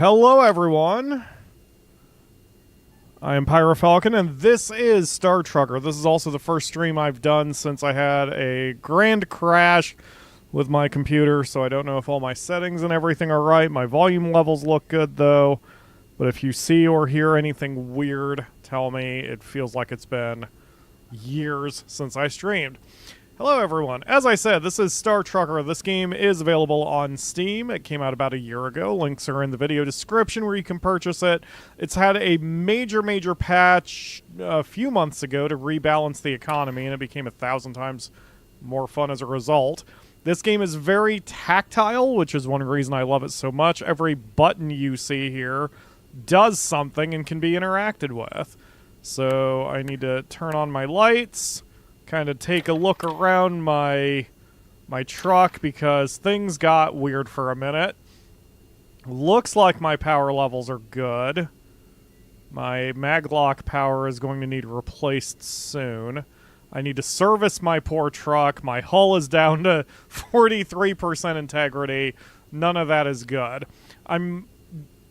Hello everyone, I am PyroFalkon and this is Star Trucker. This is also the first stream I've done since I had a grand crash with my computer, so I don't know if all my settings and everything are right. My volume levels look good though, but if you see or hear anything weird, tell me. It feels like it's been years since I streamed. Hello everyone. As I said, this is Star Trucker. This game is available on Steam. It came out about a year ago. Links are in the video description where you can purchase it. It's had a major patch a few months ago to rebalance the economy, and it became 1,000 times more fun as a result. This game is very tactile, which is one reason I love it so much. Every button you see here does something and can be interacted with. So I need to turn on my lights, kind of take a look around my truck because things got weird for a minute. Looks like my power levels are good. My maglock power is going to need replaced soon. I need to service my poor truck. My hull is down to 43% integrity. None of that is good. I'm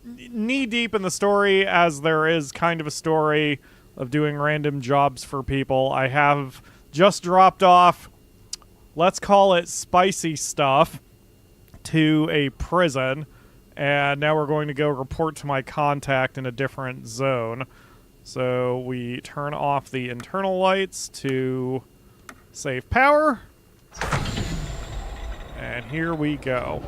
knee-deep in the story, as there is kind of a story of doing random jobs for people. I have just dropped off, let's call it spicy stuff, to a prison, and now we're going to go report to my contact in a different zone. So we turn off the internal lights to save power, and here we go.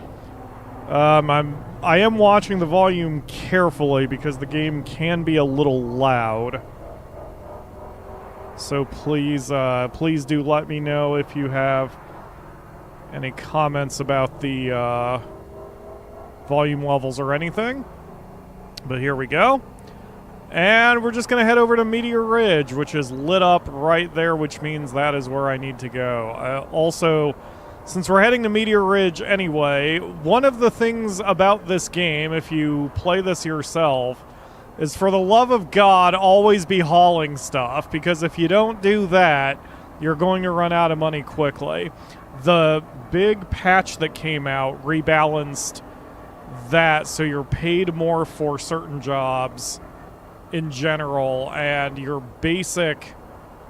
I am watching the volume carefully because the game can be a little loud. So please do let me know if you have any comments about the volume levels or anything. But here we go. And we're just going to head over to Meteor Ridge, which is lit up right there, which means that is where I need to go. Also, since we're heading to Meteor Ridge anyway, one of the things about this game, if you play this yourself, is for the love of God, always be hauling stuff, because if you don't do that, you're going to run out of money quickly. The big patch that came out rebalanced that, so you're paid more for certain jobs in general, and your basic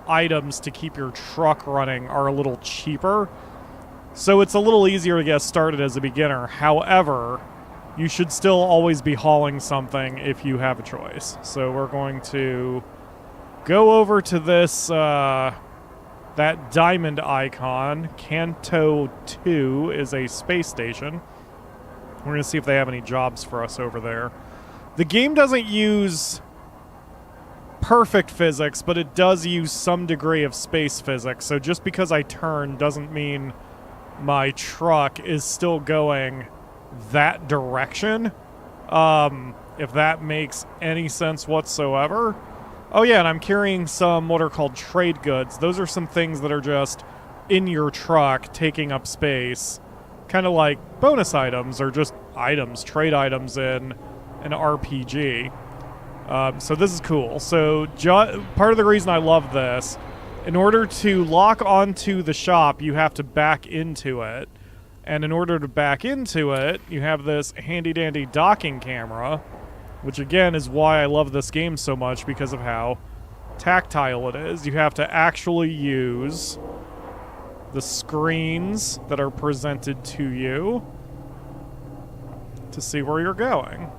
items to keep your truck running are a little cheaper. So it's a little easier to get started as a beginner. However, you should still always be hauling something if you have a choice. So we're going to go over to this, that diamond icon. Canto 2 is a space station. We're going to see if they have any jobs for us over there. The game doesn't use perfect physics, but it does use some degree of space physics. So just because I turn doesn't mean my truck is still going that direction, if that makes any sense whatsoever. Oh yeah, and I'm carrying some what are called trade goods. Those are some things that are just in your truck taking up space, kind of like bonus items or just items, trade items in an RPG. So this is cool. So part of the reason I love this, in order to lock onto the shop, you have to back into it. And in order to back into it, you have this handy-dandy docking camera, which again is why I love this game so much, because of how tactile it is. You have to actually use the screens that are presented to you to see where you're going.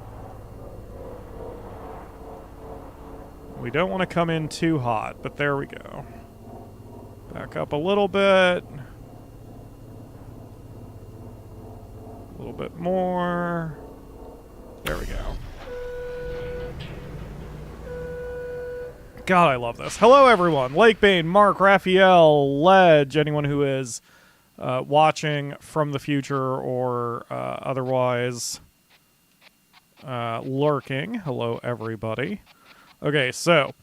We don't want to come in too hot, but there we go. Back up a little bit. A little bit more. There we go. God, I love this. Hello, everyone. Lakebane, Mark, Raphael, Ledge, anyone who is watching from the future or otherwise lurking. Hello, everybody. Okay, so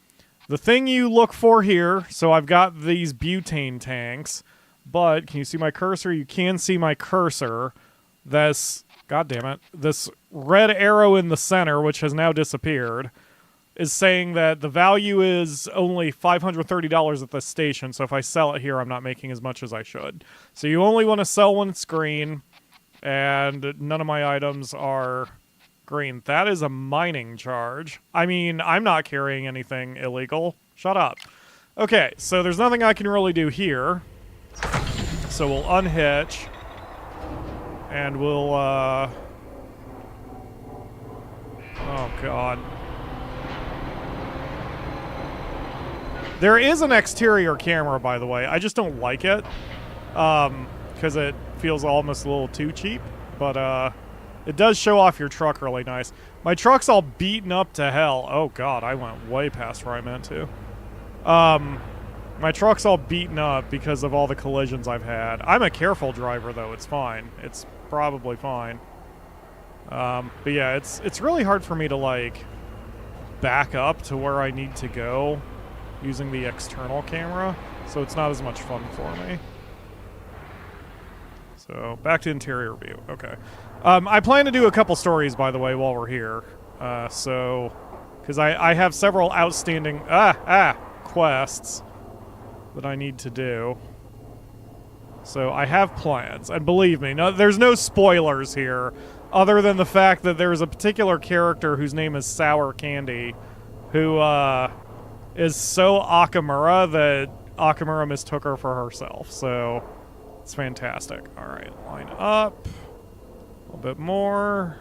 the thing you look for here, so I've got these butane tanks, but can you see my cursor? You can see my cursor. This, God damn it, this red arrow in the center, which has now disappeared, is saying that the value is only $530 at this station, so if I sell it here, I'm not making as much as I should. So you only want to sell when it's green, and none of my items are screen. That is a mining charge. I mean, I'm not carrying anything illegal. Shut up. Okay, so there's nothing I can really do here. So we'll unhitch. And we'll, oh, God. There is an exterior camera, by the way. I just don't like it. Because it feels almost a little too cheap. But, it does show off your truck really nice. My truck's all beaten up to hell. Oh, God, I went way past where I meant to. My truck's all beaten up because of all the collisions I've had. I'm a careful driver, though. It's fine. It's probably fine. But yeah, it's really hard for me to, like, back up to where I need to go using the external camera, so it's not as much fun for me. So, back to interior view. Okay. I plan to do a couple stories, by the way, while we're here. Because I have several outstanding quests that I need to do. So I have plans, and believe me, there's no spoilers here, other than the fact that there's a particular character whose name is Sour Candy, who is so Akamura that Akamura mistook her for herself. So it's fantastic. All right, line up a little bit more.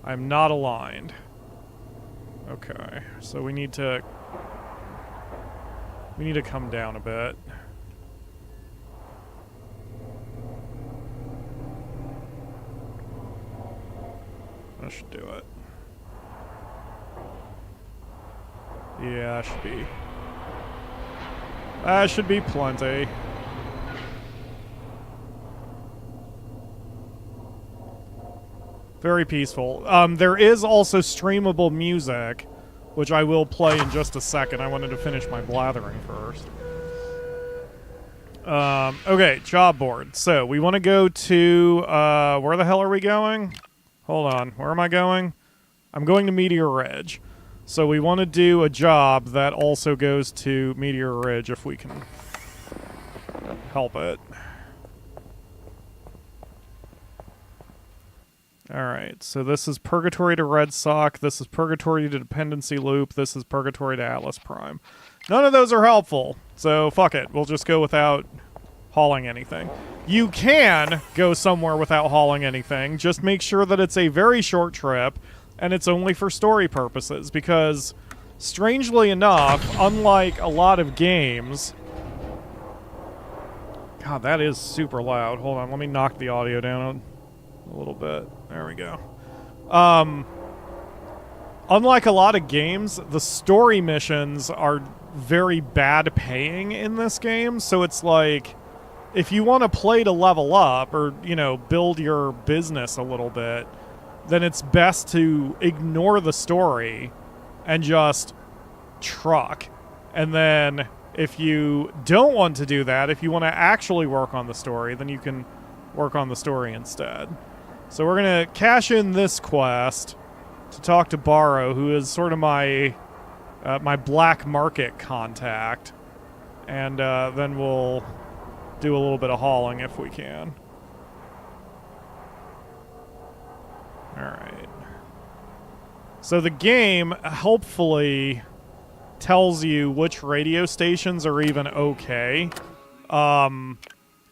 I'm not aligned. Okay, so we need to come down a bit. That should do it. Yeah, that should be plenty. Very peaceful. There is also streamable music, which I will play in just a second. I wanted to finish my blathering first. Okay, job board. So, we want to go to, where the hell are we going? Hold on, where am I going? I'm going to Meteor Ridge. So we want to do a job that also goes to Meteor Ridge if we can help it. Alright, so this is Purgatory to Red Sock, this is Purgatory to Dependency Loop, this is Purgatory to Atlas Prime. None of those are helpful, so fuck it, we'll just go without hauling anything. You can go somewhere without hauling anything, just make sure that it's a very short trip, and it's only for story purposes, because, strangely enough, unlike a lot of games... God, that is super loud. Hold on, let me knock the audio down a little bit. There we go. Unlike a lot of games, the story missions are very bad paying in this game, so it's like, if you want to play to level up, or, you know, build your business a little bit, then it's best to ignore the story and just truck. And then, if you don't want to do that, if you want to actually work on the story, then you can work on the story instead. So we're going to cash in this quest to talk to Barrow, who is sort of my my black market contact. And then we'll do a little bit of hauling if we can. Alright. So the game, hopefully, tells you which radio stations are even okay.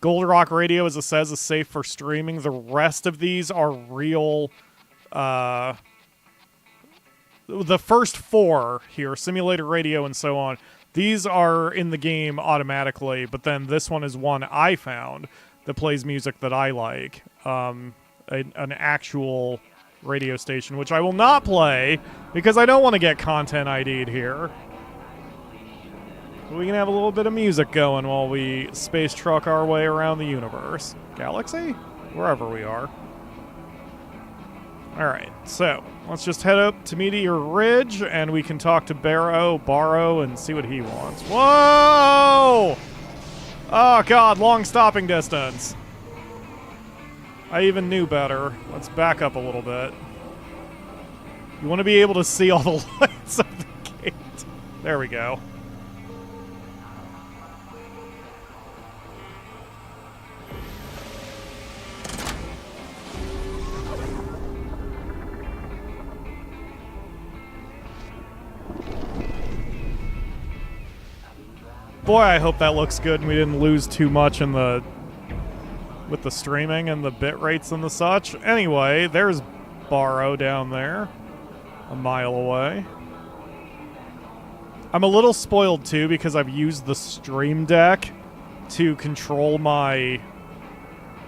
Gold Rock Radio, as it says, is safe for streaming. The rest of these are real... the first four here, Simulator Radio and so on, these are in the game automatically, but then this one is one I found that plays music that I like. An actual radio station, which I will not play because I don't want to get content ID'd here. We can have a little bit of music going while we space truck our way around the universe. Galaxy? Wherever we are. Alright, so let's just head up to Meteor Ridge and we can talk to Barrow, and see what he wants. Whoa! Oh god, long stopping distance. I even knew better. Let's back up a little bit. You want to be able to see all the lights of the gate. There we go. Boy, I hope that looks good and we didn't lose too much in the with the streaming and the bit rates and the such. Anyway, there's Barrow down there, a mile away. I'm a little spoiled too because I've used the Stream Deck to control my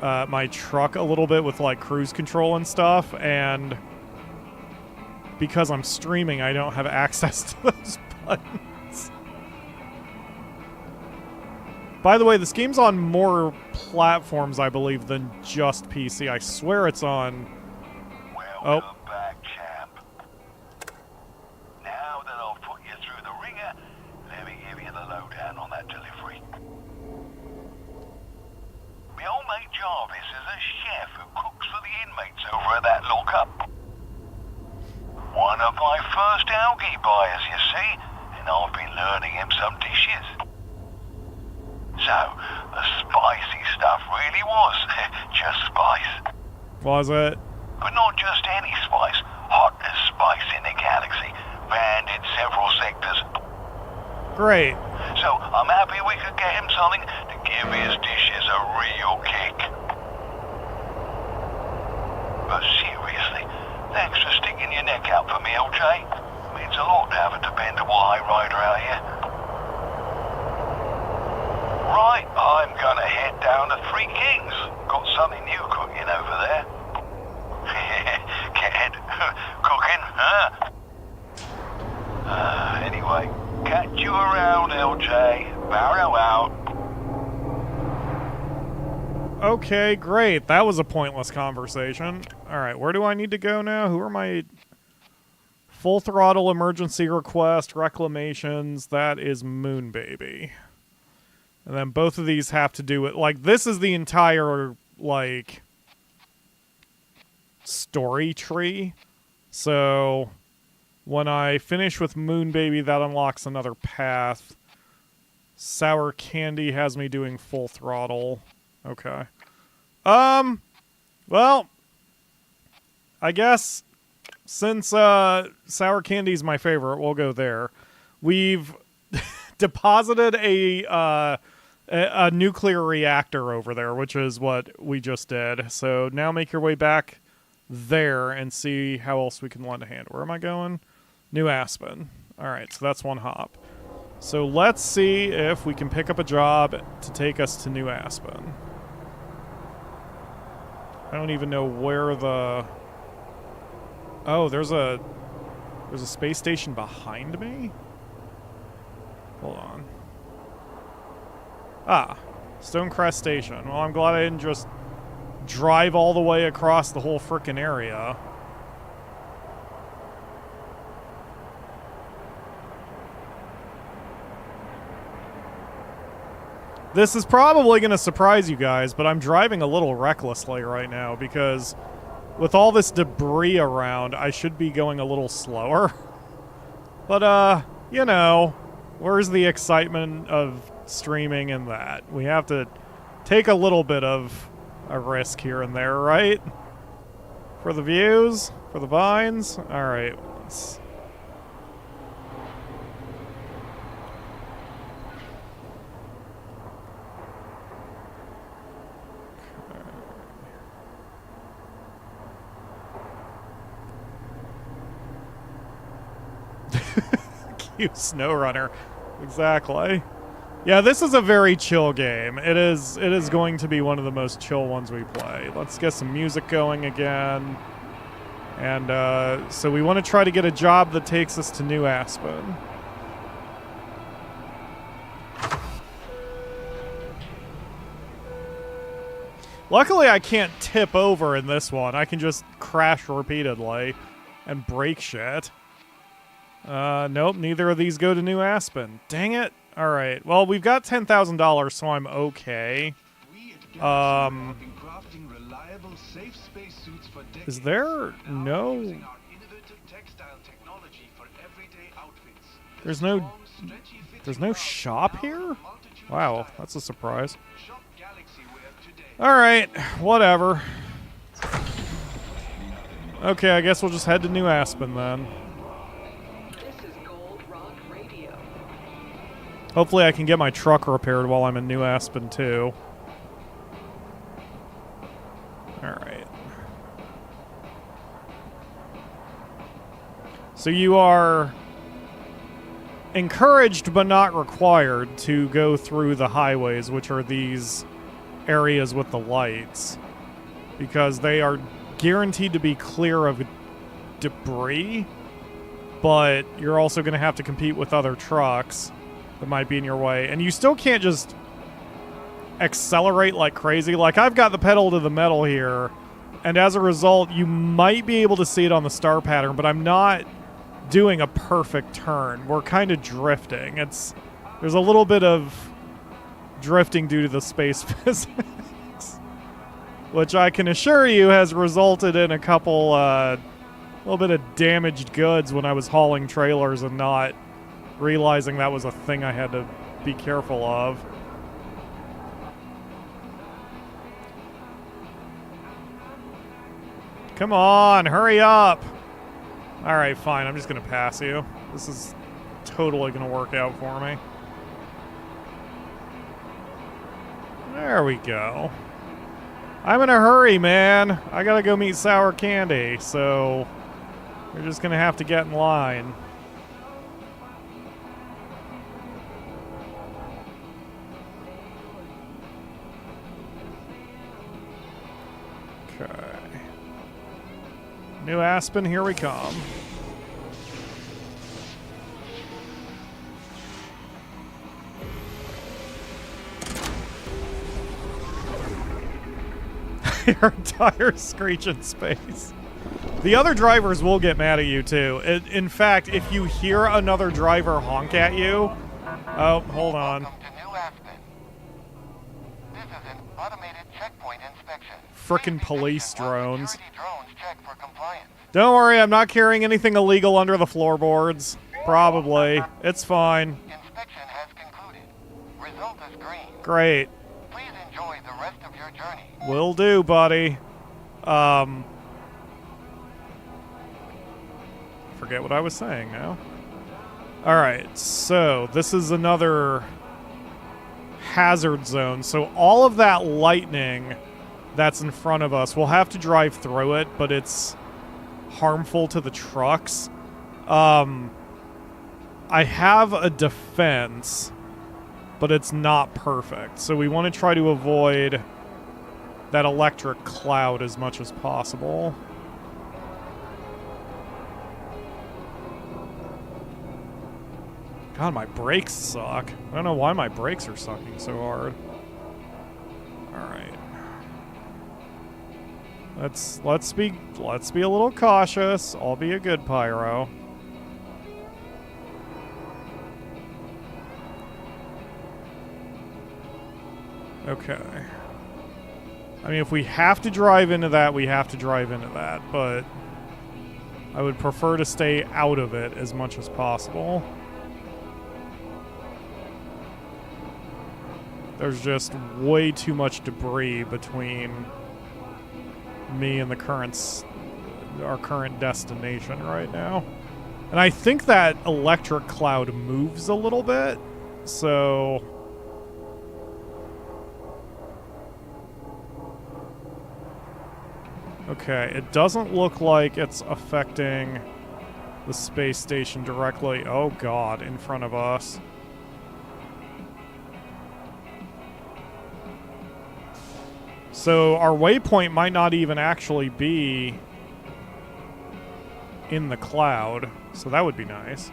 my truck a little bit with like cruise control and stuff, and because I'm streaming, I don't have access to those buttons. By the way, this game's on more platforms, I believe, than just PC. I swear it's on... Welcome back, champ. Now that I've put you through the ringer, let me give you the lowdown on that delivery. My old mate Jarvis is a chef who cooks for the inmates over at that lockup. One of my first algae buyers, you see, and I've been learning him some dishes. So, the spicy stuff really was just spice. Was it? But not just any spice, hottest spice in the galaxy, banned in several sectors. Great. So, I'm happy we could get him something to give his dishes a real kick. But seriously, thanks for sticking your neck out for me, LJ. Means a lot to have a dependable high rider out here. Right, I'm gonna head down to Three Kings. Got something new cooking over there. Kid, cooking, huh? Anyway, catch you around, LJ. Barrow out. Okay, great. That was a pointless conversation. Alright, where do I need to go now? Who are my... Full Throttle, emergency request, reclamations. That is Moonbaby. And then both of these have to do with... Like, this is the entire, like... story tree. So... when I finish with Moonbaby, that unlocks another path. Sour Candy has me doing Full Throttle. Okay. Well... I guess... since, Sour Candy's my favorite, we'll go there. We've... deposited a nuclear reactor over there, which is what we just did. So now make your way back there and see how else we can lend a hand. Where am I going? New Aspen. Alright, so that's one hop. So let's see if we can pick up a job to take us to New Aspen. I don't even know where the... Oh, there's a space station behind me? Hold on. Ah, Stonecrest Station. Well, I'm glad I didn't just drive all the way across the whole frickin' area. This is probably going to surprise you guys, but I'm driving a little recklessly right now because with all this debris around, I should be going a little slower. But, you know... where's the excitement of streaming and that? We have to take a little bit of a risk here and there, right? For the views? For the vines? Alright, let's... Cute SnowRunner. Exactly. Yeah, this is a very chill game. It is going to be one of the most chill ones we play. Let's get some music going again. And so we want to try to get a job that takes us to New Aspen. Luckily, I can't tip over in this one. I can just crash repeatedly and break shit. Nope, neither of these go to New Aspen. Dang it. Alright, well, we've got $10,000, so I'm okay. Is there no... There's no shop here? Wow, that's a surprise. Alright, whatever. Okay, I guess we'll just head to New Aspen then. Hopefully I can get my truck repaired while I'm in New Aspen, too. Alright. So you are encouraged but not required to go through the highways, which are these areas with the lights, because they are guaranteed to be clear of debris, but you're also going to have to compete with other trucks that might be in your way. And you still can't just accelerate like crazy. Like, I've got the pedal to the metal here, and as a result, you might be able to see it on the star pattern, but I'm not doing a perfect turn. We're kind of drifting. There's a little bit of drifting due to the space physics, which I can assure you has resulted in a couple, little bit of damaged goods when I was hauling trailers and not realizing that was a thing I had to be careful of. Come on, hurry up! Alright, fine, I'm just gonna pass you. This is totally gonna work out for me. There we go. I'm in a hurry, man. I gotta go meet Sour Candy, so you're just gonna have to get in line. Okay. New Aspen, here we come. Your entire screech in space. The other drivers will get mad at you, too. In fact, if you hear another driver honk at you... Oh, hold on. Welcome to New Aspen. This is an automated checkpoint inspection. Frickin' police drones. Security drones check for compliance. Don't worry, I'm not carrying anything illegal under the floorboards. Probably. It's fine. Inspection has concluded. Result is green. Great. Please enjoy the rest of your journey. Will do, buddy. Forget what I was saying now. Alright, so this is another hazard zone. So all of that lightning that's in front of us, we'll have to drive through it, but it's harmful to the trucks. I have a defense, but it's not perfect. So we want to try to avoid that electric cloud as much as possible. God, my brakes suck. I don't know why my brakes are sucking so hard. Alright. Let's be a little cautious. I'll be a good pyro. Okay. I mean, if we have to drive into that, we have to drive into that, but I would prefer to stay out of it as much as possible. There's just way too much debris between me and our current destination right now. And I think that electric cloud moves a little bit, so... Okay, it doesn't look like it's affecting the space station directly. Oh god, in front of us. So our waypoint might not even actually be in the cloud, so that would be nice.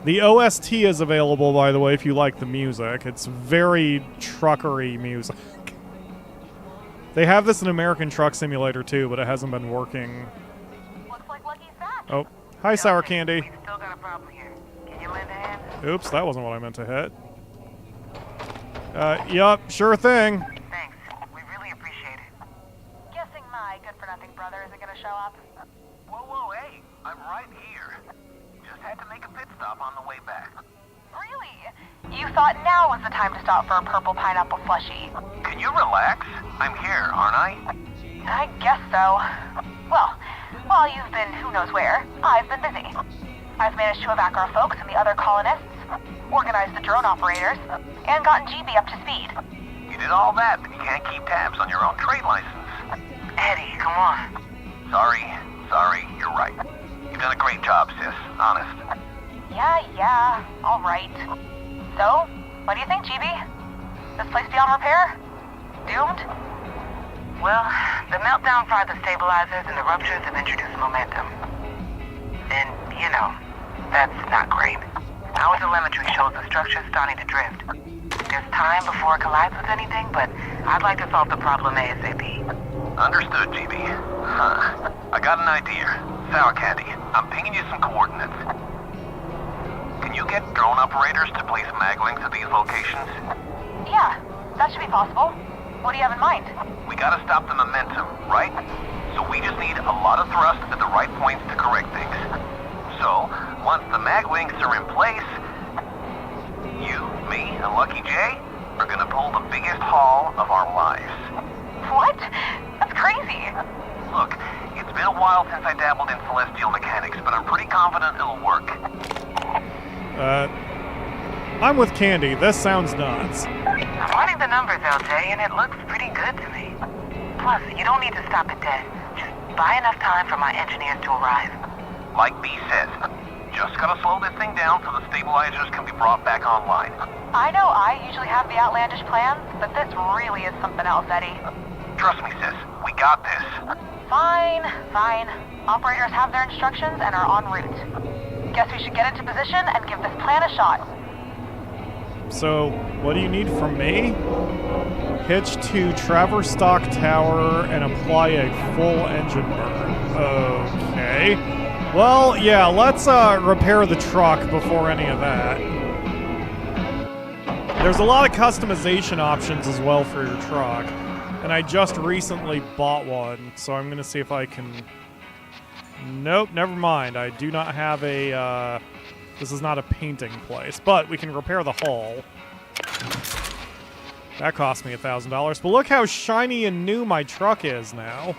The OST is available, by the way, if you like the music. It's very truckery music. They have this in American Truck Simulator too, but it hasn't been working. Looks like Lucky's back. Oh, hi, Sour Candy. We've still got a problem here. Can you lend a hand? Oops, that wasn't what I meant to hit. Yup, sure thing. Thanks. We really appreciate it. Guessing my good-for-nothing brother isn't gonna show up? Whoa, hey, I'm right here. Just had to make a pit stop on the way back. Really? You thought now was the time to stop for a purple pineapple slushie? Can you relax? I'm here, aren't I? I guess so. Well, while you've been who knows where, I've been busy. I've managed to evac our folks and the other colonists, organized the drone operators, and gotten GB up to speed. You did all that, but you can't keep tabs on your own trade license. Eddie, come on. Sorry, you're right. You've done a great job, sis. Honest. Yeah, all right. So, what do you think, GB? This place beyond repair? Doomed? Well, the meltdown fried the stabilizers and the ruptures have introduced momentum. And, that's not great. Our telemetry shows the structure's starting to drift. There's time before it collides with anything, but I'd like to solve the problem ASAP. Understood, GB. Huh. I got an idea. Sour candy. I'm pinging you some coordinates. Can you get drone operators to place maglinks at these locations? Yeah, that should be possible. What do you have in mind? We gotta stop the momentum, right? So we just need a lot of thrust at the right points to correct things. So, once the maglinks are in place, you, me, and Lucky J are gonna pull the biggest haul of our lives. What? That's crazy. Look, it's been a while since I dabbled in celestial mechanics, but I'm pretty confident it'll work. I'm with Candy. This sounds nuts. I'm running the numbers, LJ, and it looks pretty good to me. Plus, you don't need to stop it dead. Just buy enough time for my engineers to arrive. Like B says, just gotta slow this thing down so the stabilizers can be brought back online. I know I usually have the outlandish plans, but this really is something else, Eddie. Trust me, sis. We got this. Fine. Operators have their instructions and are en route. Guess we should get into position and give this plan a shot. So, what do you need from me? Hitch to Traverse Stock Tower and apply a full engine burn. Okay. Well, yeah, let's repair the truck before any of that. There's a lot of customization options as well for your truck. And I just recently bought one, so I'm going to see if I can... Nope, never mind. I do not have a... This is not a painting place, but we can repair the hull. That cost me $1,000, but look how shiny and new my truck is now.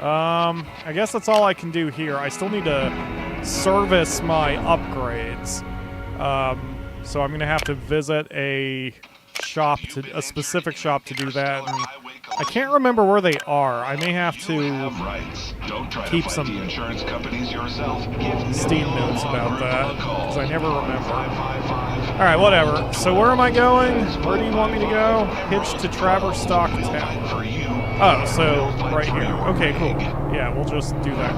I guess that's all I can do here. I still need to service my upgrades. So I'm going to have to visit a specific shop to do that. And I can't remember where they are. I may have to keep some Steam notes about that, because I never remember. Alright, whatever. So where am I going? Where do you want me to go? Hitch to Traverse Stock Tower. Oh, so right here. Okay, cool. Yeah, we'll just do that.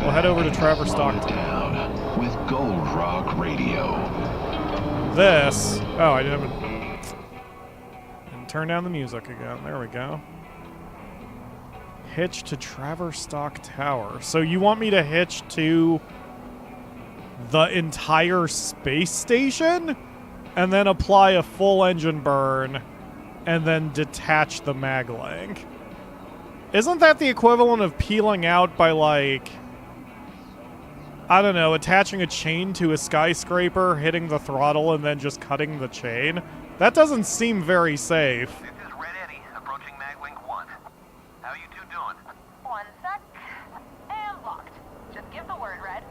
We'll head over to Traverse Stock Tower. With Gold Rock Radio. This... Oh, I didn't have and turn down the music again. There we go. Hitch to Traverse Stock Tower. So you want me to hitch to the entire space station? And then apply a full engine burn and then detach the maglink. Isn't that the equivalent of peeling out by, like... I don't know, attaching a chain to a skyscraper, hitting the throttle, and then just cutting the chain? That doesn't seem very safe. This is Red Eddie, approaching Maglink 1. How you two doing? 1 sec. And locked. Just give the word, Red.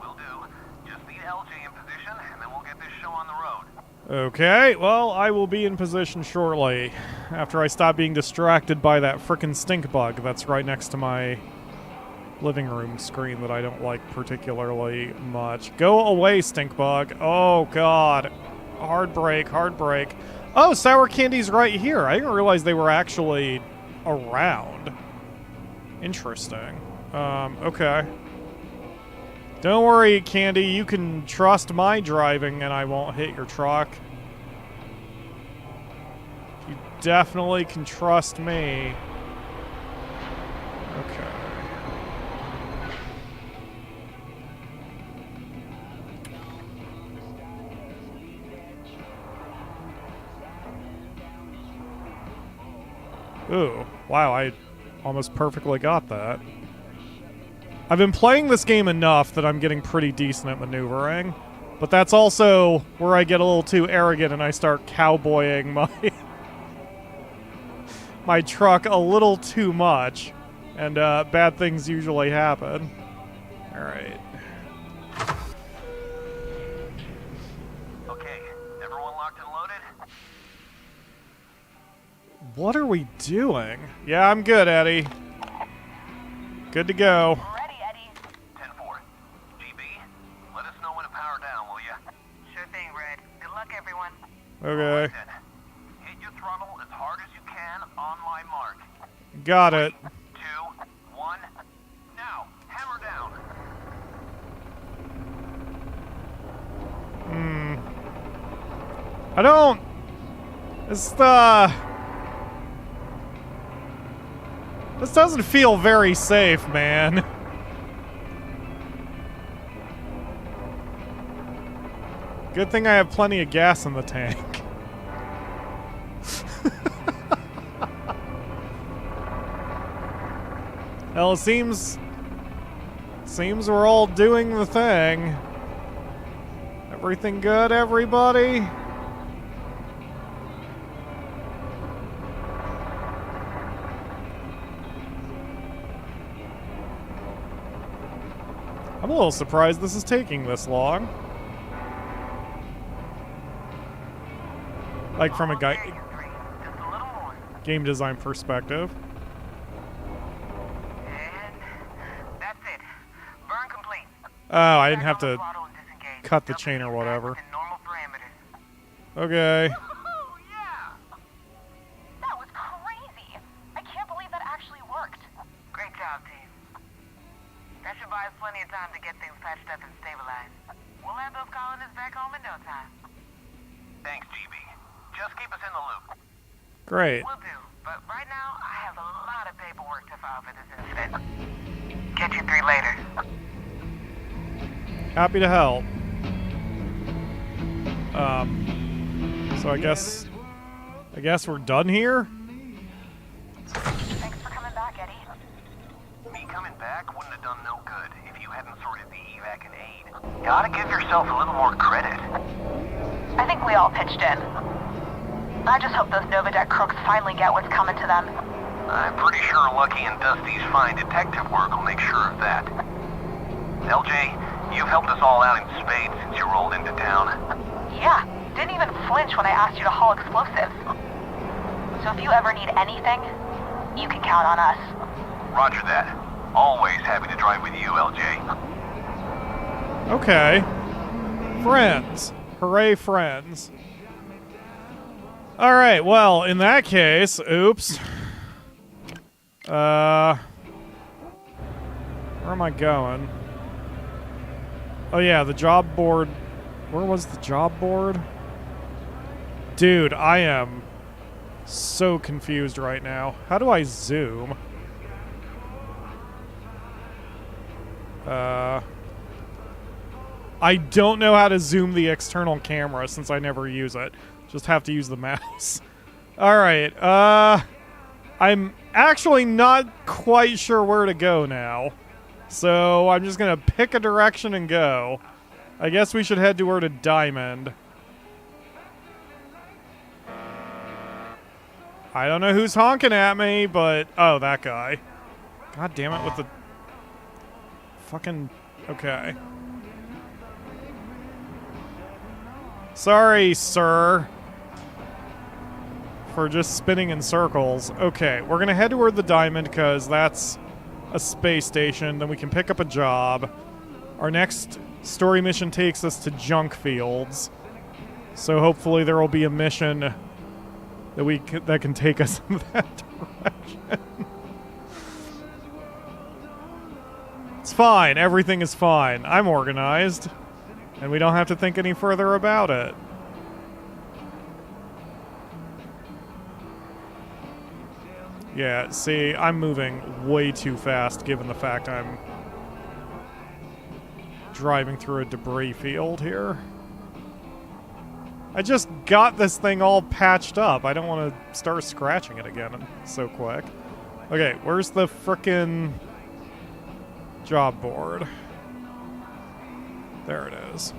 Will do. Just need LJ in position, and then we'll get this show on the road. Okay, well, I will be in position shortly, after I stop being distracted by that frickin' stink bug that's right next to my living room screen that I don't like particularly much. Go away, stink bug. Oh, God. Hard break, hard break. Oh, sour candy's right here. I didn't realize they were actually around. Interesting. Okay. Don't worry, Candy. You can trust my driving and I won't hit your truck. You definitely can trust me. Okay. Ooh, wow, I almost perfectly got that. I've been playing this game enough that I'm getting pretty decent at maneuvering, but that's also where I get a little too arrogant and I start cowboying my my truck a little too much. And bad things usually happen. Alright. Okay, everyone locked and loaded? What are we doing? Yeah, I'm good, Eddie. Good to go. Ready, Eddie. 10-4. GB, let us know when to power down, will ya? Sure thing, Red. Good luck, everyone. Okay. Then, hit your throttle as hard as you can on my mark. Got it. 2, 1, now, hammer down. I don't... It's This doesn't feel very safe, man. Good thing I have plenty of gas in the tank. Well, it seems we're all doing the thing. Everything good, everybody? I'm a little surprised this is taking this long. Like from a Just a little more. game design perspective. And that's it. Burn complete. Oh, I didn't have to Throttle and disengage. cut the They'll chain put or you back whatever. within normal parameters. Okay. Oh, yeah! That was crazy. I can't believe that actually worked. Great job, team. That should buy us plenty of time to get things patched up and stabilized. We'll have those colonists back home in no time. Thanks, GB. Just keep us in the loop. Great. Will do. But right now, I have a lot of paperwork to file for this incident. Catch you 3 later. Happy to help. So I guess we're done here? Thanks for coming back, Eddie. Me coming back wouldn't have done no good if you hadn't sorted the evac and aid. Gotta give yourself a little more credit. I think we all pitched in. I just hope those Novadeck crooks finally get what's coming to them. I'm pretty sure Lucky and Dusty's fine detective work will make sure of that. LJ, you've helped us all out in spades since you rolled into town. Yeah, didn't even flinch when I asked you to haul explosives. So if you ever need anything, you can count on us. Roger that. Always happy to drive with you, LJ. Okay. Friends. Hooray, friends. Alright, well, in that case, oops. Where am I going? Oh yeah, the job board. Where was the job board? Dude, I am so confused right now. How do I zoom? I don't know how to zoom the external camera since I never use it. Just have to use the mouse. Alright, I'm actually not quite sure where to go now. So I'm just gonna pick a direction and go. I guess we should head toward a diamond. I don't know who's honking at me, but... Oh, that guy. God damn it with the... Fucking... Okay. Sorry, sir. For just spinning in circles. Okay, we're gonna head toward the diamond because that's a space station. Then we can pick up a job. Our next story mission takes us to junk fields. So hopefully there will be a mission that that can take us in that direction. It's fine. Everything is fine. I'm organized. And we don't have to think any further about it. Yeah, see, I'm moving way too fast given the fact I'm driving through a debris field here. I just got this thing all patched up. I don't want to start scratching it again so quick. Okay, where's the frickin' job board? There it is.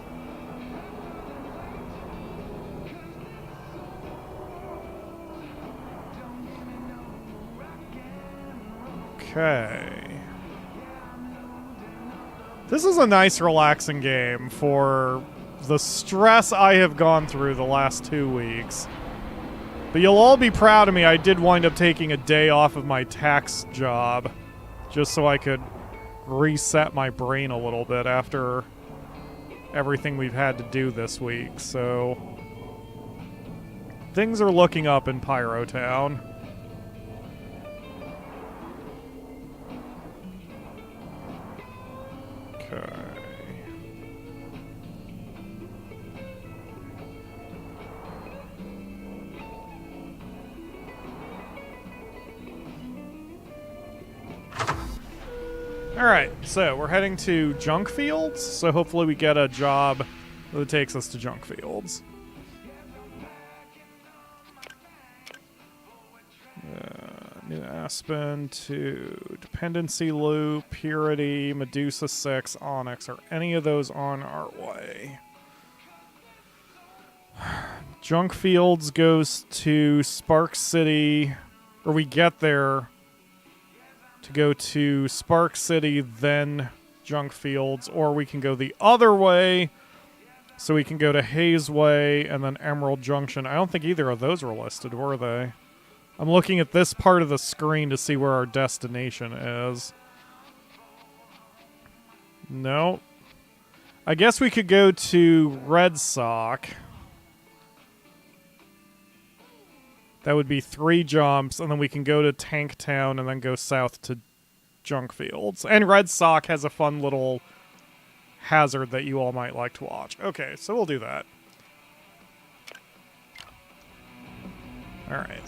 Okay. This is a nice, relaxing game for the stress I have gone through the last 2 weeks. But you'll all be proud of me. I did wind up taking a day off of my tax job just so I could reset my brain a little bit after everything we've had to do this week. So things are looking up in Pyro Town. Okay. Alright, so we're heading to junk fields, so hopefully we get a job that takes us to junk fields. New Aspen to Dependency Loop, Purity, Medusa 6, Onyx. Are any of those on our way? Junk Fields goes to Spark City, or we get there to go to Spark City, then Junk Fields, or we can go the other way, so we can go to Hazeway and then Emerald Junction. I don't think either of those were listed, were they? I'm looking at this part of the screen to see where our destination is. No. I guess we could go to Red Sock. That would be 3 jumps, and then we can go to Tank Town and then go south to Junk Fields. And Red Sock has a fun little hazard that you all might like to watch. Okay, so we'll do that. Alright.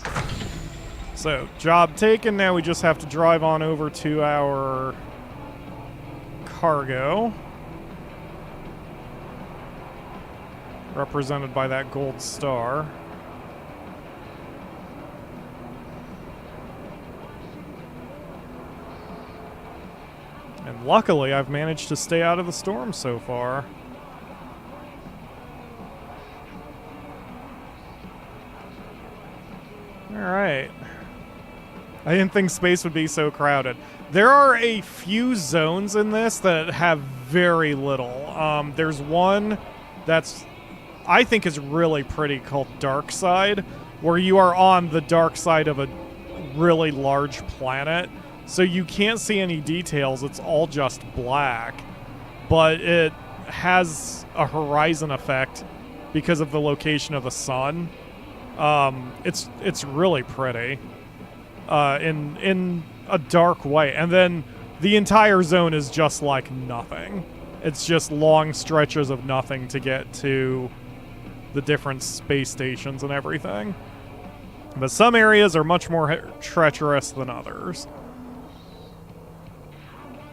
So, job taken. Now we just have to drive on over to our cargo. Represented by that gold star. And luckily, I've managed to stay out of the storm so far. Alright. I didn't think space would be so crowded. There are a few zones in this that have very little. There's one that's, I think, is really pretty, called Dark Side, where you are on the dark side of a really large planet. So you can't see any details. It's all just black. But it has a horizon effect because of the location of the sun. It's really pretty. In a dark way. And then the entire zone is just like nothing. It's just long stretches of nothing to get to the different space stations and everything. But some areas are much more treacherous than others.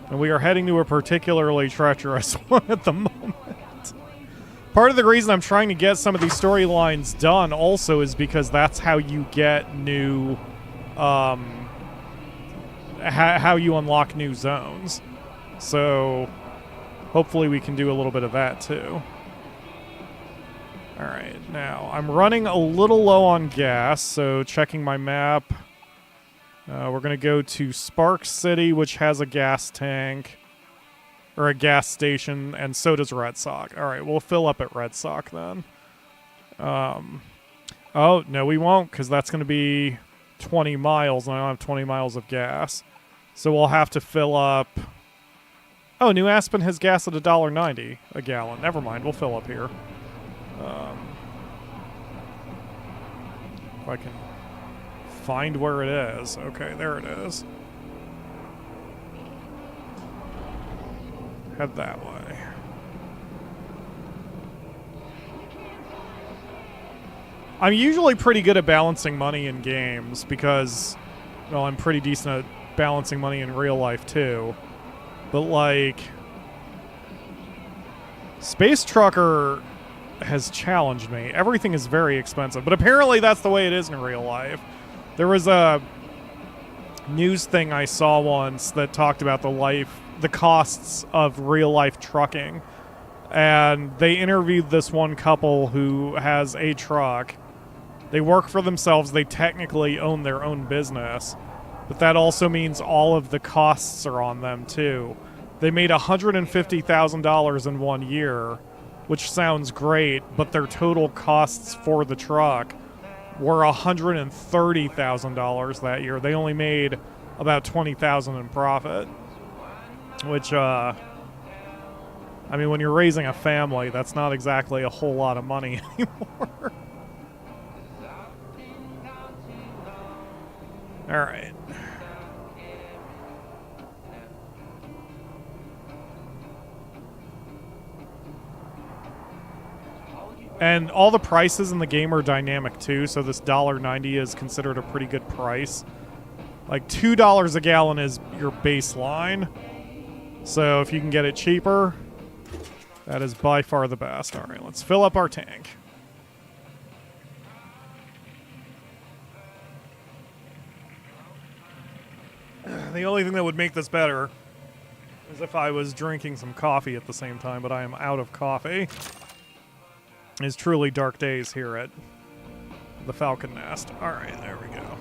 And we are heading to a particularly treacherous one at the moment. Part of the reason I'm trying to get some of these storylines done also is because that's how you get new... how you unlock new zones. So hopefully we can do a little bit of that too. Alright, now I'm running a little low on gas, so checking my map. We're going to go to Spark City, which has a gas tank, or a gas station, and so does Red Sock. Alright, we'll fill up at Red Sock then. Oh, no we won't, because that's going to be 20 miles, and I don't have 20 miles of gas. So we'll have to fill up... Oh, New Aspen has gas at $1.90 a gallon. Never mind, we'll fill up here. If I can find where it is. Okay, there it is. Head that way. I'm usually pretty good at balancing money in games because, well, I'm pretty decent at balancing money in real life too. But, like, Space Trucker has challenged me. Everything is very expensive, but apparently that's the way it is in real life. There was a news thing I saw once that talked about the costs of real life trucking, and they interviewed this one couple who has a truck. They work for themselves. They technically own their own business, But that also means all of the costs are on them, too. They made $150,000 in 1 year, which sounds great, but their total costs for the truck were $130,000 that year. They only made about $20,000 in profit, which, I mean, when you're raising a family, that's not exactly a whole lot of money anymore. All right. And all the prices in the game are dynamic too, so this $1.90 is considered a pretty good price. Like $2 a gallon is your baseline. So if you can get it cheaper, that is by far the best. All right, let's fill up our tank. The only thing that would make this better is if I was drinking some coffee at the same time, but I am out of coffee. It's truly dark days here at the Falcon Nest. All right, there we go.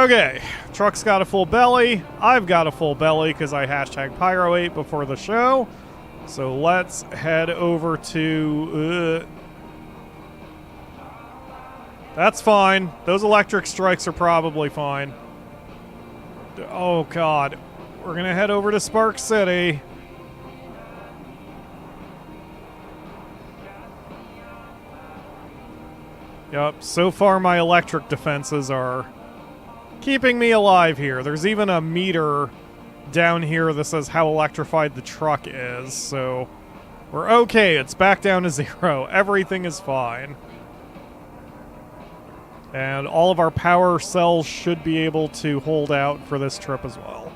Okay, truck's got a full belly. I've got a full belly because I hashtag Pyro8 before the show. So let's head over to... That's fine. Those electric strikes are probably fine. Oh, God. We're going to head over to Spark City. Yep, so far my electric defenses are keeping me alive here. There's even a meter down here that says how electrified the truck is, so we're okay. It's back down to 0. Everything is fine. And all of our power cells should be able to hold out for this trip as well.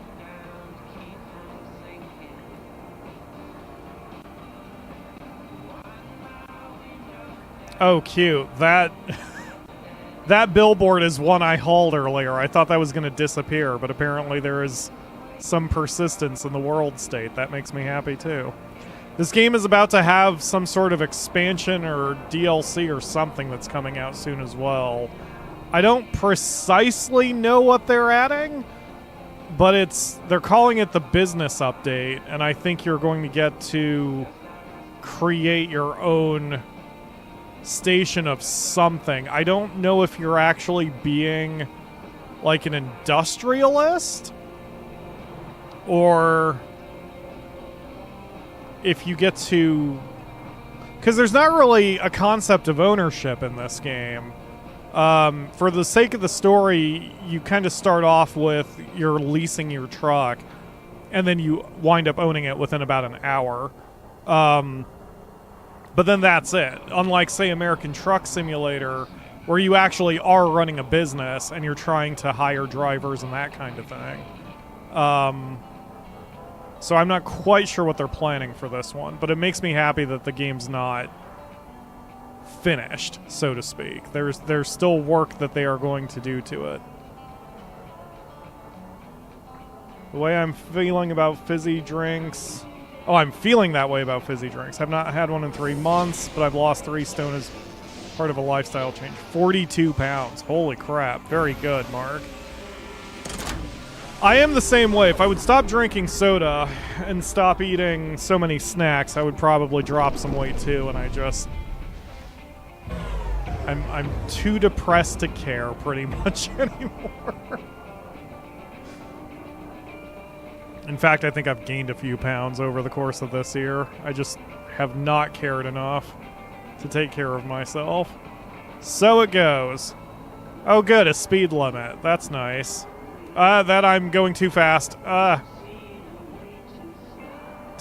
Oh, cute. That billboard is one I hauled earlier. I thought that was going to disappear, but apparently there is some persistence in the world state. That makes me happy, too. This game is about to have some sort of expansion or DLC or something that's coming out soon as well. I don't precisely know what they're adding, but they're calling it the business update, and I think you're going to get to create your own station of something. I don't know if you're actually being like an industrialist or if you get to... Because there's not really a concept of ownership in this game. For the sake of the story, you kind of start off with you're leasing your truck, and then you wind up owning it within about an hour. But then that's it. Unlike, say, American Truck Simulator, where you actually are running a business and you're trying to hire drivers and that kind of thing. So I'm not quite sure what they're planning for this one, but it makes me happy that the game's not finished, so to speak. There's still work that they are going to do to it. The way I'm feeling about fizzy drinks... Oh, I'm feeling that way about fizzy drinks. I've not had one in 3 months, but I've lost 3 stone as part of a lifestyle change. 42 pounds. Holy crap. Very good, Mark. I am the same way. If I would stop drinking soda and stop eating so many snacks, I would probably drop some weight too, and I just... I'm too depressed to care pretty much anymore. In fact, I think I've gained a few pounds over the course of this year. I just have not cared enough to take care of myself. So it goes. Oh good, a speed limit. That's nice. That I'm going too fast. Damn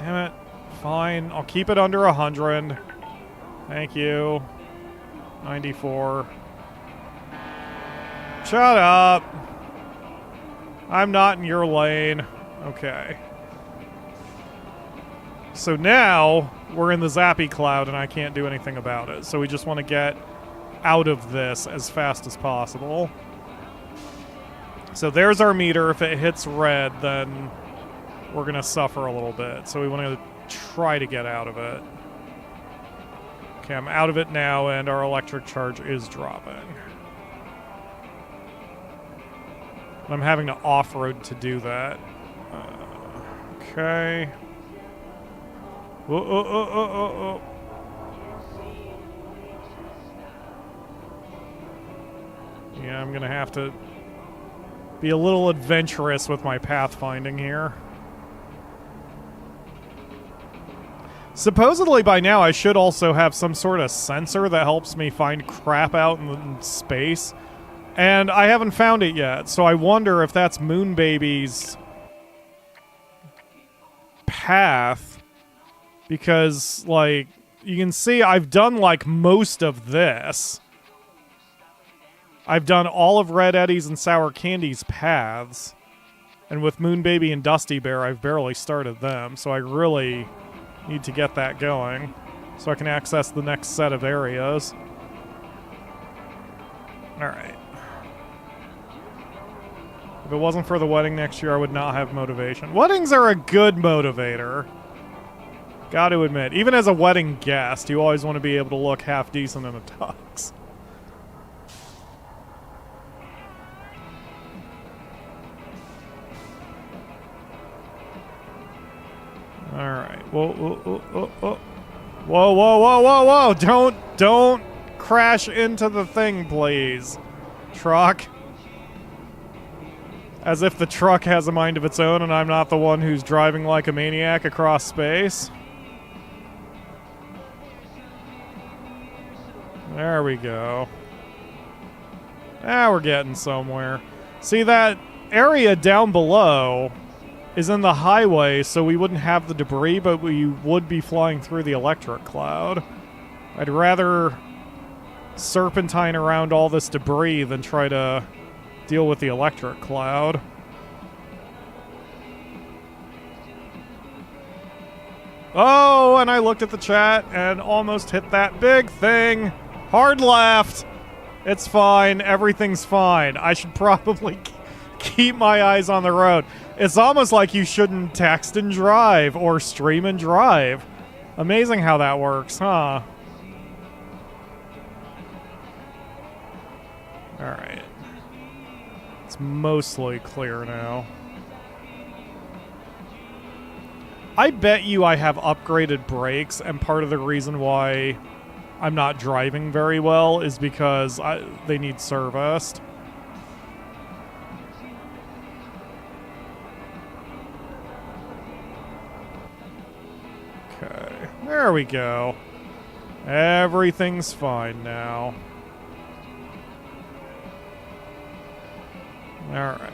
it. Fine. I'll keep it under 100. Thank you. 94. Shut up. I'm not in your lane. Okay. So now we're in the zappy cloud and I can't do anything about it. So we just want to get out of this as fast as possible. So there's our meter. If it hits red, then we're going to suffer a little bit. So we want to try to get out of it. Okay, I'm out of it now and our electric charge is dropping. I'm having to off-road to do that. Okay. Oh. Yeah, I'm gonna have to be a little adventurous with my pathfinding here. Supposedly by now I should also have some sort of sensor that helps me find crap out in space. And I haven't found it yet, so I wonder if that's Moonbaby's path. Because, like, you can see I've done, like, most of this. I've done all of Red Eddie's and Sour Candy's paths. And with Moonbaby and Dusty Bear, I've barely started them. So I really need to get that going so I can access the next set of areas. Alright. If it wasn't for the wedding next year, I would not have motivation. Weddings are a good motivator. Got to admit, even as a wedding guest, you always want to be able to look half decent in a tux. Alright. Whoa. Don't crash into the thing, please. Truck. As if the truck has a mind of its own and I'm not the one who's driving like a maniac across space. There we go. Now we're getting somewhere. See, that area down below is in the highway, so we wouldn't have the debris, but we would be flying through the electric cloud. I'd rather serpentine around all this debris than try to deal with the electric cloud. Oh, and I looked at the chat and almost hit that big thing. Hard left. It's fine. Everything's fine. I should probably keep my eyes on the road. It's almost like you shouldn't text and drive or stream and drive. Amazing how that works, huh? Alright. It's mostly clear now. I bet you I have upgraded brakes, and part of the reason why I'm not driving very well is because they need serviced. Okay, there we go. Everything's fine now. Alright.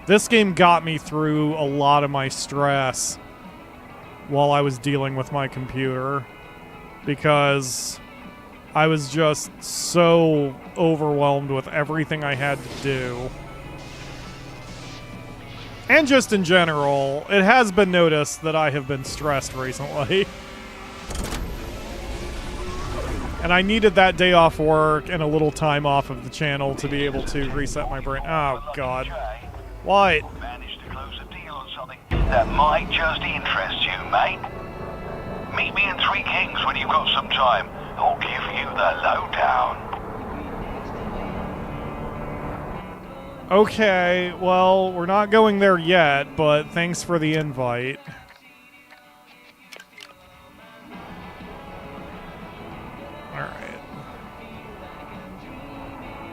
This game got me through a lot of my stress while I was dealing with my computer, because I was just so overwhelmed with everything I had to do. And just in general, it has been noticed that I have been stressed recently. And I needed that day off work and a little time off of the channel to be able to reset my brain. Oh, God. What? Managed to close a deal on something that might just interest you, mate. Meet me in Three Kings when you've got some time. I'll give you the lowdown. Okay, well, we're not going there yet, but thanks for the invite. Alright.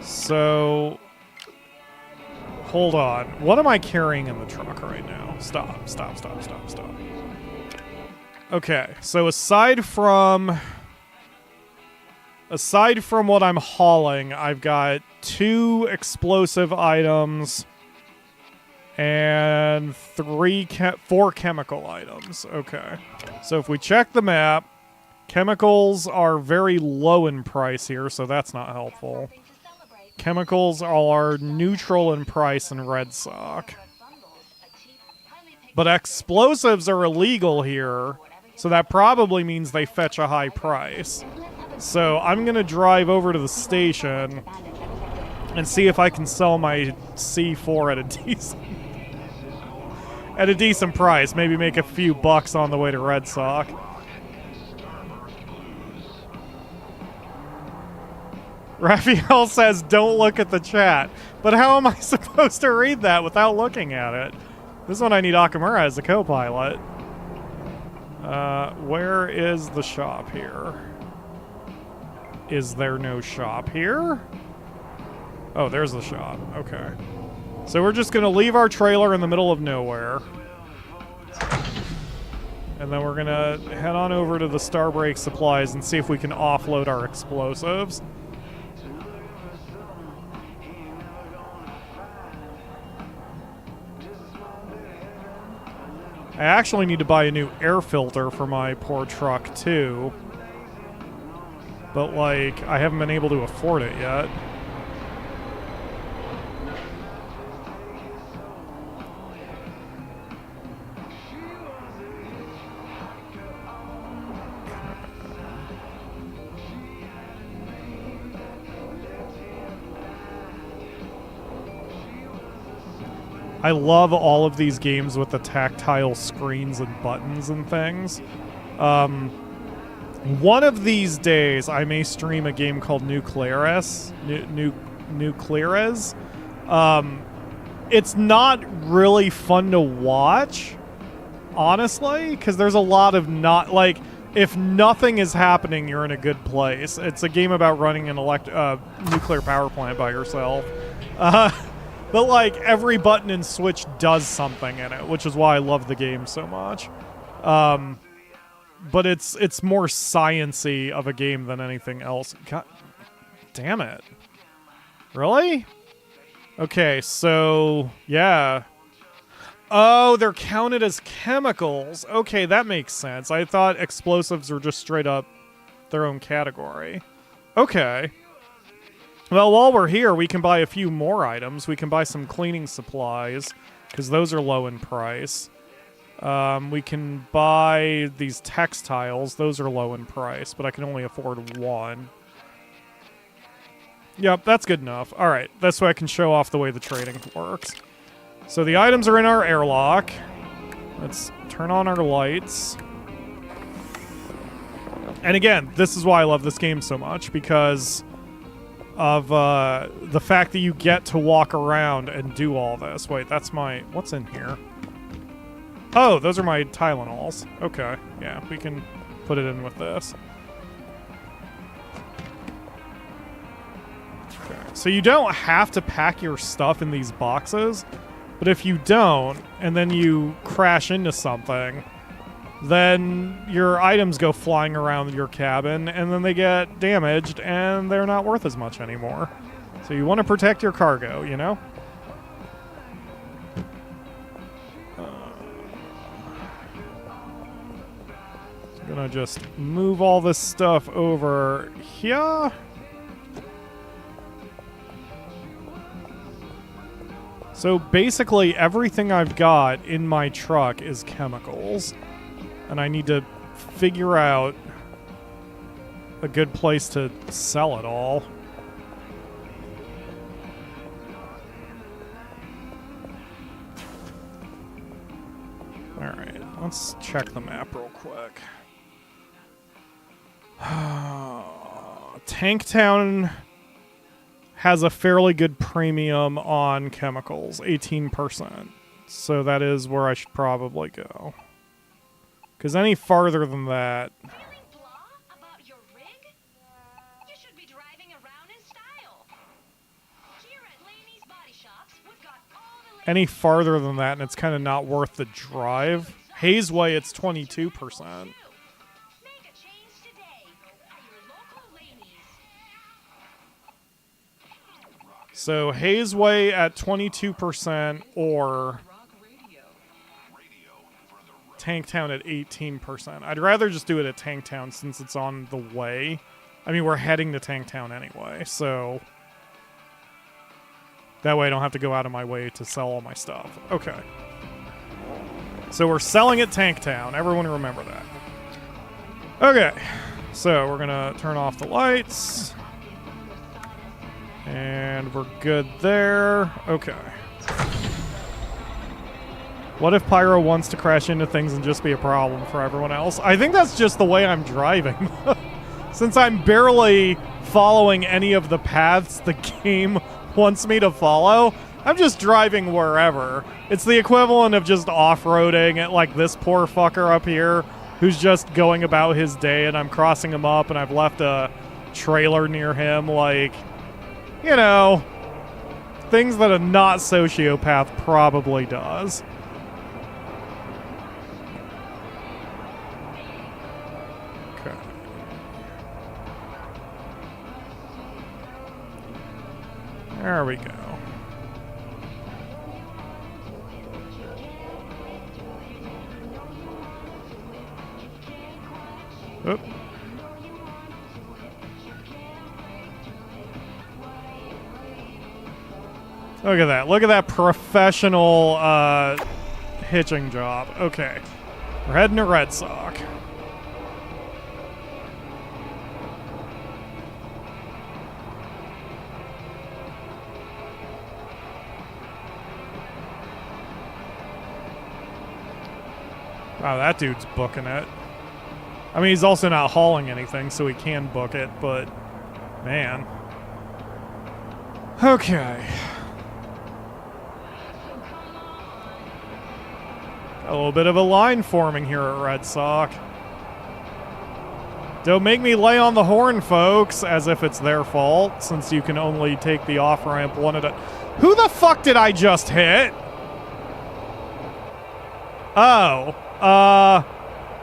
So, hold on. What am I carrying in the truck right now? Stop. Okay, so aside from what I'm hauling, I've got 2 explosive items and 4 chemical items. Okay. So if we check the map, chemicals are very low in price here, so that's not helpful. Chemicals are neutral in price in Red Sock. But explosives are illegal here, so that probably means they fetch a high price. So I'm going to drive over to the station and see if I can sell my C4 at a decent price. Maybe make a few bucks on the way to Red Sock. Raphael says, don't look at the chat. But how am I supposed to read that without looking at it? This one I need Akamura as a co-pilot. Where is the shop here? Is there no shop here? Oh, there's the shop. Okay. So we're just going to leave our trailer in the middle of nowhere. And then we're going to head on over to the Starbreak Supplies and see if we can offload our explosives. I actually need to buy a new air filter for my poor truck, too. But, like, I haven't been able to afford it yet. I love all of these games with the tactile screens and buttons and things. One of these days, I may stream a game called Nucleares. Nucleares. It's not really fun to watch, honestly, because there's a lot of not, like, if nothing is happening, you're in a good place. It's a game about running an nuclear power plant by yourself. But, like, every button and switch does something in it, which is why I love the game so much. But it's more science-y of a game than anything else. God damn it. Really? Okay, so, yeah. Oh, they're counted as chemicals. Okay, that makes sense. I thought explosives were just straight up their own category. Okay. Well, while we're here, we can buy a few more items. We can buy some cleaning supplies, because those are low in price. We can buy these textiles. Those are low in price, but I can only afford one. Yep, that's good enough. All right, that's why I can show off the way the trading works. So the items are in our airlock. Let's turn on our lights. And again, this is why I love this game so much, because of the fact that you get to walk around and do all this. Wait, that's my... What's in here? Oh, those are my Tylenols. Okay, yeah, we can put it in with this. Okay, so you don't have to pack your stuff in these boxes, but if you don't, and then you crash into something, then your items go flying around your cabin, and then they get damaged, and they're not worth as much anymore. So you want to protect your cargo, you know? I'm gonna just move all this stuff over here. So basically everything I've got in my truck is chemicals. And I need to figure out a good place to sell it all. Alright, let's check the map real quick. Tanktown has a fairly good premium on chemicals, 18%. So that is where I should probably go. Because any farther than that... Feeling blah about your rig? You should be driving around in style. Here at Laney's Body Shops, we've got all the Any farther than that, and it's kind of not worth the drive. Hazeway, it's 22%. Make a change today at your local Laney's. So Hazeway at 22% or Tanktown at 18%. I'd rather just do it at Tanktown since it's on the way. I mean, we're heading to Tanktown anyway, so that way I don't have to go out of my way to sell all my stuff. Okay. So we're selling at Tanktown. Everyone remember that. Okay. So we're going to turn off the lights. And we're good there. Okay. What if Pyro wants to crash into things and just be a problem for everyone else? I think that's just the way I'm driving. Since I'm barely following any of the paths the game wants me to follow. I'm just driving wherever. It's the equivalent of just off-roading at like this poor fucker up here who's just going about his day, and I'm crossing him up and I've left a trailer near him. Like, you know, things that a not sociopath probably does. Okay. There we go. Oop. Look at that. Look at that professional hitching job. Okay. We're heading to Red Sock. Wow, that dude's booking it. I mean, he's also not hauling anything, so he can book it, but man. Okay. A little bit of a line forming here at Red Sock. Don't make me lay on the horn, folks, as if it's their fault, since you can only take the off-ramp one at a... Who the fuck did I just hit? Oh,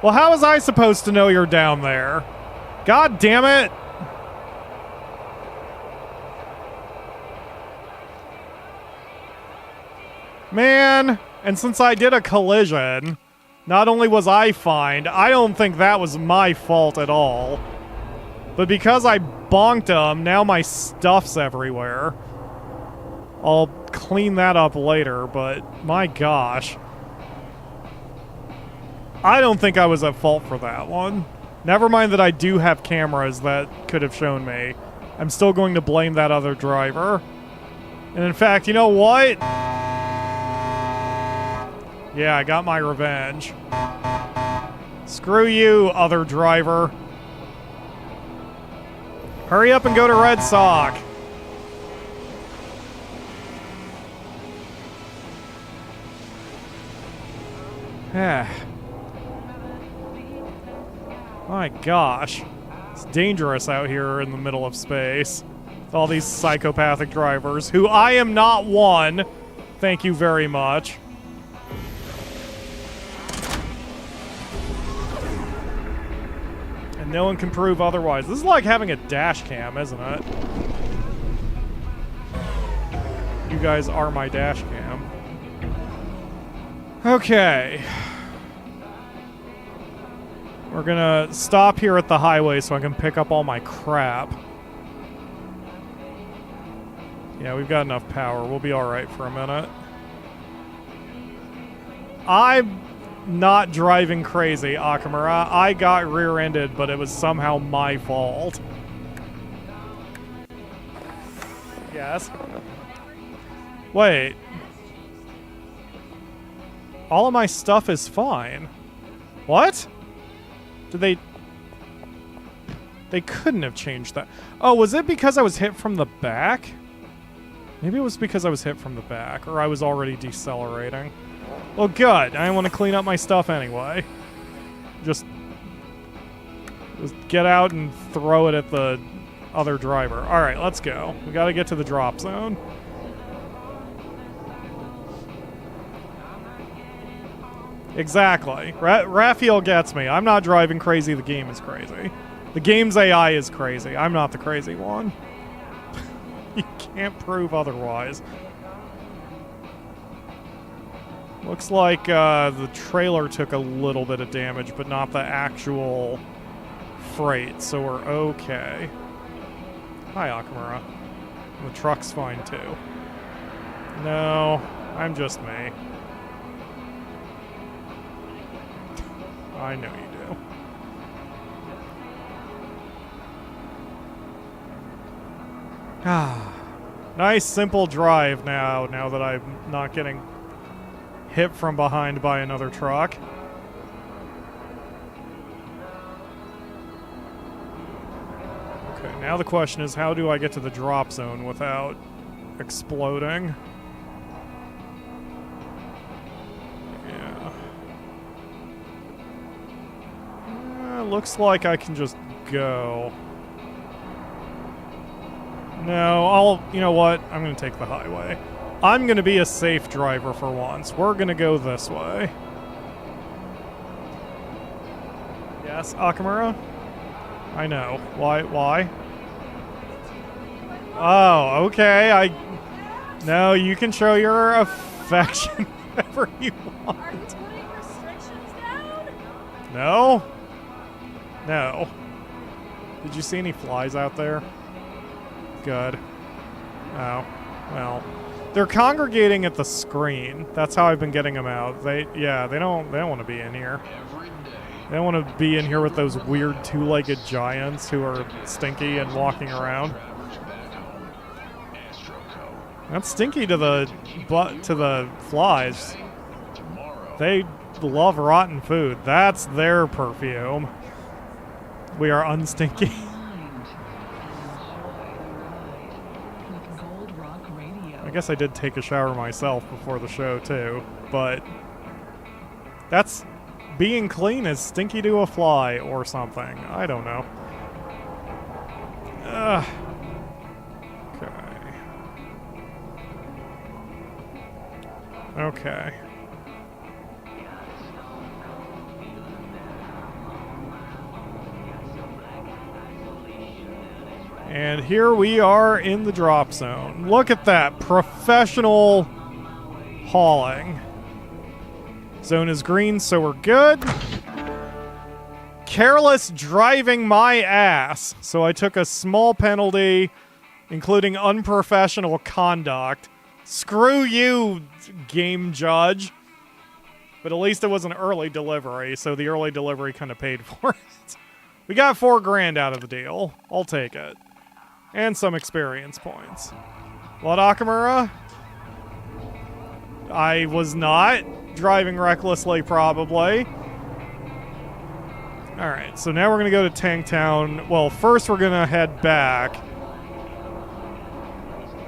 well, how was I supposed to know you're down there? God damn it. Man, and since I did a collision, not only was I fined, I don't think that was my fault at all. But because I bonked him, now my stuff's everywhere. I'll clean that up later, but my gosh. I don't think I was at fault for that one. Never mind that I do have cameras that could have shown me. I'm still going to blame that other driver. And in fact, you know what? Yeah, I got my revenge. Screw you, other driver. Hurry up and go to Red Sock. My gosh. It's dangerous out here in the middle of space. With all these psychopathic drivers, who I am not one. Thank you very much. And no one can prove otherwise. This is like having a dash cam, isn't it? You guys are my dash cam. Okay. We're gonna stop here at the highway so I can pick up all my crap. Yeah, we've got enough power. We'll be alright for a minute. I'm not driving crazy, Akamura. I got rear-ended, but it was somehow my fault. Yes? Wait. All of my stuff is fine. What? Did they... They couldn't have changed that. Oh, was it because I was hit from the back? Maybe it was because I was hit from the back, or I was already decelerating. Well, good. I want to clean up my stuff anyway. Just get out and throw it at the other driver. Alright, let's go. We gotta get to the drop zone. Exactly. Raphael gets me. I'm not driving crazy, the game is crazy. The game's AI is crazy. I'm not the crazy one. You can't prove otherwise. Looks like the trailer took a little bit of damage, but not the actual freight, so we're okay. Hi, Akamura. The truck's fine, too. No, I'm just me. I know you do. Ah, nice simple drive now that I'm not getting hit from behind by another truck. Okay, Now the question is, how do I get to the drop zone without exploding? Yeah. Looks like I can just go. No, you know what? I'm going to take the highway. I'm going to be a safe driver for once. We're going to go this way. Yes, Akamura? I know. Why? Oh, okay. No, you can show your affection whenever you want. Are you putting restrictions down? No? No. Did you see any flies out there? Good. Oh, well. They're congregating at the screen. That's how I've been getting them out. They don't want to be in here. They don't want to be in here with those weird two-legged giants who are stinky and walking around. That's stinky to the flies. They love rotten food. That's their perfume. We are unstinky. I guess I did take a shower myself before the show too, but that's being clean is stinky to a fly or something. I don't know. Okay. And here we are in the drop zone. Look at that. Professional hauling. Zone is green, so we're good. Careless driving my ass. So I took a small penalty, including unprofessional conduct. Screw you, game judge. But at least it was an early delivery, so the early delivery kind of paid for it. We got $4,000 out of the deal. I'll take it. And some experience points. What, Akamura? I was not driving recklessly, probably. Alright, so now we're going to go to Tanktown. Well, first we're going to head back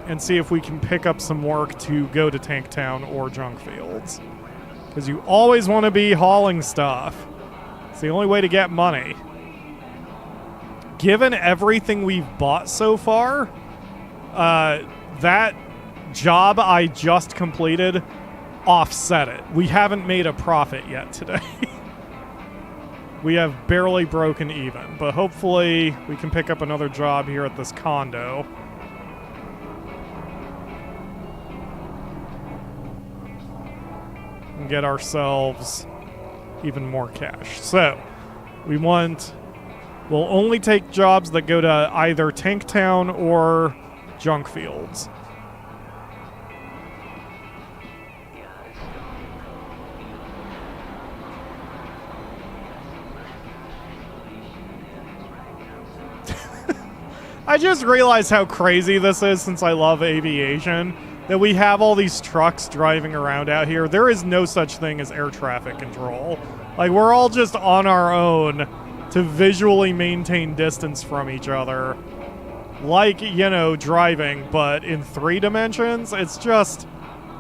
and see if we can pick up some work to go to Tanktown or Junk Fields. Because you always want to be hauling stuff. It's the only way to get money. Given everything we've bought so far, that job I just completed offset it. We haven't made a profit yet today. We have barely broken even, but hopefully we can pick up another job here at this condo. And get ourselves even more cash. So, we'll only take jobs that go to either Tanktown or Junk Fields. I just realized how crazy this is since I love aviation, that we have all these trucks driving around out here. There is no such thing as air traffic control. Like, we're all just on our own to visually maintain distance from each other. Like, you know, driving, but in 3 dimensions, it's just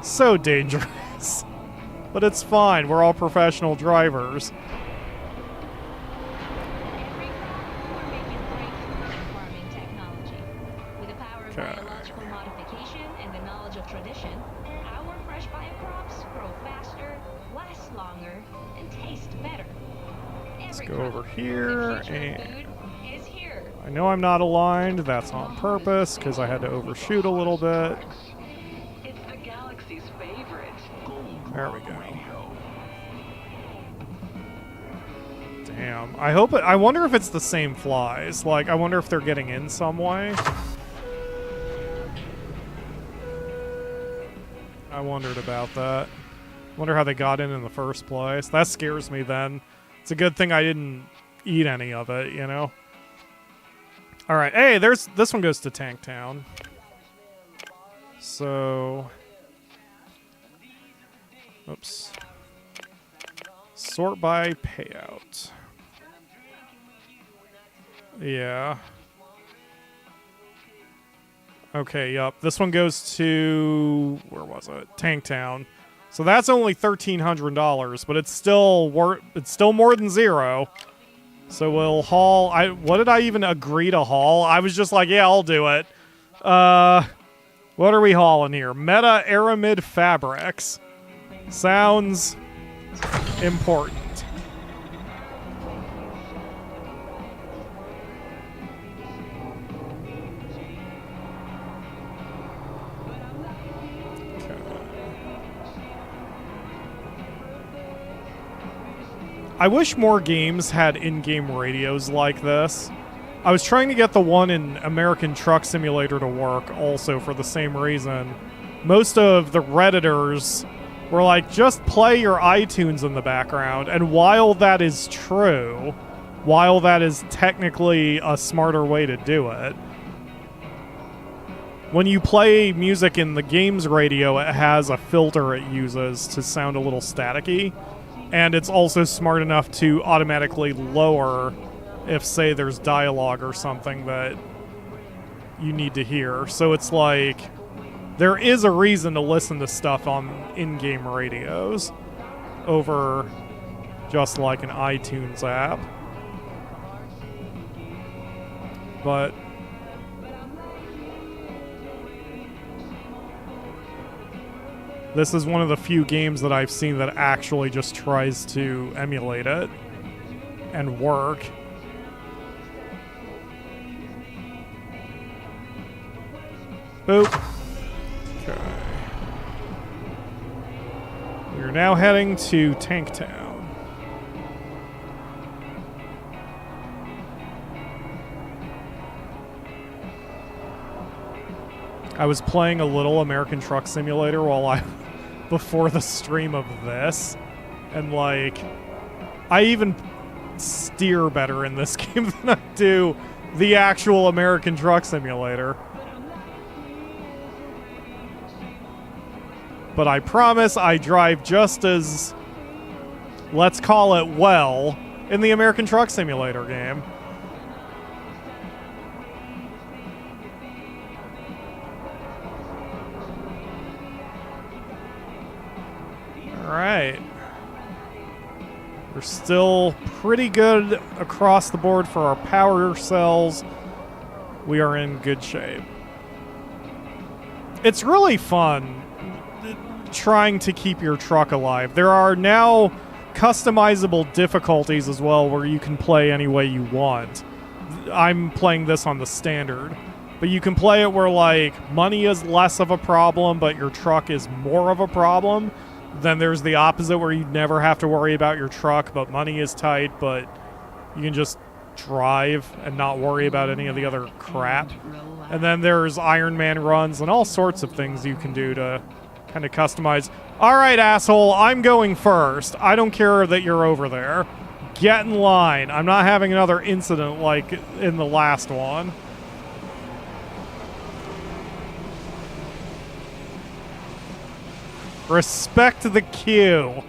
so dangerous. But it's fine, we're all professional drivers. Biological modification and the knowledge of tradition, our fresh biocrops grow faster, last longer, and taste better. Let's go over here, and I know I'm not aligned. That's on purpose, because I had to overshoot a little bit. It's the galaxy's favorite. There we go. Damn. I wonder if it's the same flies. Like, I wonder if they're getting in some way. I wondered about that. Wonder how they got in the first place. That scares me then. It's a good thing I didn't eat any of it, you know? Alright, hey, this one goes to Tanktown. So... Oops. Sort by payout. Yeah. Okay, yep. This one goes to, where was it? Tanktown. So that's only $1,300, but it's still more than zero. So we'll haul. What did I even agree to haul? I was just like, yeah, I'll do it. What are we hauling here? Meta Aramid Fabrics. Sounds important. I wish more games had in-game radios like this. I was trying to get the one in American Truck Simulator to work also for the same reason. Most of the Redditors were like, just play your iTunes in the background. And while that is true, while that is technically a smarter way to do it, when you play music in the game's radio, it has a filter it uses to sound a little staticky. And it's also smart enough to automatically lower if, say, there's dialogue or something that you need to hear. So it's like, there is a reason to listen to stuff on in-game radios over just like an iTunes app. But this is one of the few games that I've seen that actually just tries to emulate it and work. Boop. Okay. We're now heading to Tanktown. I was playing a little American Truck Simulator before the stream of this, and like, I even steer better in this game than I do the actual American Truck Simulator. But I promise I drive just as, let's call it, well in the American Truck Simulator game. Alright. We're still pretty good across the board for our power cells. We are in good shape. It's really fun trying to keep your truck alive. There are now customizable difficulties as well where you can play any way you want. I'm playing this on the standard. But you can play it where, like, money is less of a problem, but your truck is more of a problem. Then there's the opposite where you never have to worry about your truck, but money is tight, but you can just drive and not worry about any of the other crap. And then there's Iron Man runs and all sorts of things you can do to kind of customize. All right, asshole, I'm going first. I don't care that you're over there. Get in line. I'm not having another incident like in the last one. Respect the queue.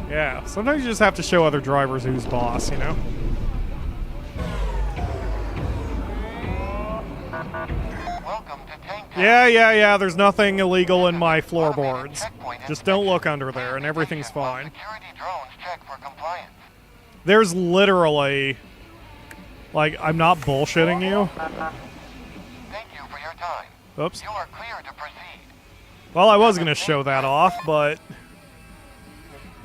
Yeah, sometimes you just have to show other drivers who's boss, you know? Welcome to Tanktown. Yeah, there's nothing illegal in my floorboards. Just don't look under there and everything's fine. Security drones check for compliance. There's literally, like, I'm not bullshitting you. Thank you for your time. Oops. You are clear to proceed. Well, I was going to show that off, but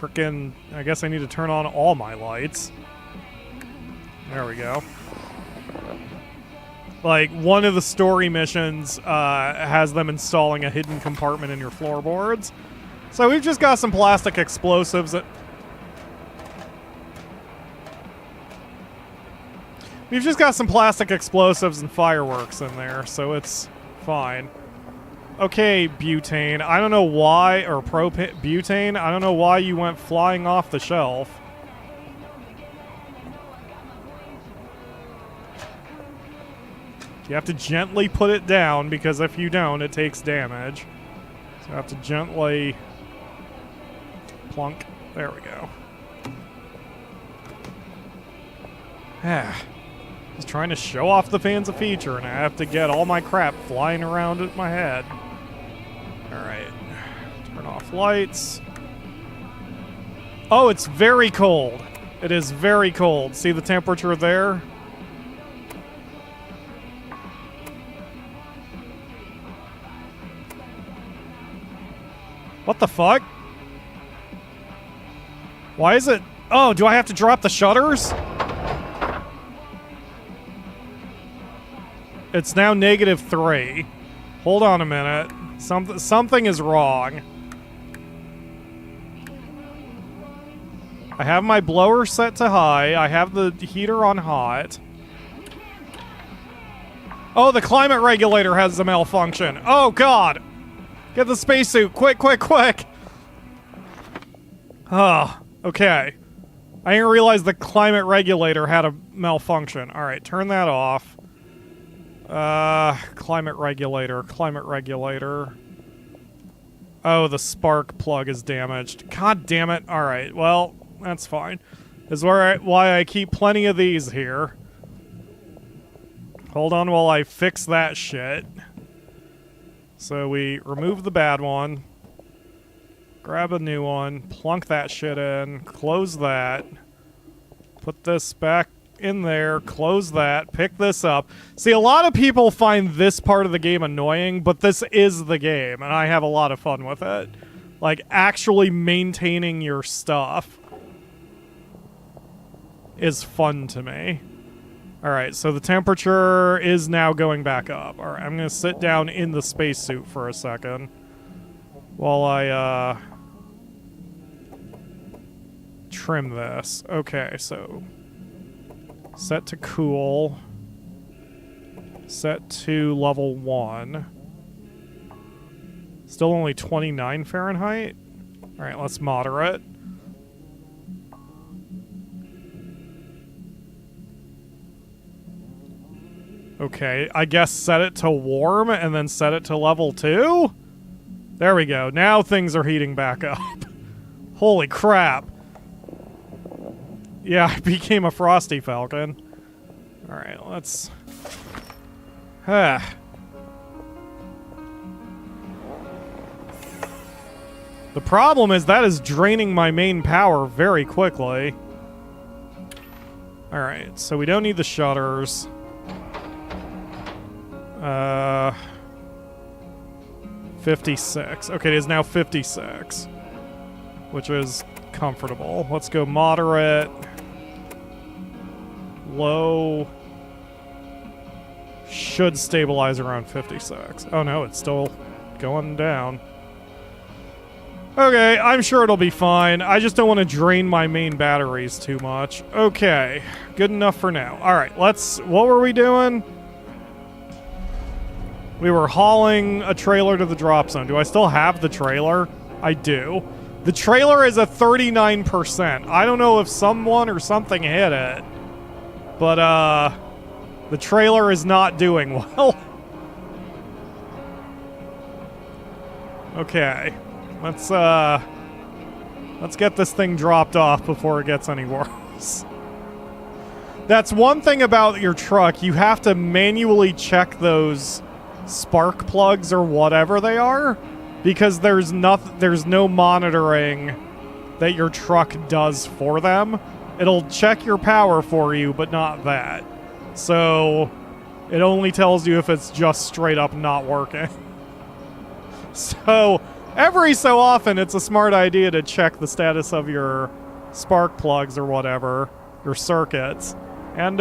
frickin', I guess I need to turn on all my lights. There we go. Like, one of the story missions has them installing a hidden compartment in your floorboards. So we've just got some plastic explosives. We've just got some plastic explosives and fireworks in there, so it's fine. Okay, butane. I don't know why, or butane. I don't know why you went flying off the shelf. You have to gently put it down, because if you don't, it takes damage. So I have to gently plunk. There we go. Just trying to show off the fans a feature, and I have to get all my crap flying around at my head. Alright. Turn off lights. Oh, it's very cold. It is very cold. See the temperature there? What the fuck? Why is it... Oh, do I have to drop the shutters? It's now -3. Hold on a minute. Something is wrong. I have my blower set to high. I have the heater on hot. Oh, the climate regulator has a malfunction. Oh, God. Get the spacesuit. Quick, quick, quick. Oh, okay. I didn't realize the climate regulator had a malfunction. All right, turn that off. Climate regulator. Oh, the spark plug is damaged. God damn it. All right, well, that's fine. This is why I keep plenty of these here. Hold on while I fix that shit. So we remove the bad one. Grab a new one. Plunk that shit in. Close that. Put this back in there. Close that. Pick this up. See, a lot of people find this part of the game annoying, but this is the game, and I have a lot of fun with it. Like, actually maintaining your stuff is fun to me. Alright, so the temperature is now going back up. Alright, I'm gonna sit down in the spacesuit for a second while I, trim this. Okay, so set to cool. Set to level 1. Still only 29 Fahrenheit? Alright, let's moderate. Okay, I guess set it to warm and then set it to level 2? There we go. Now things are heating back up. Holy crap. Yeah, I became a Frosty Falcon. Alright, let's... The problem is that is draining my main power very quickly. Alright, so we don't need the shutters. 56. Okay, it is now 56. Which is comfortable. Let's go moderate. Low. Should stabilize around 56. Oh no, it's still going down. Okay, I'm sure it'll be fine. I just don't want to drain my main batteries too much. Okay, good enough for now. Alright, let's... What were we doing? We were hauling a trailer to the drop zone. Do I still have the trailer? I do. The trailer is at 39%. I don't know if someone or something hit it. But, the trailer is not doing well. Okay. Let's get this thing dropped off before it gets any worse. That's one thing about your truck. You have to manually check those spark plugs or whatever they are, because there's no monitoring that your truck does for them. It'll check your power for you, but not that. So it only tells you if it's just straight up not working. So every so often it's a smart idea to check the status of your spark plugs or whatever, your circuits. And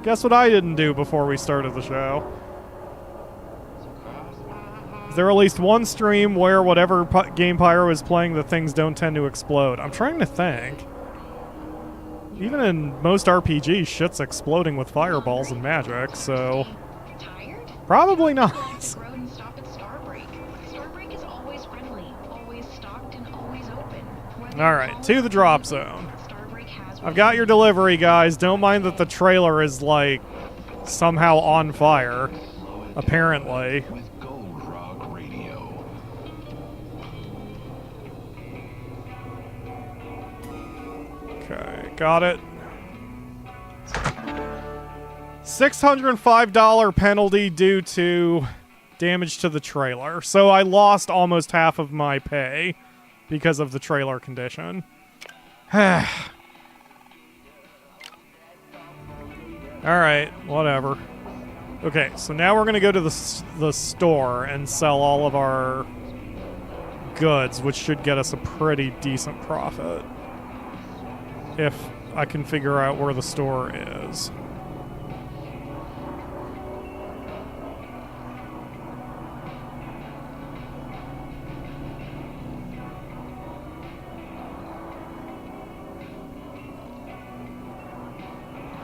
guess what I didn't do before we started the show? Is there at least one stream where whatever game Pyro is playing, the things don't tend to explode? I'm trying to think. Even in most RPGs, shit's exploding with fireballs and magic, so... Tired? Probably not. Hit the road and stop at Starbreak. Starbreak is always friendly, always stocked, and always open. Alright, to the drop zone. Starbreak has I've got your delivery, guys. Don't mind that the trailer is, like, somehow on fire, apparently. With Gold Rock Radio. Okay, got it. $605 penalty due to damage to the trailer. So I lost almost half of my pay because of the trailer condition. Alright, whatever. Okay, so now we're going to go to the store and sell all of our goods, which should get us a pretty decent profit. If I can figure out where the store is.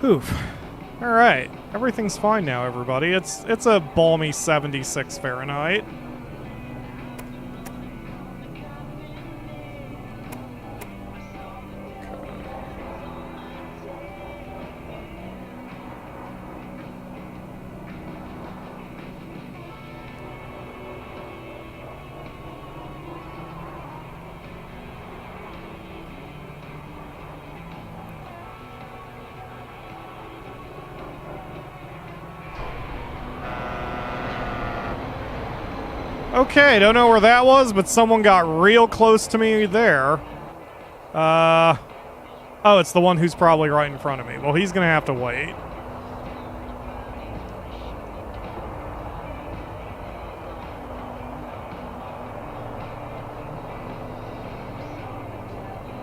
Oof. Alright. Everything's fine now, everybody. It's a balmy 76 Fahrenheit. Okay, don't know where that was, but someone got real close to me there. Oh, it's the one who's probably right in front of me. Well, he's gonna have to wait.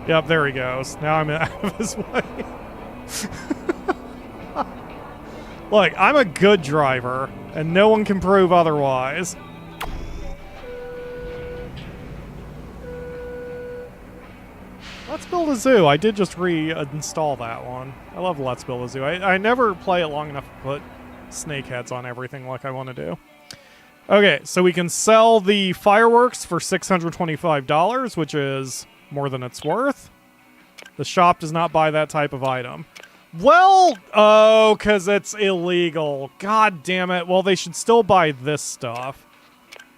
Yep, there he goes. Now I'm out of his way. Look, I'm a good driver, and no one can prove otherwise. Let's Build a Zoo. I did just reinstall that one. I love Let's Build a Zoo. I never play it long enough to put snakeheads on everything like I want to do. Okay, so we can sell the fireworks for $625, which is more than it's worth. The shop does not buy that type of item. Well, oh, because it's illegal. God damn it. Well, they should still buy this stuff.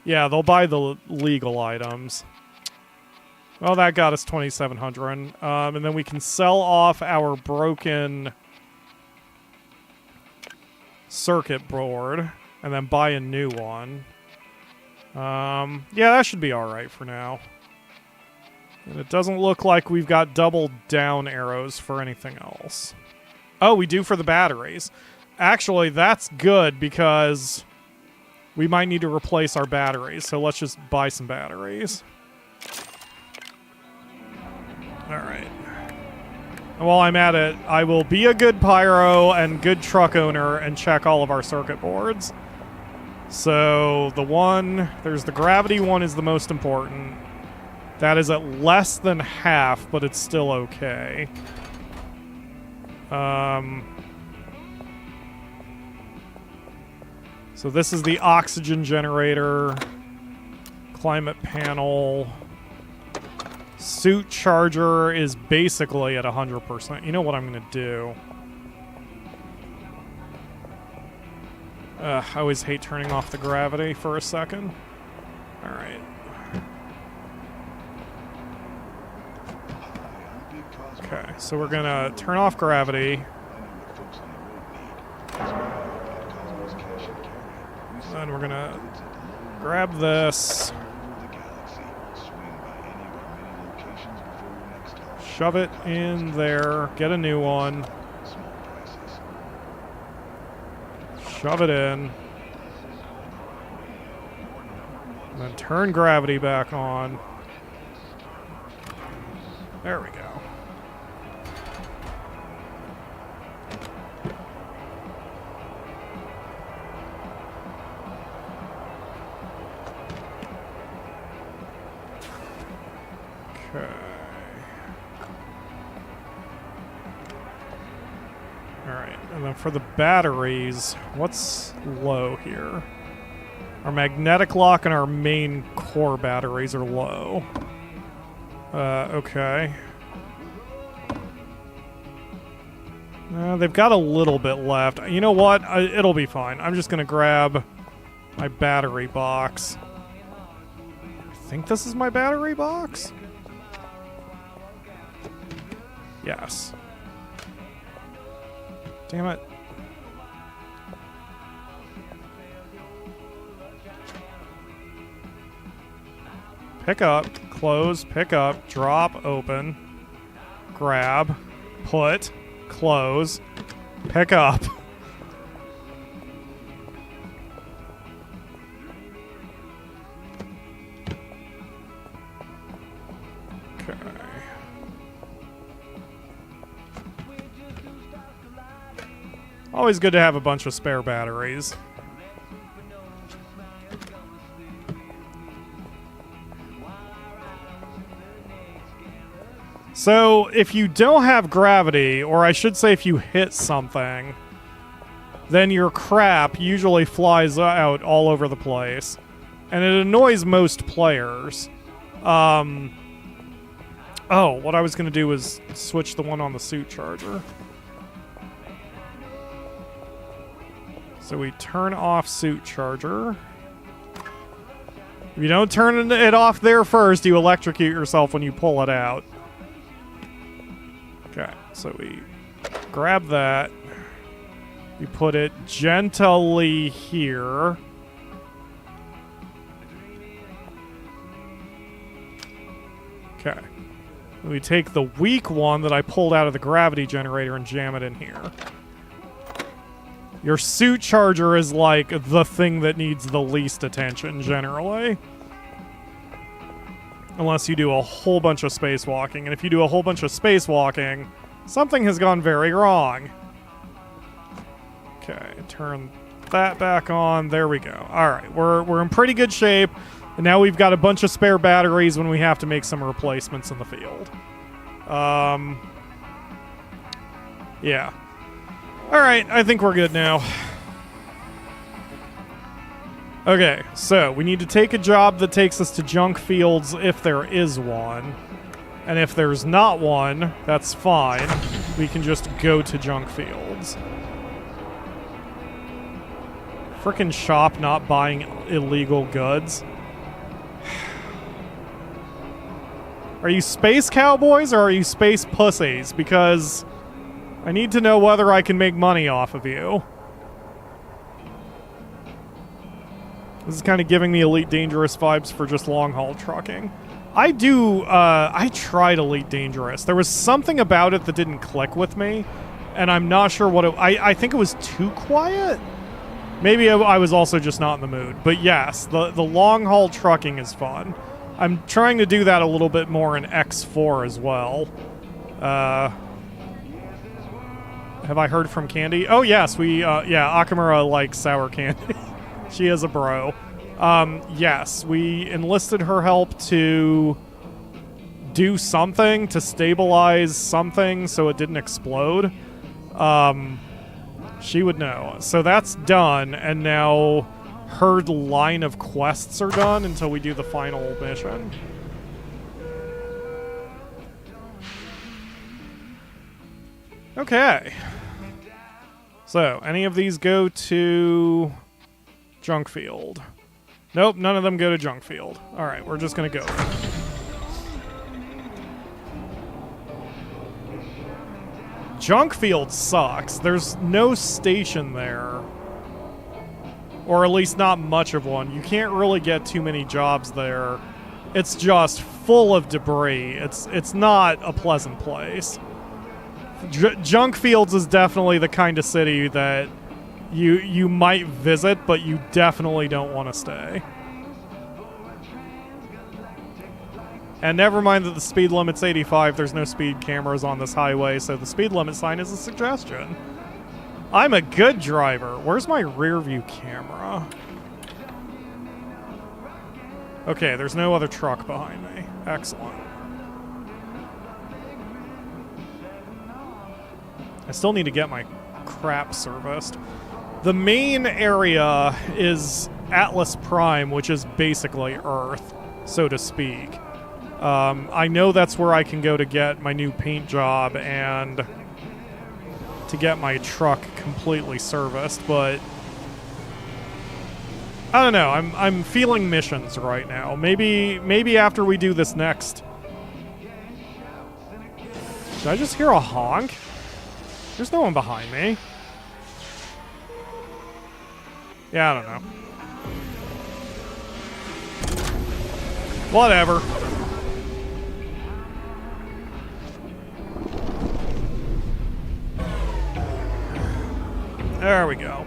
Yeah, they'll buy the legal items. Well, that got us $2,700. And then we can sell off our broken circuit board and then buy a new one. Yeah, that should be alright for now. And it doesn't look like we've got double down arrows for anything else. Oh, we do for the batteries. Actually, that's good because we might need to replace our batteries. So let's just buy some batteries. Alright. And while I'm at it, I will be a good pyro and good truck owner and check all of our circuit boards. So there's the gravity one is the most important. That is at less than half, but it's still okay. So this is the oxygen generator, climate panel. Suit charger is basically at 100%. You know what I'm going to do? I always hate turning off the gravity for a second. Alright. Okay, so we're going to turn off gravity. And we're going to grab this. Shove it in there. Get a new one. Shove it in. And then turn gravity back on. There we go. Okay. Alright, and then for the batteries, what's low here? Our magnetic lock and our main core batteries are low. Okay. They've got a little bit left. You know what? It'll be fine. I'm just going to grab my battery box. I think this is my battery box? Yes. Damn it. Pick up, close, pick up, drop, open, grab, put, close, pick up. Okay. Always good to have a bunch of spare batteries. So, if you don't have gravity, or I should say if you hit something, then your crap usually flies out all over the place. And it annoys most players. Oh, what I was going to do was switch the one on the suit charger. So we turn off suit charger. If you don't turn it off there first, you electrocute yourself when you pull it out. Okay, so we grab that. We put it gently here. Okay. We take the weak one that I pulled out of the gravity generator and jam it in here. Your suit charger is like the thing that needs the least attention, generally. Unless you do a whole bunch of spacewalking. And if you do a whole bunch of spacewalking, something has gone very wrong. Okay, turn that back on. There we go. Alright, we're in pretty good shape. And now we've got a bunch of spare batteries when we have to make some replacements in the field. Yeah. Alright, I think we're good now. Okay, so we need to take a job that takes us to junk fields if there is one. And if there's not one, that's fine. We can just go to junk fields. Frickin' shop not buying illegal goods. Are you space cowboys or are you space pussies? Because I need to know whether I can make money off of you. This is kind of giving me Elite Dangerous vibes for just long-haul trucking. I tried Elite Dangerous. There was something about it that didn't click with me, and I'm not sure what it... I think it was too quiet? Maybe I was also just not in the mood. But yes, the long-haul trucking is fun. I'm trying to do that a little bit more in X4 as well. Have I heard from Candy? Oh, yes, yeah, Akamura likes sour candy. She is a bro. Yes, we enlisted her help to do something, to stabilize something so it didn't explode. She would know. So that's done, and now her line of quests are done until we do the final mission. Okay. So, any of these go to junk field? Nope, none of them go to junk field. Alright, we're just gonna go. Junk field sucks. There's no station there. Or at least not much of one. You can't really get too many jobs there. It's just full of debris. It's not a pleasant place. Junk fields is definitely the kind of city that you might visit, but you definitely don't want to stay. And never mind that the speed limit's 85, there's no speed cameras on this highway, so the speed limit sign is a suggestion. I'm a good driver. Where's my rear view camera? Okay, there's no other truck behind me. Excellent. I still need to get my crap serviced. The main area is Atlas Prime, which is basically Earth, so to speak. I know that's where I can go to get my new paint job, and to get my truck completely serviced, but I don't know. I'm feeling missions right now. Maybe after we do this next. Did I just hear a honk? There's no one behind me. Yeah, I don't know. Whatever. There we go.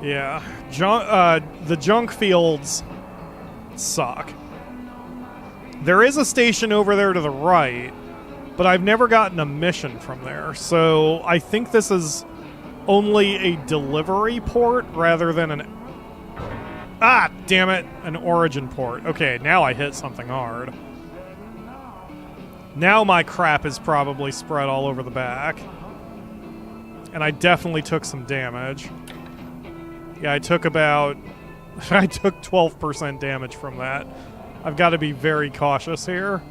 Yeah, the junk fields suck. There is a station over there to the right, but I've never gotten a mission from there, so I think this is only a delivery port rather than an... Ah, damn it, an origin port. Okay, now I hit something hard. Now my crap is probably spread all over the back. And I definitely took some damage. Yeah, I took about... I took 12% damage from that. I've got to be very cautious here.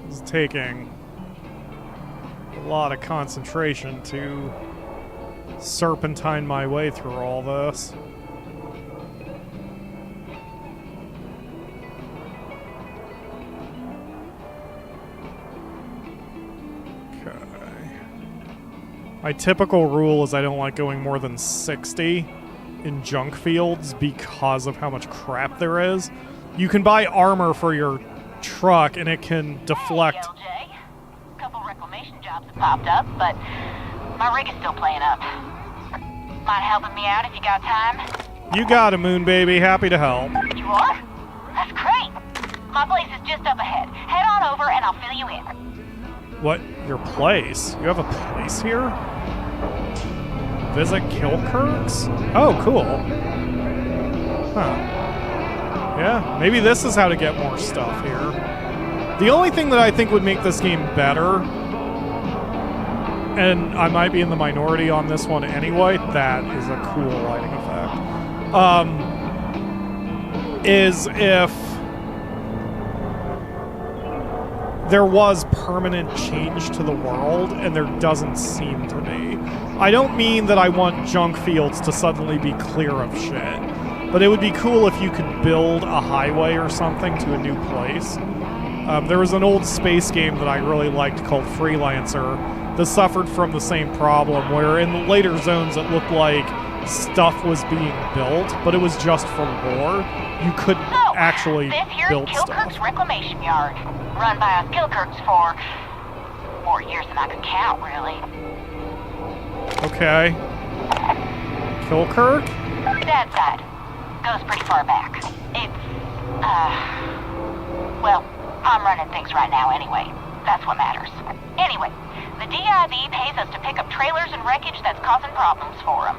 It's taking a lot of concentration to serpentine my way through all this. My typical rule is I don't like going more than 60 in junk fields because of how much crap there is. You can buy armor for your truck and it can deflect. Hey, LJ. A couple reclamation jobs have popped up, but my rig is still playing up. Mind helping me out if you got time? You got it, Moon Baby. Happy to help. You are? That's great. My place is just up ahead. Head on over and I'll fill you in. What? Your place? You have a place here? Visit Kilkirk's? Oh, cool. Huh. Yeah, maybe this is how to get more stuff here. The only thing that I think would make this game better, and I might be in the minority on this one anyway, that is a cool lighting effect, is if there was permanent change to the world, and there doesn't seem to be. I don't mean that I want junk fields to suddenly be clear of shit, but it would be cool if you could build a highway or something to a new place. There was an old space game that I really liked called Freelancer that suffered from the same problem, where in the later zones it looked like stuff was being built, but it was just from lore. You couldn't actually build stuff. This here's Kilkirk's Reclamation Yard, run by us Kilkirks for more years than I could count, really. Okay. Kilkirk? Dad's side. Goes pretty far back. It's, well, I'm running things right now anyway. That's what matters. Anyway, the DIV pays us to pick up trailers and wreckage that's causing problems for them.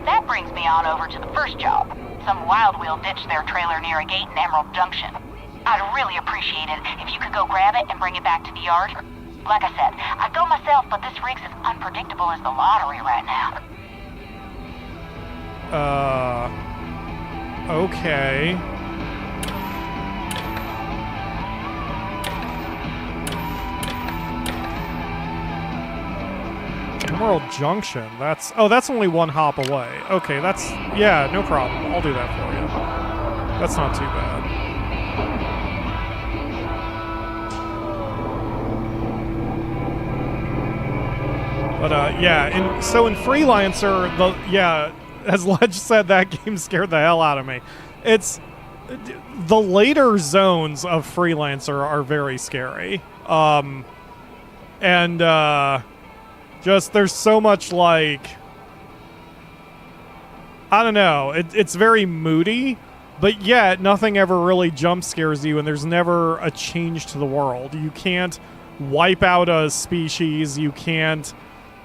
That brings me on over to the first job. Some wild wheel ditched their trailer near a gate in Emerald Junction. I'd really appreciate it if you could go grab it and bring it back to the yard. Like I said, I'd go myself, but this rig's as unpredictable as the lottery right now. Okay. Emerald Junction, that's only one hop away. Okay, yeah, no problem. I'll do that for you. That's not too bad. But, yeah, so in Freelancer, as Ledge said, that game scared the hell out of me. It's... The later zones of Freelancer are very scary. Just, there's so much, like... I don't know. It's very moody, but yet nothing ever really jump scares you, and there's never a change to the world. You can't wipe out a species. You can't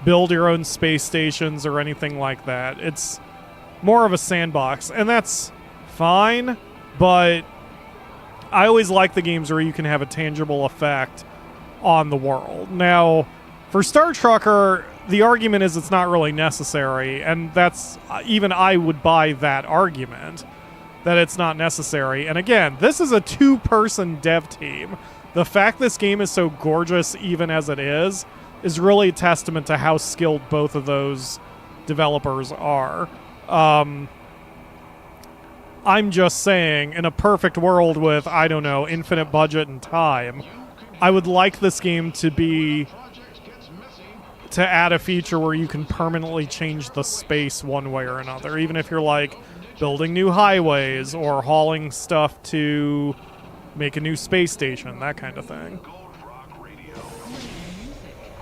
build your own space stations or anything like that. It's more of a sandbox, and that's fine, but I always like the games where you can have a tangible effect on the world. Now, for Star Trucker, the argument is it's not really necessary, and that's even I would buy that argument that it's not necessary. And again, this is a 2-person dev team. The fact this game is so gorgeous even as it is really a testament to how skilled both of those developers are. I'm just saying, in a perfect world with, I don't know, infinite budget and time, I would like this game to add a feature where you can permanently change the space one way or another, even if you're like building new highways or hauling stuff to make a new space station, that kind of thing.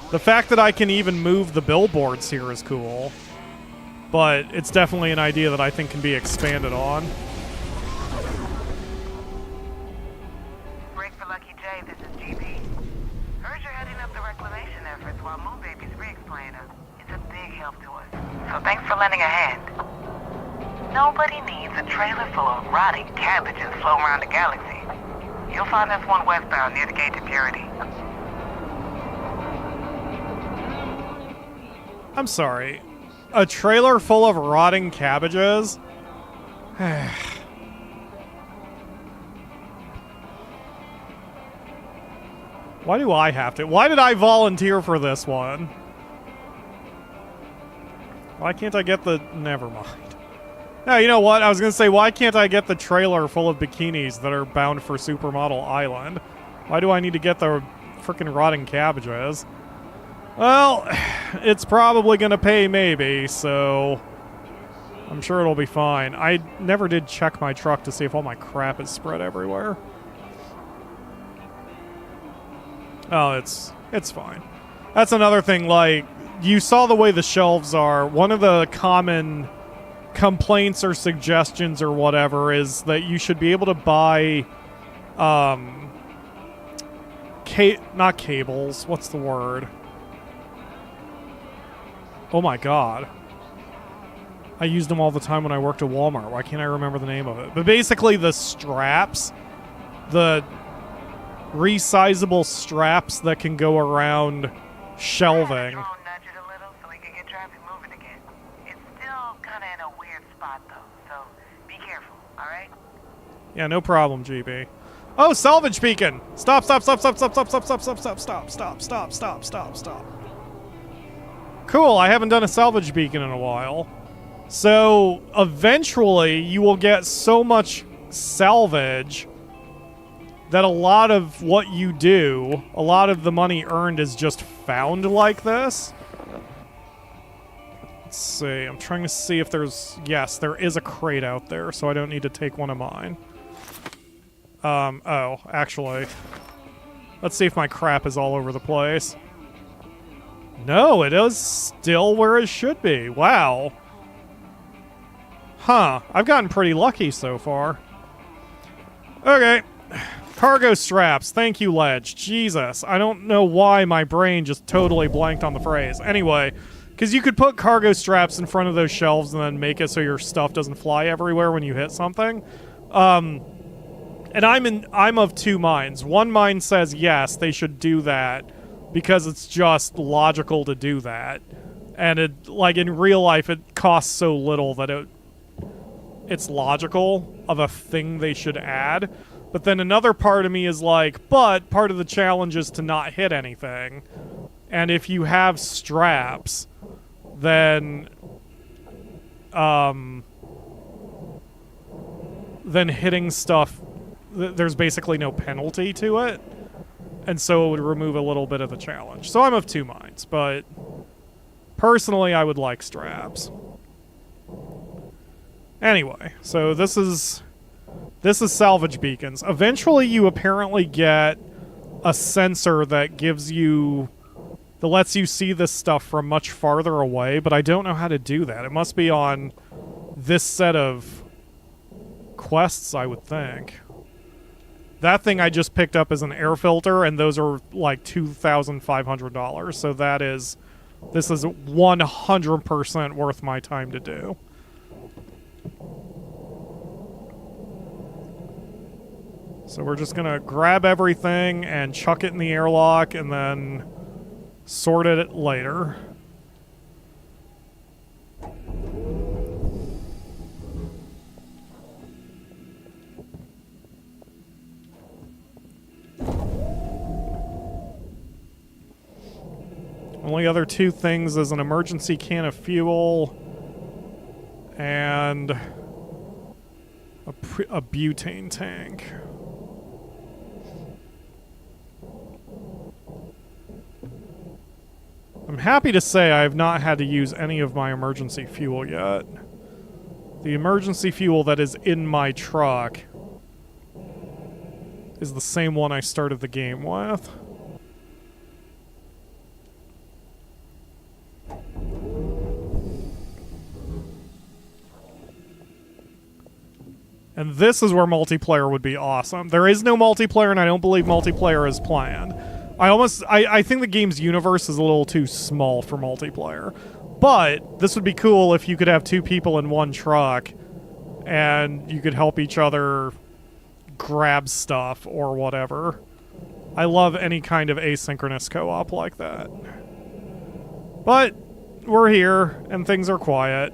The fact that I can even move the billboards here is cool, but it's definitely an idea that I think can be expanded on. Break for Lucky J, this is GB. Heard you're heading up the reclamation efforts while Moon Baby's re-explaining them. It's a big help to us. So thanks for lending a hand. Nobody needs a trailer full of rotting cabbages floating around the galaxy. You'll find this one westbound near the Gate to Purity. I'm sorry. A trailer full of rotting cabbages? Why do I have to? Why did I volunteer for this one? Why can't I get the... Never mind. No, you know what? I was going to say, why can't I get the trailer full of bikinis that are bound for Supermodel Island? Why do I need to get the frickin' rotting cabbages? Well, it's probably going to pay maybe, so I'm sure it'll be fine. I never did check my truck to see if all my crap is spread everywhere. Oh, it's fine. That's another thing, like, you saw the way the shelves are. One of the common complaints or suggestions or whatever is that you should be able to buy, not cables, what's the word? Oh my god. I used them all the time when I worked at Walmart. Why can't I remember the name of it? But basically the straps, the resizable straps that can go around shelving. Yeah, no problem, GB. Oh, salvage beacon! Stop, stop, stop, stop, stop, stop, stop, stop, stop, stop, stop, stop, stop, stop, stop, stop. Cool, I haven't done a salvage beacon in a while. So, eventually, you will get so much salvage that a lot of what you do, a lot of the money earned is just found like this. Let's see, I'm trying to see if there's... Yes, there is a crate out there, so I don't need to take one of mine. Oh, actually. Let's see if my crap is all over the place. No, it is still where it should be. Wow. Huh, I've gotten pretty lucky so far. Okay. Cargo straps. Thank you, Ledge. Jesus, I don't know why my brain just totally blanked on the phrase. Anyway, because you could put cargo straps in front of those shelves and then make it so your stuff doesn't fly everywhere when you hit something. And I'm of two minds. One mind says yes, they should do that because it's just logical to do that. And it, like, in real life, it costs so little that it's logical of a thing they should add. But then another part of me is like, but part of the challenge is to not hit anything. And if you have straps, then hitting stuff, there's basically no penalty to it. And so it would remove a little bit of the challenge. So I'm of two minds, but personally I would like straps. Anyway, so this is salvage beacons. Eventually you apparently get a sensor that lets you see this stuff from much farther away, but I don't know how to do that. It must be on this set of quests, I would think. That thing I just picked up as an air filter, and those are like $2,500. So this is 100% worth my time to do. So we're just gonna grab everything and chuck it in the airlock and then sort it later. Only other two things is an emergency can of fuel and a butane tank. I'm happy to say I have not had to use any of my emergency fuel yet. The emergency fuel that is in my truck is the same one I started the game with. And this is where multiplayer would be awesome. There is no multiplayer, and I don't believe multiplayer is planned. I think the game's universe is a little too small for multiplayer. But this would be cool if you could have two people in one truck and you could help each other grab stuff or whatever. I love any kind of asynchronous co-op like that. But we're here, and things are quiet.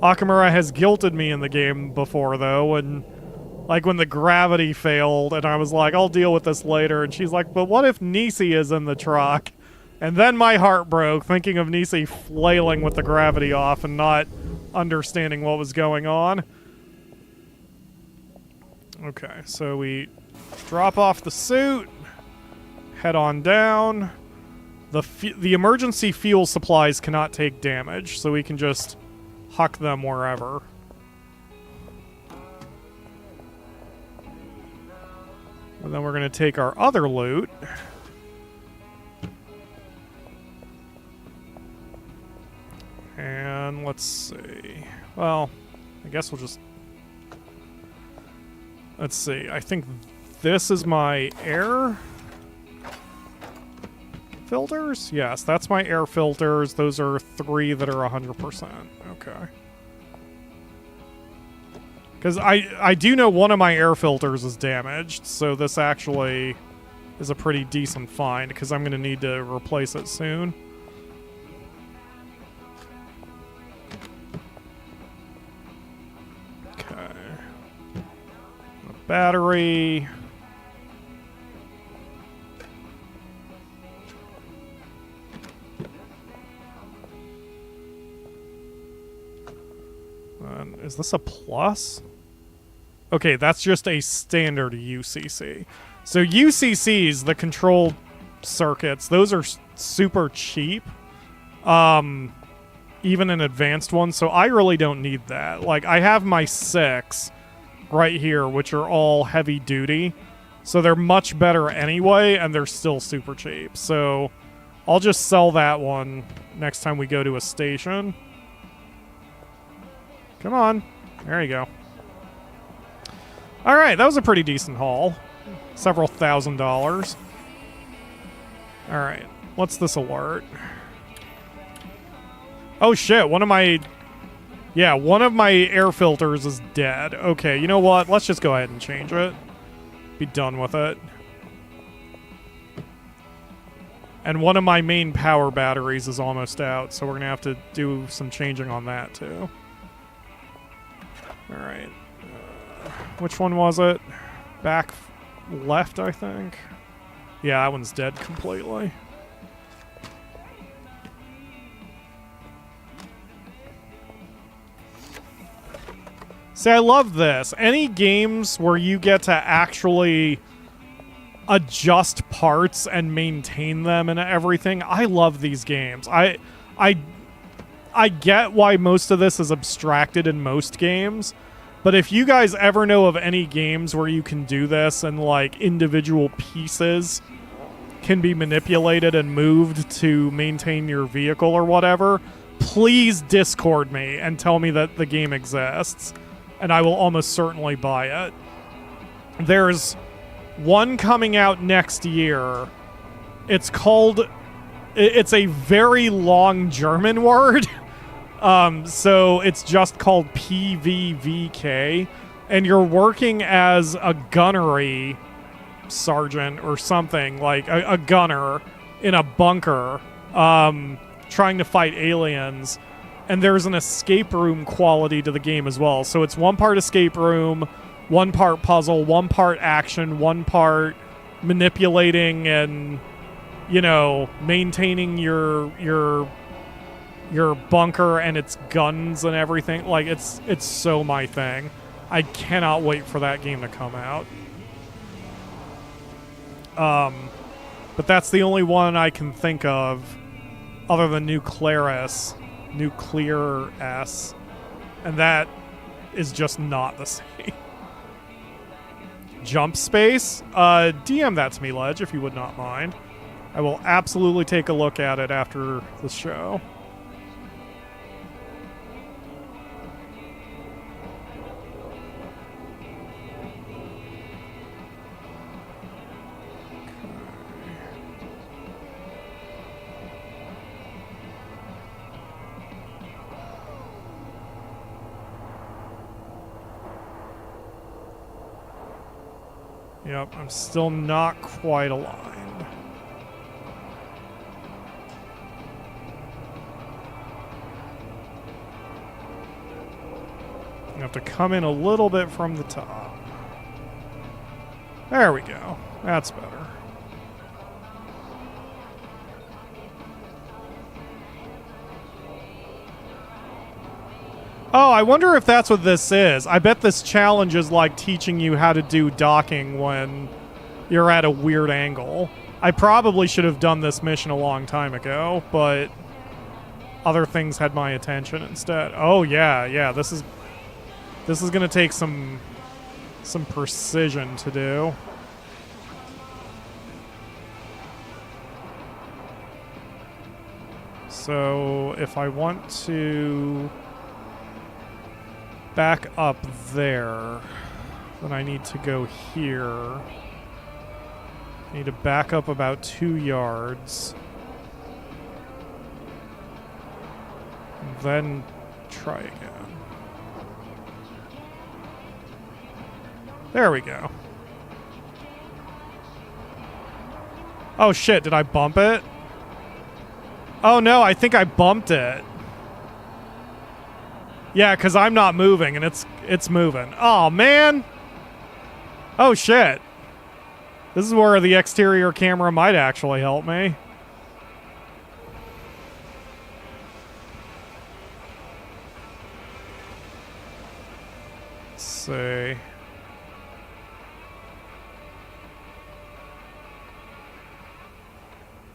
Akamura has guilted me in the game before, though, and like when the gravity failed, and I was like, I'll deal with this later, and she's like, but what if Nisi is in the truck? And then my heart broke, thinking of Nisi flailing with the gravity off and not understanding what was going on. Okay, so we drop off the suit, head on down. The emergency fuel supplies cannot take damage, so we can just huck them wherever. And then we're going to take our other loot. And let's see. Well, I guess we'll just... Let's see. I think this is my air filters? Yes, that's my air filters. Those are 3 that are 100%. Okay. Because I do know one of my air filters is damaged, so this actually is a pretty decent find, because I'm going to need to replace it soon. Okay. A battery. Is this a plus? Okay, that's just a standard UCC. So UCCs, the control circuits, those are super cheap. Even an advanced one, so I really don't need that. Like, I have my 6 right here, which are all heavy duty. So they're much better anyway, and they're still super cheap. So I'll just sell that one next time we go to a station. Come on. There you go. Alright, that was a pretty decent haul. Several $1,000s. Alright, what's this alert? Oh shit, one of my air filters is dead. Okay, you know what? Let's just go ahead and change it. Be done with it. And one of my main power batteries is almost out, so we're going to have to do some changing on that too. Alright. Which one was it? Back left, I think. Yeah, that one's dead completely. See, I love this. Any games where you get to actually adjust parts and maintain them and everything, I love these games. I get why most of this is abstracted in most games, but if you guys ever know of any games where you can do this and like individual pieces can be manipulated and moved to maintain your vehicle or whatever, please Discord me and tell me that the game exists, and I will almost certainly buy it. There's one coming out next year. It's a very long German word. So it's just called PVVK, and you're working as a gunnery sergeant or something, like a gunner in a bunker, trying to fight aliens, and there's an escape room quality to the game as well. So it's one part escape room, one part puzzle, one part action, one part manipulating and you know, maintaining your bunker and its guns and everything. Like, it's so my thing. I cannot wait for that game to come out. But that's the only one I can think of other than Nuclear S. And that is just not the same. Jump Space? DM that to me, Ledge, if you would not mind. I will absolutely take a look at it after the show. Yep, I'm still not quite aligned. You have to come in a little bit from the top. There we go. That's better. Oh, I wonder if that's what this is. I bet this challenge is like teaching you how to do docking when you're at a weird angle. I probably should have done this mission a long time ago, but other things had my attention instead. Oh yeah, this is gonna take some precision to do. So if I want to back up there, then I need to go here. I need to back up about 2 yards. Then try again. There we go. Oh shit, did I bump it? Oh no, I think I bumped it. Yeah, because I'm not moving and it's moving. Oh man. Oh shit. This is where the exterior camera might actually help me. Let's see.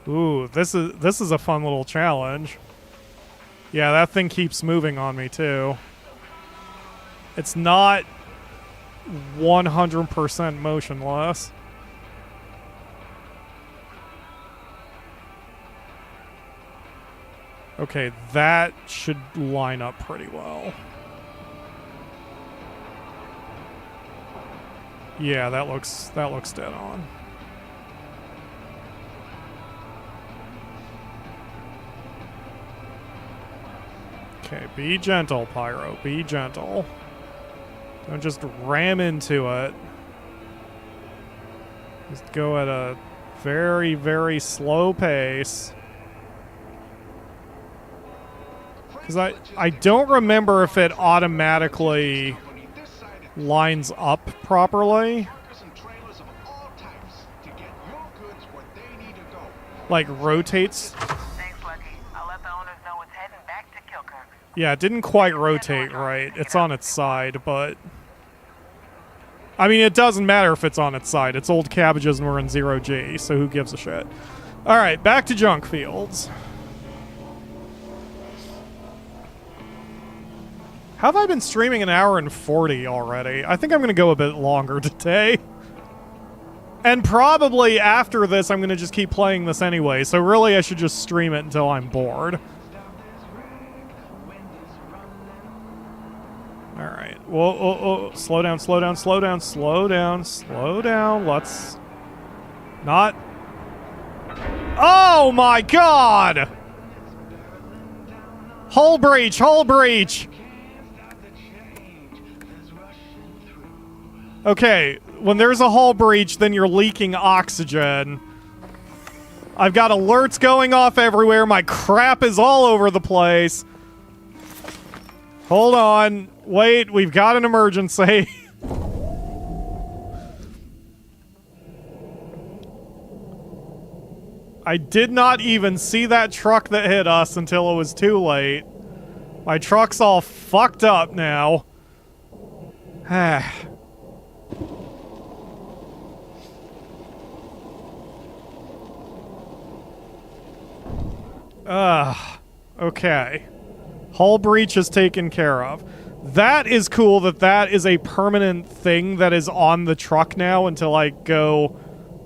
Ooh, this is a fun little challenge. Yeah, that thing keeps moving on me too. It's not 100% motionless. Okay, that should line up pretty well. Yeah, that looks dead on. Okay, be gentle, Pyro. Be gentle. Don't just ram into it. Just go at a very, very slow pace. Because I don't remember if it automatically lines up properly. Like rotates. Thanks, Lucky. I'll let the owners know it's heading back to Kilkirk. Yeah, it didn't quite rotate right. It's on its side, but... I mean, it doesn't matter if it's on its side. It's old cabbages and we're in 0G, so who gives a shit? Alright, back to junk fields. How have I been streaming 1 hour and 40 already? I think I'm going to go a bit longer today. And probably after this, I'm going to just keep playing this anyway, so really I should just stream it until I'm bored. Alright. Whoa, slow down, slow down, slow down, slow down, slow down. Let's not... Oh my god! Hull breach, hull breach! Okay, when there's a hull breach, then you're leaking oxygen. I've got alerts going off everywhere. My crap is all over the place. Hold on. Wait, we've got an emergency. I did not even see that truck that hit us until it was too late. My truck's all fucked up now. Okay. Hull breach is taken care of. That is cool that that is a permanent thing that is on the truck now until I go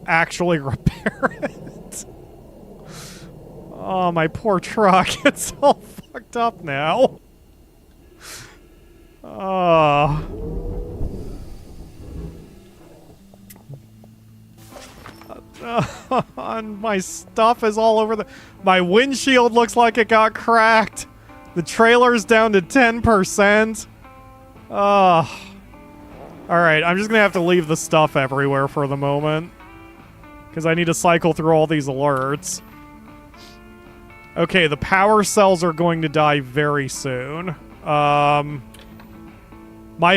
actually repair it. Oh, my poor truck. It's all fucked up now. And my stuff is all over the... My windshield looks like it got cracked. The trailer's down to 10%. Alright, I'm just gonna have to leave the stuff everywhere for the moment. Because I need to cycle through all these alerts. Okay, the power cells are going to die very soon. My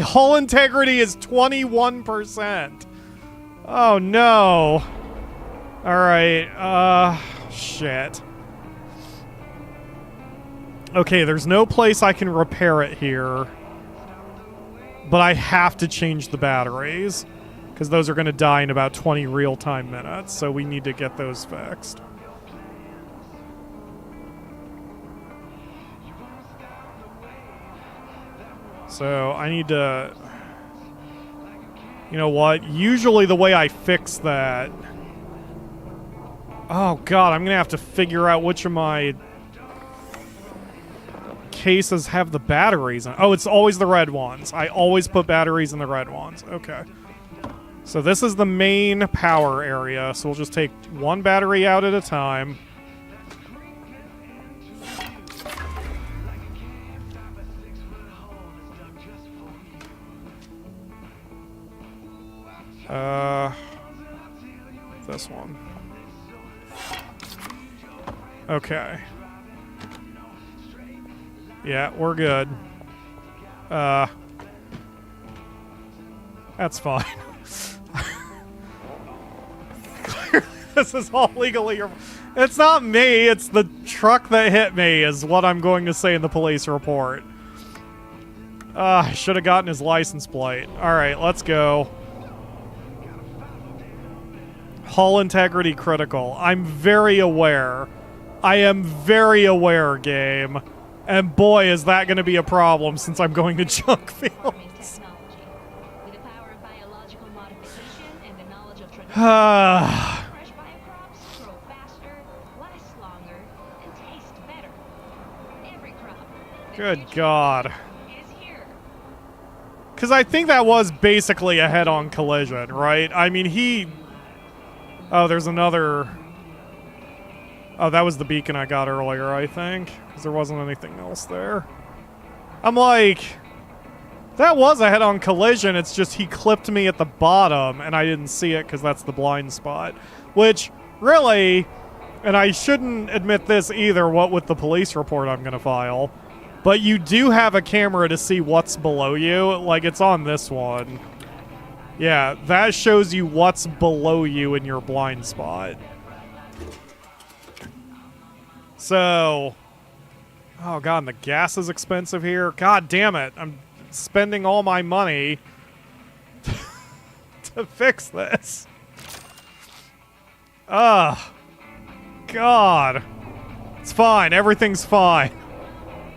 hull integrity is 21%. Oh no. Alright, shit. Okay, there's no place I can repair it here. But I have to change the batteries. Because those are going to die in about 20 real-time minutes. So we need to get those fixed. So I need to... You know what? Usually the way I fix that... Oh god, I'm going to have to figure out which of my... cases have the batteries in. Oh, it's always the red ones. I always put batteries in the red ones. Okay. So this is the main power area, so we'll just take one battery out at a time. This one. Okay. Yeah, we're good. That's fine. This is all legally... It's not me, it's the truck that hit me, is what I'm going to say in the police report. I should have gotten his license plate. Alright, let's go. Hull integrity critical. I'm very aware. I am very aware, game. And boy, is that going to be a problem since I'm going to junk field. Good God. Because I think that was basically a head-on collision, right? I mean, he... Oh, there's another... Oh, that was the beacon I got earlier, I think. Because there wasn't anything else there. I'm like... That was a head-on collision, it's just he clipped me at the bottom, and I didn't see it because that's the blind spot. Which, really... And I shouldn't admit this either, what with the police report I'm going to file. But you do have a camera to see what's below you. Like, it's on this one. Yeah, that shows you what's below you in your blind spot. So... Oh, God, and the gas is expensive here. God damn it. I'm spending all my money to fix this. Ugh. God. It's fine. Everything's fine.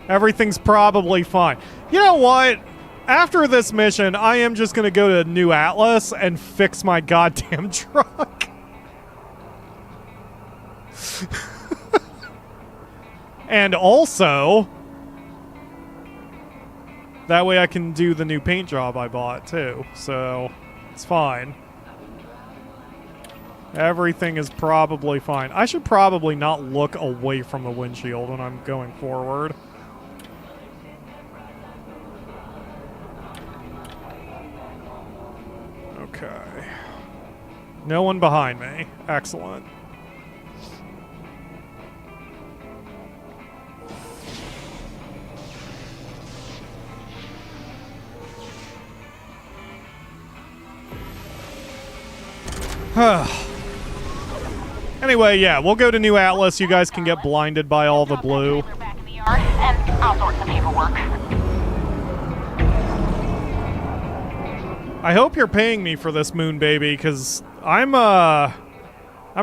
Everything's probably fine. You know what? After this mission, I am just going to go to New Atlas and fix my goddamn truck. And also, that way I can do the new paint job I bought, too. So, it's fine. Everything is probably fine. I should probably not look away from the windshield when I'm going forward. Okay. No one behind me. Excellent. Anyway, yeah, we'll go to New Atlas. You guys can get blinded by all the blue. Back in the yard, and I'll sort some paperwork. I hope you're paying me for this, Moon Baby, because I'm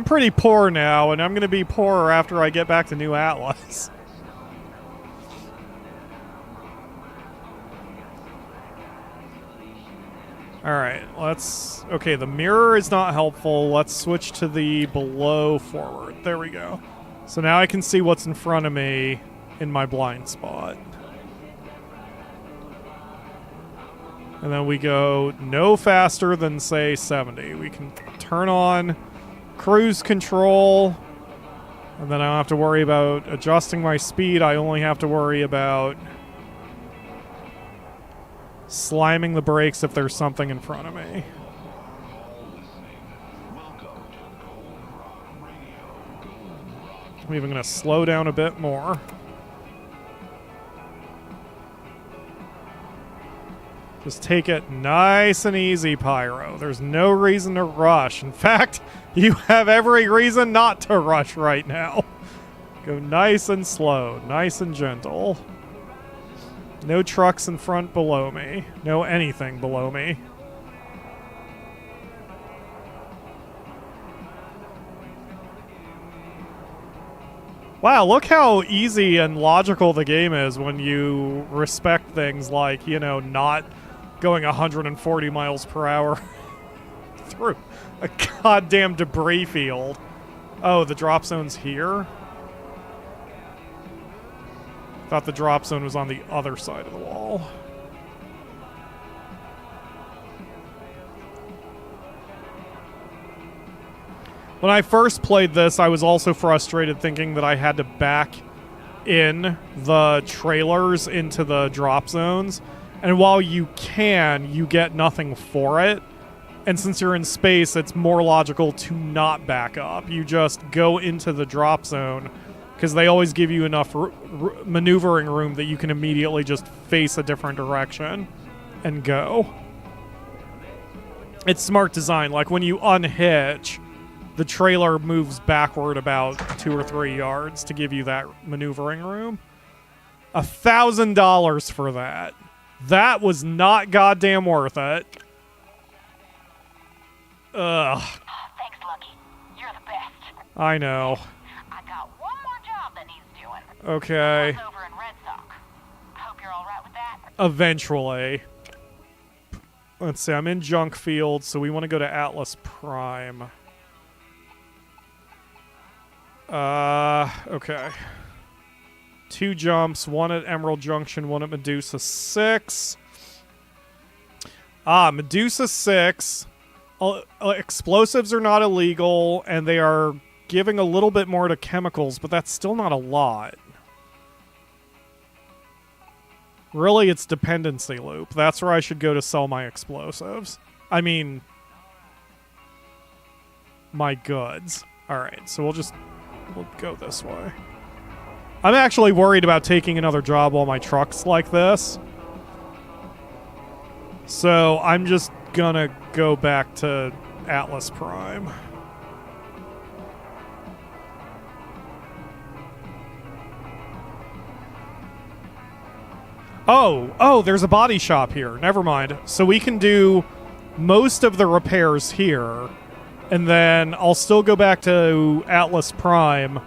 pretty poor now, and I'm gonna be poorer after I get back to New Atlas. Alright, let's... Okay, the mirror is not helpful. Let's switch to the below forward. There we go. So now I can see what's in front of me in my blind spot. And then we go no faster than, say, 70. We can turn on cruise control. And then I don't have to worry about adjusting my speed. I only have to worry about sliming the brakes if there's something in front of me. I'm even going to slow down a bit more. Just take it nice and easy, Pyro. There's no reason to rush. In fact, you have every reason not to rush right now. Go nice and slow, nice and gentle. No trucks in front below me. No anything below me. Wow, look how easy and logical the game is when you respect things like, you know, not going 140 miles per hour through a goddamn debris field. Oh, the drop zone's here? Thought the drop zone was on the other side of the wall. When I first played this, I was also frustrated thinking that I had to back in the trailers into the drop zones. And while you can, you get nothing for it. And since you're in space, it's more logical to not back up. You just go into the drop zone, because they always give you enough maneuvering room that you can immediately just face a different direction and go. It's smart design. Like when you unhitch, the trailer moves backward about 2 or 3 yards to give you that maneuvering room. $1,000 for that. That was not goddamn worth it. Ugh. Thanks, Lucky. You're the best. I know. I got one more job that needs doing. Okay. It's over in Red Sox. I hope you're all right with that. Eventually. Let's see, I'm in Junk Field, so we want to go to Atlas Prime. Okay. 2 jumps, 1 at Emerald Junction, 1 at Medusa 6. Medusa 6. Explosives are not illegal, and they are giving a little bit more to chemicals, but that's still not a lot. Really, it's dependency loop. That's where I should go to sell my explosives. I mean, my goods. Alright, so we'll go this way. I'm actually worried about taking another job while my truck's like this. So I'm just gonna go back to Atlas Prime. Oh, there's a body shop here. Never mind. So we can do most of the repairs here, and then I'll still go back to Atlas Prime,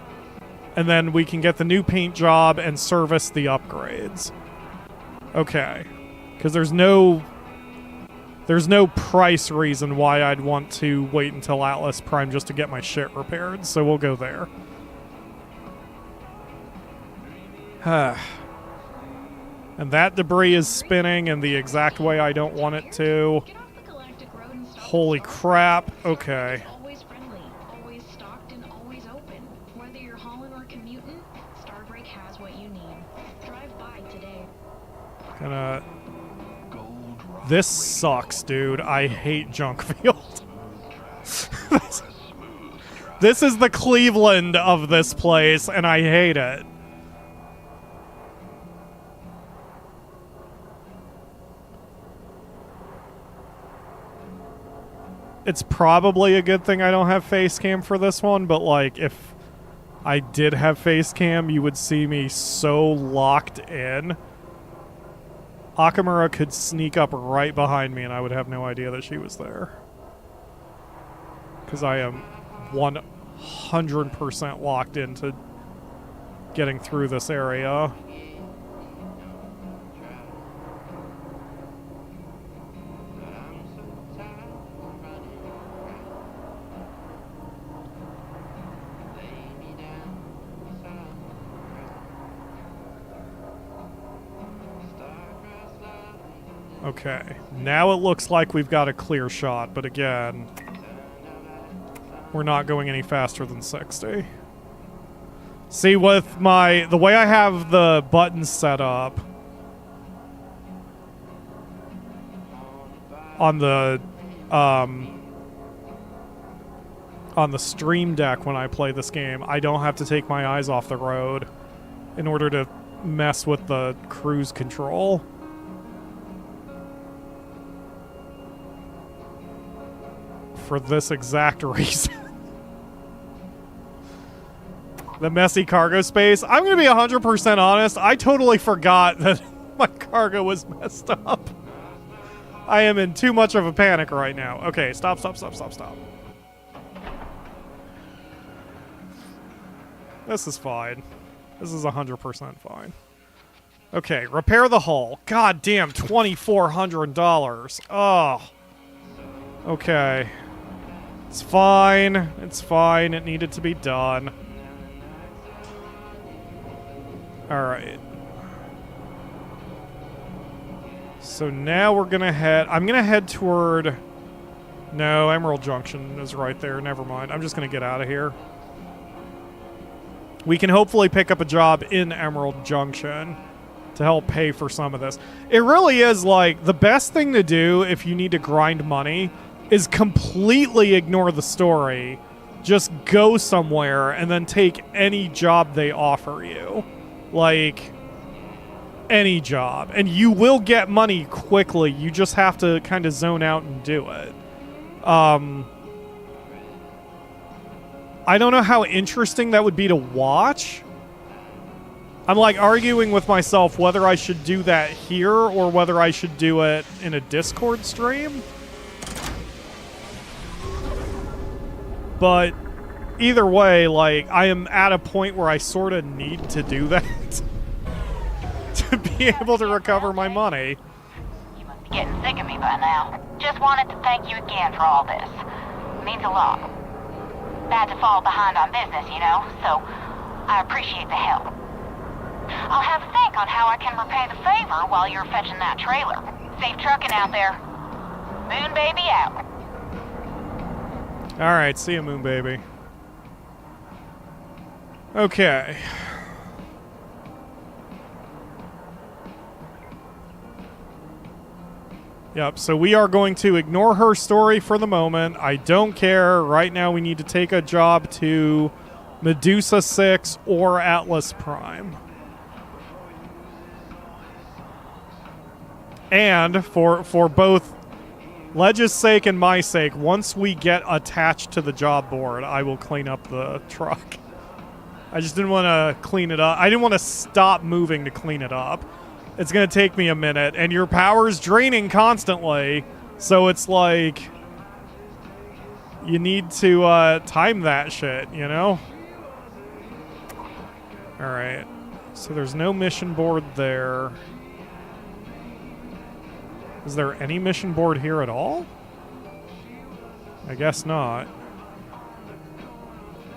and then we can get the new paint job and service the upgrades. Okay. Because there's no price reason why I'd want to wait until Atlas Prime just to get my shit repaired, so we'll go there. And that debris is spinning in the exact way I don't want it to. Holy crap. Okay. Always friendly, always stocked and always open. Whether you're hauling or commuting, Starbreak has what you need. Drive by today. This sucks, dude. I hate Junkfield. This is the Cleveland of this place, and I hate it. it's probably a good thing I don't have face cam for this one, but like if I did have face cam, you would see me so locked in. Akamura could sneak up right behind me and I would have no idea that she was there. Because I am 100% locked into getting through this area. Okay, now it looks like we've got a clear shot, but again, we're not going any faster than 60. See, with the way I have the buttons set up on the Stream Deck when I play this game, I don't have to take my eyes off the road in order to mess with the cruise control. For this exact reason. The messy cargo space. I'm going to be 100% honest. I totally forgot that my cargo was messed up. I am in too much of a panic right now. Okay, stop. This is fine. This is 100% fine. Okay, repair the hull. God damn, $2,400. Oh. Okay. It's fine. It's fine. It needed to be done. Alright. So now we're gonna head... I'm gonna head toward... No, Emerald Junction is right there. Never mind. I'm just gonna get out of here. We can hopefully pick up a job in Emerald Junction to help pay for some of this. It really is, like, the best thing to do if you need to grind money is completely ignore the story. Just go somewhere and then take any job they offer you. Like, any job. And you will get money quickly. You just have to kind of zone out and do it. I don't know how interesting that would be to watch. I'm like arguing with myself whether I should do that here or whether I should do it in a Discord stream. But either way, like, I am at a point where I sort of need to do that to be able to recover my money. You must be getting sick of me by now. Just wanted to thank you again for all this. It means a lot. Bad to fall behind on business, you know, so I appreciate the help. I'll have to think on how I can repay the favor while you're fetching that trailer. Safe trucking out there. Moon baby out. Alright, see you, Moon Baby. Okay. Yep, so we are going to ignore her story for the moment. I don't care. Right now we need to take a job to Medusa 6 or Atlas Prime. And for both Ledge's sake and my sake, once we get attached to the job board, I will clean up the truck. I just didn't want to clean it up. I didn't want to stop moving to clean it up. It's going to take me a minute, and your power's draining constantly, so it's like... You need to time that shit, you know? Alright. So there's no mission board there. Is there any mission board here at all? I guess not.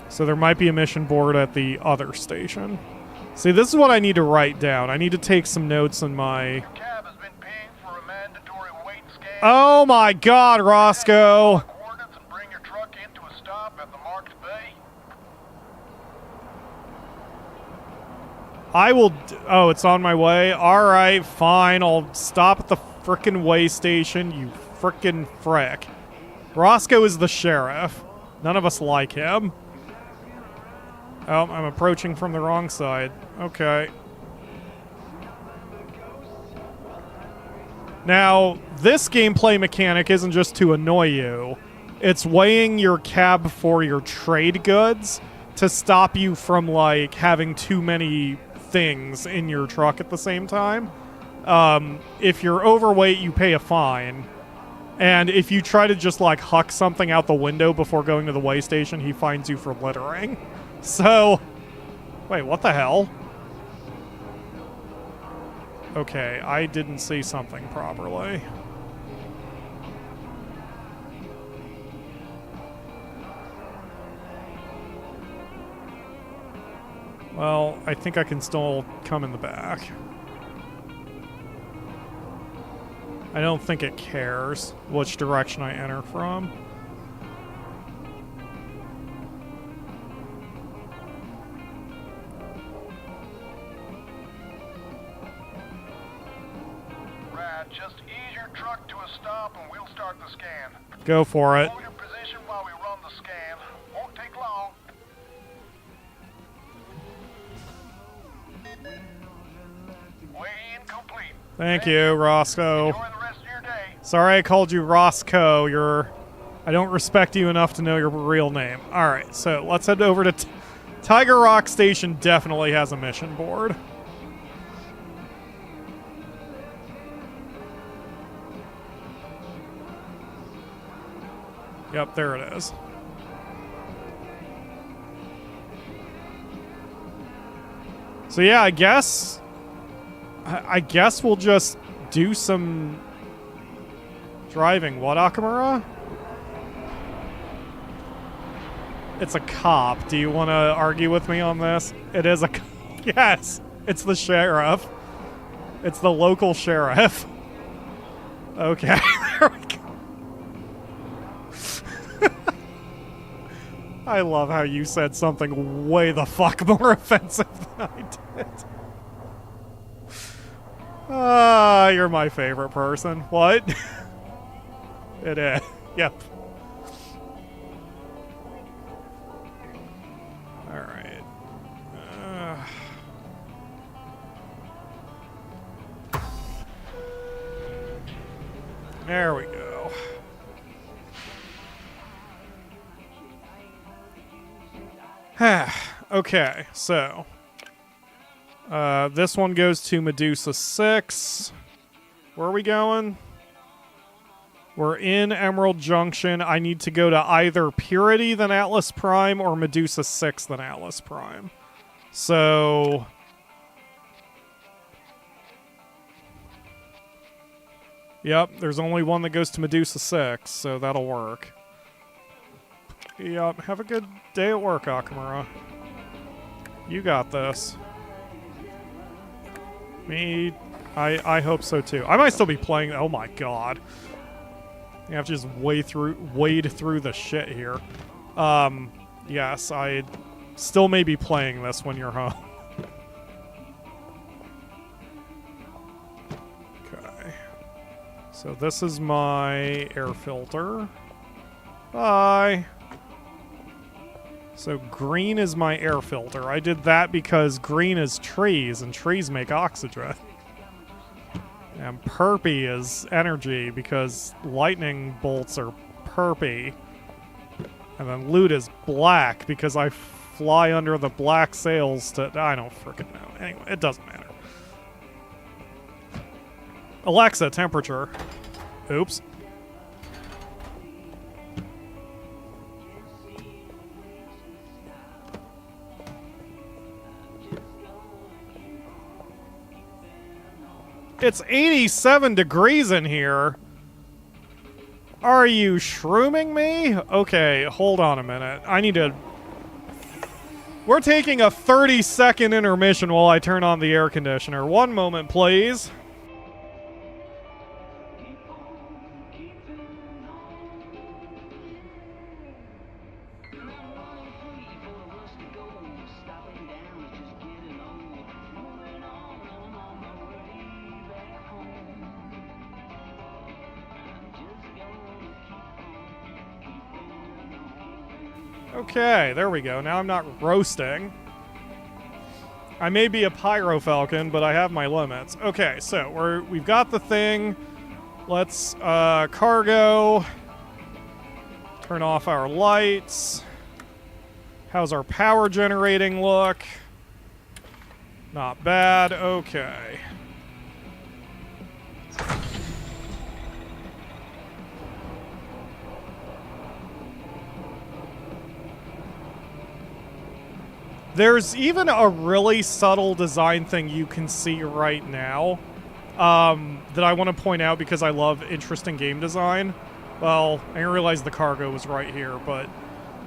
So there might be a mission board at the other station. See, this is what I need to write down. I need to take some notes in my... Cab has been paying for a mandatory weight scan. Oh my god, Roscoe! Coordinates and bring your truck into a stop at the marked bay. I will... Oh, it's on my way? Alright, fine. I'll stop at the frickin' way station, you frickin' frick. Roscoe is the sheriff. None of us like him. Oh, I'm approaching from the wrong side. Okay. Now, this gameplay mechanic isn't just to annoy you. It's weighing your cab for your trade goods to stop you from, like, having too many things in your truck at the same time. If you're overweight, you pay a fine. And if you try to just, like, huck something out the window before going to the weigh station, he fines you for littering. So, wait, what the hell? Okay, I didn't see something properly. Well, I think I can still come in the back. I don't think it cares which direction I enter from. Right, just ease your truck to a stop and we'll start the scan. Go for it. Hold your position while we run the scan. Won't take long. Weigh-in complete. Thank you, Roscoe. Enjoy the rest of your day. Sorry I called you Roscoe. I don't respect you enough to know your real name. Alright, so let's head over to Tiger Rock Station. Definitely has a mission board. Yep, there it is. So yeah, I guess we'll just do some driving. What, Akamura? It's a cop. Do you want to argue with me on this? It is a yes, it's the sheriff. It's the local sheriff. Okay, there we go. I love how you said something way the fuck more offensive than I did. Ah, you're my favorite person. What? It is. Yep. Alright. There we go. Okay, so this one goes to Medusa 6. Where are we going? We're in Emerald Junction. I need to go to either Purity then Atlas Prime or Medusa 6 then Atlas Prime. So yep, there's only one that goes to Medusa 6, so that'll work. Yep, have a good day at work, Akamura. You got this. Me, I hope so too. I might still be playing. Oh my god. You have to just wade through the shit here. Yes, I still may be playing this when you're home. Okay. So this is my air filter. Bye. So green is my air filter. I did that because green is trees, and trees make oxygen. And purpy is energy, because lightning bolts are purpy. And then loot is black, because I fly under the black sails to... I don't frickin' know. Anyway, it doesn't matter. Alexa, temperature. Oops. It's 87 degrees in here. Are you shrooming me? Okay, hold on a minute. I need to... We're taking a 30-second intermission while I turn on the air conditioner. One moment, please. Okay, there we go. Now I'm not roasting. I may be a PyroFalkon, but I have my limits. Okay, so we've got the thing. Let's cargo. Turn off our lights. How's our power generating look? Not bad. Okay. There's even a really subtle design thing you can see right now that I want to point out because I love interesting game design. Well, I didn't realize the cargo was right here, but...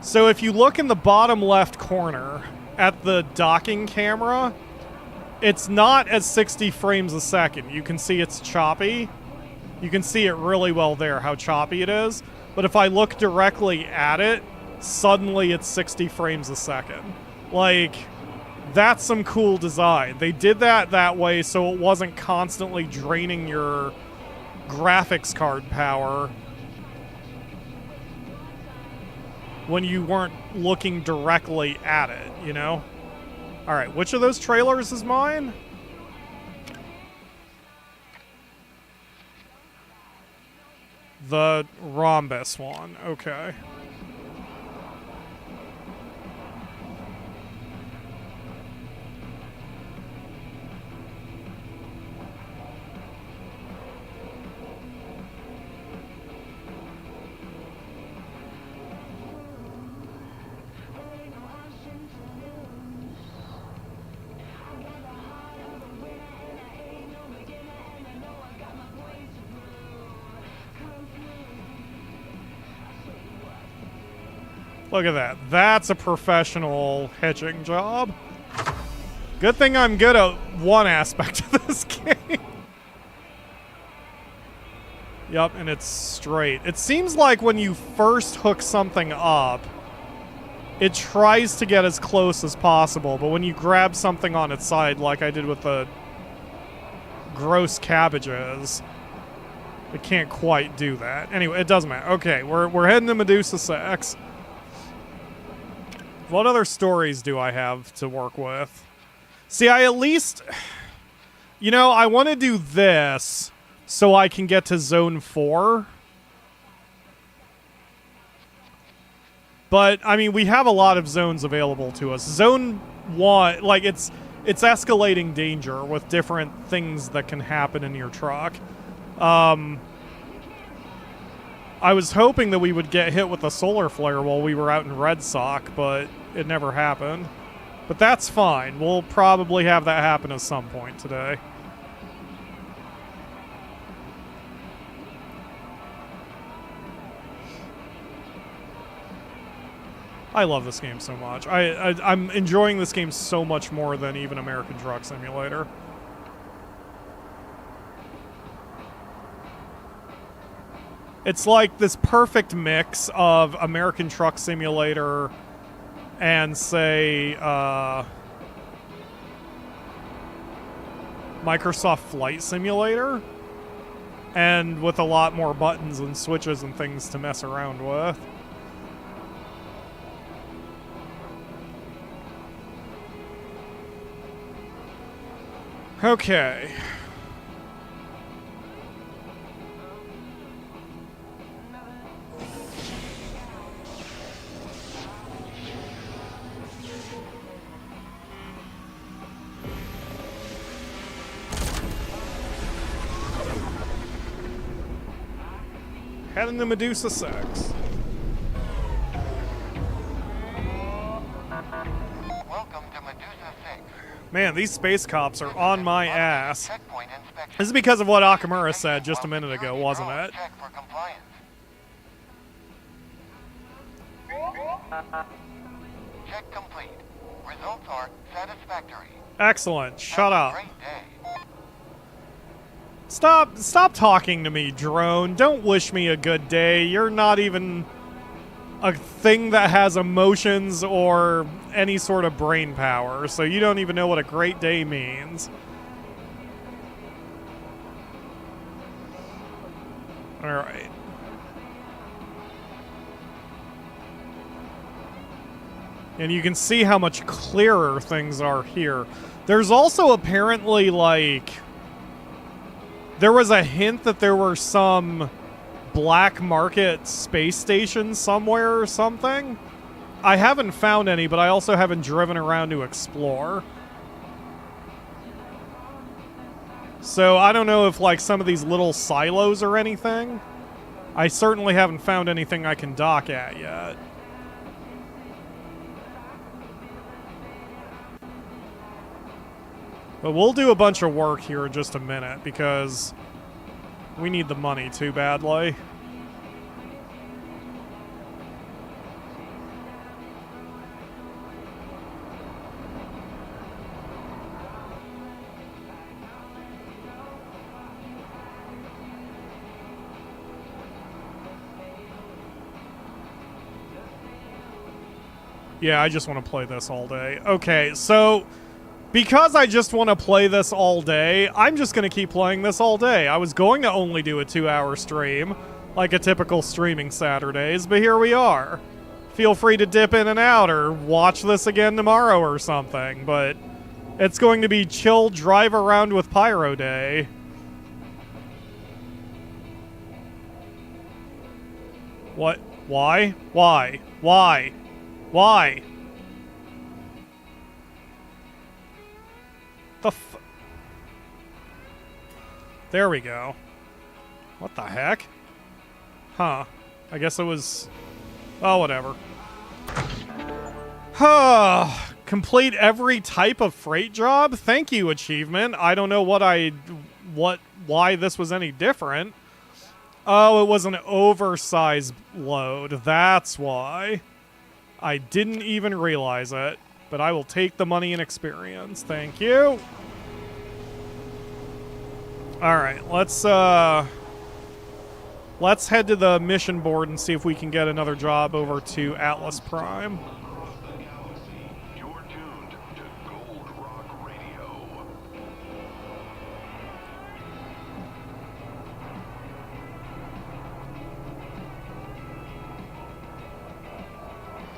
So if you look in the bottom left corner at the docking camera, it's not at 60 frames a second. You can see it's choppy. You can see it really well there, how choppy it is. But if I look directly at it, suddenly it's 60 frames a second. Like, that's some cool design. They did that way so it wasn't constantly draining your graphics card power when you weren't looking directly at it, you know? Alright, which of those trailers is mine? The rhombus one, okay. Look at that. That's a professional hitching job. Good thing I'm good at one aspect of this game. Yup, and it's straight. It seems like when you first hook something up, it tries to get as close as possible, but when you grab something on its side, like I did with the gross cabbages, it can't quite do that. Anyway, it doesn't matter. Okay, we're heading to Medusa 6. What other stories do I have to work with? See, I at least... You know, I want to do this so I can get to Zone 4. But, I mean, we have a lot of zones available to us. Zone 1, like, it's escalating danger with different things that can happen in your truck. I was hoping that we would get hit with a solar flare while we were out in Red Sock, but it never happened. But that's fine. We'll probably have that happen at some point today. I love this game so much. I'm enjoying this game so much more than even American Truck Simulator. It's like this perfect mix of American Truck Simulator and, say, Microsoft Flight Simulator, and with a lot more buttons and switches and things to mess around with. Okay. Heading to Medusa 6. Welcome to Medusa 6. Man, these space cops are on my ass. This is because of what Akamura said just a minute ago, wasn't it? Check for compliance. Check complete. Results are satisfactory. Excellent. Shut up. Great day. Stop talking to me, drone. Don't wish me a good day. You're not even a thing that has emotions or any sort of brain power, so you don't even know what a great day means. Alright. And you can see how much clearer things are here. There's also apparently, like... There was a hint that there were some black market space stations somewhere or something. I haven't found any, but I also haven't driven around to explore. So I don't know if like some of these little silos or anything. I certainly haven't found anything I can dock at yet. But we'll do a bunch of work here in just a minute because we need the money too badly. Yeah, I just want to play this all day. Okay, so because I just want to play this all day, I'm just going to keep playing this all day. I was going to only do a 2-hour stream, like a typical streaming Saturdays, but here we are. Feel free to dip in and out or watch this again tomorrow or something, but it's going to be chill drive around with Pyro Day. What? Why? Why? Why? Why? There we go. What the heck? Huh. I guess it was... Oh, whatever. Huh. Complete every type of freight job? Thank you, achievement. I don't know why this was any different. Oh, it was an oversized load. That's why. I didn't even realize it, but I will take the money and experience. Thank you. All right, let's head to the mission board and see if we can get another job over to Atlas Prime. Across the galaxy, you're tuned to Gold Rock Radio.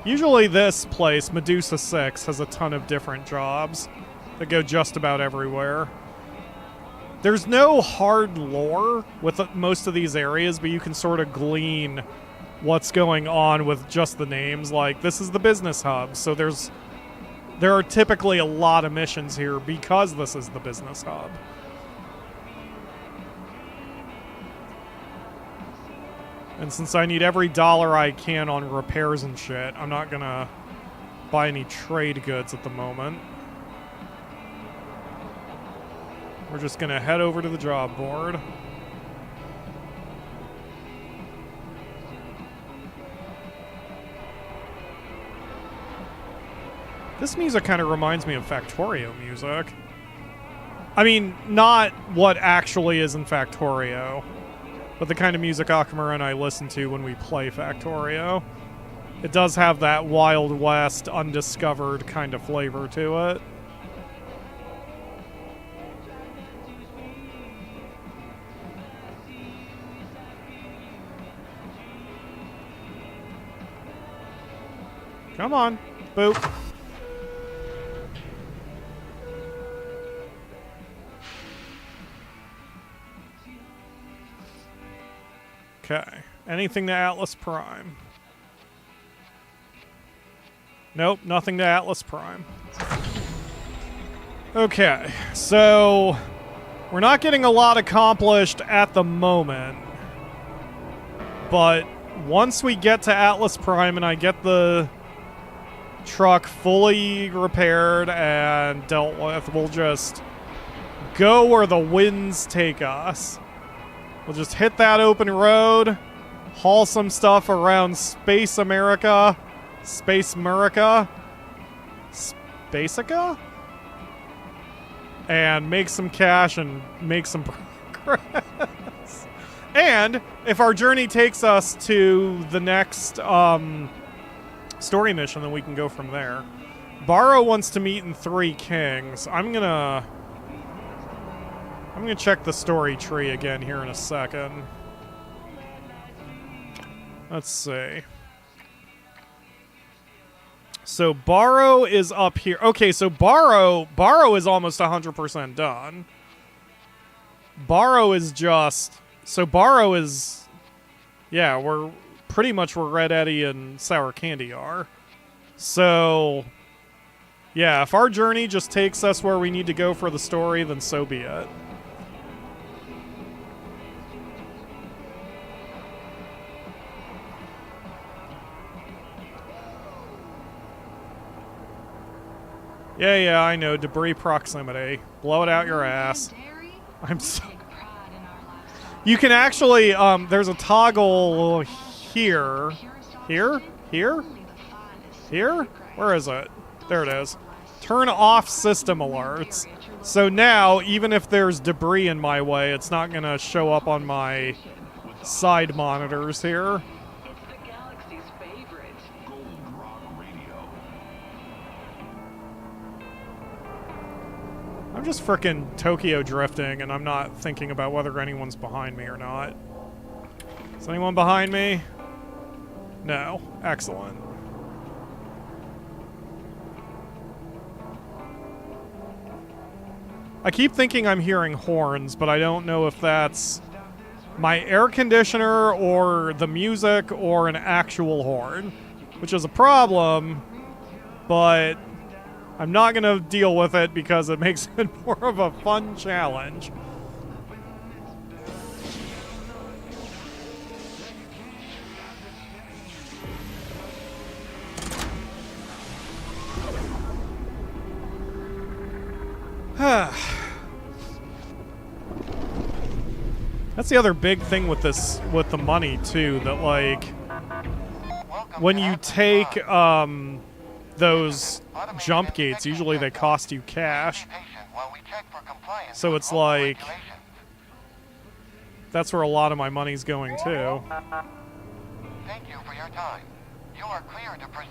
Usually this place, Medusa 6, has a ton of different jobs that go just about everywhere. There's no hard lore with most of these areas, but you can sort of glean what's going on with just the names. Like, this is the business hub, so there are typically a lot of missions here because this is the business hub. And since I need every dollar I can on repairs and shit, I'm not gonna buy any trade goods at the moment. We're just gonna head over to the job board. This music kind of reminds me of Factorio music. I mean, not what actually is in Factorio, but the kind of music Akamaru and I listen to when we play Factorio. It does have that Wild West, undiscovered kind of flavor to it. Come on. Boop. Okay. Anything to Atlas Prime? Nope, nothing to Atlas Prime. Okay, so we're not getting a lot accomplished at the moment, but once we get to Atlas Prime and I get the truck fully repaired and dealt with, we'll just go where the winds take us. We'll just hit that open road, haul some stuff around Space America, Spaceica, and make some cash and make some progress. And if our journey takes us to the next story mission, then we can go from there. Barrow wants to meet in Three Kings. I'm gonna check the story tree again here in a second. Let's see. So Barrow is up here. Okay, so Barrow is almost 100% done. Barrow is just... So Barrow is Yeah, we're pretty much where Red Eddie and Sour Candy are. So, yeah, if our journey just takes us where we need to go for the story, then so be it. Yeah, I know. Debris proximity. Blow it out your ass. Dairy? I'm so... Take pride in our lifestyle. You can actually, there's a toggle here. Here? Here? Only the finest Here? Where is it? There it is. Turn off system alerts. So now, even if there's debris in my way, it's not going to show up on my side monitors here. It's the galaxy's favorite. Gold Rock Radio. I'm just frickin' Tokyo drifting, and I'm not thinking about whether anyone's behind me or not. Is anyone behind me? No. Excellent. I keep thinking I'm hearing horns, but I don't know if that's my air conditioner or the music or an actual horn, which is a problem, but I'm not going to deal with it because it makes it more of a fun challenge. That's the other big thing with this, with the money too, that like when you take those jump gates, usually they cost you cash. So it's like that's where a lot of my money's going too. Thank you for your time. You are clear to proceed.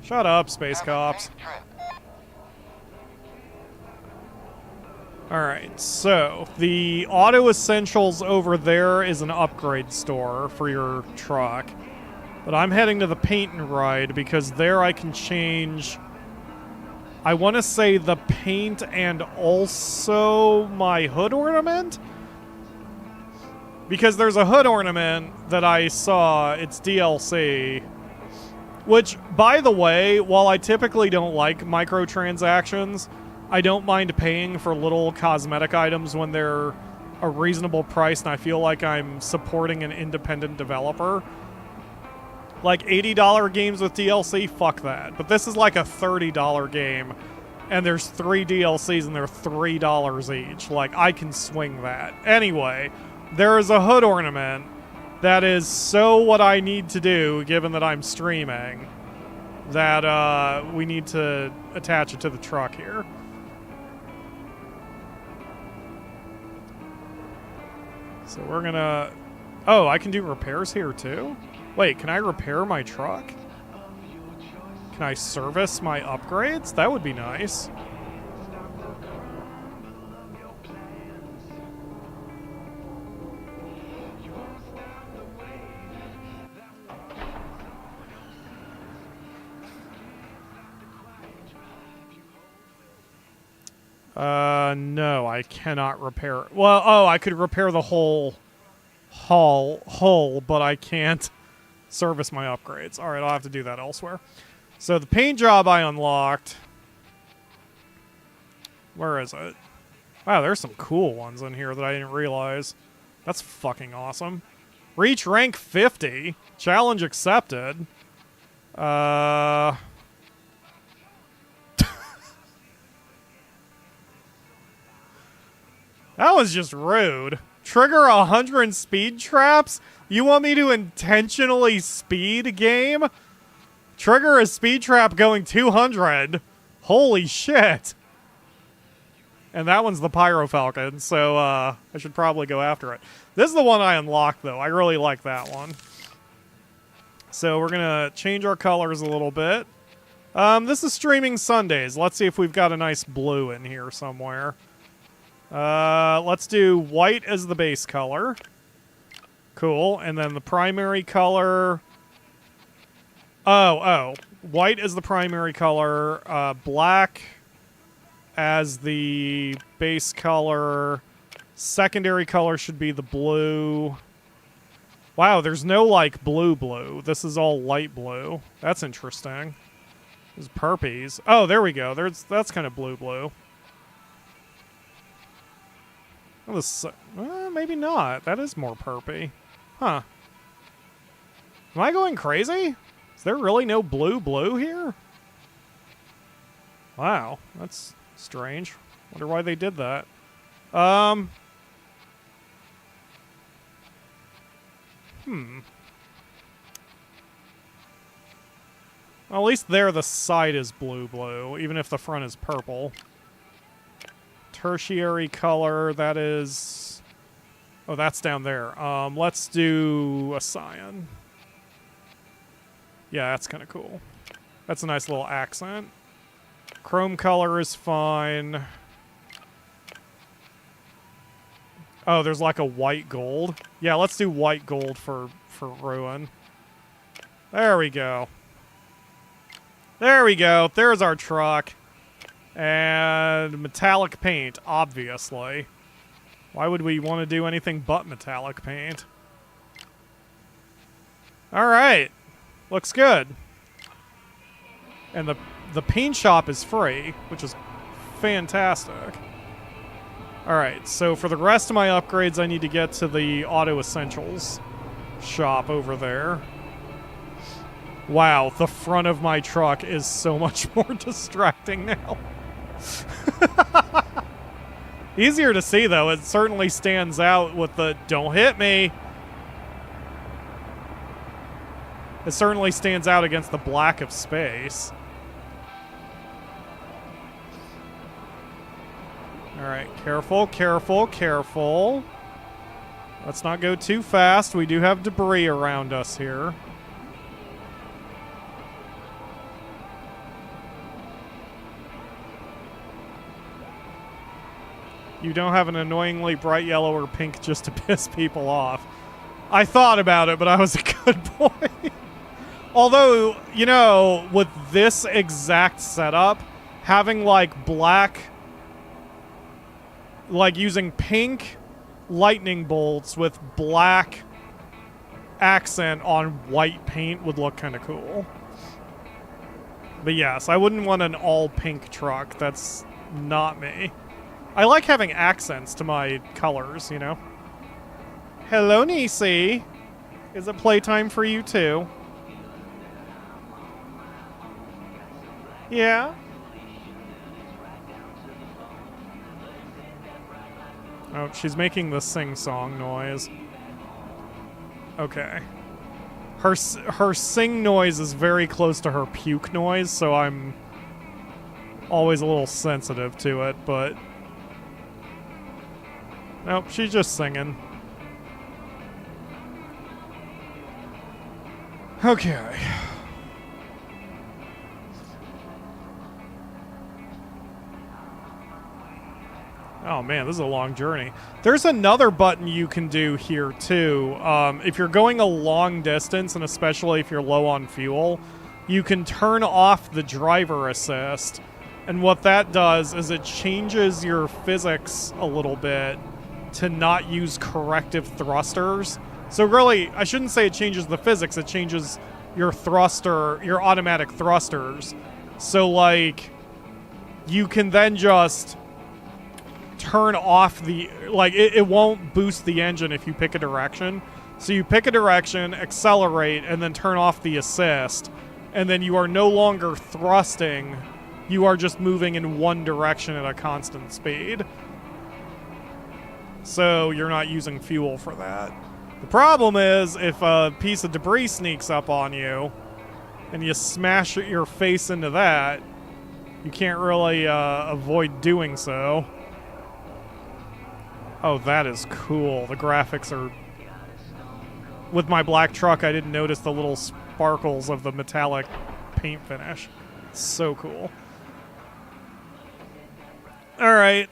Shut up, space Have a cops. safe trip. Alright, so the auto essentials over there is an upgrade store for your truck. But I'm heading to the paint and ride because there I can change, I want to say the paint and also my hood ornament? Because there's a hood ornament that I saw, it's DLC. Which, by the way, while I typically don't like microtransactions, I don't mind paying for little cosmetic items when they're a reasonable price and I feel like I'm supporting an independent developer. Like $80 games with DLC, fuck that. But this is like a $30 game and there's 3 DLCs and they're $3 each. Like, I can swing that. Anyway, there is a hood ornament that is so what I need to do, given that I'm streaming, that we need to attach it to the truck here. So we're gonna... Oh, I can do repairs here too? Wait, can I repair my truck? Can I service my upgrades? That would be nice. No, I cannot repair... Well, oh, I could repair the whole hull, but I can't service my upgrades. Alright, I'll have to do that elsewhere. So the paint job I unlocked... Where is it? Wow, there's some cool ones in here that I didn't realize. That's fucking awesome. Reach rank 50. Challenge accepted. That was just rude. Trigger 100 speed traps? You want me to intentionally speed game? Trigger a speed trap going 200. Holy shit. And that one's the PyroFalkon, so I should probably go after it. This is the one I unlocked, though. I really like that one. So we're going to change our colors a little bit. This is streaming Sundays. Let's see if we've got a nice blue in here somewhere. Let's do white as the base color. Cool. And then the primary color... Oh. White is the primary color. Black as the base color. Secondary color should be the blue. Wow, there's no, like, blue. This is all light blue. That's interesting. There's purpies. Oh, there we go. That's kind of blue. Well, maybe not. That is more purpy. Huh. Am I going crazy? Is there really no blue here? Wow, that's strange. Wonder why they did that. Well, at least there the side is blue, even if the front is purple. Tertiary color, that is... Oh, that's down there. Let's do a cyan. Yeah, that's kind of cool. That's a nice little accent. Chrome color is fine. Oh, there's like a white gold. Yeah, let's do white gold for Ruin. There we go. There we go. There's our truck. And metallic paint, obviously. Why would we want to do anything but metallic paint? Alright. Looks good. And the paint shop is free, which is fantastic. Alright, so for the rest of my upgrades, I need to get to the Auto Essentials shop over there. Wow, the front of my truck is so much more distracting now. Easier to see, though. It certainly stands out with the "don't hit me." It certainly stands out against the black of space. Alright, careful, careful, careful. Let's not go too fast. We do have debris around us here. You don't have an annoyingly bright yellow or pink just to piss people off. I thought about it, but I was a good boy. Although, you know, with this exact setup, having like black, like using pink lightning bolts with black accent on white paint would look kind of cool. But yes, I wouldn't want an all pink truck. That's not me. I like having accents to my colors, you know? Hello, Nisi. Is it playtime for you, too? Yeah? Oh, she's making the sing-song noise. Okay. Her sing noise is very close to her puke noise, so I'm always a little sensitive to it, but... Nope, she's just singing. Okay. Oh man, this is a long journey. There's another button you can do here too. If you're going a long distance, and especially if you're low on fuel, you can turn off the driver assist. And what that does is it changes your physics a little bit to not use corrective thrusters. So really, I shouldn't say it changes the physics, it changes your thruster, your automatic thrusters. So like, you can then just turn off the, like, it won't boost the engine if you pick a direction. So you pick a direction, accelerate, and then turn off the assist, and then you are no longer thrusting, you are just moving in one direction at a constant speed. So you're not using fuel for that. The problem is if a piece of debris sneaks up on you and you smash your face into that, you can't really avoid doing so. Oh, that is cool. The graphics are... With my black truck, I didn't notice the little sparkles of the metallic paint finish. So cool. Alright.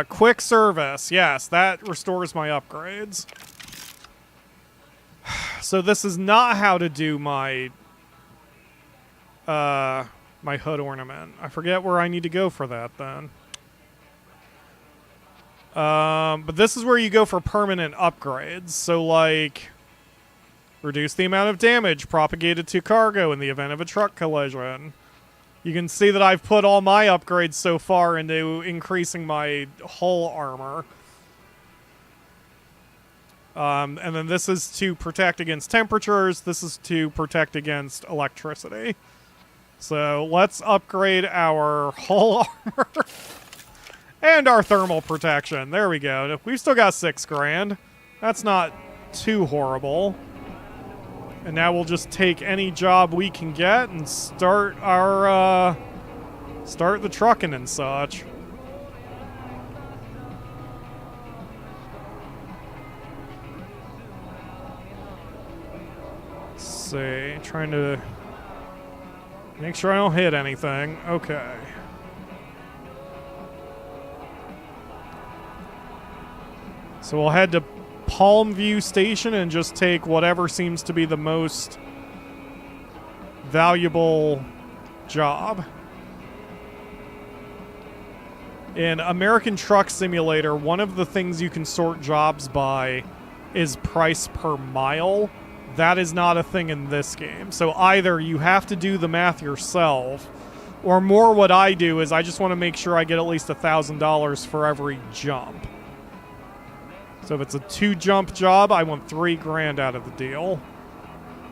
Quick service. Yes, that restores my upgrades. So this is not how to do my my hood ornament. I forget where I need to go for that then. But this is where you go for permanent upgrades. So, like, reduce the amount of damage propagated to cargo in the event of a truck collision. You can see that I've put all my upgrades so far into increasing my hull armor. And then this is to protect against temperatures. This is to protect against electricity. So let's upgrade our hull armor and our thermal protection. There we go. We've still got $6 grand. That's not too horrible. And now we'll just take any job we can get and start our, start the trucking and such. Let's see, trying to make sure I don't hit anything. Okay. So we'll head to Palm View Station and just take whatever seems to be the most valuable job. In American Truck Simulator, one of the things you can sort jobs by is price per mile. That is not a thing in this game. So either you have to do the math yourself, or more what I do is I just want to make sure I get at least $1,000 for every jump. So if it's a 2-jump job, I want $3 grand out of the deal.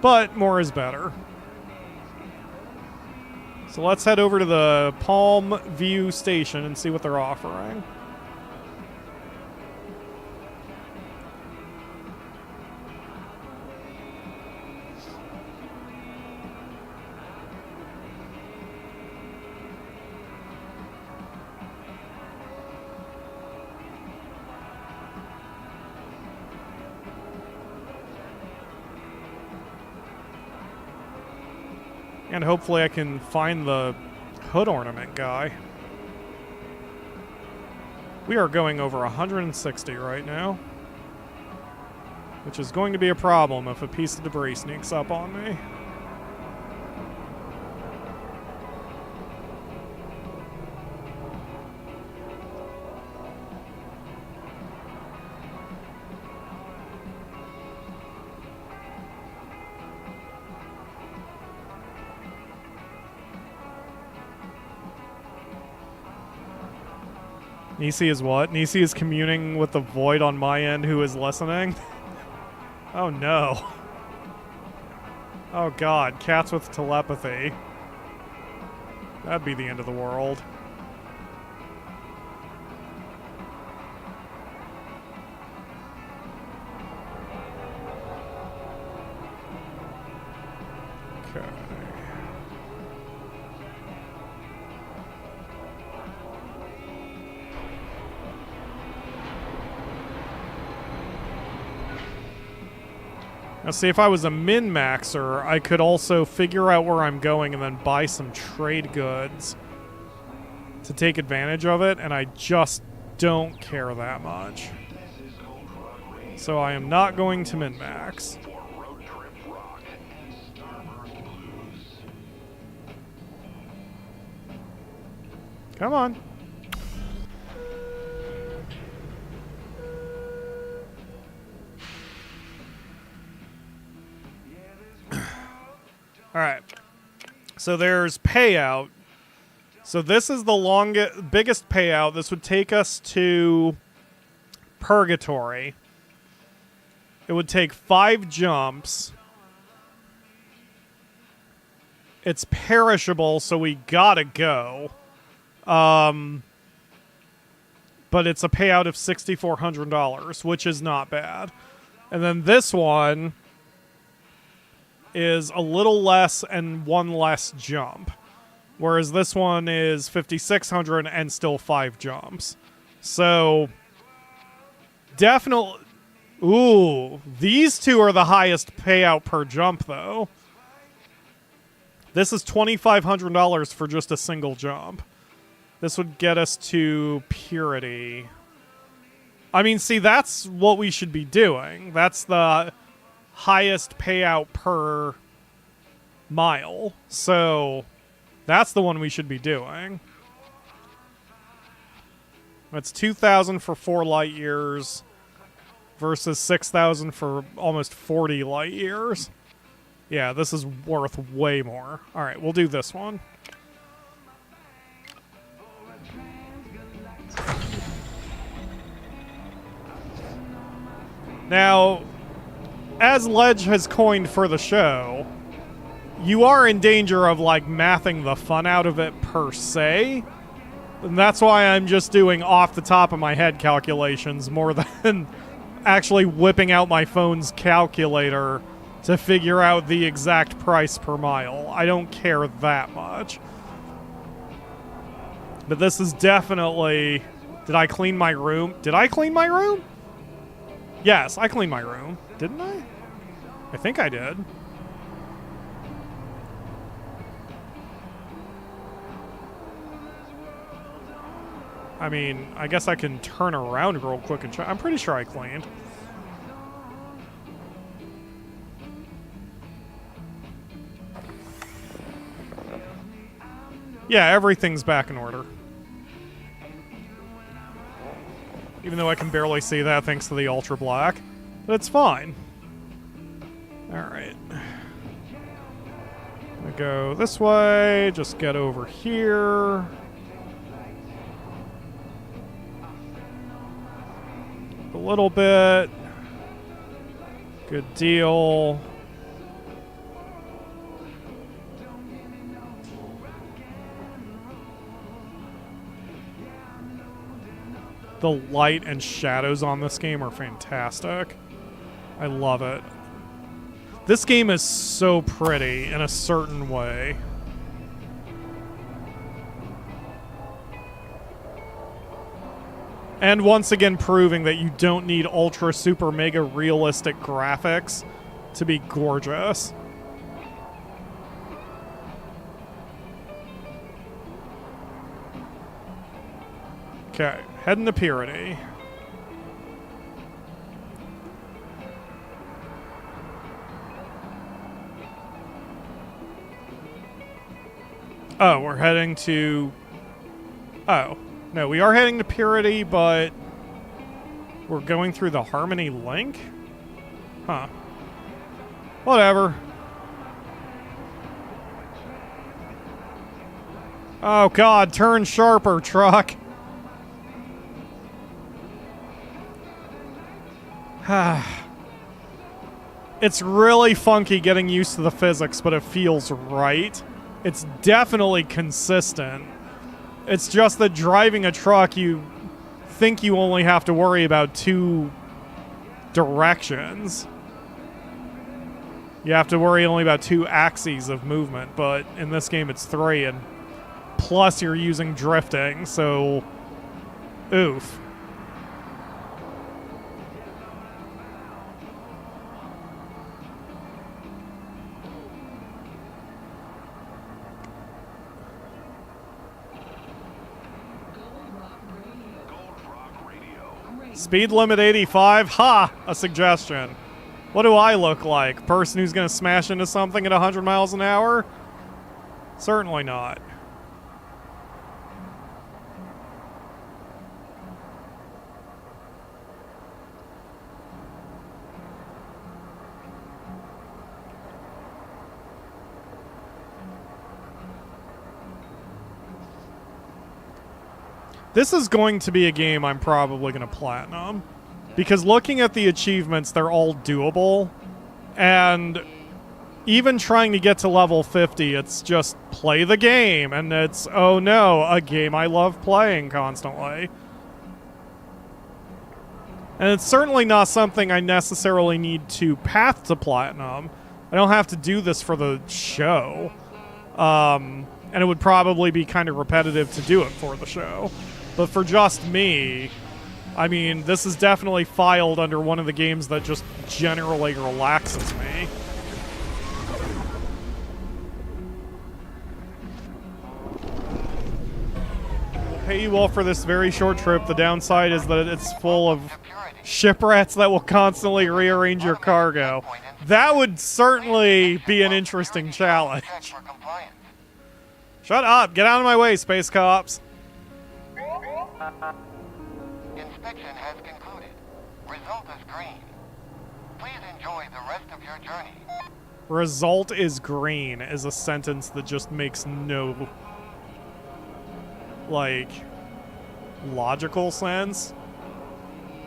But more is better. So let's head over to the Palm View Station and see what they're offering. And hopefully I can find the hood ornament guy. We are going over 160 right now, which is going to be a problem if a piece of debris sneaks up on me. Nisi is what? Nisi is communing with the void on my end who is listening? Oh no. Oh god, cats with telepathy. That'd be the end of the world. Okay. Now see, if I was a min-maxer, I could also figure out where I'm going and then buy some trade goods to take advantage of it, and I just don't care that much. So I am not going to min-max. Come on. All right. So there's payout. So this is the biggest payout. This would take us to Purgatory. It would take 5 jumps. It's perishable, so we gotta go. But it's a payout of $6,400, which is not bad. And then this one is a little less and 1 less jump. Whereas this one is $5,600 and still 5 jumps. So, definitely... Ooh, these two are the highest payout per jump, though. This is $2,500 for just a single jump. This would get us to Purity. I mean, see, that's what we should be doing. That's the highest payout per mile. So, that's the one we should be doing. That's 2,000 for 4 light years versus 6,000 for almost 40 light years. Yeah, this is worth way more. All right, we'll do this one. Now, as Ledge has coined for the show, you are in danger of, like, mathing the fun out of it per se. And that's why I'm just doing off the top of my head calculations more than actually whipping out my phone's calculator to figure out the exact price per mile. I don't care that much. But this is definitely... Did I clean my room? Did I clean my room? Yes, I cleaned my room. Didn't I? I think I did. I mean, I guess I can turn around real quick and try. I'm pretty sure I cleaned. Yeah, everything's back in order. Even though I can barely see that thanks to the ultra black. But it's fine. Alright. I'm gonna go this way, just get over here. A little bit. Good deal. The light and shadows on this game are fantastic. I love it. This game is so pretty in a certain way. And once again proving that you don't need ultra super mega realistic graphics to be gorgeous. Okay, heading to Purity. Oh, we're heading to... Oh. No, we are heading to Purity, but... We're going through the Harmony Link? Huh. Whatever. Oh god, turn sharper, truck. It's really funky getting used to the physics, but it feels right. It's definitely consistent. It's just that driving a truck, you think you only have to worry about 2 directions. You have to worry only about 2 axes of movement, but in this game it's 3, and plus you're using drifting, so oof. Speed limit 85? Ha! A suggestion. What do I look like? Person who's gonna smash into something at 100 miles an hour? Certainly not. This is going to be a game I'm probably going to platinum. Because looking at the achievements, they're all doable. And even trying to get to level 50, it's just play the game. And it's, oh no, a game I love playing constantly. And it's certainly not something I necessarily need to path to platinum. I don't have to do this for the show. And it would probably be kind of repetitive to do it for the show. But for just me, I mean, this is definitely filed under one of the games that just generally relaxes me. We'll pay you all for this very short trip. The downside is that it's full of shipwrecks that will constantly rearrange your cargo. That would certainly be an interesting challenge. Shut up! Get out of my way, space cops! inspection has concluded. Result is green. Please enjoy the rest of your journey. Result is green is a sentence that just makes no, like, logical sense.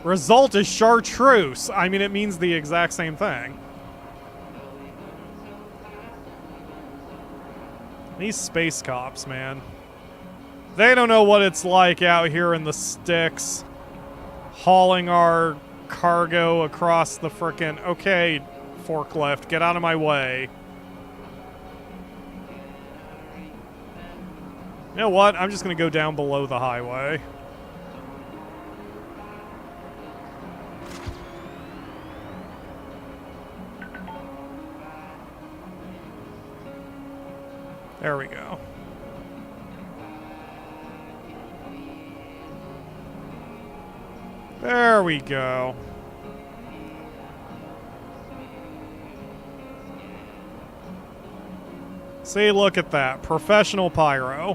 Result is chartreuse. I mean, it means the exact same thing. These space cops, man. They don't know what it's like out here in the sticks, hauling our cargo across the frickin'... Okay, forklift, get out of my way. You know what? I'm just gonna go down below the highway. There we go. There we go. See, look at that. Professional pyro.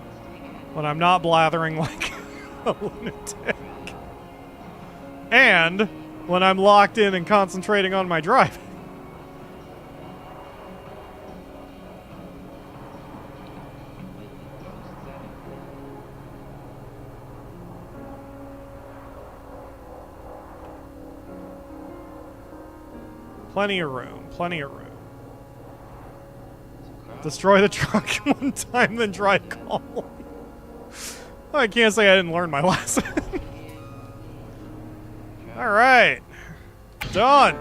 When I'm not blathering like a lunatic. And when I'm locked in and concentrating on my driving. Plenty of room, plenty of room. Destroy the truck one time, then drive calmly. I can't say I didn't learn my lesson. Alright. Done.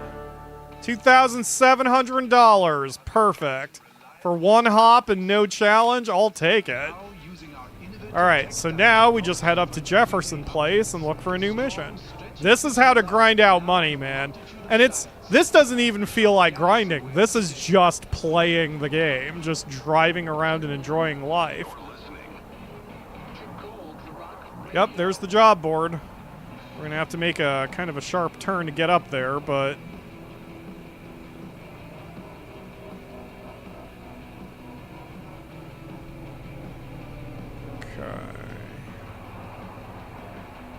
$2,700. Perfect. For one hop and no challenge, I'll take it. Alright, so now we just head up to Jefferson Place and look for a new mission. This is how to grind out money, man. And this doesn't even feel like grinding. This is just playing the game, just driving around and enjoying life. Yep, there's the job board. We're gonna have to make a kind of a sharp turn to get up there, but... Okay.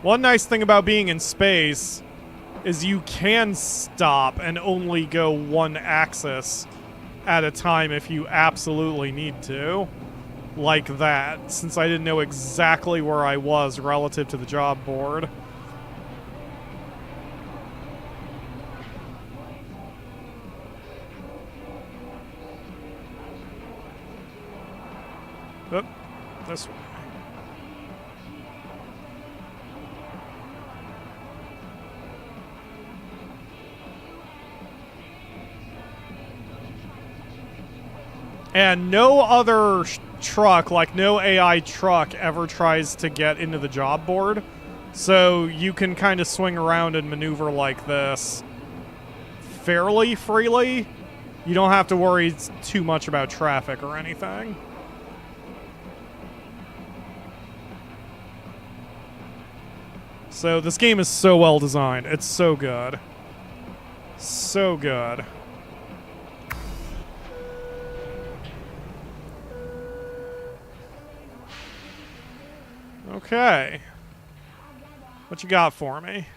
One nice thing about being in space is you can stop and only go one axis at a time if you absolutely need to. Like that, since I didn't know exactly where I was relative to the job board. Oop, this way. And no other truck, like no AI truck, ever tries to get into the job board. So you can kind of swing around and maneuver like this fairly freely. You don't have to worry too much about traffic or anything. So this game is so well designed. It's so good. So good. Okay. What you got for me?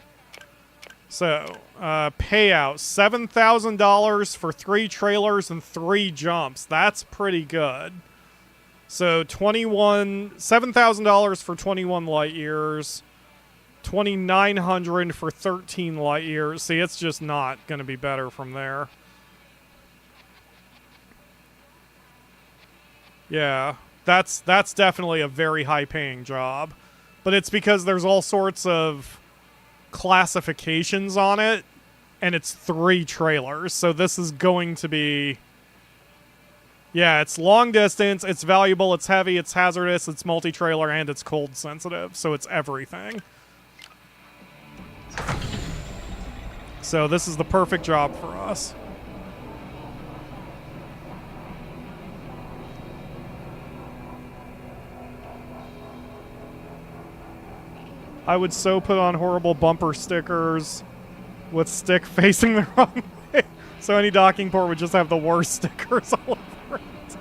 So, payout, $7,000 for 3 trailers and 3 jumps. That's pretty good. So, $7,000 for 21 light years. $2,900 for 13 light years. See, it's just not going to be better from there. Yeah. That's definitely a very high-paying job. But it's because there's all sorts of classifications on it, and it's 3 trailers. So this is going to be... Yeah, it's long distance, it's valuable, it's heavy, it's hazardous, it's multi-trailer, and it's cold sensitive. So it's everything. So this is the perfect job for us. I would so put on horrible bumper stickers with stick facing the wrong way. So any docking port would just have the worst stickers all over it.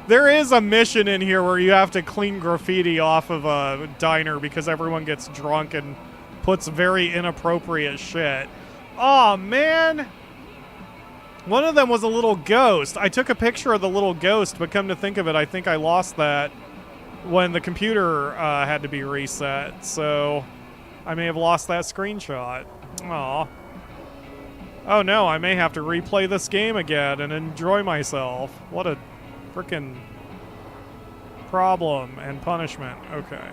There is a mission in here where you have to clean graffiti off of a diner because everyone gets drunk and puts very inappropriate shit. Oh man! One of them was a little ghost. I took a picture of the little ghost, but come to think of it, I think I lost that when the computer had to be reset. So I may have lost that screenshot. Aw. Oh no, I may have to replay this game again and enjoy myself. What a frickin' problem and punishment. Okay.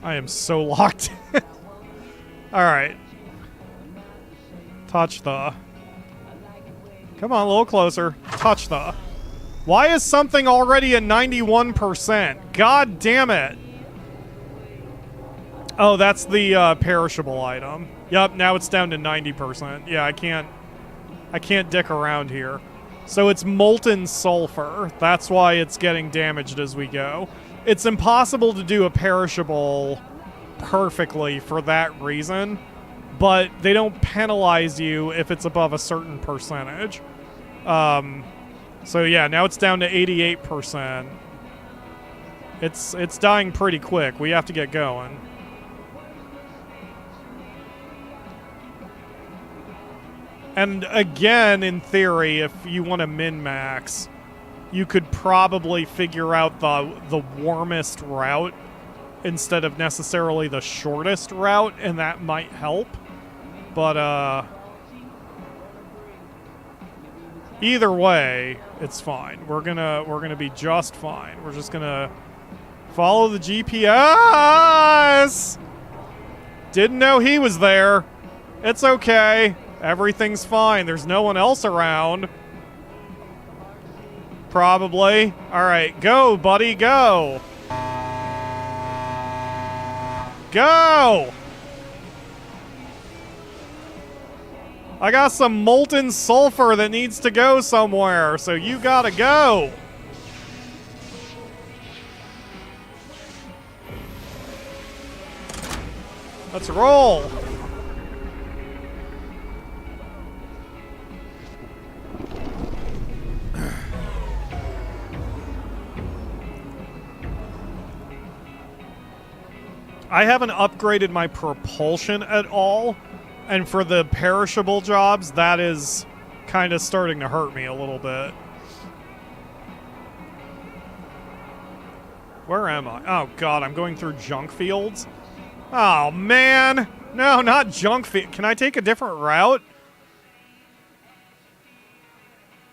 I am so locked in. Alright. Touch the. Come on, a little closer. Touch the. Why is something already at 91%? God damn it. Oh, that's the perishable item. Yup, now it's down to 90%. Yeah, I can't dick around here. So it's molten sulfur. That's why it's getting damaged as we go. It's impossible to do a perishable perfectly for that reason, but they don't penalize you if it's above a certain percentage. So yeah, now it's down to 88%. It's dying pretty quick. We have to get going. And again, in theory, if you want to min-max, you could probably figure out the warmest route instead of necessarily the shortest route, and that might help. But either way, it's fine. We're gonna be just fine. We're just gonna follow the GPS. Didn't know he was there. It's okay. Everything's fine. There's no one else around. Probably. Alright, go, buddy, go! Go! I got some molten sulfur that needs to go somewhere, so you gotta go! Let's roll! I haven't upgraded my propulsion at all, and for the perishable jobs, that is kind of starting to hurt me a little bit. Where am I? Oh god, I'm going through junk fields? Oh man! No, not junk field. Can I take a different route?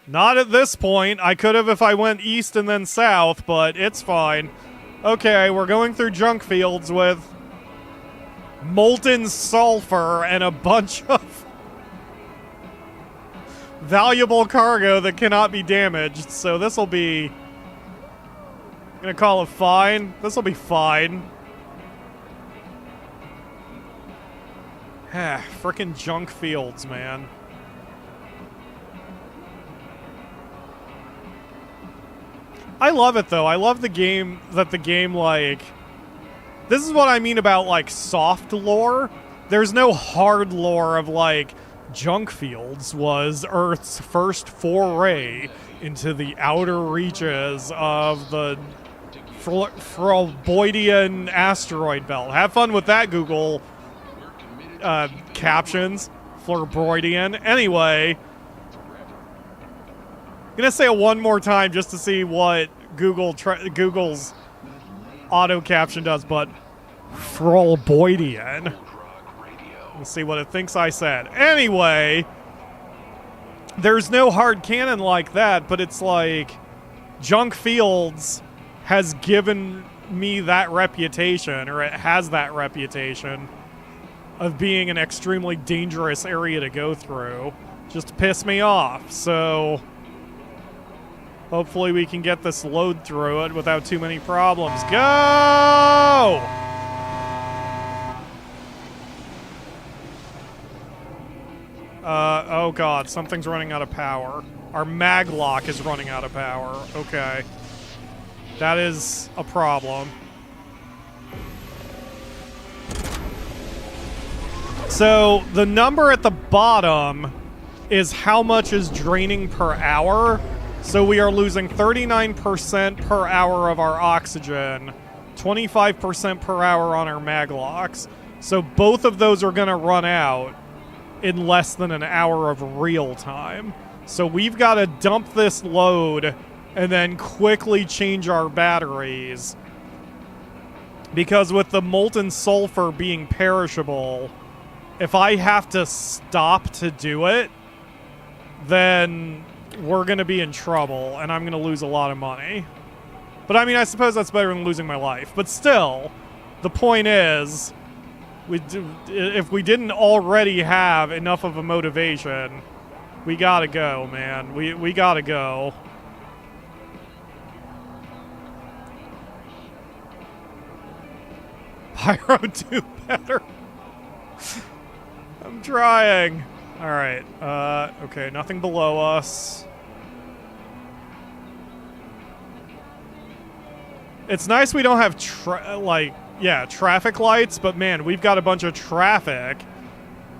Not at this point. I could have if I went east and then south, but it's fine. Okay, we're going through junk fields with molten sulfur and a bunch of valuable cargo that cannot be damaged. So this will be... I'm gonna call it fine. This will be fine. Frickin' junk fields, man. I love it, though. I love the game, like... This is what I mean about, like, soft lore. There's no hard lore of, like, junk fields was Earth's first foray into the outer reaches of the Froboidian asteroid belt. Have fun with that, Google captions. Froboidian. Anyway... I'm gonna say it one more time just to see what Google's auto caption does, but Froboidian. Let's see what it thinks I said. Anyway, there's no hard canon like that, but it's like Junk Fields has given me that reputation, or it has that reputation of being an extremely dangerous area to go through, just to piss me off. So hopefully we can get this load through it without too many problems. Go! Oh god, something's running out of power. Our mag lock is running out of power. Okay. That is a problem. So, the number at the bottom is how much is draining per hour. So we are losing 39% per hour of our oxygen, 25% per hour on our mag locks. So both of those are going to run out in less than an hour of real time. So we've got to dump this load and then quickly change our batteries. Because with the molten sulfur being perishable, if I have to stop to do it, then we're going to be in trouble, and I'm going to lose a lot of money. But I mean, I suppose that's better than losing my life. But still, the point is, if we didn't already have enough of a motivation, we gotta go, man. We gotta go. Pyro, do better. I'm trying. Alright, okay, nothing below us. It's nice we don't have, traffic lights, but man, we've got a bunch of traffic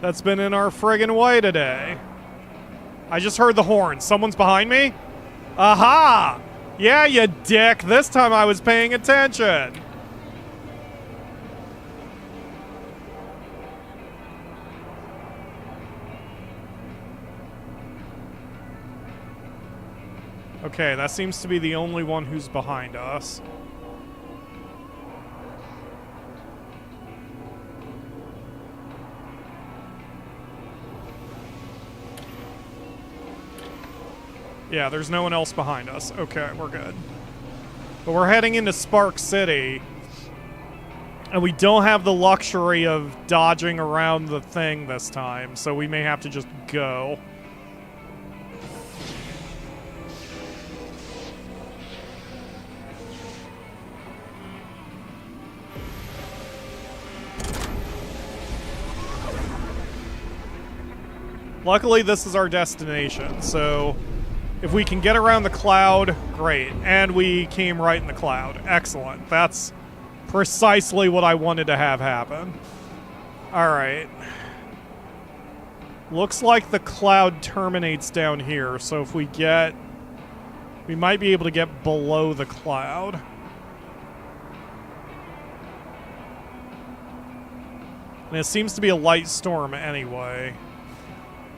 that's been in our friggin' way today. I just heard the horn. Someone's behind me? Aha! Yeah, you dick. This time I was paying attention. Okay, that seems to be the only one who's behind us. Yeah, there's no one else behind us. Okay, we're good. But we're heading into Spark City, and we don't have the luxury of dodging around the thing this time, so we may have to just go. Luckily, this is our destination, so if we can get around the cloud, great. And we came right in the cloud. Excellent. That's precisely what I wanted to have happen. Alright. Looks like the cloud terminates down here, so if we get... we might be able to get below the cloud. And it seems to be a light storm anyway.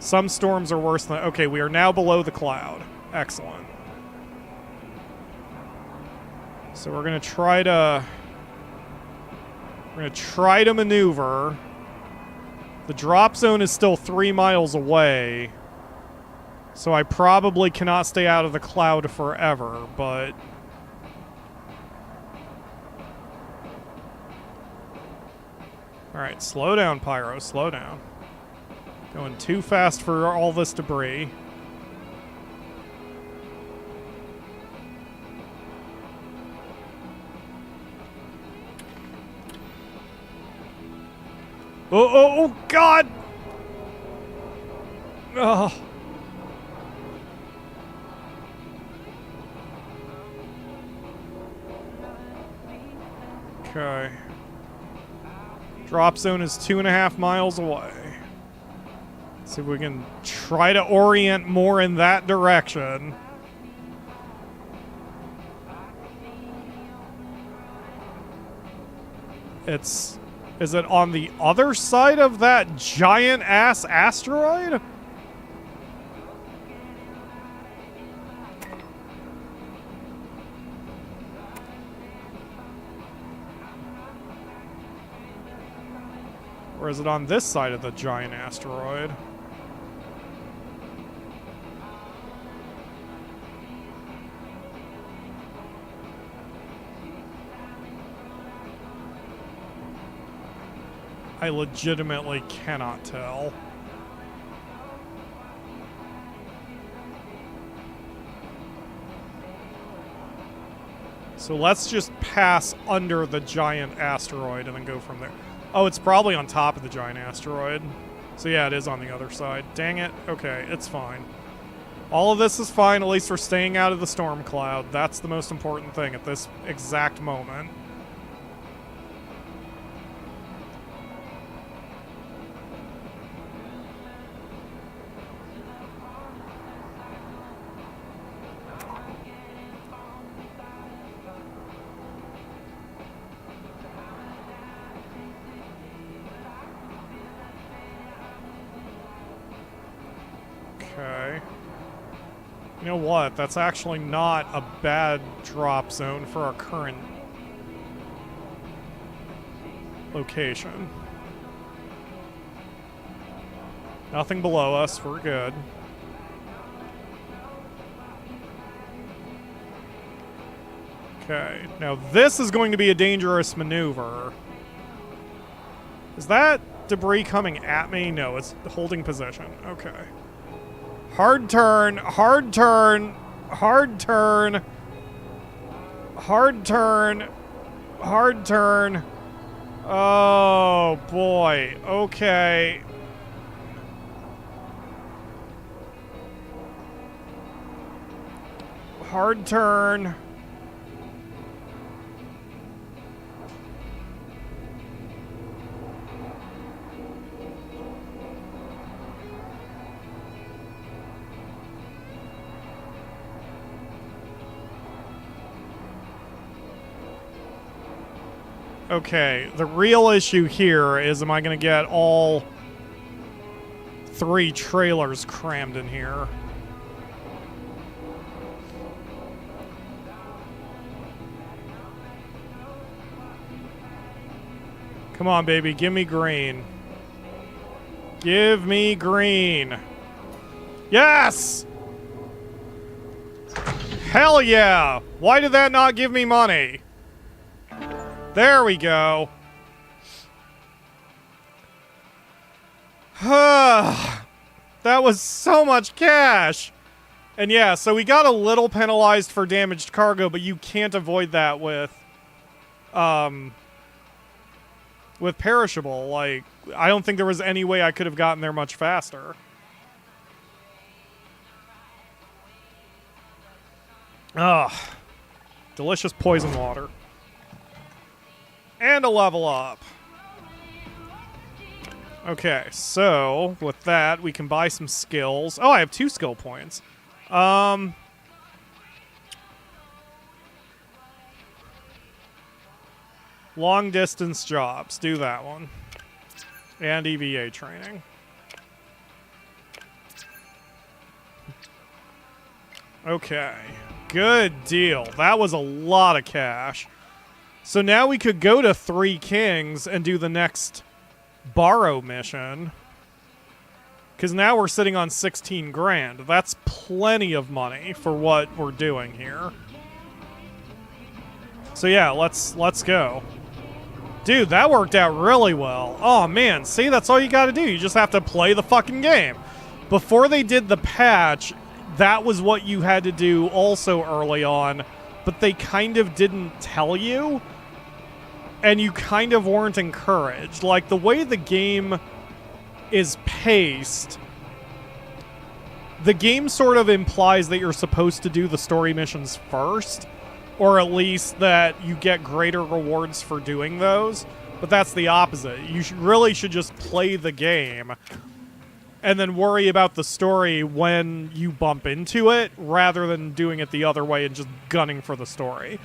Some storms are worse than... okay, we are now below the cloud. Excellent. So we're going to try to... maneuver. The drop zone is still 3 miles away. So I probably cannot stay out of the cloud forever, but... alright, slow down, Pyro. Slow down. Going too fast for all this debris. Oh, God! Oh. Okay. Drop zone is 2.5 miles away. See if we can try to orient more in that direction. Is it on the other side of that giant-ass asteroid? Or is it on this side of the giant asteroid? I legitimately cannot tell. So let's just pass under the giant asteroid and then go from there. Oh, it's probably on top of the giant asteroid. So yeah, it is on the other side. Dang it. Okay, it's fine. All of this is fine, at least we're staying out of the storm cloud. That's the most important thing at this exact moment. Okay. You know what? That's actually not a bad drop zone for our current location. Nothing below us. We're good. Okay. Now this is going to be a dangerous maneuver. Is that debris coming at me? No, it's holding position. Okay. Hard turn, hard turn, hard turn, hard turn, hard turn. Oh boy, okay. Hard turn. Okay, the real issue here is, am I going to get all 3 trailers crammed in here? Come on, baby, give me green. Give me green. Yes! Hell yeah! Why did that not give me money? There we go. That was so much cash. And yeah, so we got a little penalized for damaged cargo, but you can't avoid that with perishable. Like, I don't think there was any way I could have gotten there much faster. Ugh. Delicious poison water. And a level up. Okay, so with that, we can buy some skills. Oh, I have 2 skill points. Long distance jobs. Do that one. And EVA training. Okay. Good deal. That was a lot of cash. So now we could go to 3 Kings and do the next Barrow mission. Because now we're sitting on 16 grand. That's plenty of money for what we're doing here. So yeah, let's go. Dude, that worked out really well. Oh man, see, that's all you gotta do. You just have to play the fucking game. Before they did the patch, that was what you had to do also early on. But they kind of didn't tell you. And you kind of weren't encouraged. Like, the way the game is paced, the game sort of implies that you're supposed to do the story missions first, or at least that you get greater rewards for doing those, but that's the opposite. You really should just play the game and then worry about the story when you bump into it, rather than doing it the other way and just gunning for the story.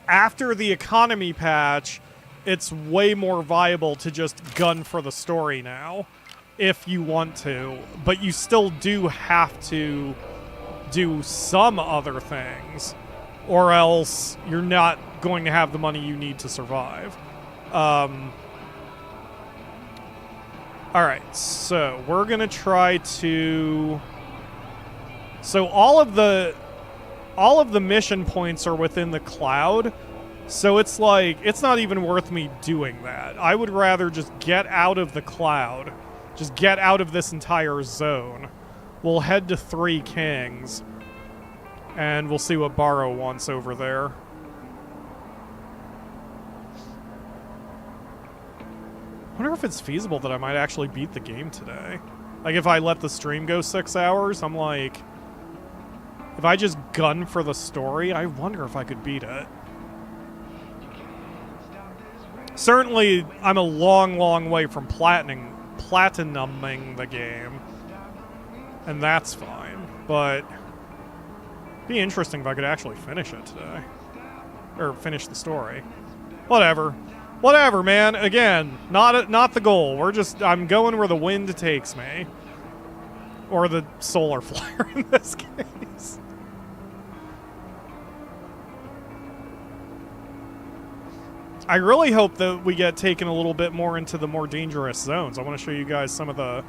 After the economy patch, it's way more viable to just gun for the story now, if you want to. But you still do have to do some other things, or else you're not going to have the money you need to survive. Alright, so we're going to try to... So all of the mission points are within the cloud, so it's like, it's not even worth me doing that. I would rather just get out of the cloud. Just get out of this entire zone. We'll head to 3 Kings, and we'll see what Barrow wants over there. I wonder if it's feasible that I might actually beat the game today. Like, if I let the stream go 6 hours, I'm like... If I just gun for the story, I wonder if I could beat it. Certainly, I'm a long, long way from platinuming the game. And that's fine. But... it'd be interesting if I could actually finish it today. Or finish the story. Whatever. Whatever, man. Again, not the goal. I'm going where the wind takes me. Or the solar flare in this case. I really hope that we get taken a little bit more into the more dangerous zones. I want to show you guys some of the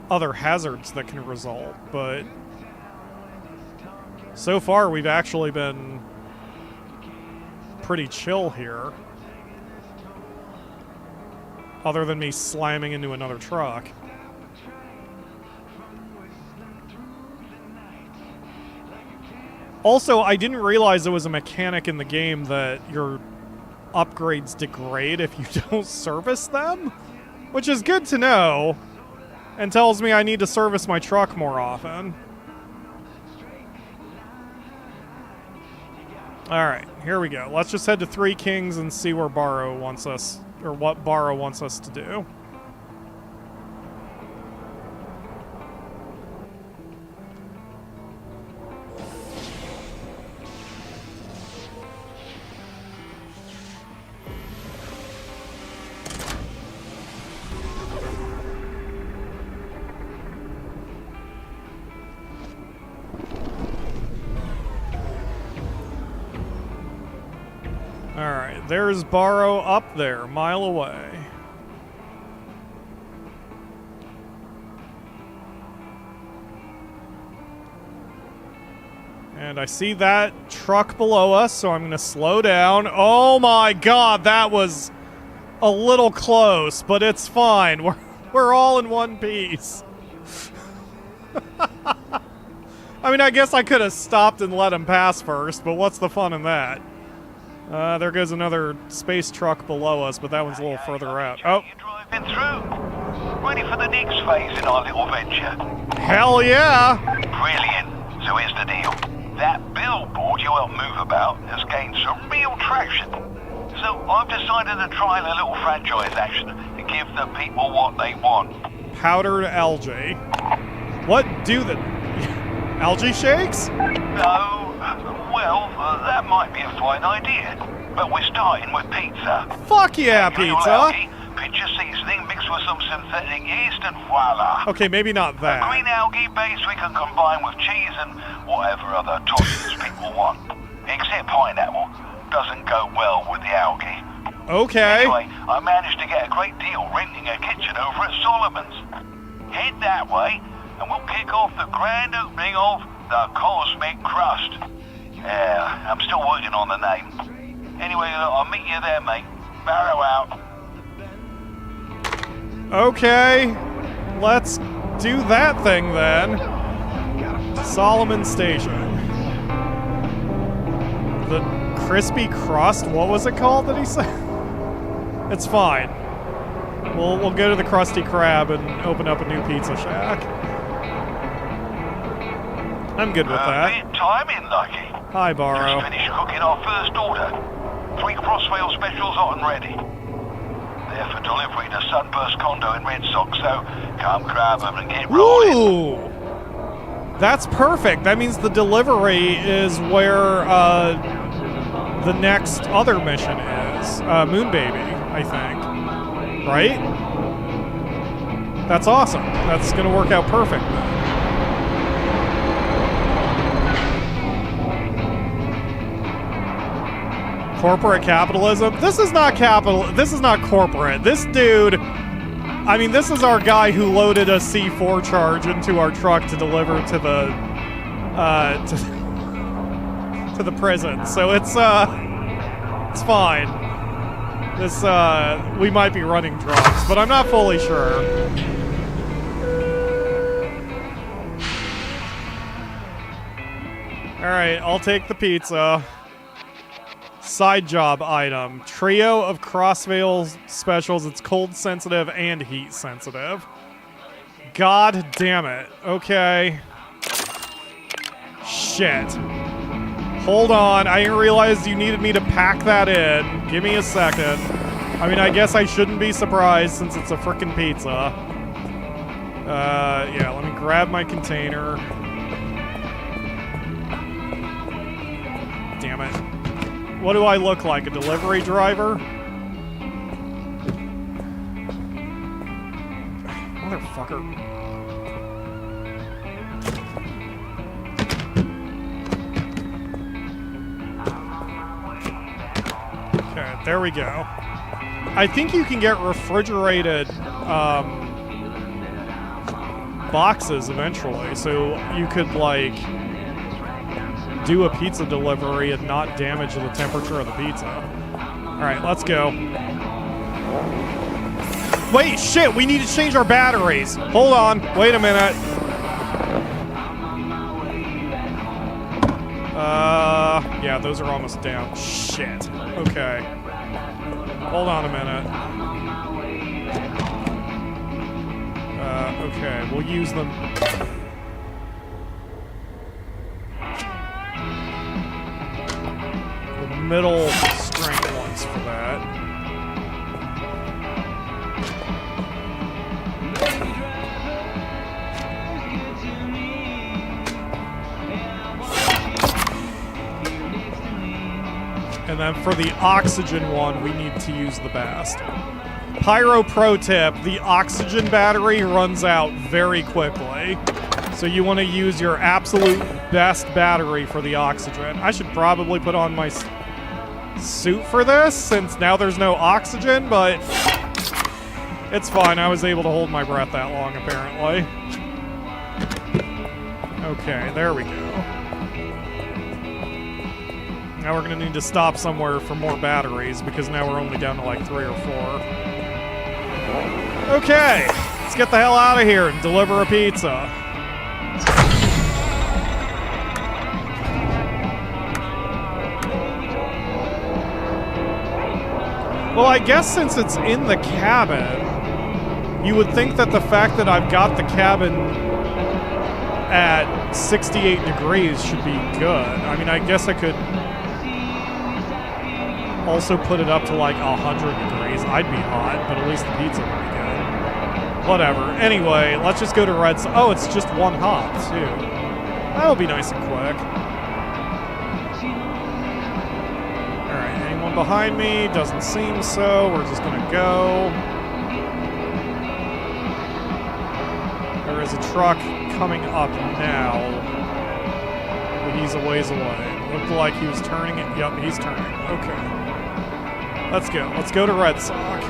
other hazards that can result, but so far we've actually been pretty chill here. Other than me slamming into another truck. Also, I didn't realize there was a mechanic in the game that your upgrades degrade if you don't service them, which is good to know, and tells me I need to service my truck more often. Alright, here we go. Let's just head to Three Kings and see where Barrow wants us, or what Barrow wants us to do. Alright, there's Barrow up there, a mile away. And I see that truck below us, so I'm going to slow down. Oh my god, that was a little close, but it's fine. We're all in one piece. I mean, I guess I could have stopped and let him pass first, but what's the fun in that? There goes another space truck below us, but that one's a little further out. Oh. You're driving through. Ready for the next phase in our little venture. Hell yeah! Brilliant. So here's the deal. That billboard you helped move about has gained some real traction. So I've decided to try a little franchise action to give the people what they want. Powdered algae. What do the... algae shakes? No. Well, that might be a fine idea, but we're starting with pizza. Fuck yeah, pizza! Picture seasoning mixed with some synthetic yeast and voila. Okay, maybe not that. A green algae base we can combine with cheese and whatever other toppings people want. Except pineapple. Doesn't go well with the algae. Okay. Anyway, I managed to get a great deal renting a kitchen over at Solomon's. Head that way, and we'll kick off the grand opening of the Cosmic Crust. I'm still working on the name. Anyway, I'll meet you there, mate. Barrow out. Okay. Let's do that thing then. Solomon Station. The crispy crust, what was it called that he said? It's fine. We'll go to the Krusty Krab and open up a new pizza shack. I'm good with that. Timing, Lucky. Hi, Barrow. Just finished cooking our first order. 3 Crossrail specials hot and ready. They're for delivery to Sunburst Condo in Red Sox, so come grab them and get rolling. Ooh! That's perfect. That means the delivery is where the next other mission is. Moon Baby, I think. Right? That's awesome. That's going to work out perfect then. Corporate capitalism? This is not this is not corporate. This dude, I mean, this is our guy who loaded a C4 charge into our truck to deliver to the to the prison. So it's fine. This we might be running drugs, but I'm not fully sure. All right, I'll take the pizza. Side job item. Trio of Crossveil specials. It's cold sensitive and heat sensitive. God damn it. Okay. Shit. Hold on. I didn't realize you needed me to pack that in. Give me a second. I mean, I guess I shouldn't be surprised since it's a frickin' pizza. Yeah, let me grab my container. Damn it. What do I look like? A delivery driver? Motherfucker. Okay, there we go. I think you can get refrigerated boxes eventually, so you could, like, do a pizza delivery and not damage the temperature of the pizza. Alright, let's go. Wait, shit, we need to change our batteries. Hold on, wait a minute. Yeah, those are almost down. Shit. Okay. Hold on a minute. Okay, we'll use them. The middle strength ones for that. And then for the oxygen one, we need to use the best. Pyro pro tip, the oxygen battery runs out very quickly. So you want to use your absolute best battery for the oxygen. I should probably put on my suit for this, since now there's no oxygen, but it's fine. I was able to hold my breath that long, apparently. Okay, there we go. Now we're going to need to stop somewhere for more batteries, because now we're only down to like 3 or 4. Okay, let's get the hell out of here and deliver a pizza. Well, I guess since it's in the cabin, you would think that the fact that I've got the cabin at 68 degrees should be good. I mean, I guess I could also put it up to like 100 degrees. I'd be hot, but at least the pizza would be good. Whatever. Anyway, let's just go to Red Sox. Oh, it's just one hop, too. That'll be nice and quick. Alright, anyone behind me? Doesn't seem so. We're just gonna go. There is a truck coming up now. But he's a ways away. Looked like he was turning it. Yep, he's turning. Okay. Let's go. Let's go to Red Sox.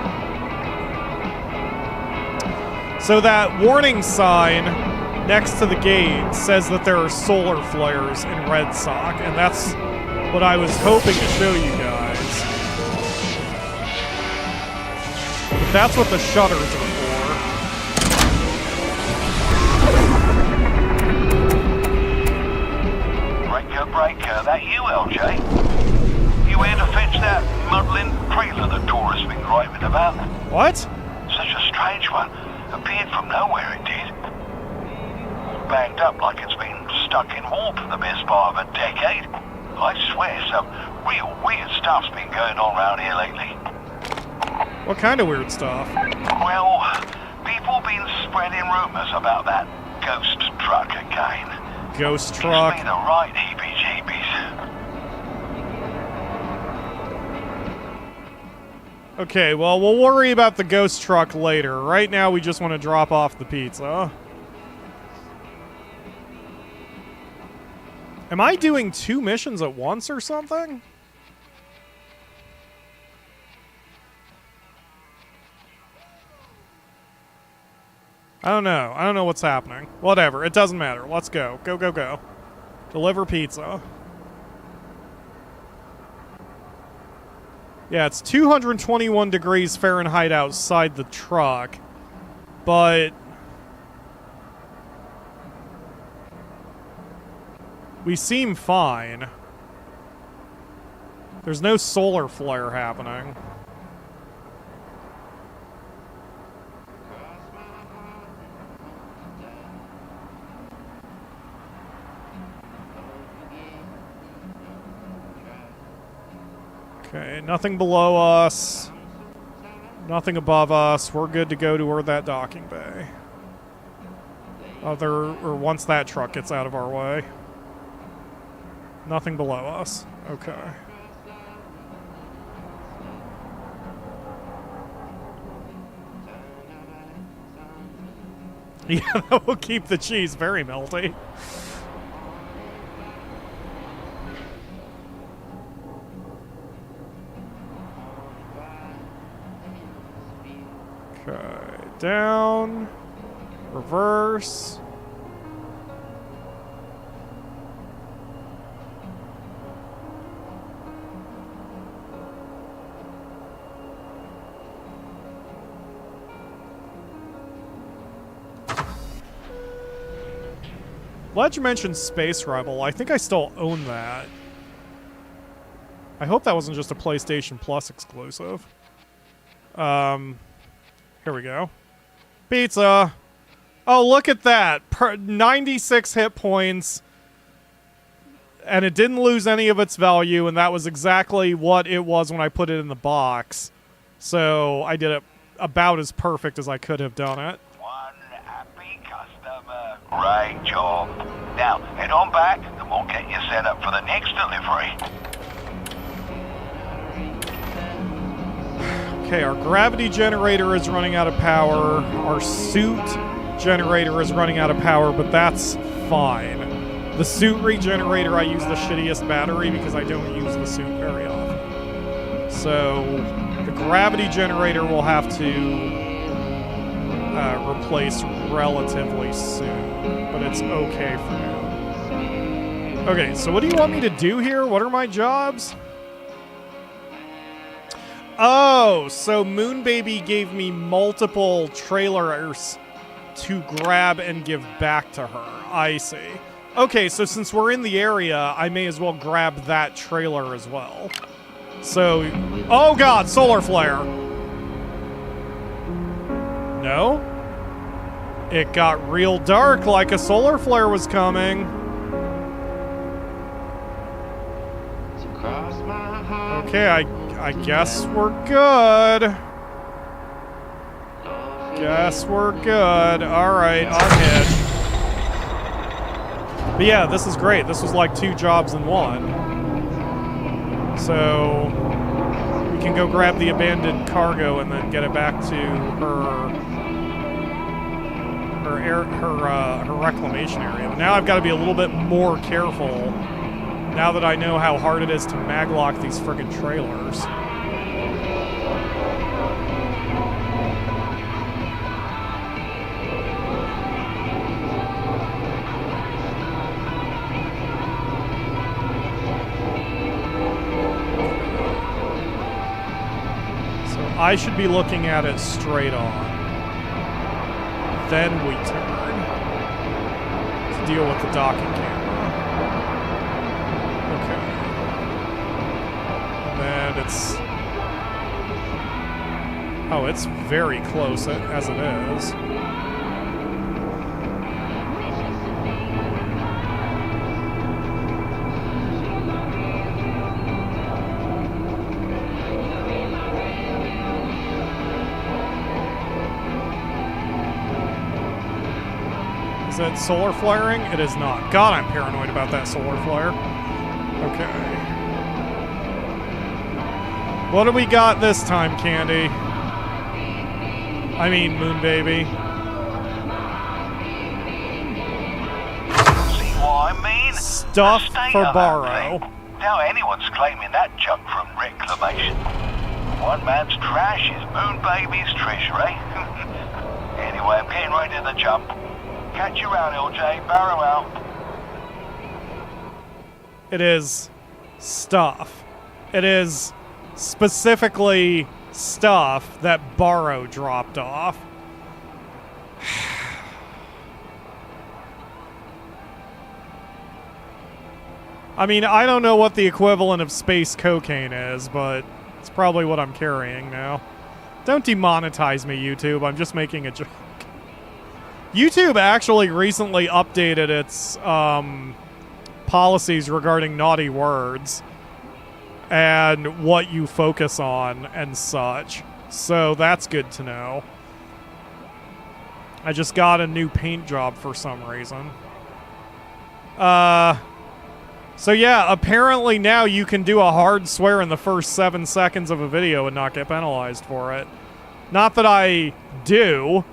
So that warning sign next to the gate says that there are solar flares in Red Sox, and that's what I was hoping to show you guys. But that's what the shutters are for. Breaker, that you, LJ? You here to fetch that muddling trailer the tourists been griping about? What? Such a strange one. Appeared from nowhere, it did. All banged up like it's been stuck in warp for the best part of a decade. I swear some real weird stuff's been going on around here lately. What kind of weird stuff? Well, people been spreading rumors about that ghost truck again. Ghost truck? Gives me the right heebie-jeebies. Okay, well, we'll worry about the ghost truck later. Right now, we just want to drop off the pizza. Am I doing 2 missions at once or something? I don't know. I don't know what's happening. Whatever. It doesn't matter. Let's go. Go, go, go. Deliver pizza. Yeah, it's 221 degrees Fahrenheit outside the truck, but we seem fine. There's no solar flare happening. Okay, nothing below us. Nothing above us. We're good to go toward that docking bay. Or once that truck gets out of our way. Nothing below us. Okay. Yeah, that will keep the cheese very melty. Okay, down, reverse. Glad you mentioned Space Rebel. I think I still own that. I hope that wasn't just a PlayStation Plus exclusive. Here we go. Pizza. Oh, look at that. 96 hit points. And it didn't lose any of its value, and that was exactly what it was when I put it in the box. So I did it about as perfect as I could have done it. One happy customer. Great job. Now, head on back, and we'll get you set up for the next delivery. Okay, our gravity generator is running out of power. Our suit generator is running out of power, but that's fine. The suit regenerator, I use the shittiest battery because I don't use the suit very often. So the gravity generator will have to replace relatively soon, but it's okay for now. Okay, so what do you want me to do here? What are my jobs? Oh, so Moonbaby gave me multiple trailers to grab and give back to her. I see. Okay, so since we're in the area, I may as well grab that trailer as well. So, oh god, solar flare. No? It got real dark like a solar flare was coming. Okay, I guess we're good. Guess we're good. Alright, unhitch. But yeah, this is great. This was like 2 jobs in one. So we can go grab the abandoned cargo and then get it back to her reclamation area. But now I've got to be a little bit more careful now that I know how hard it is to maglock these friggin' trailers. So I should be looking at it straight on. Then we turn to deal with the docking camera. And it's... Oh, it's very close as it is. Is it solar flaring? It is not. God, I'm paranoid about that solar flare. Okay. What do we got this time, Candy? I mean, Moonbaby. See what I mean? Stuff The state for of that Barrow. thing. Now anyone's claiming that junk from Reclamation. One man's trash is Moonbaby's treasury. Anyway, I'm getting ready to the jump. Catch you around, LJ. Barrow out. It is stuff. It is specifically stuff that Barrow dropped off. I mean, I don't know what the equivalent of space cocaine is, but it's probably what I'm carrying now. Don't demonetize me, YouTube. I'm just making a joke. YouTube actually recently updated its policies regarding naughty words and what you focus on and such. So that's good to know. I just got a new paint job for some reason. So yeah, apparently now you can do a hard swear in the first 7 seconds of a video and not get penalized for it. Not that I do,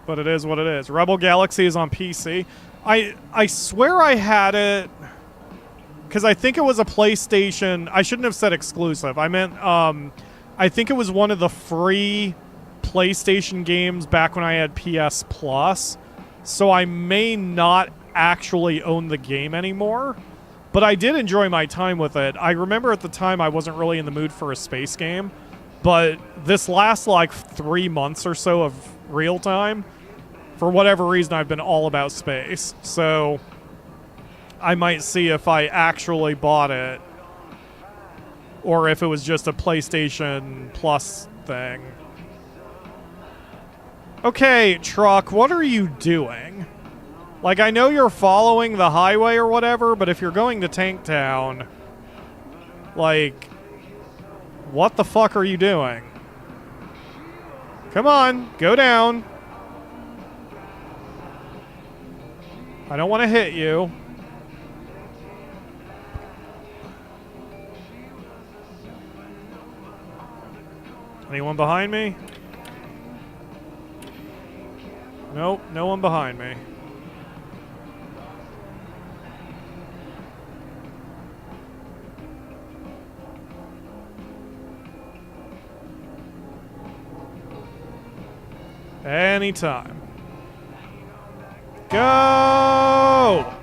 but it is what it is. Rebel Galaxy is on PC. I swear I had it because I think it was a PlayStation. I shouldn't have said exclusive. I meant I think it was one of the free PlayStation games back when I had PS Plus. So I may not actually own the game anymore, but I did enjoy my time with it. I remember at the time I wasn't really in the mood for a space game, but this last like 3 months or so of real time, for whatever reason, I've been all about space. So I might see if I actually bought it or if it was just a PlayStation Plus thing. Okay, truck, what are you doing? Like, I know you're following the highway or whatever, but if you're going to Tank Town, like, what the fuck are you doing? Come on, go down. I don't want to hit you. Anyone behind me? Nope, no one behind me. Anytime. Go!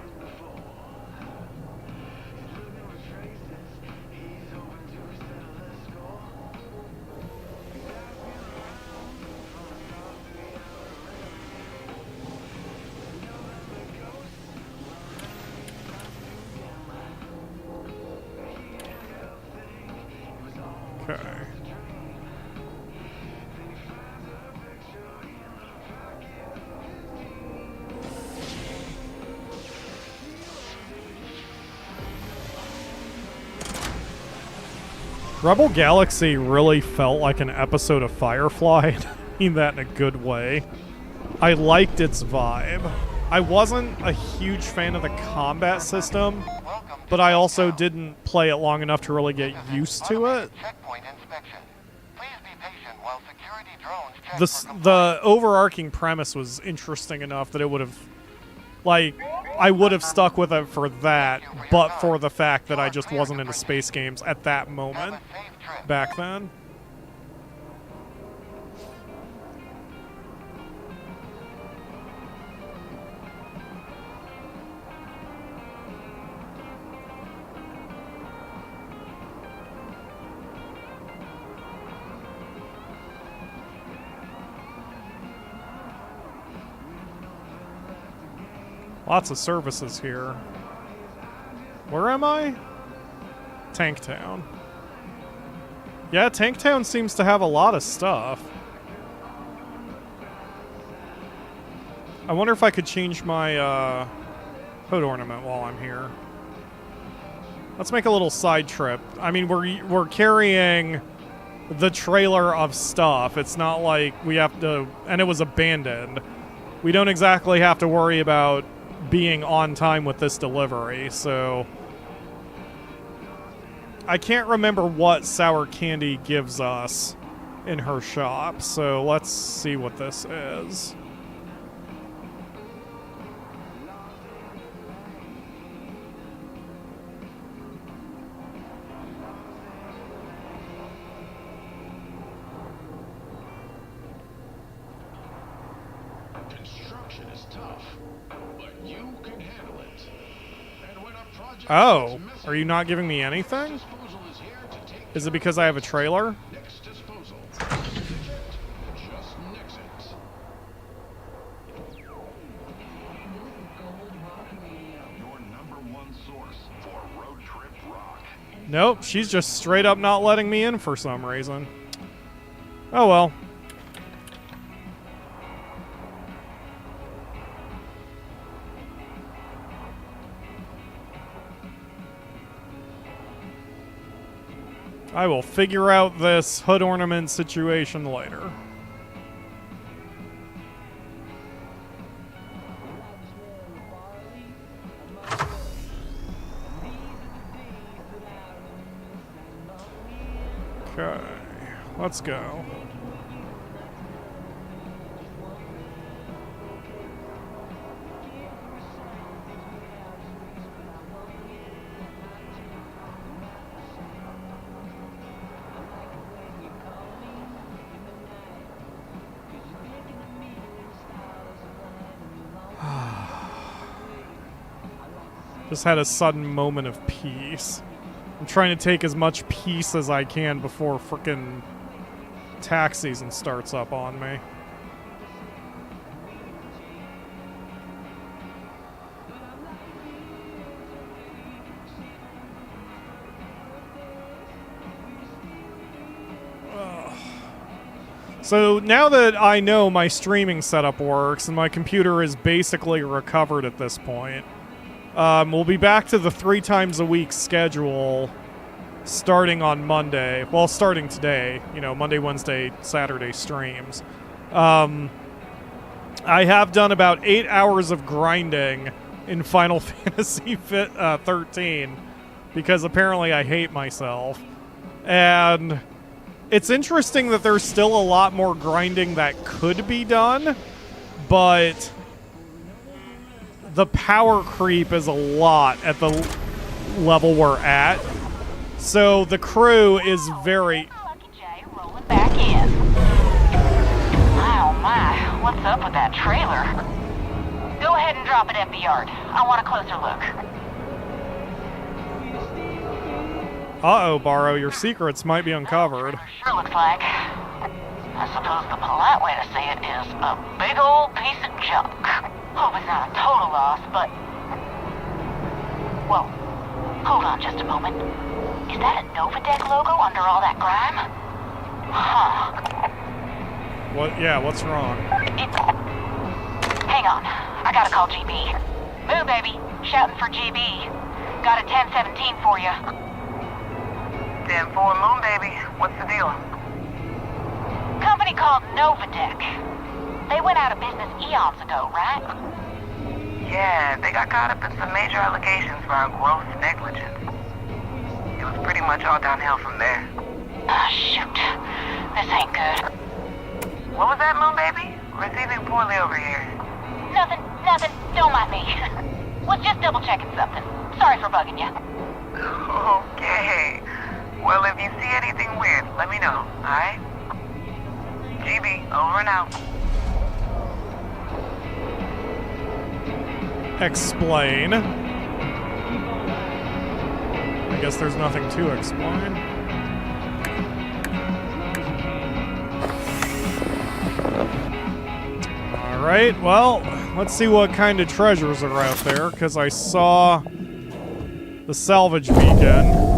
Okay. Rebel Galaxy really felt like an episode of Firefly. I mean that in a good way. I liked its vibe. I wasn't a huge fan of the combat system, but I also didn't play it long enough to really get used to it. The overarching premise was interesting enough that it would have, like, I would have stuck with it for that, but for the fact that I just wasn't into space games at that moment back then. Lots of services here. Where am I? Tank Town. Yeah, Tank Town seems to have a lot of stuff. I wonder if I could change my hood ornament while I'm here. Let's make a little side trip. I mean, we're carrying the trailer of stuff. It's not like we have to, and it was abandoned. We don't exactly have to worry about being on time with this delivery, so I can't remember what Sour Candy gives us in her shop, so let's see what this is. Construction is tough, but you can handle it. And when a project Oh, is messy, are you not giving me anything? Disposal is here to take Is it because I have a trailer? next disposal. Just nix it. Gold rock reading. Nope, she's just straight up not letting me in for some reason. Oh well. I will figure out this hood ornament situation later. Okay, let's go. Just had a sudden moment of peace. I'm trying to take as much peace as I can before frickin' tax season starts up on me. So now that I know my streaming setup works and my computer is basically recovered at this point, we'll be back to the 3 times a week schedule starting on Monday. Well, starting today, you know, Monday, Wednesday, Saturday streams. I have done about 8 hours of grinding in Final Fantasy 13 because apparently I hate myself. And it's interesting that there's still a lot more grinding that could be done, but the power creep is a lot at the level we're at. So the crew is very... Lucky J rolling back in. Oh my, what's up with that trailer? Go ahead and drop it at the yard. I want a closer look. Uh-oh, Barrow, your secrets might be uncovered. Sure looks like. I suppose the polite way to say it is a big old piece of junk. Hope it's not a total loss, but... Whoa. Hold on just a moment. Is that a Novadeck logo under all that grime? Huh. What? Yeah, what's wrong? Hang on. I gotta call GB. Move, baby. Shouting for GB. Got a 1017 for you. 10-4 Moon, baby. What's the deal? Company called Novadeck. They went out of business eons ago, right? Yeah, they got caught up in some major allegations for our gross negligence. It was pretty much all downhill from there. Ah, shoot. This ain't good. What was that, Moon, baby? Receiving poorly over here. Nothing. Don't mind me. Was just double-checking something. Sorry for bugging you. Okay. Well, if you see anything weird, let me know, alright? GB, over and out. Explain. I guess there's nothing to explain. Alright, well, let's see what kind of treasures are out there, because I saw the salvage beacon.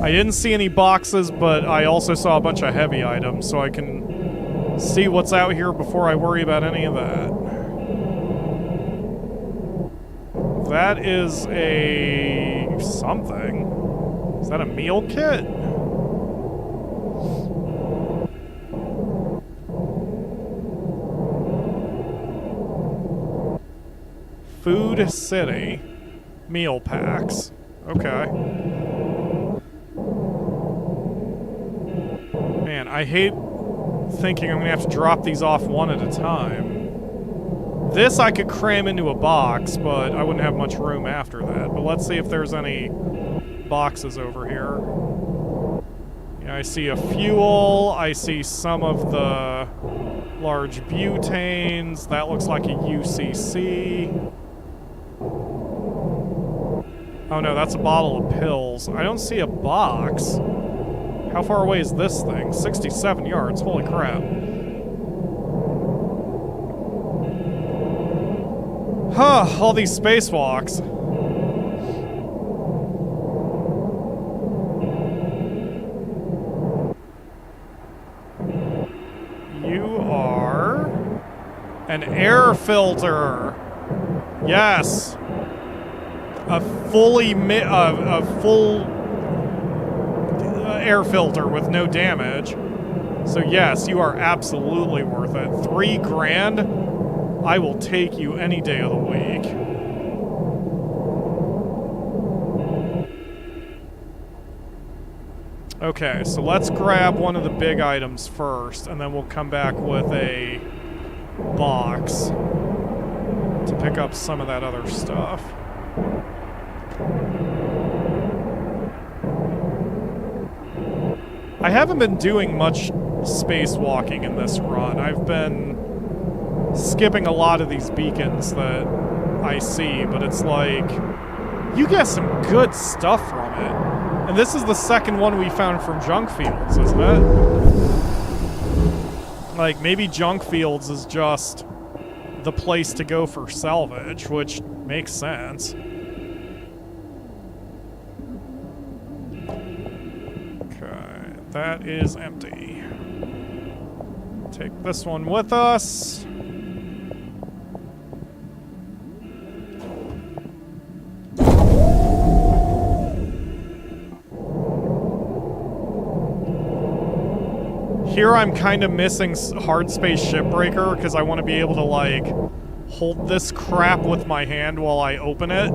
I didn't see any boxes, but I also saw a bunch of heavy items, so I can see what's out here before I worry about any of that. That is a... something. Is that a meal kit? Food City. Meal packs. Okay. Man, I hate thinking I'm gonna have to drop these off one at a time. This I could cram into a box, but I wouldn't have much room after that. But let's see if there's any boxes over here. Yeah, I see a fuel. I see some of the large butanes. That looks like a UCC. Oh no, that's a bottle of pills. I don't see a box. How far away is this thing? 67 yards. Holy crap. Huh, all these spacewalks. An air filter. Yes. A full air filter with no damage. So yes, you are absolutely worth it. $3 grand. I will take you any day of the week. Okay, so let's grab one of the big items first, and then we'll come back with a box to pick up some of that other stuff. I haven't been doing much spacewalking in this run. I've been skipping a lot of these beacons that I see, but it's like, you get some good stuff from it. And this is the second one we found from junk fields, isn't it? Like, maybe junk fields is just the place to go for salvage, which makes sense. Okay, that is empty. Take this one with us. Here I'm kind of missing hard space shipbreaker because I want to be able to, like, hold this crap with my hand while I open it.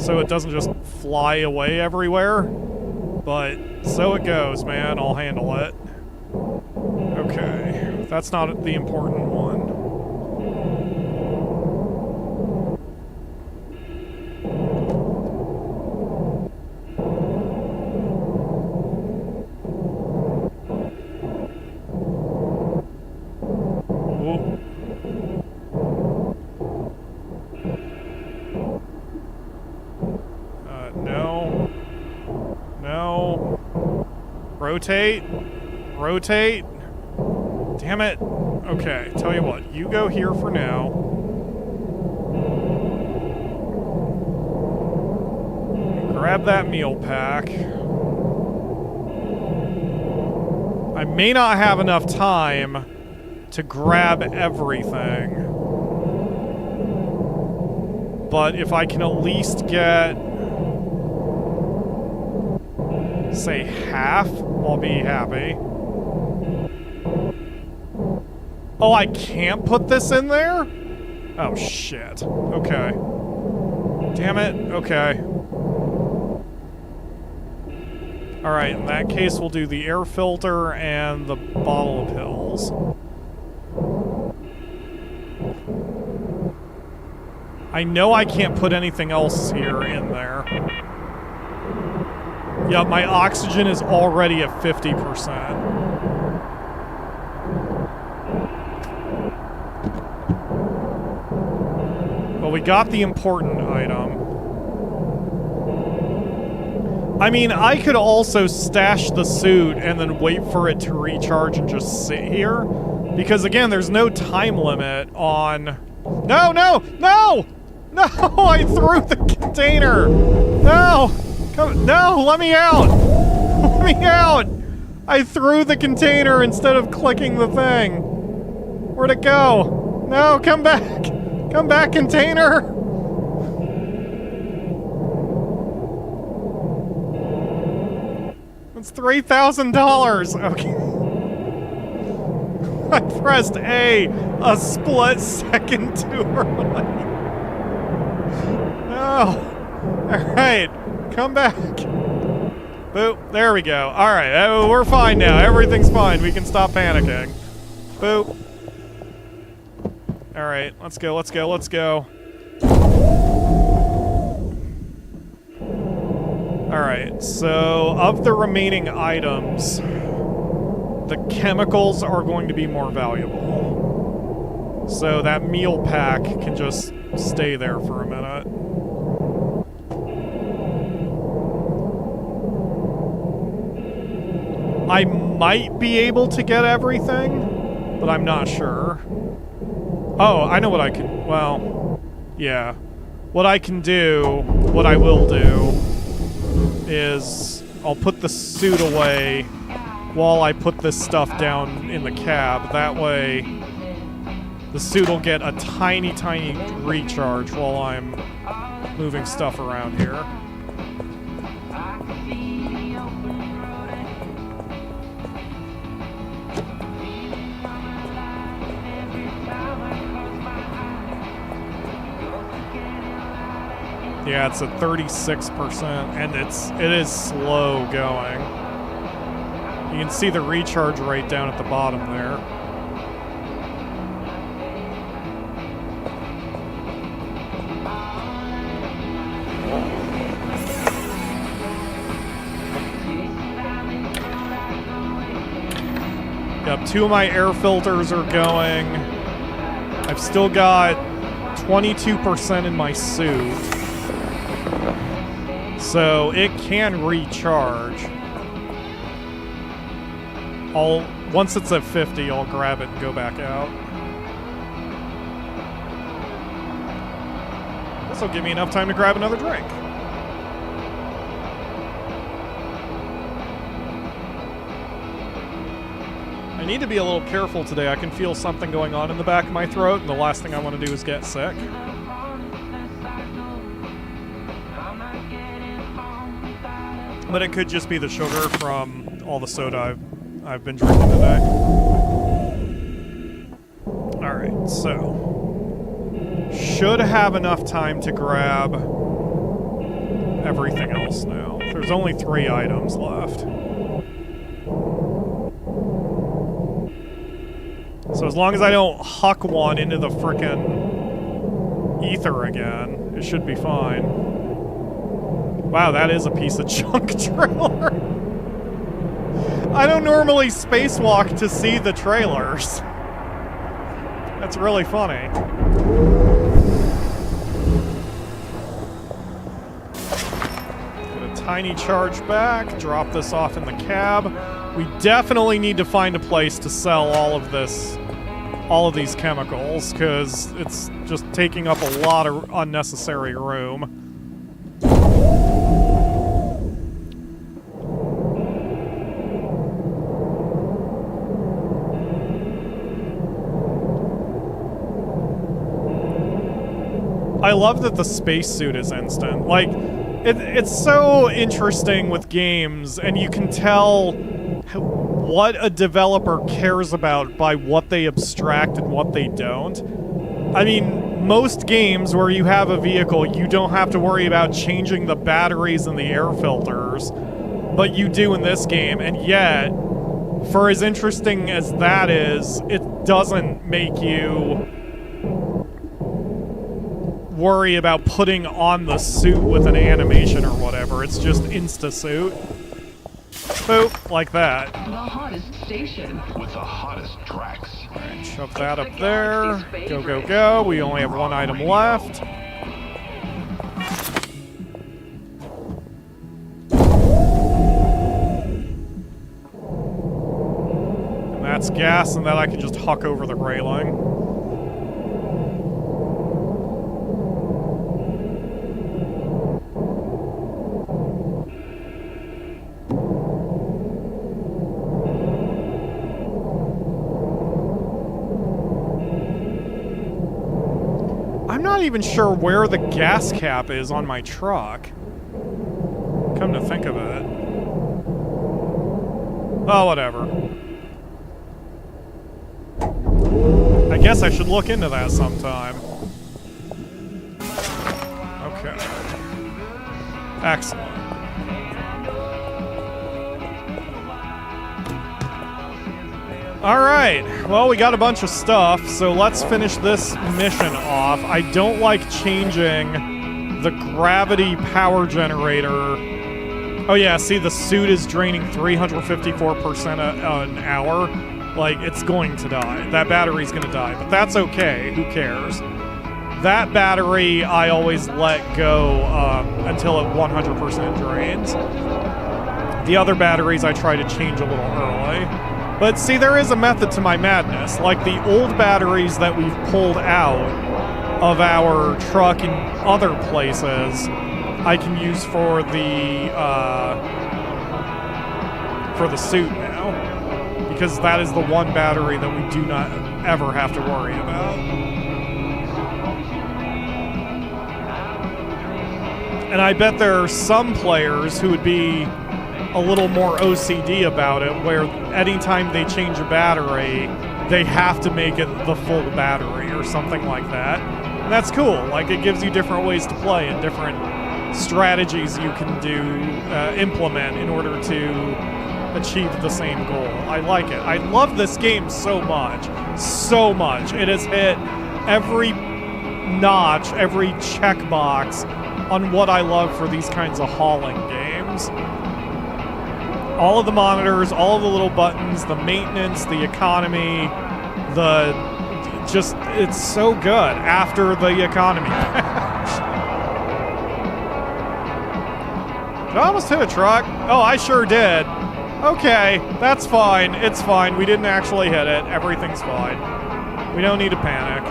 So it doesn't just fly away everywhere. But so it goes, man. I'll handle it. Okay. That's not the important one. Rotate. Rotate. Damn it. Okay, tell you what. You go here for now. Grab that meal pack. I may not have enough time to grab everything. But if I can at least get, say, half, I'll be happy. Oh, I can't put this in there? Oh, shit. Okay. Damn it. Okay. Alright, in that case, we'll do the air filter and the bottle of pills. I know I can't put anything else here in there. Yeah, my oxygen is already at 50%. Well, we got the important item. I mean, I could also stash the suit and then wait for it to recharge and just sit here. Because, again, there's no time limit on... No, no, no! No, I threw the container! No! Come, no, let me out! Let me out! I threw the container instead of clicking the thing. Where'd it go? No, come back! Come back, container! It's $3,000! Okay. I pressed A split second too early. No! Alright. Come back. Boop. There we go. Alright, we're fine now. Everything's fine. We can stop panicking. Boop. Alright, let's go, let's go, let's go. Alright, so of the remaining items, the chemicals are going to be more valuable. So that meal pack can just stay there for a minute. I might be able to get everything, but I'm not sure. Oh, I know what I can... Well, yeah. What I can do, what I will do, is I'll put the suit away while I put this stuff down in the cab. That way, the suit will get a tiny, tiny recharge while I'm moving stuff around here. Yeah, it's at 36%, and it is slow going. You can see the recharge rate down at the bottom there. Yep, 2 of my air filters are going. I've still got 22% in my suit. So it can recharge. Once it's at 50, I'll grab it and go back out. This will give me enough time to grab another drink. I need to be a little careful today. I can feel something going on in the back of my throat, and the last thing I want to do is get sick. But it could just be the sugar from all the soda I've been drinking today. Alright, so should have enough time to grab everything else now. There's only 3 items left. So as long as I don't huck one into the frickin' ether again, it should be fine. Wow, that is a piece of junk trailer. I don't normally spacewalk to see the trailers. That's really funny. Get a tiny charge back, drop this off in the cab. We definitely need to find a place to sell all of these chemicals, because it's just taking up a lot of unnecessary room. I love that the spacesuit is instant. Like, it's so interesting with games, and you can tell what a developer cares about by what they abstract and what they don't. I mean, most games where you have a vehicle, you don't have to worry about changing the batteries and the air filters, but you do in this game, and yet, for as interesting as that is, it doesn't make you worry about putting on the suit with an animation or whatever. It's just insta-suit. Boop, like that. The hottest station. With the hottest tracks. Alright, shove that up there. Go, go, go. We only have 1 item left. And that's gas, and that I can just huck over the railing. I'm not even sure where the gas cap is on my truck. Come to think of it. Oh, whatever. I guess I should look into that sometime. Okay. Excellent. Alright, well, we got a bunch of stuff, so let's finish this mission off. I don't like changing the gravity power generator. Oh yeah, see, the suit is draining 354% an hour. Like, it's going to die. That battery's gonna die, but that's okay. Who cares? That battery I always let go until it 100% drains. The other batteries I try to change a little early. But see, there is a method to my madness. Like the old batteries that we've pulled out of our truck and other places, I can use for the suit now. Because that is the one battery that we do not ever have to worry about. And I bet there are some players who would be a little more OCD about it, where anytime they change a battery, they have to make it the full battery or something like that. And that's cool. Like, it gives you different ways to play and different strategies you can do, implement in order to achieve the same goal. I like it. I love this game so much. So much. It has hit every notch, every checkbox on what I love for these kinds of hauling games. All of the monitors, all of the little buttons, the maintenance, the economy, it's so good after the economy patch. Did I almost hit a truck? Oh, I sure did. Okay, that's fine. It's fine. We didn't actually hit it. Everything's fine. We don't need to panic.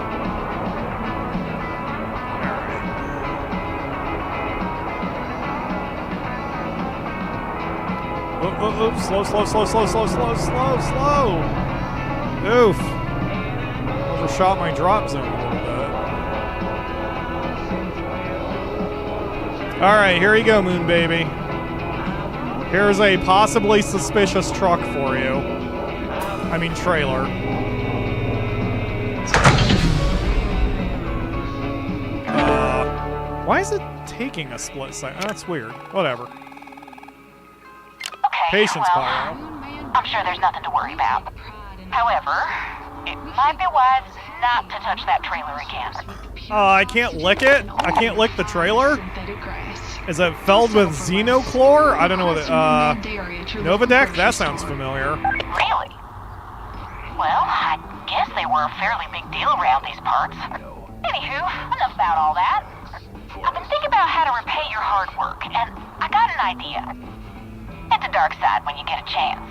Alright. Slow. Oof. Overshot my drop zone a little bit. Alright, here you go, Moon Baby. Here's a possibly suspicious truck for you. I mean, trailer. Why is it taking a split second? That's weird. Whatever. Okay, Patience, well, Pyro. I'm sure there's nothing to worry about. However, it might be wise not to touch that trailer again. I can't lick it? I can't lick the trailer? Is it filled with Xenochlor? I don't know what it, Novadeck? That sounds familiar. Really? Well, I guess they were a fairly big deal around these parts. Anywho, enough about all that. I've been thinking about how to repay your hard work, and I got an idea. Hit the dark side when you get a chance.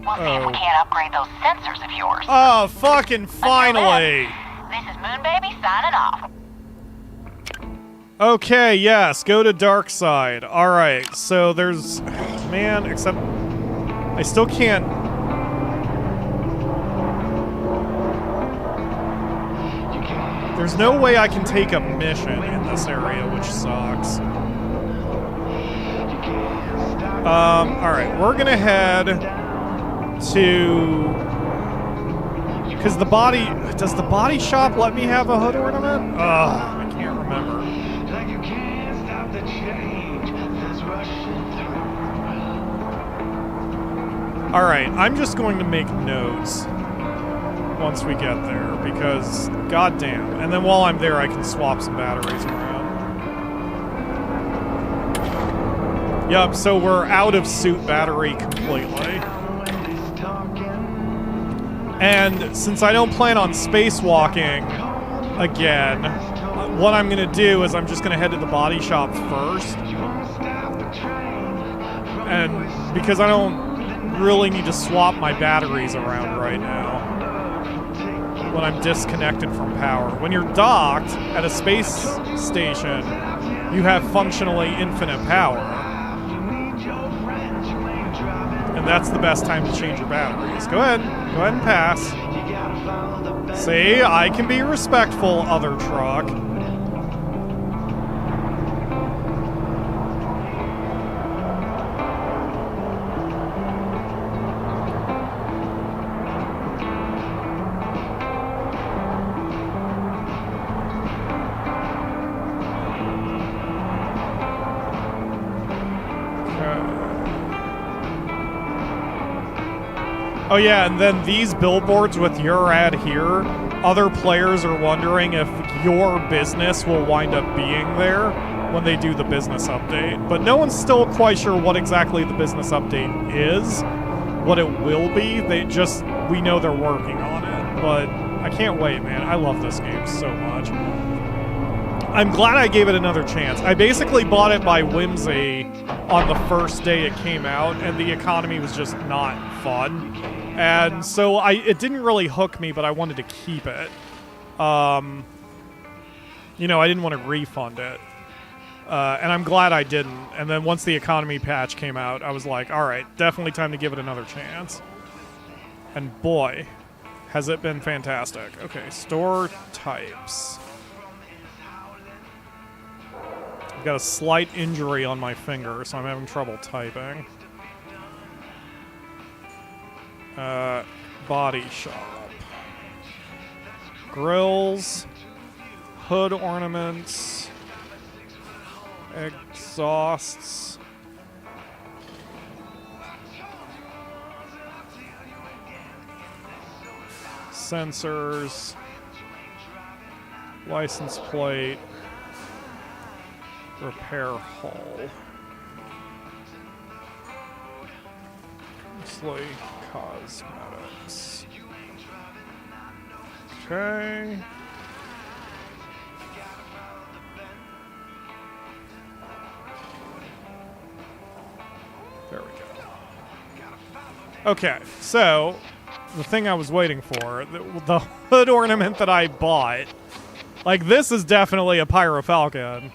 We'll see if we can't upgrade those sensors of yours. Oh, fucking finally! This is Moon Baby signing off. Okay, yes, go to dark side. Alright, so there's... Man, except... I still can't... There's no way I can take a mission in this area, which sucks. Alright, we're gonna head to... Because the body... Does the body shop let me have a hood ornament? Ugh, I can't remember. Alright, I'm just going to make notes once we get there, because goddamn. And then while I'm there, I can swap some batteries around. Yup, so we're out of suit battery completely. And since I don't plan on spacewalking again, what I'm going to do is I'm just going to head to the body shop first. And because I don't really need to swap my batteries around right now when I'm disconnected from power. When you're docked at a space station, you have functionally infinite power. And that's the best time to change your batteries. Go ahead and pass. See, I can be respectful, other truck. Oh yeah, and then these billboards with your ad here, other players are wondering if your business will wind up being there when they do the business update. But no one's still quite sure what exactly the business update is, what it will be. We know they're working on it, but I can't wait, man. I love this game so much. I'm glad I gave it another chance. I basically bought it by whimsy on the first day it came out, and the economy was just not fun. And so it didn't really hook me, but I wanted to keep it. You know, I didn't want to refund it. And I'm glad I didn't. And then once the economy patch came out, I was like, all right, definitely time to give it another chance. And boy, has it been fantastic? Okay, store types. I've got a slight injury on my finger, so I'm having trouble typing. Body shop. Grills. Hood ornaments. Exhausts. Sensors. License plate. Repair hall. Mostly cosmetics. Okay. There we go. Okay, so the thing I was waiting for, the hood ornament that I bought, like this is definitely a PyroFalkon,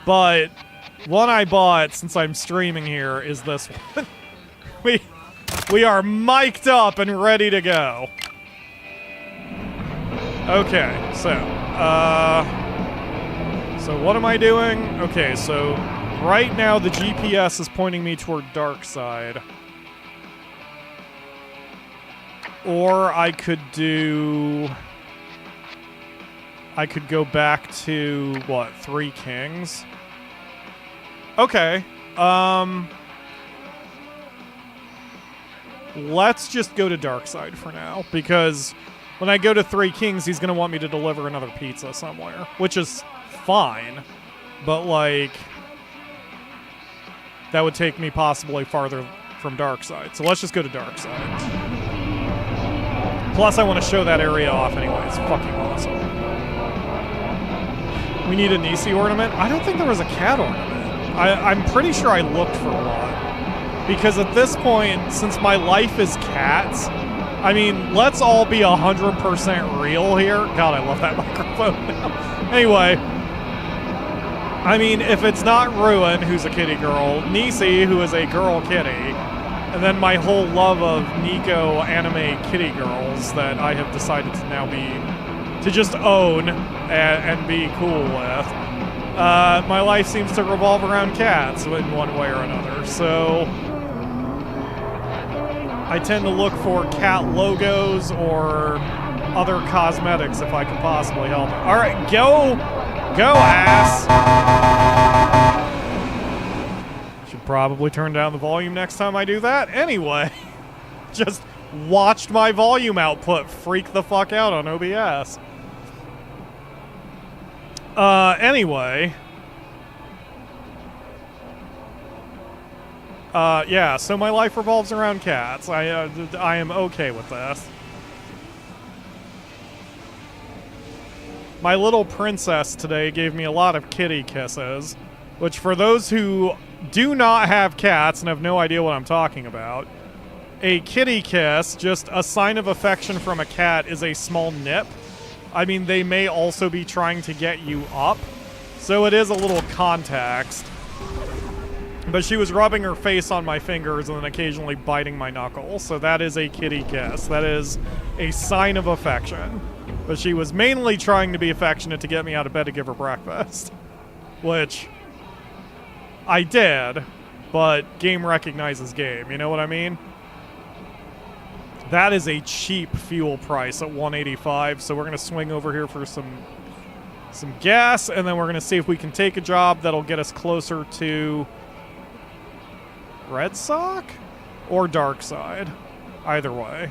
but one I bought since I'm streaming here is this one. we are mic'd up and ready to go. Okay, so what am I doing? Okay, so right now the GPS is pointing me toward dark side. Or I could go back to, what, Three Kings? Okay. Let's just go to dark side for now, because when I go to Three Kings, he's going to want me to deliver another pizza somewhere, which is fine, but, like, that would take me possibly farther from dark side. So let's just go to dark side. Plus, I want to show that area off anyway. It's fucking awesome. We need a Nisi ornament? I don't think there was a cat ornament. I'm pretty sure I looked for one. Because at this point, since my life is cats, I mean, let's all be 100% real here. God, I love that microphone now. Anyway, I mean, if it's not Ruin, who's a kitty girl, Nisi, who is a girl kitty, and then my whole love of Nico anime kitty girls that I have decided to now to just own and be cool with. My life seems to revolve around cats in one way or another, so I tend to look for cat logos or other cosmetics if I can possibly help it. All right, go ass. Probably turn down the volume next time I do that. Anyway, just watched my volume output freak the fuck out on OBS. Anyway. Yeah, so my life revolves around cats. I am okay with this. My little princess today gave me a lot of kitty kisses, which for those who do not have cats and have no idea what I'm talking about, a kitty kiss, just a sign of affection from a cat, is a small nip. I mean, they may also be trying to get you up, so it is a little context. But she was rubbing her face on my fingers and then occasionally biting my knuckles, so that is a kitty kiss. That is a sign of affection. But she was mainly trying to be affectionate to get me out of bed to give her breakfast. Which I did, but game recognizes game, you know what I mean? That is a cheap fuel price at $185, so we're going to swing over here for some gas, and then we're going to see if we can take a job that'll get us closer to Red Sock or Dark Side. Either way.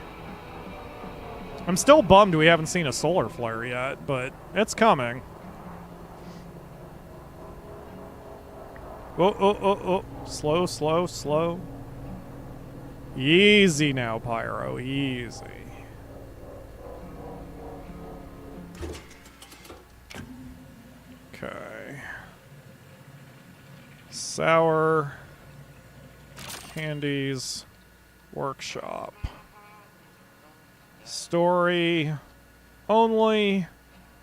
I'm still bummed we haven't seen a solar flare yet, but it's coming. Oh. Slow, slow, slow. Easy now, Pyro. Easy. Okay. Sour. Candies. Workshop. Story. Only.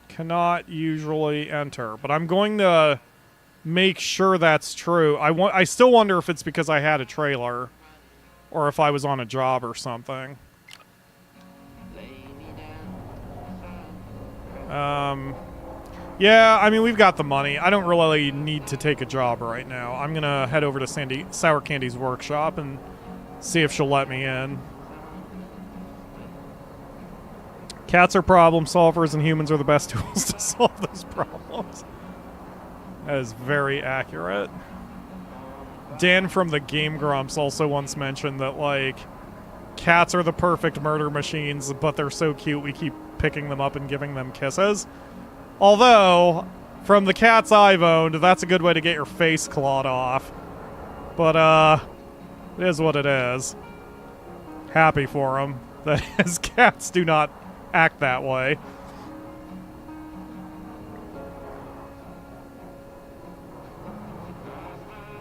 Cannot usually enter. But I'm going to make sure that's true. I still wonder if it's because I had a trailer or if I was on a job or something. Yeah, I mean, we've got the money. I don't really need to take a job right now. I'm gonna head over to Sour Candy's workshop and see if she'll let me in. Cats are problem solvers and humans are the best tools to solve those problems. That is very accurate. Dan from the Game Grumps also once mentioned that, like, cats are the perfect murder machines, but they're so cute we keep picking them up and giving them kisses. Although, from the cats I've owned, that's a good way to get your face clawed off. But, it is what it is. Happy for them. That is, cats do not act that way.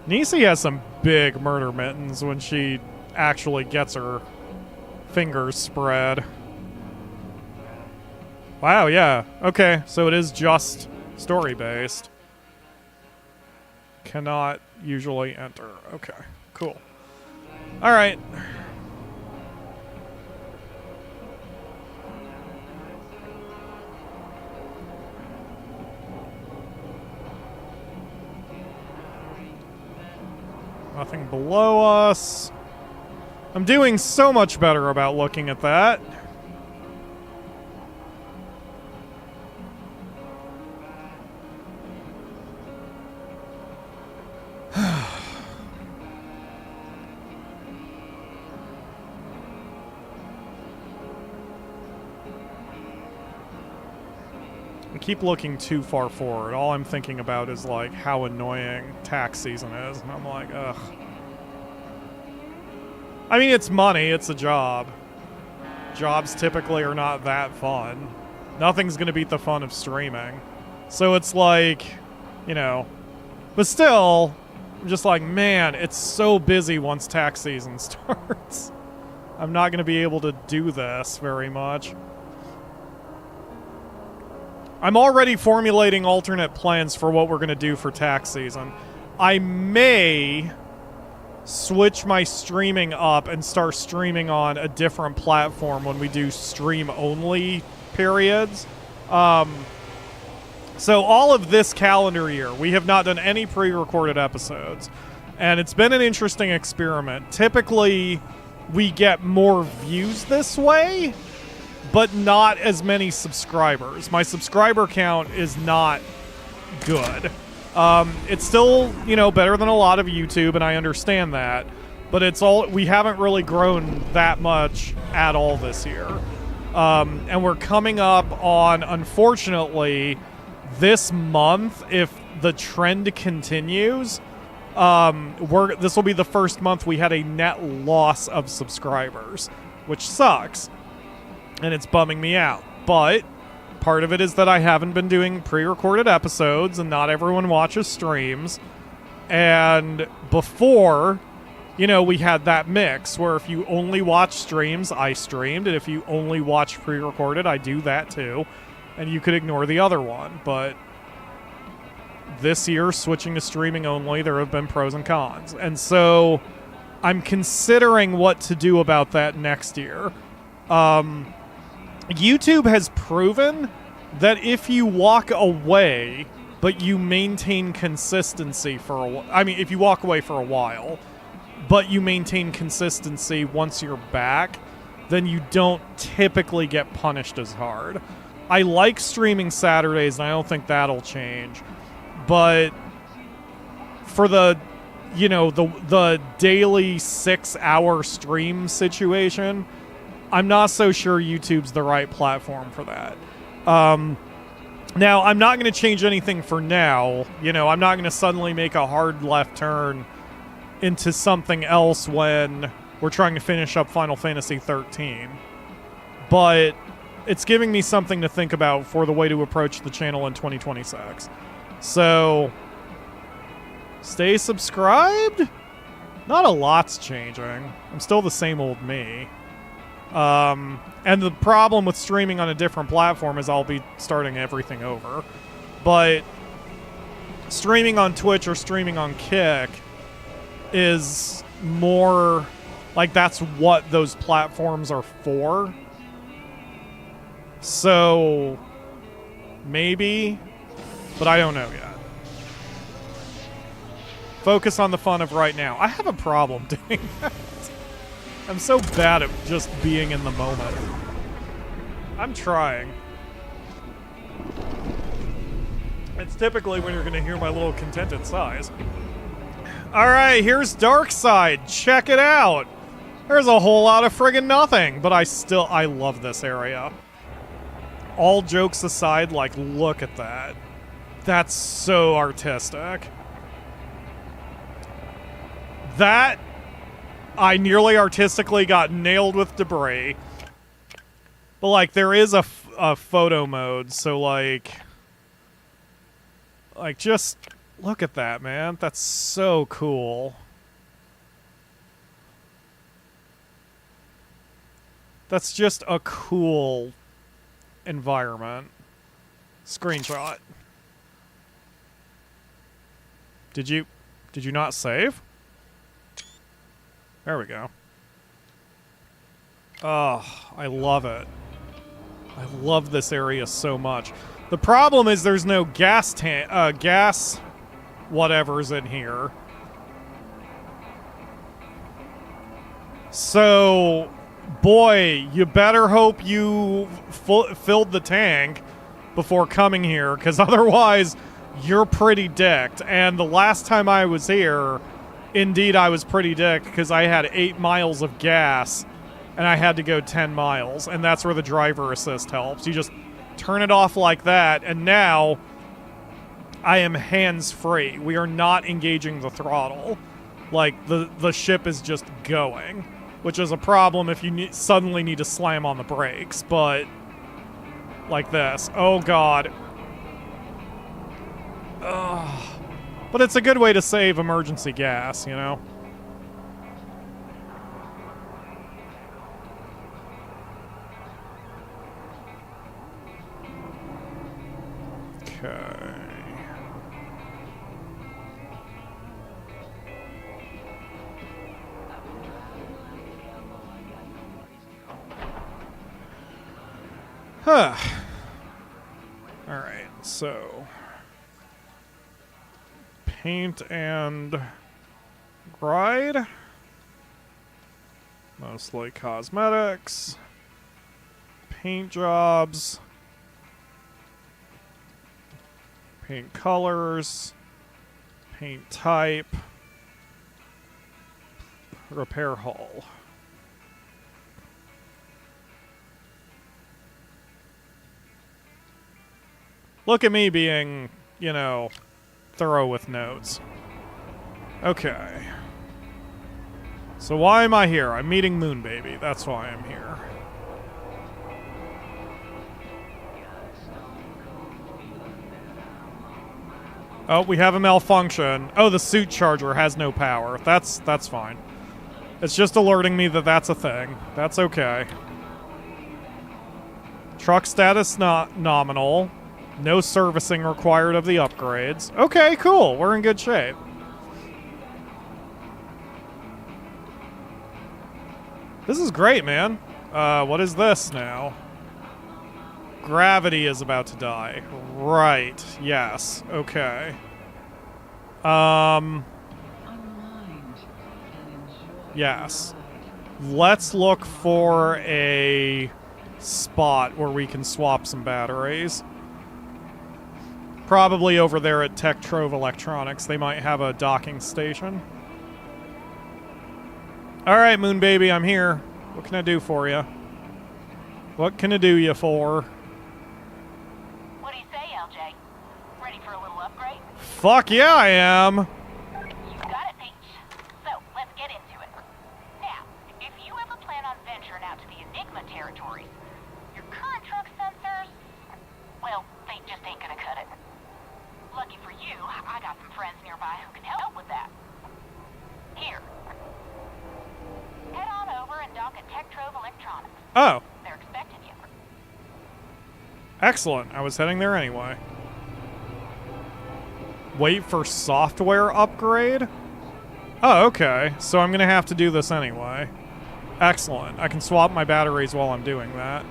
Nisi has some big murder mittens when she actually gets her fingers spread. Wow, yeah. Okay, so it is just story-based. Cannot usually enter. Okay, cool. All right. Nothing below us. I'm doing so much better about looking at that. I keep looking too far forward. All I'm thinking about is, like, how annoying tax season is, and I'm like, ugh. I mean, it's money, it's a job. Jobs typically are not that fun. Nothing's gonna beat the fun of streaming. So it's like, you know, but still, I'm just like, man, it's so busy once tax season starts. I'm not gonna be able to do this very much. I'm already formulating alternate plans for what we're going to do for tax season. I may switch my streaming up and start streaming on a different platform when we do stream-only periods. So all of this calendar year, we have not done any pre-recorded episodes. And it's been an interesting experiment. Typically, we get more views this way, but not as many subscribers. My subscriber count is not good. It's still, you know, better than a lot of YouTube, and I understand that. But we haven't really grown that much at all this year. And we're coming up on, unfortunately, this month, if the trend continues, this will be the first month we had a net loss of subscribers, which sucks. And it's bumming me out. But part of it is that I haven't been doing pre-recorded episodes and not everyone watches streams. And before, you know, we had that mix where if you only watch streams, I streamed. And if you only watch pre-recorded, I do that too. And you could ignore the other one. But this year, switching to streaming only, there have been pros and cons. And so I'm considering what to do about that next year. YouTube has proven that if you walk away, but you maintain consistency for a while, I mean, if you walk away for a while, but you maintain consistency once you're back, then you don't typically get punished as hard. I like streaming Saturdays, and I don't think that'll change. But for the, you know, the daily 6-hour stream situation, I'm not so sure YouTube's the right platform for that. Now, I'm not going to change anything for now. You know, I'm not going to suddenly make a hard left turn into something else when we're trying to finish up Final Fantasy 13. But it's giving me something to think about for the way to approach the channel in 2026. So, stay subscribed? Not a lot's changing. I'm still the same old me. And the problem with streaming on a different platform is I'll be starting everything over. But streaming on Twitch or streaming on Kick is more like that's what those platforms are for. So Maybe, but I don't know yet. Focus on the fun of right now. I have a problem doing that. I'm so bad at just being in the moment. I'm trying. It's typically when you're going to hear my little contented sighs. Alright, here's Dark Side. Check it out. There's a whole lot of friggin' nothing, but I love this area. All jokes aside, like, look at that. That's so artistic. That, I nearly artistically got nailed with debris. But, like, there is a photo mode, so, like, just look at that, man. That's so cool. That's just a cool environment. Screenshot. Did you not save? There we go. Oh, I love it. I love this area so much. The problem is there's no gas whatever's in here. So, boy, you better hope you filled the tank before coming here, because otherwise you're pretty dicked. And the last time I was here, indeed I was pretty dicked, because I had 8 miles of gas and I had to go 10 miles, and that's where the driver assist helps. You just turn it off like that, and now I am hands-free. We are not engaging the throttle. Like, the ship is just going, which is a problem if you suddenly need to slam on the brakes, but like this. Oh, God. Ugh. But it's a good way to save emergency gas, you know? Okay. Huh. Alright, so paint and ride. Mostly cosmetics. Paint jobs. Paint colors. Paint type. Repair hull. Look at me being, you know, thorough with notes. Okay. So why am I here? I'm meeting Moon Baby. That's why I'm here. Oh, we have a malfunction. Oh, the suit charger has no power. That's fine. It's just alerting me that that's a thing. That's okay. Truck status not nominal. No servicing required of the upgrades. Okay, cool. We're in good shape. This is great, man. What is this now? Gravity is about to die. Right. Yes. Okay. Yes. Let's look for a spot where we can swap some batteries. Probably over there at Tech Trove Electronics. They might have a docking station. Alright, Moon Baby, I'm here. What can I do for you? What can I do you for? What do you say, LJ? Ready for a little upgrade? Fuck yeah, I am! You got it, Peach. So, let's get into it. Now, if you ever plan on venturing out to the Enigma territories, your current truck sensors, well, they just ain't gonna cut it. Lucky for you, I got some friends nearby who can help with that. Here. Head on over and dock at Tech Trove Electronics. Oh. They're expecting you. Excellent. I was heading there anyway. Wait for software upgrade? Oh, okay. So I'm going to have to do this anyway. Excellent. I can swap my batteries while I'm doing that.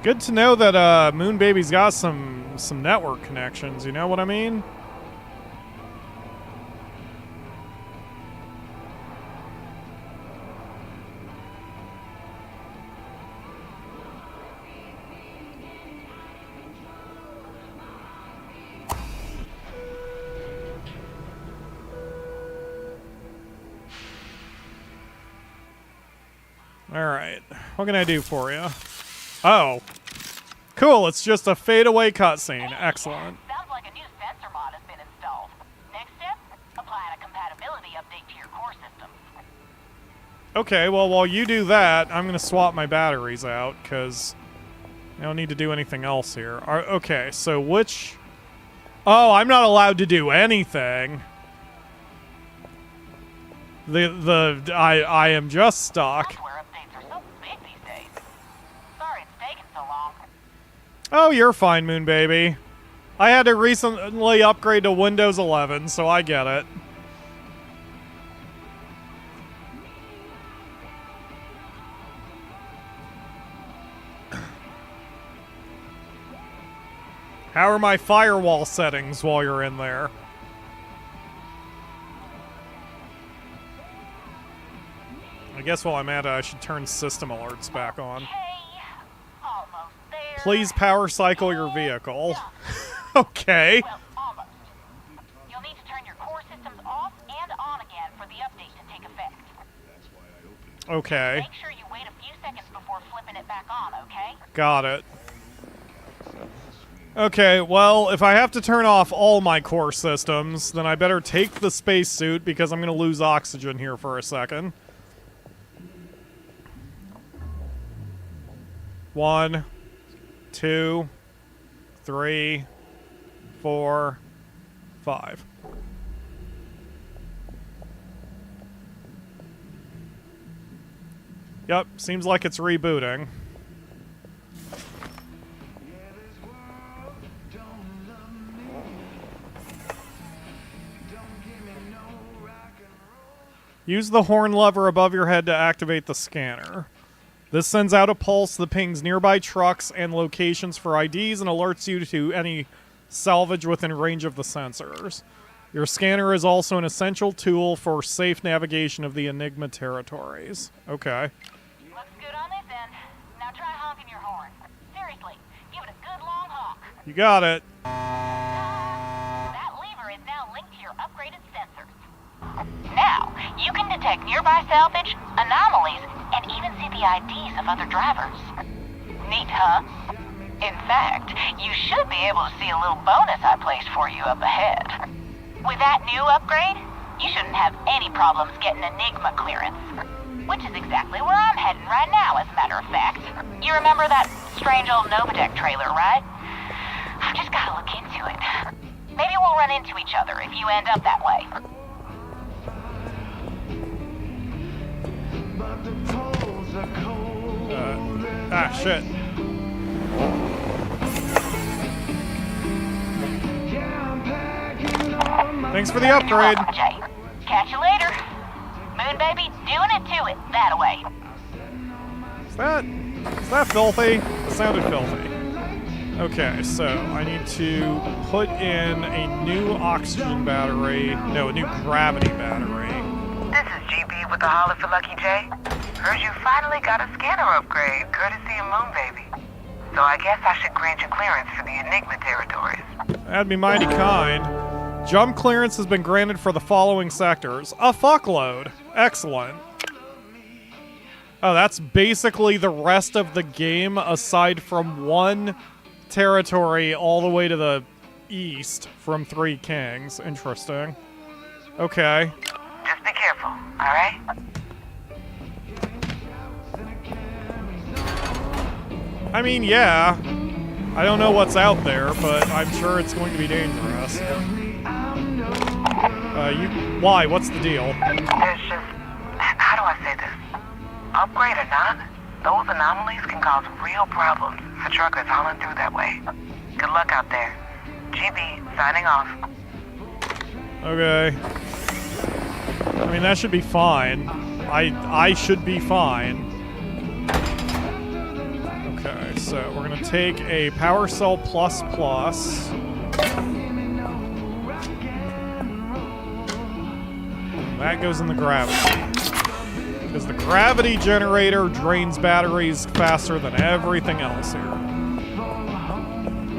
Good to know that Moon Baby's got some network connections, you know what I mean? Alright, what can I do for you? Oh. Cool, it's just a fadeaway cutscene. Excellent. Sounds like a new sensor mod has been installed. Next step, applying a compatibility update to your core system. Okay, well, while you do that, I'm going to swap my batteries out, because I don't need to do anything else here. Okay, so which... Oh, I'm not allowed to do anything. I am just stuck. Software updates are so big these days. Sorry it's taken so long. Oh, you're fine, Moon Baby. I had to recently upgrade to Windows 11, so I get it. How are my firewall settings while you're in there? I guess while I'm at it, I should turn system alerts back on. Hey, almost there. Please power cycle your vehicle. Okay. Well, almost. You'll need to turn your core systems off and on again for the update to take effect. Okay. Make sure you wait a few seconds before flipping it back on, okay? Got it. Okay, well, if I have to turn off all my core systems, then I better take the spacesuit because I'm going to lose oxygen here for a second. 1, 2, 3, 4, 5. Yep, seems like it's rebooting. Use the horn lever above your head to activate the scanner. This sends out a pulse that pings nearby trucks and locations for IDs and alerts you to any salvage within range of the sensors. Your scanner is also an essential tool for safe navigation of the Enigma territories. Okay. Looks good on this end. Now try honking your horn. Seriously, give it a good long honk. You got it. That lever is now linked to your upgraded sensors. Now, you can detect nearby salvage, anomalies, and even see the IDs of other drivers. Neat, huh? In fact, you should be able to see a little bonus I placed for you up ahead. With that new upgrade, you shouldn't have any problems getting Enigma clearance. Which is exactly where I'm heading right now, as a matter of fact. You remember that strange old Novatech trailer, right? I've just gotta look into it. Maybe we'll run into each other if you end up that way. Shit. Thanks for the upgrade. You're welcome, Jay. Catch you later. Moon Baby, doing it to it, that away. Is that filthy? It sounded filthy. Okay, so I need to put in a new oxygen battery. No, a new gravity battery. This is GB with the Holler for Lucky J. Heard you finally got a scanner upgrade, courtesy of Moon Baby. So I guess I should grant you clearance for the Enigma territories. That'd be mighty kind. Jump clearance has been granted for the following sectors. A fuckload. Excellent. Oh, that's basically the rest of the game aside from one territory all the way to the east from Three Kings. Interesting. Okay. Just be careful, alright? I mean, yeah. I don't know what's out there, but I'm sure it's going to be dangerous. Why? What's the deal? There's just... How do I say this? Upgrade or not, those anomalies can cause real problems for truckers hauling through that way. Good luck out there. GB, signing off. Okay. I mean, that should be fine. I should be fine. Okay, so we're gonna take a power cell plus plus. That goes in the gravity. Because the gravity generator drains batteries faster than everything else here. And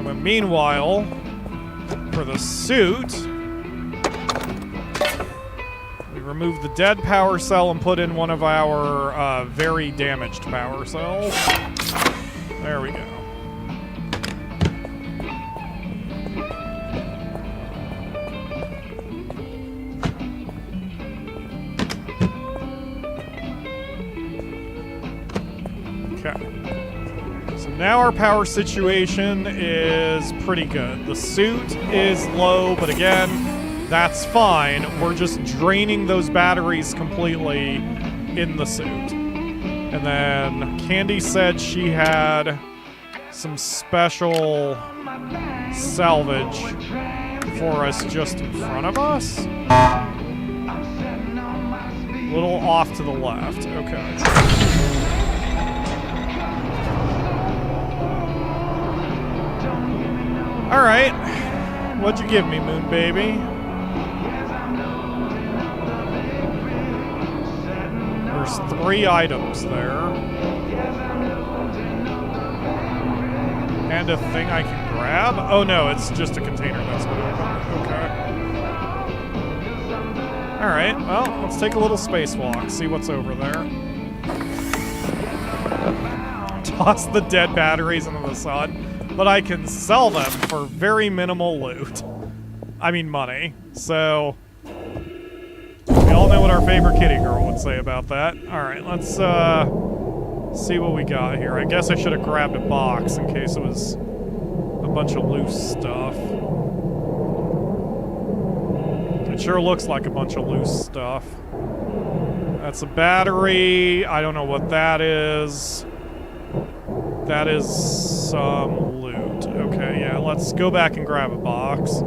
then meanwhile, for the suit, we remove the dead power cell and put in one of our very damaged power cells. There we go. Now our power situation is pretty good. The suit is low, but again, that's fine. We're just draining those batteries completely in the suit. And then Candy said she had some special salvage for us just in front of us. A little off to the left. Okay. Alright. What'd you give me, Moon Baby? There's 3 items there. And a thing I can grab? Oh no, it's just a container that's been opened. Okay. Alright, well, let's take a little spacewalk, see what's over there. Toss the dead batteries into the sun. But I can sell them for very minimal loot. I mean money. So, we all know what our favorite kitty girl would say about that. Alright, let's see what we got here. I guess I should have grabbed a box in case it was a bunch of loose stuff. It sure looks like a bunch of loose stuff. That's a battery. I don't know what that is. That is some loot. Okay, yeah, let's go back and grab a box.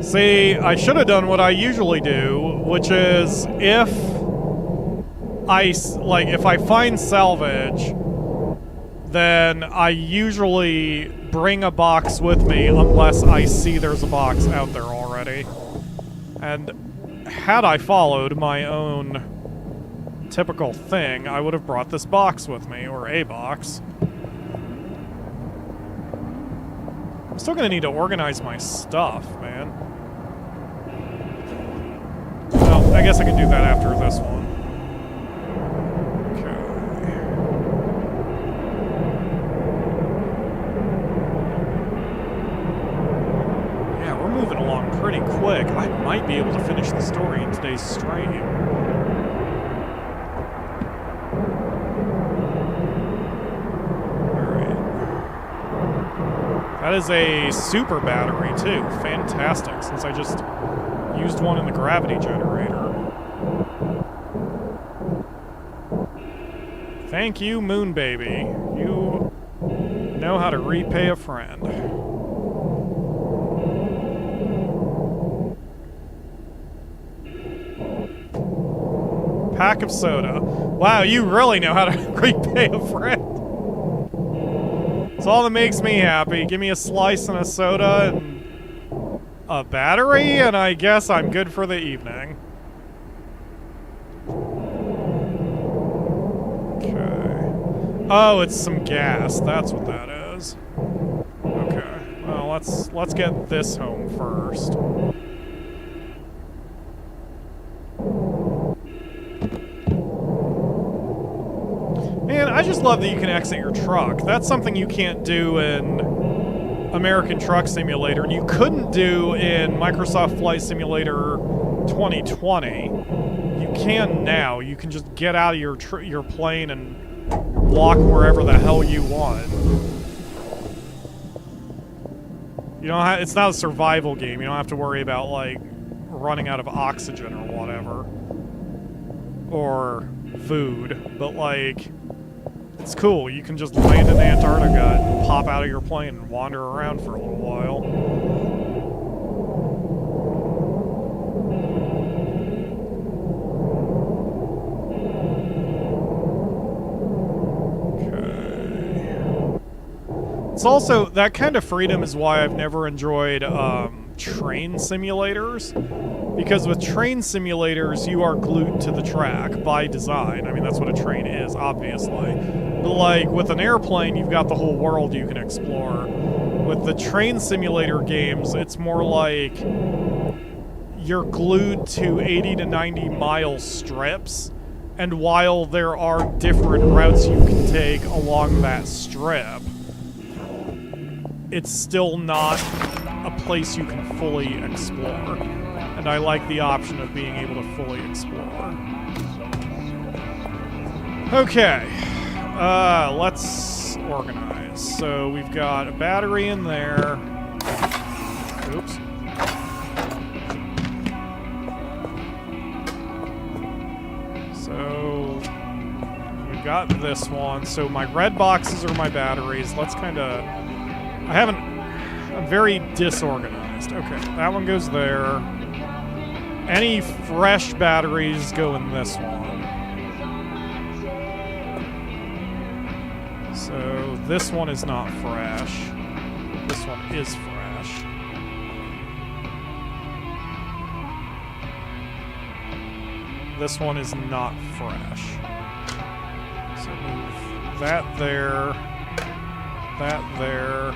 See, I should have done what I usually do, which is if I find salvage, then I usually bring a box with me unless I see there's a box out there already. And had I followed my own typical thing, I would have brought this box with me, or a box. I'm still gonna need to organize my stuff, man. Well, I guess I can do that after this one. Okay. Yeah, we're moving along pretty quick. I might be able to finish the story in today's stream. That is a super battery, too. Fantastic, since I just used one in the gravity generator. Thank you, Moon Baby. You know how to repay a friend. Pack of soda. Wow, you really know how to repay a friend. It's all that makes me happy. Give me a slice and a soda and a battery, and I guess I'm good for the evening. Okay. Oh, it's some gas. That's what that is. Okay. Well, let's get this home first. Man, I just love that you can exit your truck. That's something you can't do in American Truck Simulator, and you couldn't do in Microsoft Flight Simulator 2020. You can now. You can just get out of your plane and walk wherever the hell you want. You don't have, it's not a survival game. You don't have to worry about, like, running out of oxygen or whatever. Or food. But, like, it's cool. You can just land in Antarctica and pop out of your plane and wander around for a little while. it's also, that kind of freedom is why I've never enjoyed train simulators. Because with train simulators, you are glued to the track by design. I mean, that's what a train is, obviously. But like, with an airplane, you've got the whole world you can explore. With the train simulator games, it's more like you're glued to 80 to 90 mile strips, and while there are different routes you can take along that strip, it's still not a place you can fully explore. And I like the option of being able to fully explore. Okay, let's organize. So we've got a battery in there. Oops. So we've got this one. So my red boxes are my batteries. Let's kind of... I'm very disorganized. Okay, that one goes there. Any fresh batteries go in this one. So this one is not fresh. This one is fresh. This one is not fresh. So move that there, that there,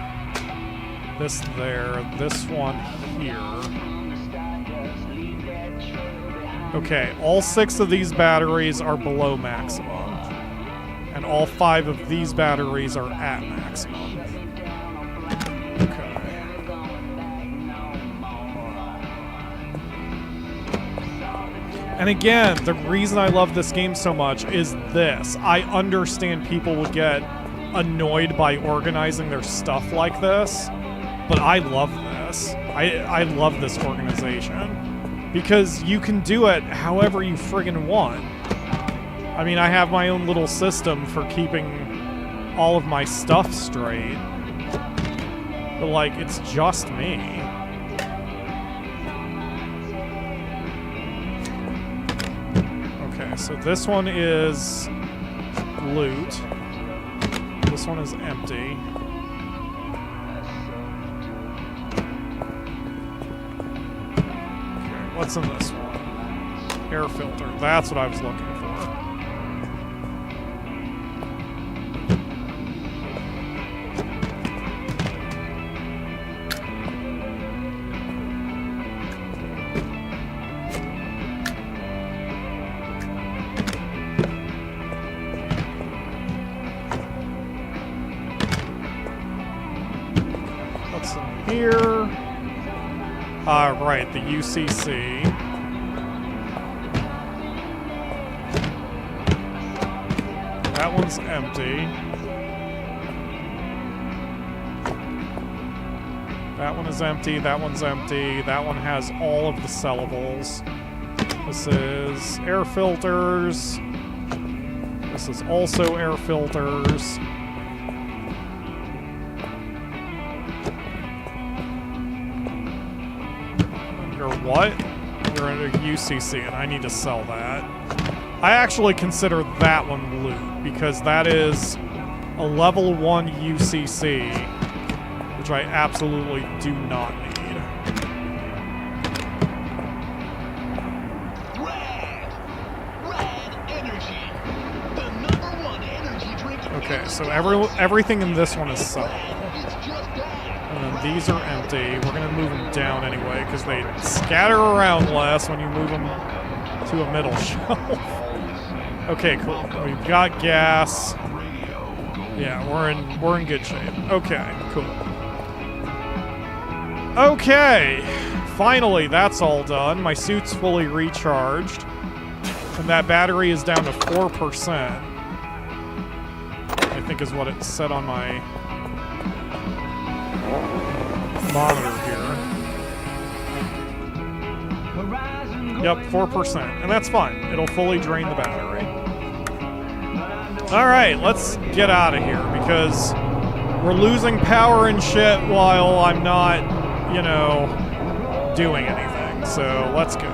this one here. Okay, all 6 of these batteries are below maximum. And all 5 of these batteries are at maximum. Okay. And again, the reason I love this game so much is this. I understand people would get annoyed by organizing their stuff like this, but I love this. I love this organization. Because you can do it however you friggin' want. I mean, I have my own little system for keeping all of my stuff straight. But, like, it's just me. Okay, so this one is loot. This one is empty. What's in this one? Air filter. That's what I was looking for. What's in here? Right, the UCC. That one's empty. That one is empty, that one's empty. That one has all of the sellables. This is air filters. This is also air filters. What? You're in a UCC, and I need to sell that. I actually consider that one loot, because that is a level 1 UCC, which I absolutely do not need. Red energy. The #1 energy drink. Okay, so everything in this one is sold. And then these are empty. We're going to move them down anyway, because they scatter around less when you move them to a middle shelf. Okay, cool. We've got gas. Yeah, we're in good shape. Okay, cool. Okay, finally, that's all done. My suit's fully recharged. And that battery is down to 4%. I think is what it said on my monitor here. Yep, 4%. And that's fine. It'll fully drain the battery. Alright, let's get out of here, because we're losing power and shit while I'm not, you know, doing anything. So, let's go.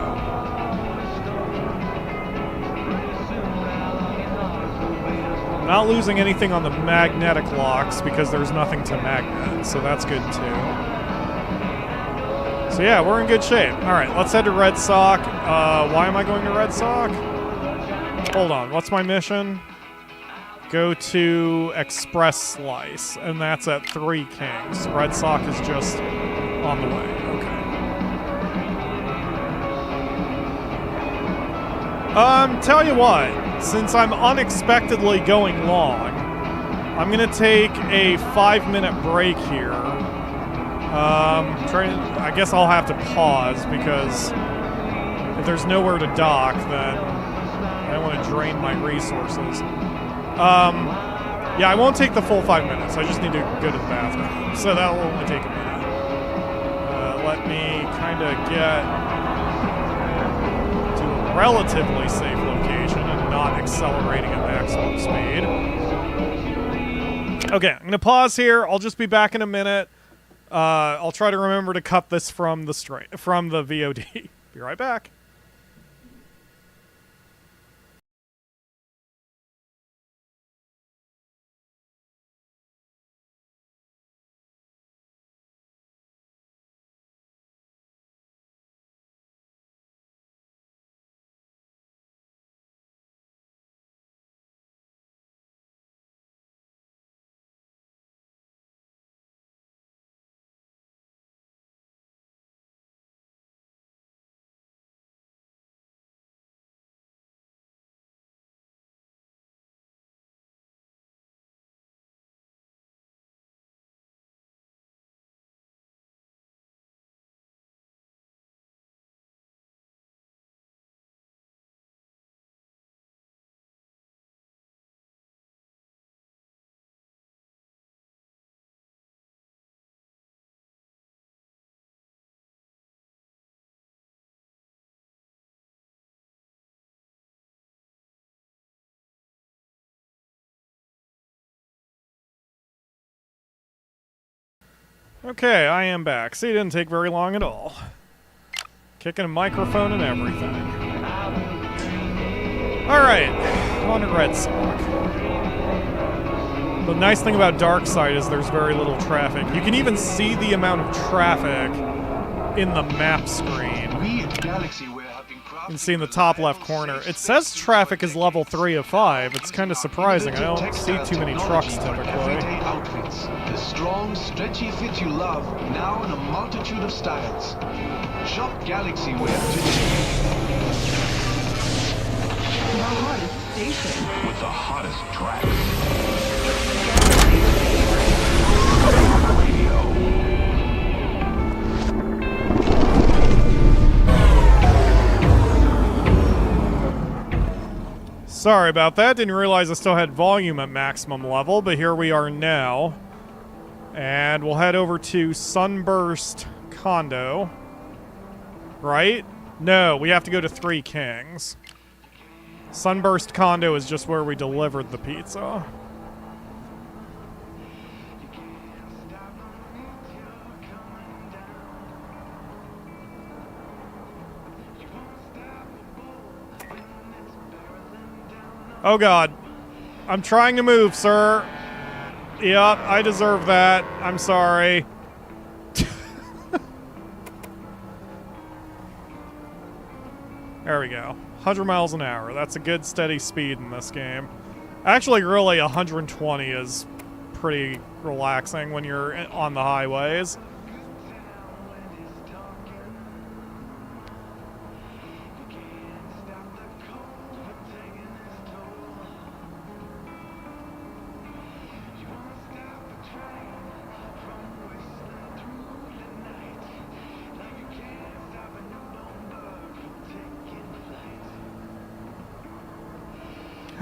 I'm not losing anything on the magnetic locks because there's nothing to magnet, so that's good too. So yeah, we're in good shape. Alright, let's head to Red Sock. Why am I going to Red Sock? Hold on, what's my mission? Go to Express Slice, and that's at 3 Kings. Red Sock is just on the way. Okay. Tell you what, since I'm unexpectedly going long, I'm gonna take a 5-minute break here. I guess I'll have to pause because if there's nowhere to dock, then I don't want to drain my resources. Yeah, I won't take the full 5 minutes. I just need to go to the bathroom. So that'll only take a minute. Let me kind of get to a relatively safe location and not accelerating at maximum speed. Okay, I'm going to pause here. I'll just be back in a minute. I'll try to remember to cut this from the VOD. Be right back. Okay, I am back. See, it didn't take very long at all. Kicking a microphone and everything. Alright, on to Red Sock. The nice thing about Dark Side is there's very little traffic. You can even see the amount of traffic in the map screen. You can see in the top left corner. It says traffic is level 3 of 5. It's kind of surprising. I don't see too many trucks typically. The strong, stretchy fit you love, now in a multitude of styles. Shop Galaxy Wear today. The hottest station. With the hottest tracks. Radio. Sorry about that. Didn't realize I still had volume at maximum level, but here we are now. And we'll head over to Sunburst Condo. Right? No, we have to go to 3 Kings. Sunburst Condo is just where we delivered the pizza. Oh god. I'm trying to move, sir. Yep, I deserve that. I'm sorry. There we go. 100 miles an hour. That's a good steady speed in this game. Actually, really, 120 is pretty relaxing when you're on the highways.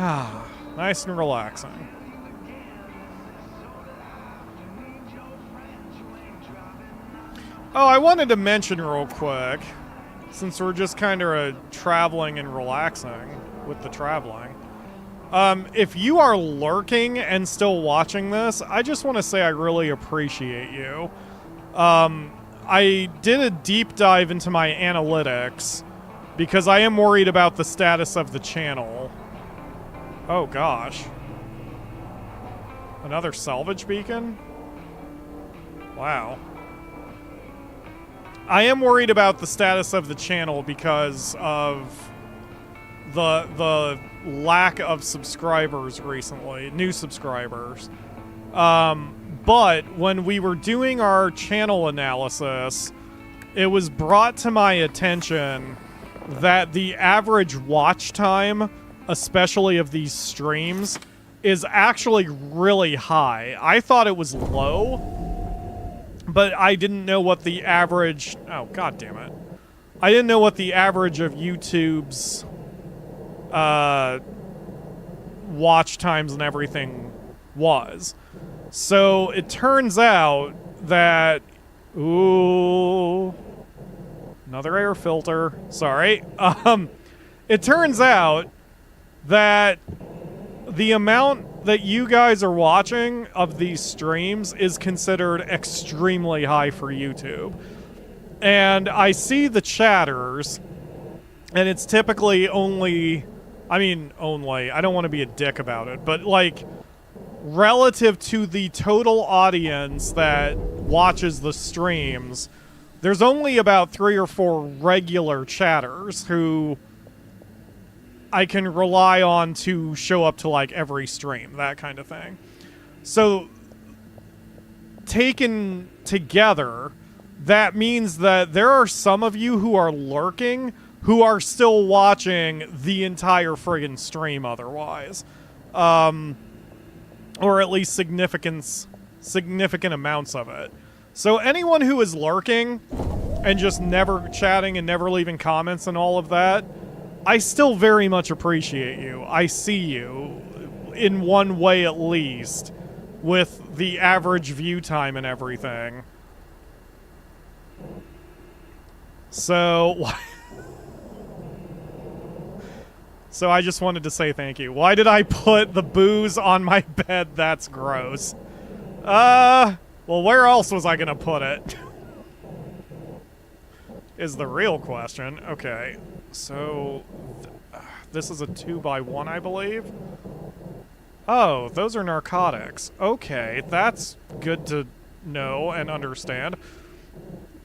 Ah, nice and relaxing. Oh, I wanted to mention real quick, since we're just kind of traveling and relaxing with the traveling. If you are lurking and still watching this, I just want to say I really appreciate you. I did a deep dive into my analytics because I am worried about the status of the channel. Oh gosh. Another salvage beacon? Wow. I am worried about the status of the channel because of the lack of subscribers recently, new subscribers. But when we were doing our channel analysis, it was brought to my attention that the average watch time, especially of these streams, is actually really high. I thought it was low, but I didn't know what the average... Oh, god damn it. I didn't know what the average of YouTube's watch times and everything was. So it turns out that... Ooh... Another air filter. Sorry. It turns out that the amount that you guys are watching of these streams is considered extremely high for YouTube. And I see the chatters, and it's typically only... I mean, only. I don't want to be a dick about it, but, like, relative to the total audience that watches the streams, there's only about 3 or 4 regular chatters who I can rely on to show up to, like, every stream, that kind of thing. So, taken together, that means that there are some of you who are lurking who are still watching the entire friggin' stream otherwise. Or at least significant amounts of it. So anyone who is lurking and just never chatting and never leaving comments and all of that, I still very much appreciate you. I see you, in one way at least, with the average view time and everything. So... So I just wanted to say thank you. Why did I put the booze on my bed? That's gross. Well, where else was I gonna put it? Is the real question. Okay, so... this is a 2x1, I believe? Oh, those are narcotics. Okay, that's good to know and understand.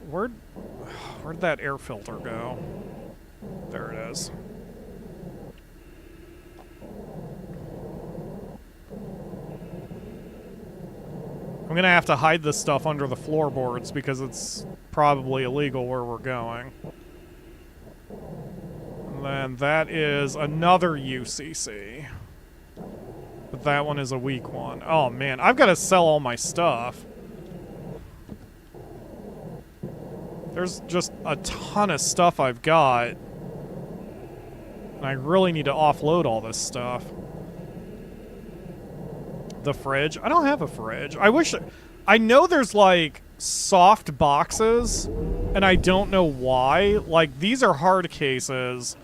Where'd that air filter go? There it is. I'm gonna have to hide this stuff under the floorboards because it's probably illegal where we're going. And then that is another UCC. But that one is a weak one. Oh man, I've got to sell all my stuff. There's just a ton of stuff I've got. And I really need to offload all this stuff. The fridge? I don't have a fridge. I wish... I know there's, like, soft boxes, and I don't know why. Like, these are hard cases,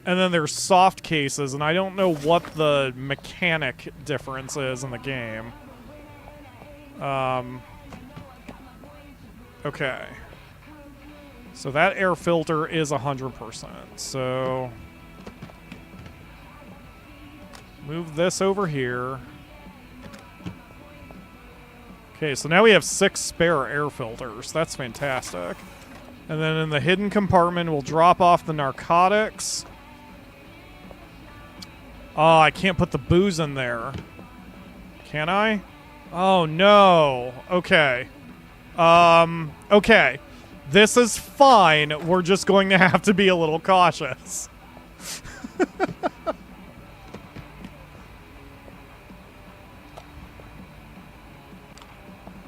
and then there's soft cases, and I don't know what the mechanic difference is in the game. Okay. So that air filter is 100%. So... move this over here. Okay, so now we have 6 spare air filters. That's fantastic. And then in the hidden compartment, we'll drop off the narcotics. Oh, I can't put the booze in there. Can I? Oh, no. Okay. Okay. This is fine. We're just going to have to be a little cautious.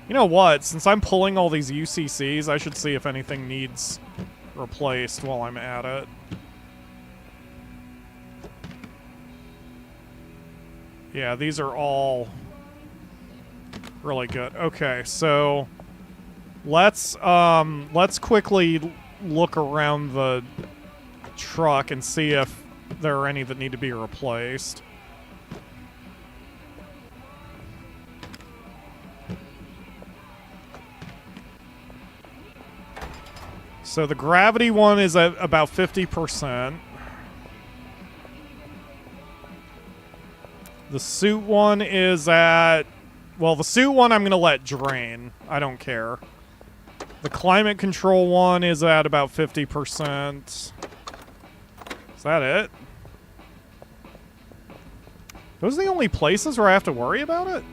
You know what? Since I'm pulling all these UCCs, I should see if anything needs replaced while I'm at it. Yeah, these are all really good. Okay, so let's quickly look around the truck and see if there are any that need to be replaced. So the gravity one is at about 50%. The suit one is at Well, the suit one I'm going to let drain. I don't care. The climate control one is at about 50%. Is that it? Those are the only places where I have to worry about it?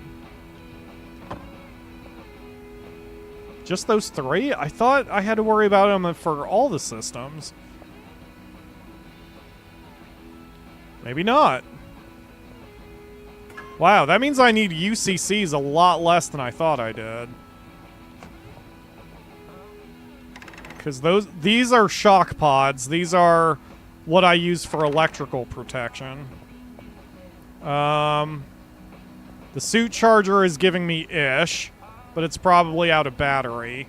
Just those three? I thought I had to worry about them for all the systems. Maybe not. Wow, that means I need UCCs a lot less than I thought I did. Because these are shock pods. These are what I use for electrical protection. The suit charger is giving me ish, but it's probably out of battery.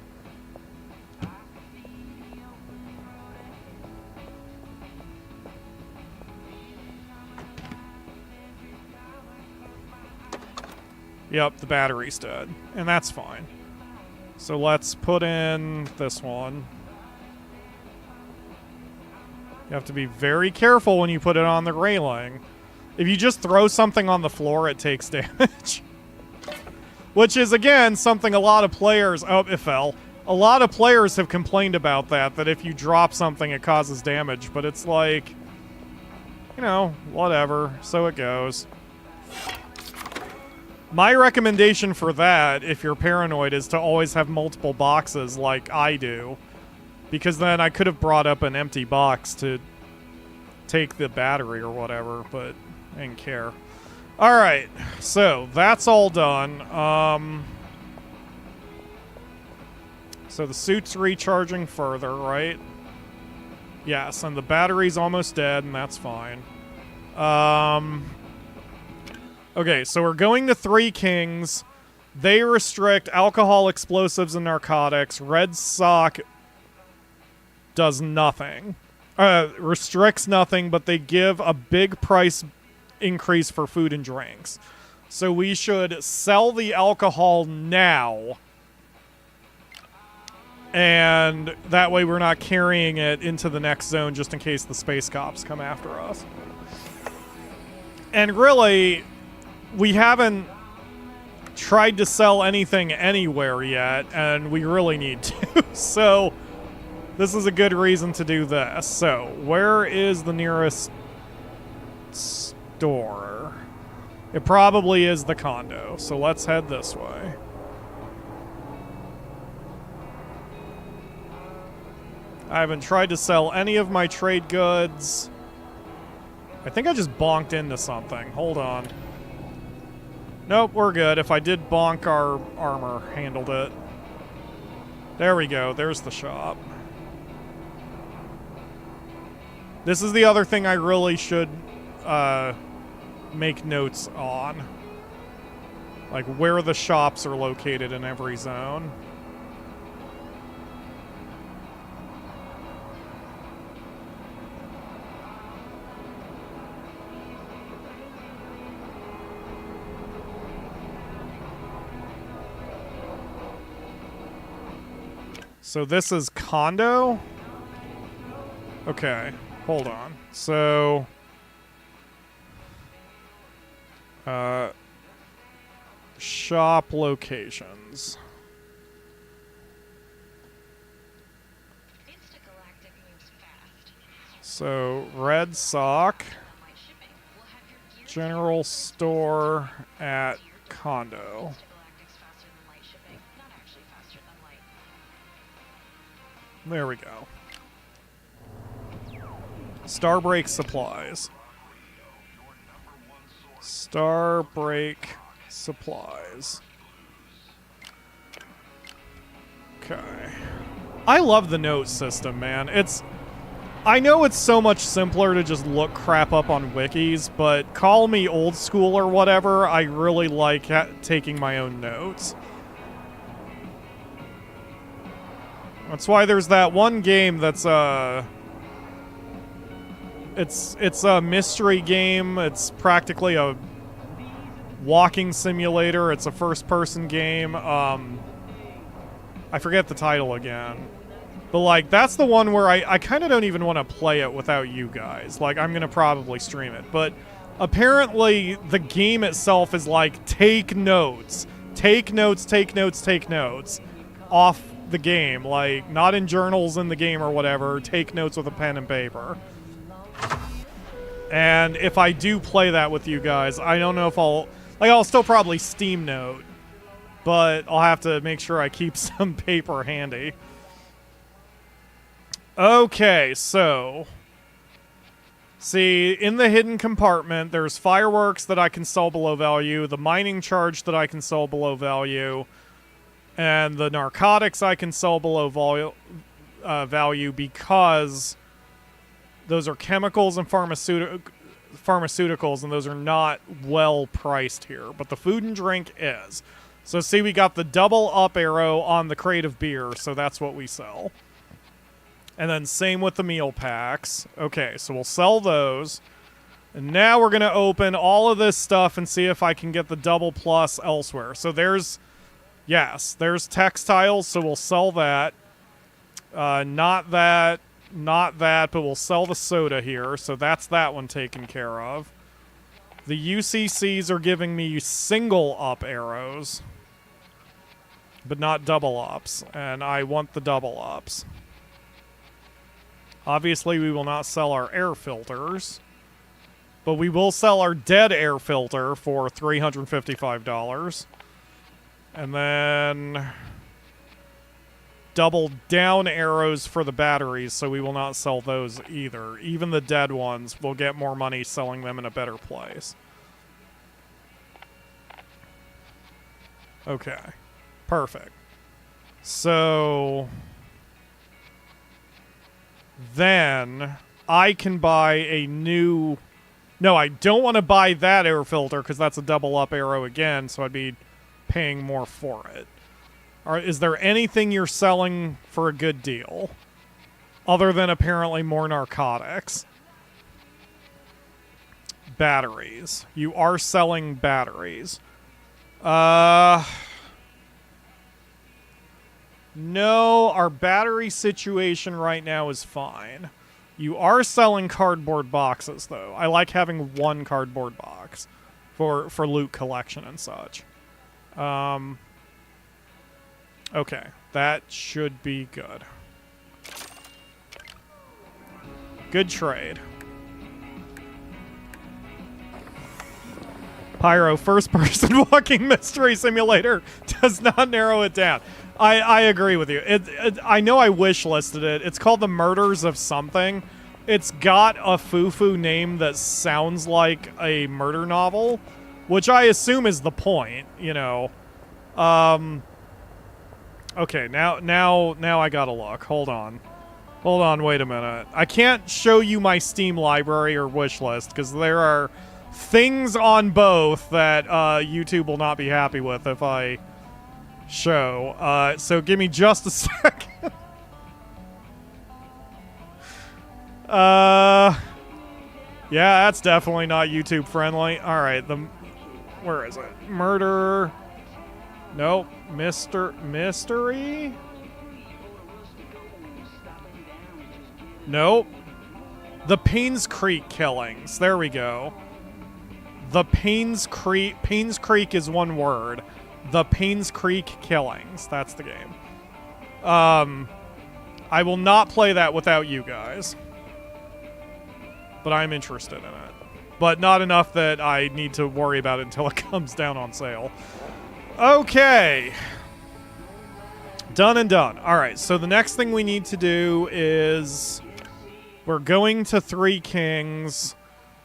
Yep, the battery's dead, and that's fine. So let's put in this one. You have to be very careful when you put it on the railing. If you just throw something on the floor, it takes damage. Which is, again, something a lot of players... Oh, it fell. A lot of players have complained about that if you drop something, it causes damage. But it's like... You know, whatever. So it goes. My recommendation for that, if you're paranoid, is to always have multiple boxes like I do. Because then I could have brought up an empty box to take the battery or whatever, but I didn't care. Alright, so that's all done. So the suit's recharging further, right? Yes, and the battery's almost dead, and that's fine. Okay, so we're going to Three Kings. They restrict alcohol, explosives, and narcotics. Red Sock does nothing. Restricts nothing, but they give a big price increase for food and drinks. So we should sell the alcohol now. And that way we're not carrying it into the next zone just in case the space cops come after us. And really, we haven't tried to sell anything anywhere yet, and we really need to. So this is a good reason to do this. So where is the nearest store? It probably is the condo. So let's head this way. I haven't tried to sell any of my trade goods. I think I just bonked into something. Hold on. Nope, we're good. If I did bonk, our armor handled it. There we go. There's the shop. This is the other thing I really should make notes on. Like where the shops are located in every zone. So this is condo? Okay, hold on. So... shop locations. So, Red Sock. General store at condo. There we go. Starbreak supplies. Starbreak supplies. Okay. I love the note system, man. I know it's so much simpler to just look crap up on wikis, but call me old school or whatever, I really like taking my own notes. That's why there's that one game that's it's a mystery game. It's practically a walking simulator. It's a first-person game. I forget the title again. But, like, that's the one where I kind of don't even want to play it without you guys. Like, I'm going to probably stream it. But apparently the game itself is like, take notes. take notes, take notes, take notes off the game. Like, not in journals in the game or whatever. Take notes with a pen and paper. And if I do play that with you guys, I don't know if I'll still probably Steam note, but I'll have to make sure I keep some paper handy. Okay, so see, in the hidden compartment, there's fireworks that I can sell below value, the mining charge that I can sell below value, and the narcotics I can sell below value because those are chemicals and pharmaceuticals, and those are not well priced here. But the food and drink is. So see, we got the double up arrow on the crate of beer, so that's what we sell. And then same with the meal packs. Okay, so we'll sell those. And now we're going to open all of this stuff and see if I can get the double plus elsewhere. So there's textiles, so we'll sell that. Not that, but we'll sell the soda here. So that's that one taken care of. The UCCs are giving me single up arrows, but not double ups. And I want the double ups. Obviously, we will not sell our air filters, but we will sell our dead air filter for $355. And then double down arrows for the batteries, so we will not sell those either. Even the dead ones, we'll get more money selling them in a better place. Okay. Perfect. So then I can buy a new... No, I don't want to buy that air filter because that's a double up arrow again, so I'd be paying more for it. Is there anything you're selling for a good deal? Other than apparently more narcotics. Batteries. You are selling batteries. No, our battery situation right now is fine. You are selling cardboard boxes, though. I like having one cardboard box for loot collection and such. Okay, that should be good. Good trade. Pyro, first-person walking mystery simulator does not narrow it down. I agree with you. I know I wish-listed it. It's called The Murders of Something. It's got a foo-foo name that sounds like a murder novel, which I assume is the point, you know. Okay, now I gotta look. Hold on, wait a minute. I can't show you my Steam library or wish list, because there are things on both that YouTube will not be happy with if I show. So give me just a second. Yeah, that's definitely not YouTube friendly. Alright, where is it? Murder. Nope. Mystery? Nope. The Paynes Creek killings. There we go. The Paynes Creek is one word. The Paynes Creek killings. That's the game. I will not play that without you guys. But I'm interested in it. But not enough that I need to worry about it until it comes down on sale. Okay. Done and done. Alright, so the next thing we need to do is... We're going to Three Kings.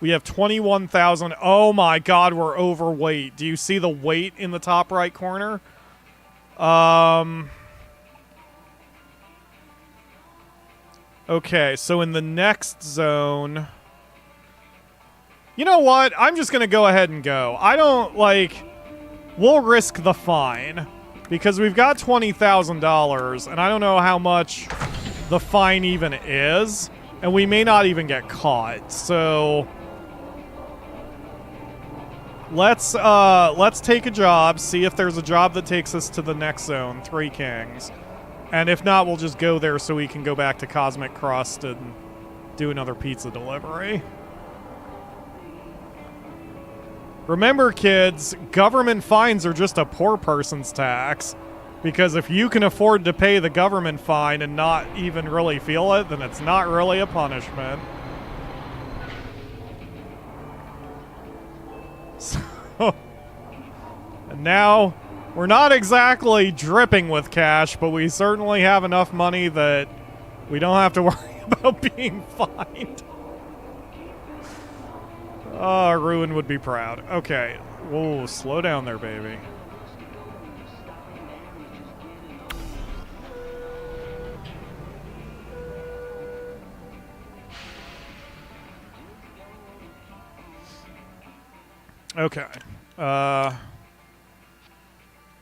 We have 21,000. Oh my god, we're overweight. Do you see the weight in the top right corner? Okay, so in the next zone... You know what? I'm just going to go ahead and go. I don't, we'll risk the fine. Because we've got $20,000, and I don't know how much the fine even is. And we may not even get caught, so... Let's take a job, see if there's a job that takes us to the next zone, Three Kings. And if not, we'll just go there so we can go back to Cosmic Crust and do another pizza delivery. Remember, kids, government fines are just a poor person's tax. Because if you can afford to pay the government fine and not even really feel it, then it's not really a punishment. So, and now, we're not exactly dripping with cash, but we certainly have enough money that we don't have to worry about being fined. Oh, Ruin would be proud. Okay. Whoa, slow down there, baby. Okay.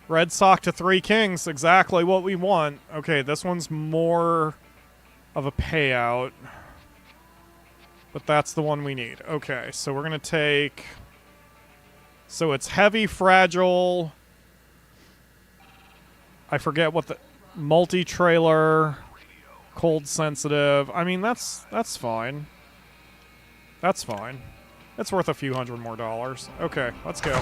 Red Sock to 3 Kings, exactly what we want. Okay, this one's more of a payout. But that's the one we need. Okay, so we're going to take... So it's heavy, fragile... I forget what the... Multi-trailer... Cold sensitive. I mean, that's fine. That's fine. It's worth a few $100 more. Okay, let's go.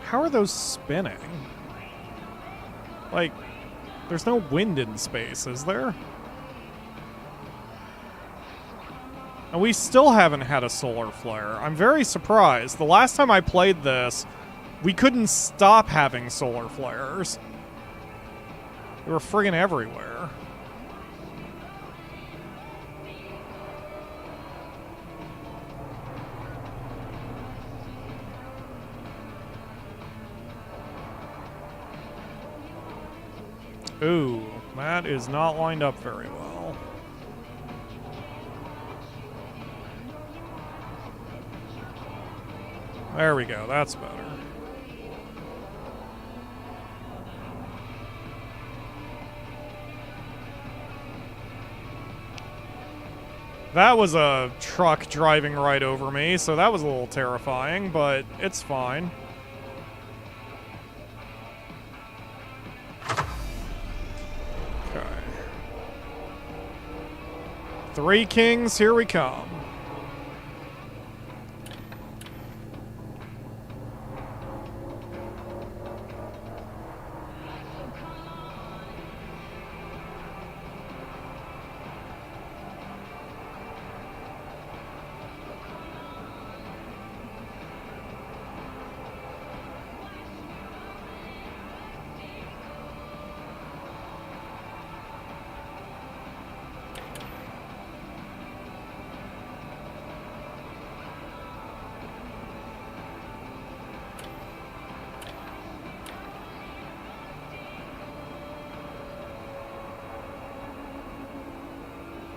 How are those spinning? Like, there's no wind in space, is there? And we still haven't had a solar flare. I'm very surprised. The last time I played this, we couldn't stop having solar flares. They were friggin' everywhere. Ooh, that is not lined up very well. There we go, that's better. That was a truck driving right over me, so that was a little terrifying, but it's fine. Okay. 3 Kings, here we come.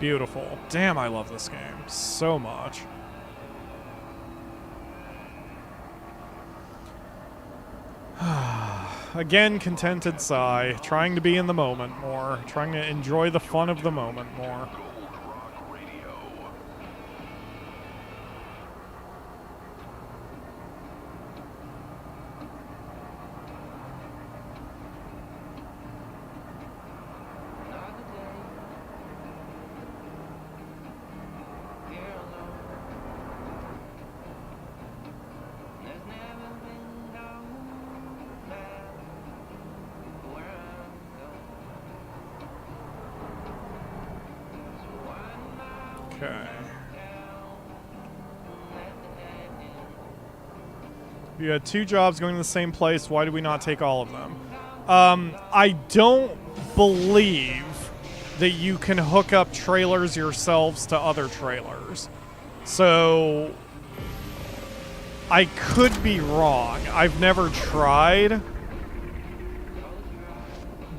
Beautiful. Damn, I love this game so much. Again, contented sigh. Trying to be in the moment more. Trying to enjoy the fun of the moment more. Okay. You had 2 jobs going to the same place. Why did we not take all of them? I don't believe that you can hook up trailers yourselves to other trailers. So I could be wrong. I've never tried.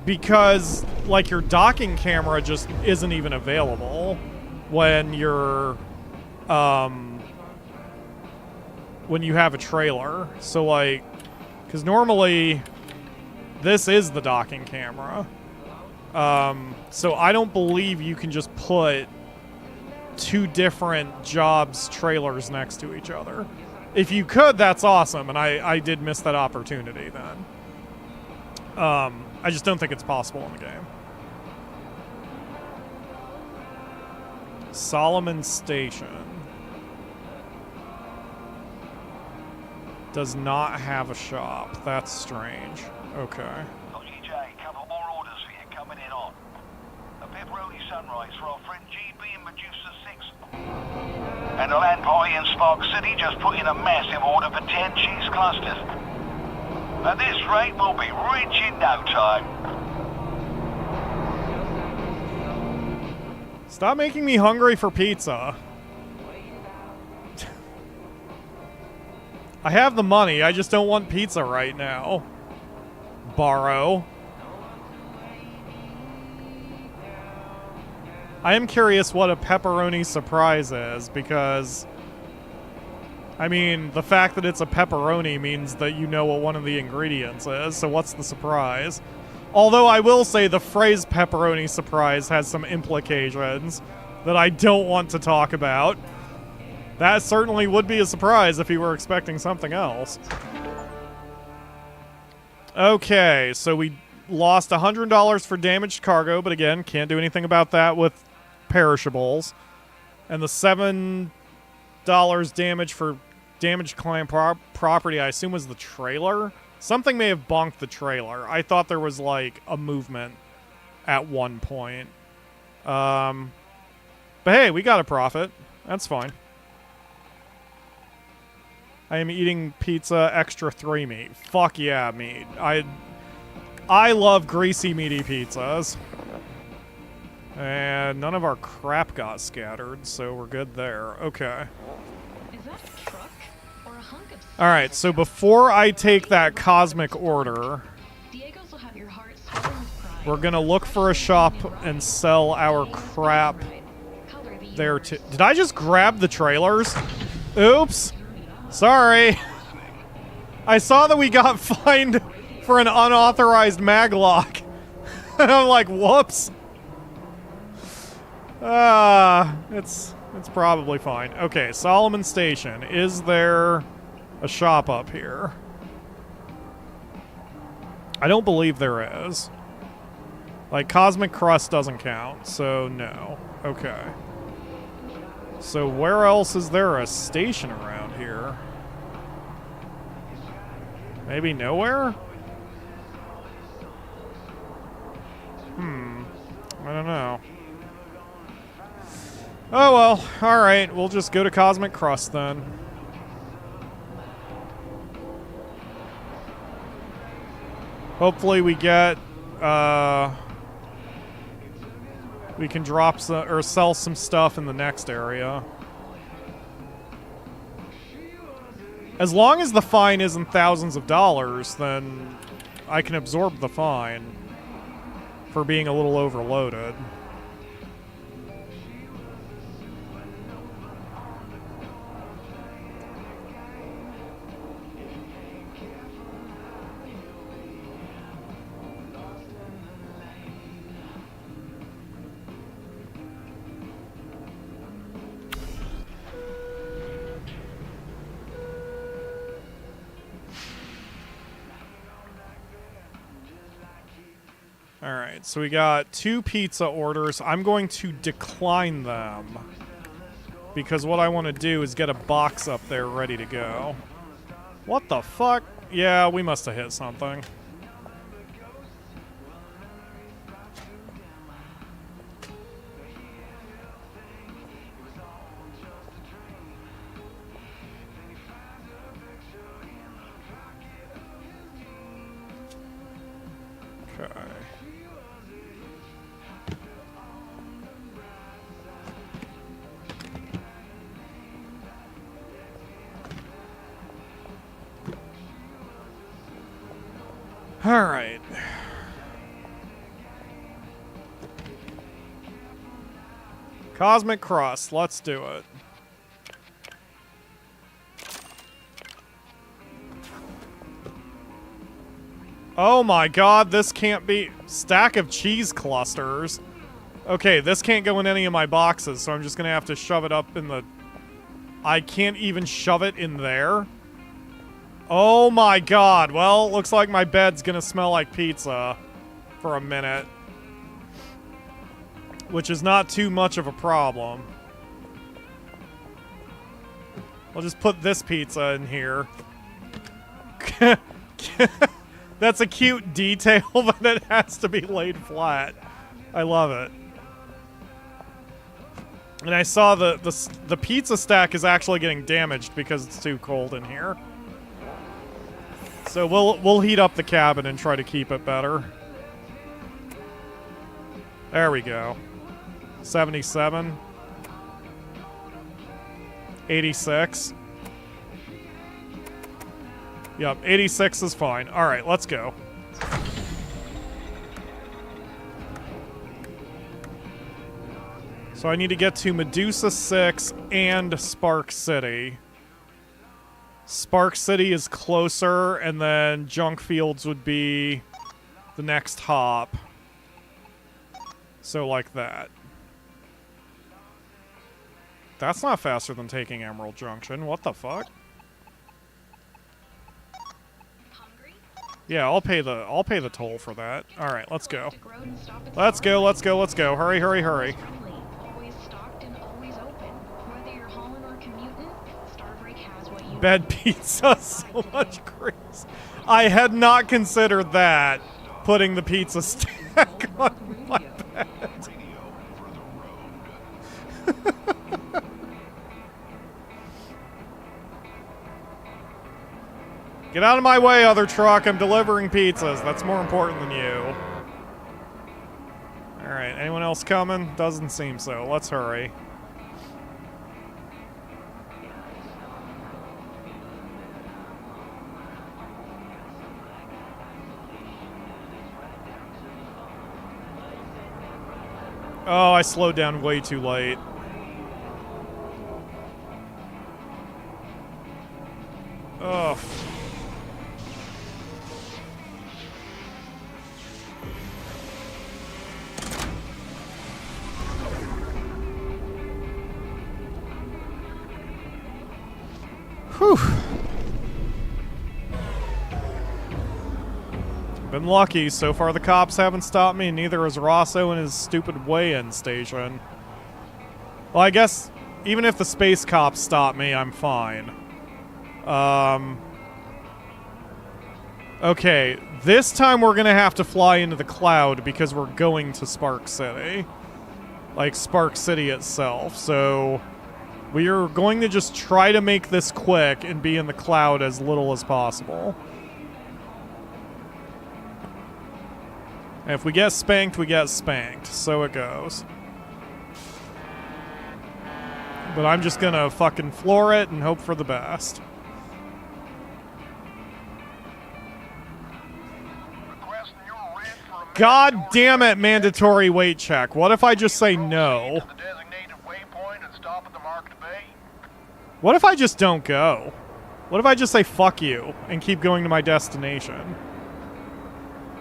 Because, like, your docking camera just isn't even available when you're when you have a trailer. So, like, because normally this is the docking camera. So I don't believe you can just put two different jobs trailers next to each other. If you could, that's awesome, and I did miss that opportunity then. I just don't think it's possible in the game. Solomon Station does not have a shop. That's strange. Okay. OGJ, couple more orders for you coming in on. A pepperoni sunrise for our friend GB and Medusa 6. And a land party in Spark City just put in a massive order for 10 cheese clusters. At this rate, we'll be rich in no time. Stop making me hungry for pizza. I have the money, I just don't want pizza right now. Barrow. I am curious what a pepperoni surprise is, because I mean, the fact that it's a pepperoni means that you know what one of the ingredients is, so what's the surprise? Although I will say the phrase pepperoni surprise has some implications that I don't want to talk about. That certainly would be a surprise if you were expecting something else. Okay, so we lost $100 for damaged cargo, but again, can't do anything about that with perishables. And the $7 damage for damaged client property, I assume, was the trailer? Something may have bonked the trailer. I thought there was, like, a movement at one point. But hey, we got a profit. That's fine. I am eating pizza extra 3 meat. Fuck yeah, meat. I love greasy, meaty pizzas. And none of our crap got scattered, so we're good there. Okay. Is that a truck or a hunk of Alright, so before I take that cosmic order, Diego's will have your heart swelling with pride. we're gonna look for a shop and sell our crap there too. Did I just grab the trailers? Oops. Sorry. I saw that we got fined for an unauthorized maglock. And I'm like, whoops. It's probably fine. Okay, Solomon Station. Is there a shop up here? I don't believe there is. Like, Cosmic Crust doesn't count, so no. Okay. So where else is there a station around here? Maybe nowhere? I don't know. Oh well, alright, we'll just go to Cosmic Crust then. Hopefully we get, we can drop some, or sell some stuff in the next area. As long as the fine isn't thousands of dollars, then I can absorb the fine for being a little overloaded. Alright, so we got 2 pizza orders. I'm going to decline them, because what I want to do is get a box up there ready to go. What the fuck? Yeah, we must have hit something. Okay. All right. Cosmic Crust, let's do it. Oh my god, this can't be... Stack of cheese clusters. Okay, this can't go in any of my boxes, so I'm just gonna have to shove it up in the... I can't even shove it in there? Oh my god. Well, looks like my bed's gonna smell like pizza for a minute. Which is not too much of a problem. I'll just put this pizza in here. That's a cute detail, but it has to be laid flat. I love it. And I saw the pizza stack is actually getting damaged because it's too cold in here. So we'll heat up the cabin and try to keep it better. There we go. 77. 86. Yep, 86 is fine. Alright, let's go. So I need to get to Medusa 6 and Spark City. Spark City is closer, and then Junk Fields would be the next hop. So like that. That's not faster than taking Emerald Junction. What the fuck? Hungry? Yeah, I'll pay the toll for that. All right, let's go. Let's go. Let's go. Let's go. Hurry, hurry, hurry. Always stocked and always open. Whether you're hauling or commuting, Starbreak has what you Bed pizza, so much grease. I had not considered that, putting the pizza stack on my bed. Get out of my way, other truck. I'm delivering pizzas. That's more important than you. Alright, anyone else coming? Doesn't seem so. Let's hurry. Oh, I slowed down way too late. Oh. Whew. Been lucky. So far the cops haven't stopped me, and neither has Rosso in his stupid weigh-in station. Well, I guess even if the space cops stop me, I'm fine. Okay, this time we're gonna have to fly into the cloud because we're going to Spark City. Like, Spark City itself, so... we are going to just try to make this quick and be in the cloud as little as possible. And if we get spanked, we get spanked. So it goes. But I'm just gonna fucking floor it and hope for the best. God damn it, mandatory weight check. What if I just say no? What if I just don't go? What if I just say fuck you and keep going to my destination?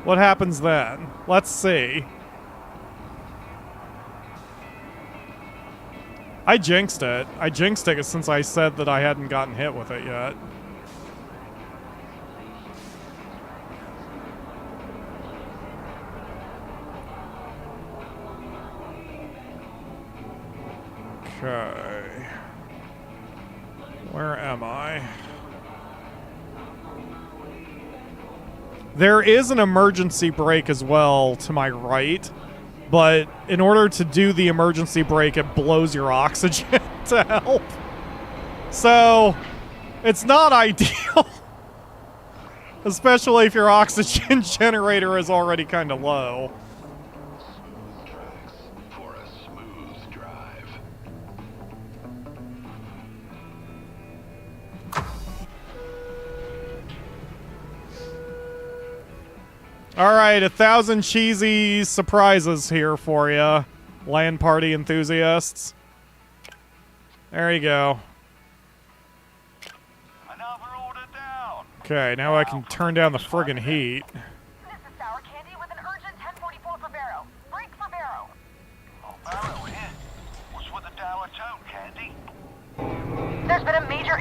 What happens then? Let's see. I jinxed it. I jinxed it since I said that I hadn't gotten hit with it yet. Okay. Where am I? There is an emergency brake as well to my right, but in order to do the emergency brake, it blows your oxygen to help. So, it's not ideal. Especially if your oxygen generator is already kind of low. Alright, 1,000 cheesy surprises here for you, LAN party enthusiasts. There you go. Another order down. Okay, now I can turn down the friggin' heat.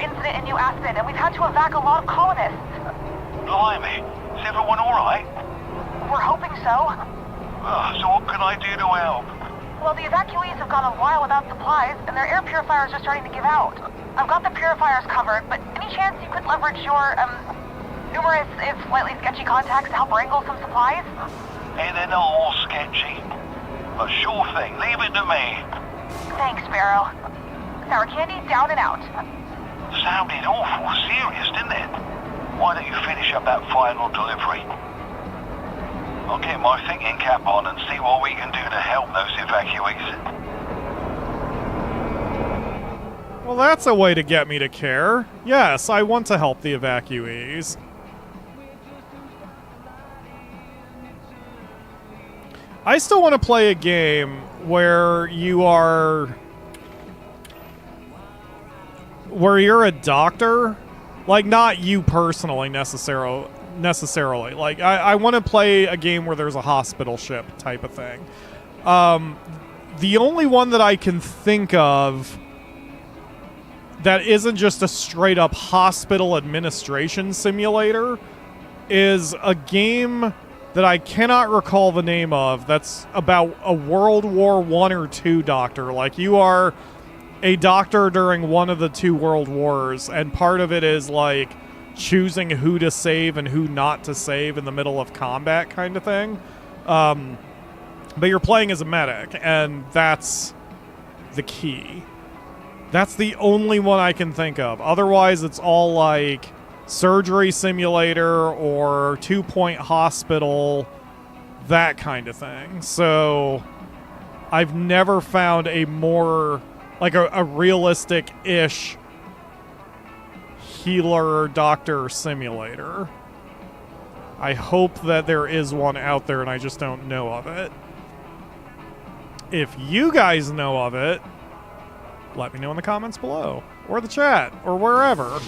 incident in New Aspen, and we've had to evac a lot of colonists. Blimey, is everyone alright? We're hoping so. So what can I do to help? Well, the evacuees have gone a while without supplies, and their air purifiers are starting to give out. I've got the purifiers covered, but any chance you could leverage your, numerous, if slightly sketchy contacts to help wrangle some supplies? Hey, they're not all sketchy. But sure thing, leave it to me. Thanks, Barrow. Sour candy, down and out. Sounded awful serious, didn't it? Why don't you finish up that final delivery? I'll get my thinking cap on and see what we can do to help those evacuees. Well, that's a way to get me to care. Yes, I want to help the evacuees. I still want to play a game where you're a doctor. Like, not you personally necessarily. Like, I want to play a game where there's a hospital ship type of thing. The only one that I can think of that isn't just a straight up hospital administration simulator is a game that I cannot recall the name of that's about a World War I or II doctor. Like, you are a doctor during one of the two world wars, and part of it is like choosing who to save and who not to save in the middle of combat kind of thing. But you're playing as a medic, and that's the key. That's the only one I can think of. Otherwise, it's all like surgery simulator or 2 Point hospital, that kind of thing. So I've never found a more like a realistic-ish healer doctor simulator. I hope that there is one out there and I just don't know of it. If you guys know of it, let me know in the comments below, or the chat, or wherever.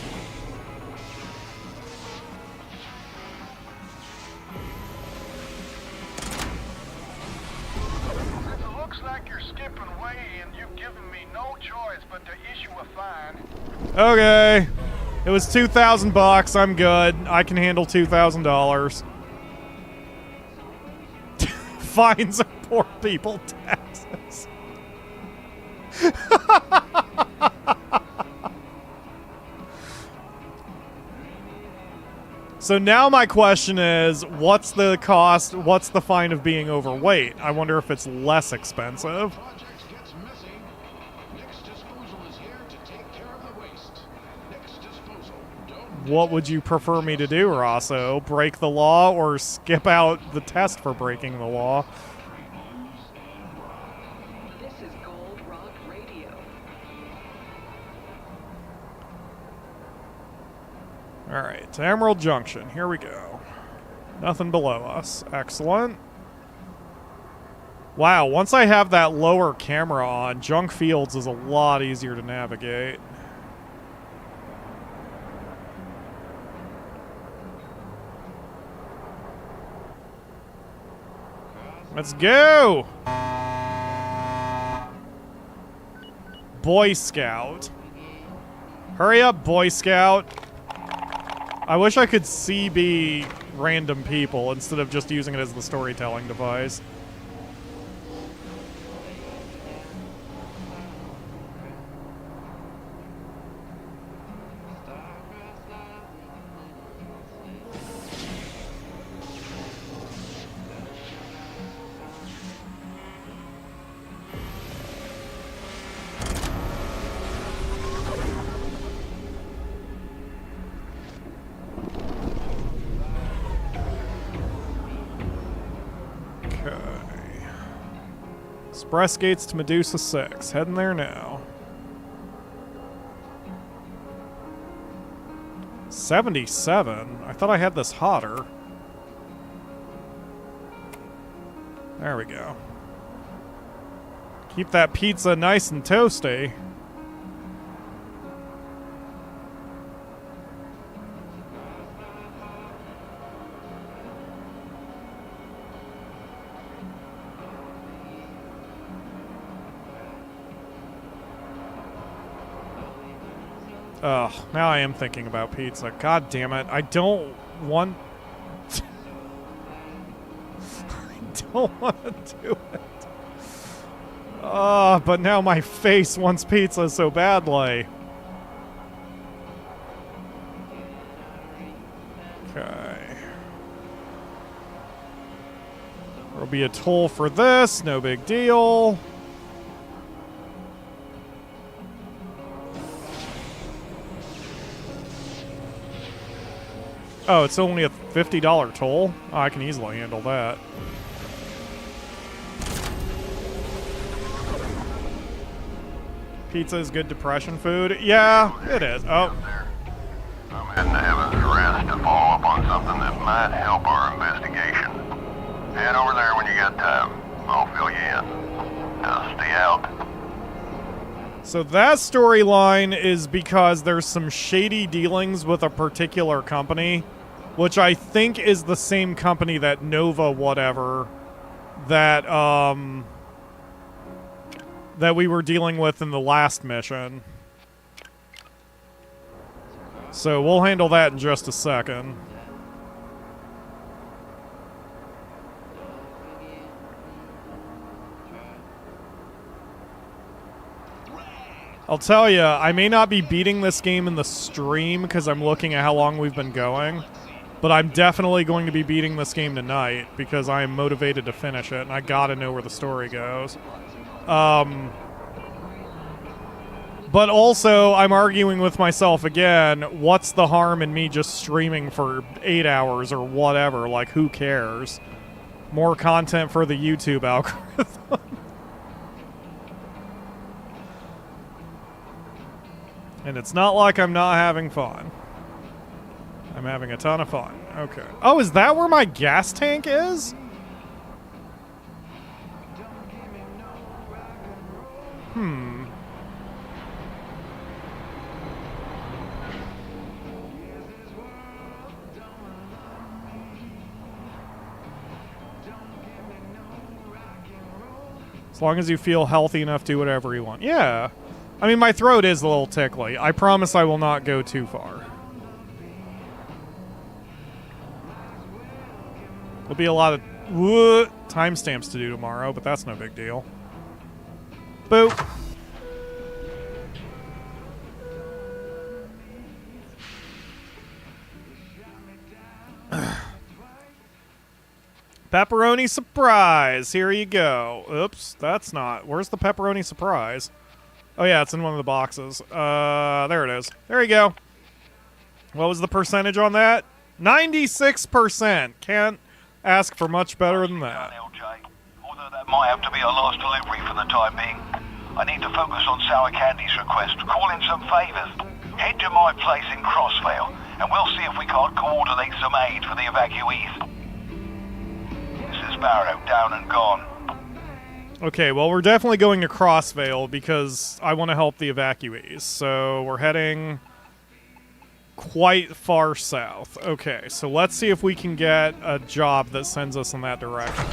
It looks like you're skipping way and you've given me no choice but to issue a fine. Okay. It was $2,000. I'm good. I can handle $2,000. Fines are poor people taxes. So now my question is, what's the cost, what's the fine of being overweight? I wonder if it's less expensive. Project gets messy. Next disposal is here to take care of the waste. Next disposal. Don't What would you prefer me to do, Rosso? Break the law or skip out the test for breaking the law? This is Gold Rock Radio. Alright, to Emerald Junction. Here we go. Nothing below us. Excellent. Wow, once I have that lower camera on, Junk Fields is a lot easier to navigate. Let's go! Boy Scout. Hurry up, Boy Scout. I wish I could CB random people instead of just using it as the storytelling device. Express gates to Medusa 6. Heading there now. 77? I thought I had this hotter. There we go. Keep that pizza nice and toasty. Ugh, now I am thinking about pizza. God damn it. I don't want... I don't want to do it. But now my face wants pizza so badly. Okay. There'll be a toll for this, no big deal. Oh, it's only a $50 toll? Oh, I can easily handle that. Pizza is good depression food? Yeah, it is. Oh. I'm heading to Heaven's Rest to follow up on something that might help our investigation. Head over there when you got time. I'll fill you in. Stay out. So that storyline is because there's some shady dealings with a particular company, which I think is the same company that Nova whatever that that we were dealing with in the last mission. So we'll handle that in just a second. I'll tell you, I may not be beating this game in the stream because I'm looking at how long we've been going, but I'm definitely going to be beating this game tonight because I am motivated to finish it, and I gotta know where the story goes. But also, I'm arguing with myself again, what's the harm in me just streaming for 8 hours or whatever? Like, who cares? More content for the YouTube algorithm. And it's not like I'm not having fun. I'm having a ton of fun. Okay. Oh, is that where my gas tank is? As long as you feel healthy enough, do whatever you want. Yeah. I mean, my throat is a little tickly. I promise I will not go too far. There'll be a lot of timestamps to do tomorrow, but that's no big deal. Boop. Pepperoni surprise. Here you go. Oops, that's not. Where's the pepperoni surprise? Oh yeah, it's in one of the boxes. There it is. There you go. What was the percentage on that? 96%. Can't ask for much better than that. Although that might have to be our last delivery for the time being. I need to focus on Sour Candy's request. Call in some favors. Head to my place in Crossvale, and we'll see if we can't coordinate some aid for the evacuees. This is Barrow, down and gone. Okay, well, we're definitely going to Crossvale because I want to help the evacuees. So we're heading quite far south. Okay, so let's see if we can get a job that sends us in that direction.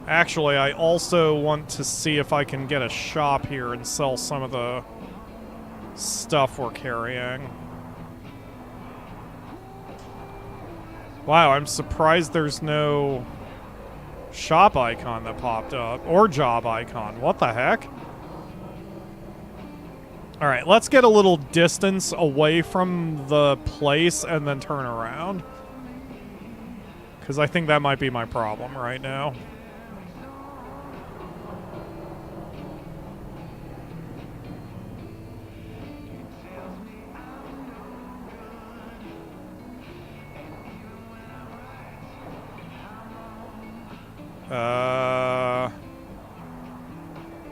Actually, I also want to see if I can get a shop here and sell some of the stuff we're carrying. Wow, I'm surprised there's no shop icon that popped up. Or job icon. What the heck? Alright, let's get a little distance away from the place and then turn around. Because I think that might be my problem right now.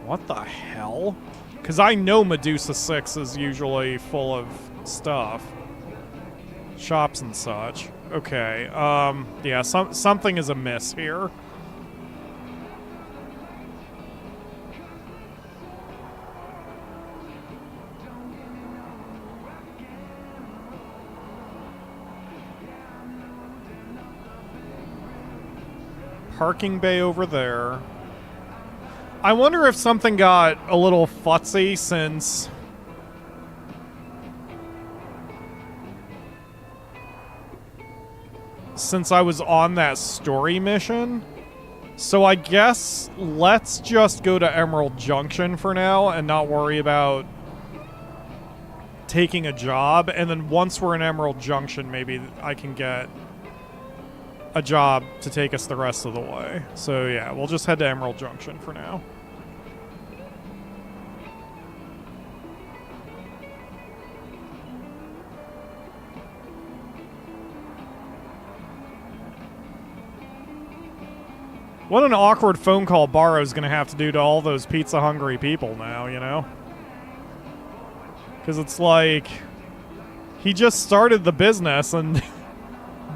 What the hell? Because I know Medusa 6 is usually full of stuff. Shops and such. Okay, yeah, something is amiss here. Parking bay over there. I wonder if something got a little futzy since... since I was on that story mission. So I guess let's just go to Emerald Junction for now and not worry about taking a job. And then once we're in Emerald Junction, maybe I can get a job to take us the rest of the way. So yeah, we'll just head to Emerald Junction for now. What an awkward phone call Barrow's gonna have to do to all those pizza-hungry people now, you know? Because it's like... he just started the business and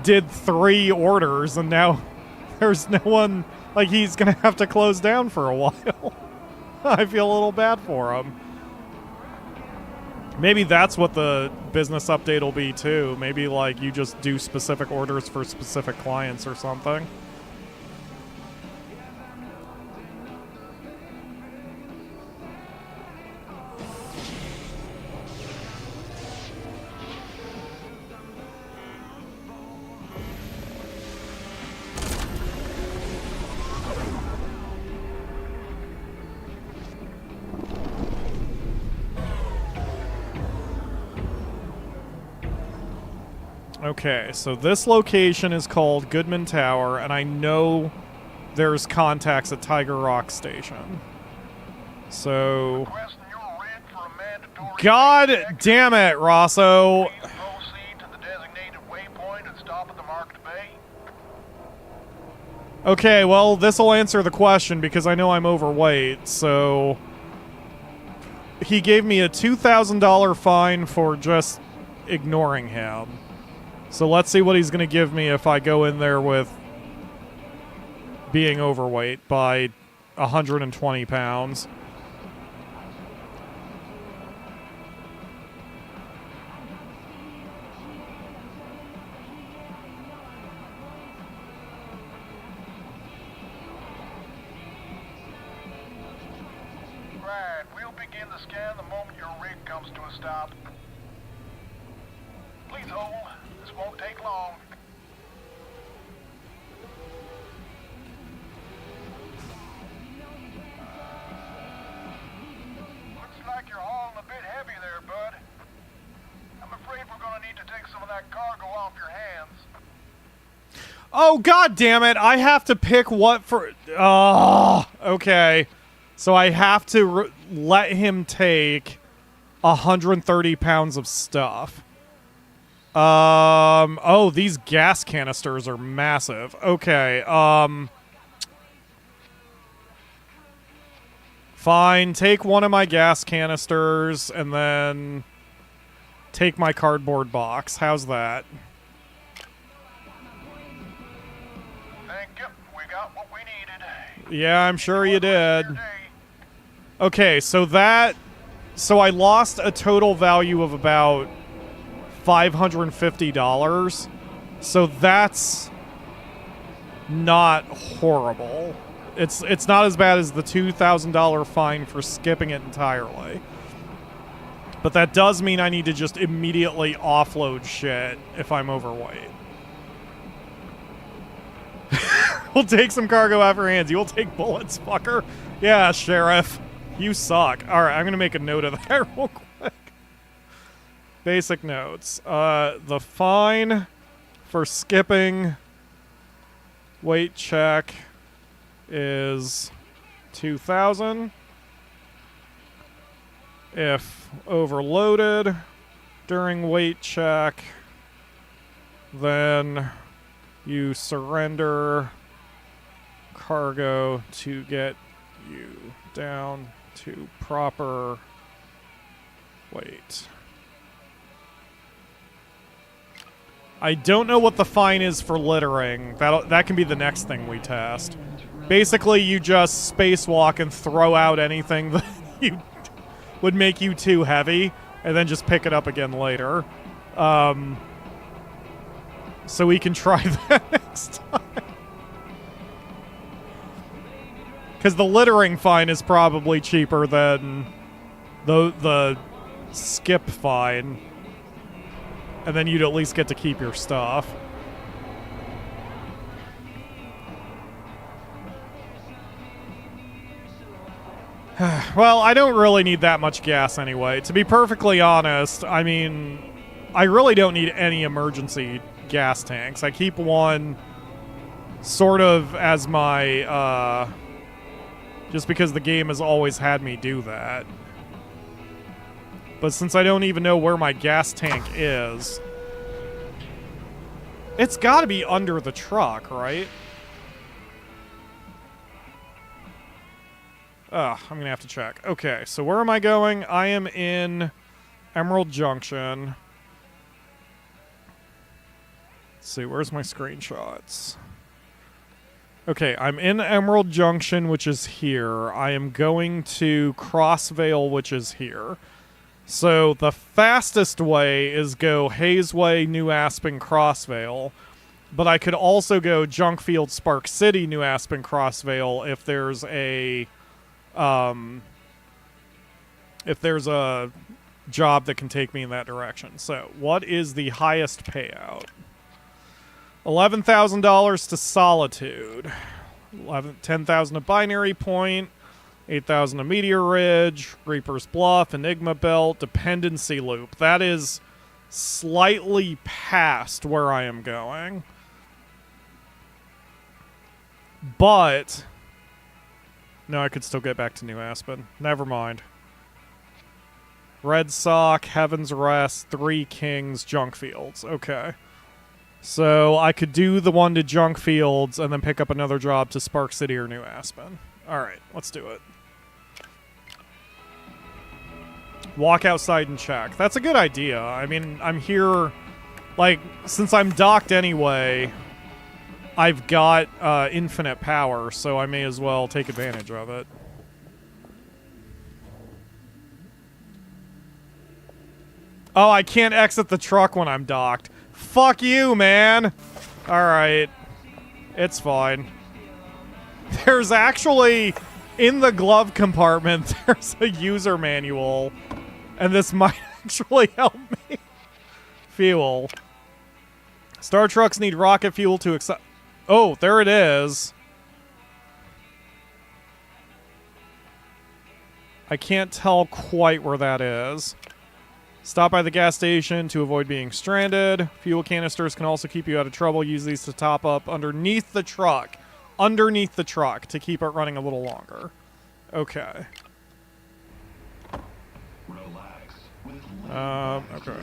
did 3 orders, and now there's no one... like, he's gonna have to close down for a while. I feel a little bad for him. Maybe that's what the business update will be, too. Maybe, like, you just do specific orders for specific clients or something. Okay, so this location is called Goodman Tower, and I know there's contacts at Tiger Rock Station. So... God damn it, Rosso! Okay, well, this'll answer the question because I know I'm overweight, so... he gave me a $2,000 fine for just ignoring him. So let's see what he's going to give me if I go in there with being overweight by 120 pounds. Brad, we'll begin the scan the moment your rig comes to a stop. Please hold. This won't take long. Looks like you're hauling a bit heavy there, bud. I'm afraid we're gonna need to take some of that cargo off your hands. Oh, god damn it! I have to pick what for... oh, okay. So I have to let him take 130 pounds of stuff. Oh, these gas canisters are massive. Okay, fine, take one of my gas canisters and then take my cardboard box. How's that? Thank you. We got what we needed. Yeah, I'm sure you did. Okay, so that... so I lost a total value of about $550. So that's not horrible. It's not as bad as the $2,000 fine for skipping it entirely. But that does mean I need to just immediately offload shit if I'm overweight. We'll take some cargo off your hands. You will take bullets, fucker. Yeah, Sheriff. You suck. Alright, I'm gonna make a note of that real quick. Basic notes. The fine for skipping weight check is 2,000. If overloaded during weight check, then you surrender cargo to get you down to proper weight. I don't know what the fine is for littering. That can be the next thing we test. Basically, you just spacewalk and throw out anything that you would make you too heavy, and then just pick it up again later. So we can try that next time. Because the littering fine is probably cheaper than the skip fine. And then you'd at least get to keep your stuff. Well, I don't really need that much gas anyway. To be perfectly honest, I mean, I really don't need any emergency gas tanks. I keep one sort of as my, just because the game has always had me do that. But since I don't even know where my gas tank is, it's got to be under the truck, right? I'm going to have to check. Okay, so where am I going? I am in Emerald Junction. Let's see, where's my screenshots? Okay, I'm in Emerald Junction, which is here. I am going to Crossvale, which is here. So the fastest way is go Hayesway, New Aspen, Crossvale. But I could also go Junkfield, Spark City, New Aspen, Crossvale if there's a job that can take me in that direction. So, what is the highest payout? $11,000 to Solitude. 10,000 to Binary Point. 8,000 to Meteor Ridge. Reaper's Bluff. Enigma Belt. Dependency Loop. That is slightly past where I am going. But no, I could still get back to New Aspen. Never mind. Red Sock, Heaven's Rest, Three Kings, Junkfields. Okay. So I could do the one to Junkfields and then pick up another job to Spark City or New Aspen. Alright, let's do it. Walk outside and check. That's a good idea. I mean, I'm here... Like, since I'm docked anyway, I've got infinite power, so I may as well take advantage of it. Oh, I can't exit the truck when I'm docked. Fuck you, man! Alright. It's fine. There's actually, in the glove compartment, there's a user manual. And this might actually help me. Fuel. Star trucks need rocket fuel to accept... Oh, there it is. I can't tell quite where that is. Stop by the gas station to avoid being stranded. Fuel canisters can also keep you out of trouble. Use these to top up underneath the truck. Underneath the truck to keep it running a little longer. Okay. Okay.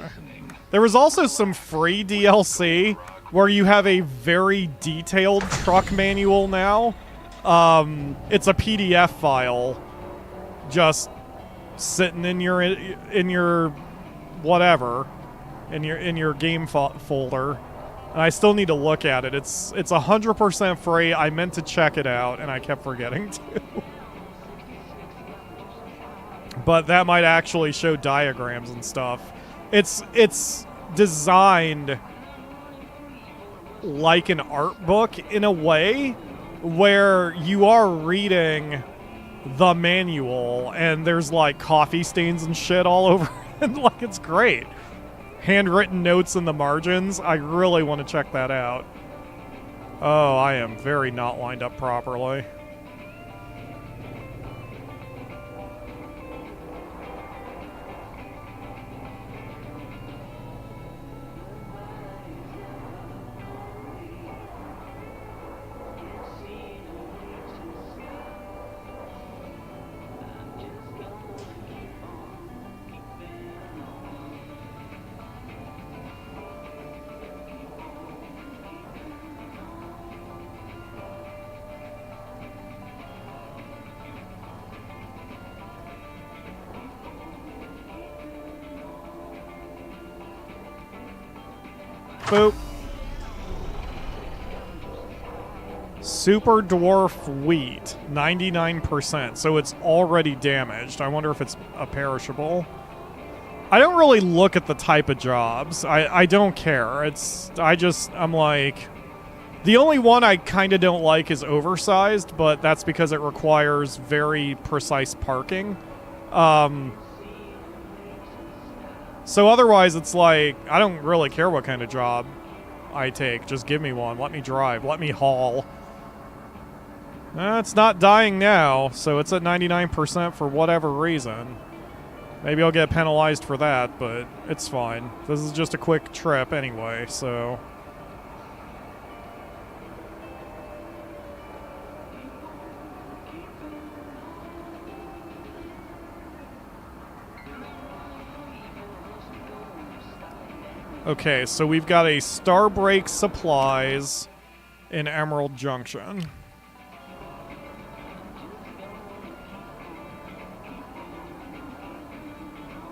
There was also some free DLC where you have a very detailed truck manual now. It's a PDF file just sitting in your whatever in your game folder, and I still need to look at it. It's 100% free. I meant to check it out and I kept forgetting to. But that might actually show diagrams and stuff. It's designed like an art book in a way where you are reading the manual and there's like coffee stains and shit all over it. Like, it's great. Handwritten notes in the margins. I really want to check that out. Oh, I am very not lined up properly. Boop. Super Dwarf Wheat, 99%, so it's already damaged. I wonder if it's a perishable. I don't really look at the type of jobs. I don't care. I'm like, The only one I kind of don't like is oversized, but that's because it requires very precise parking. So otherwise, it's like, I don't really care what kind of job I take. Just give me one. Let me drive. Let me haul. It's not dying now, so it's at 99% for whatever reason. Maybe I'll get penalized for that, but it's fine. This is just a quick trip anyway, so... Okay, so we've got a Starbreak Supplies in Emerald Junction.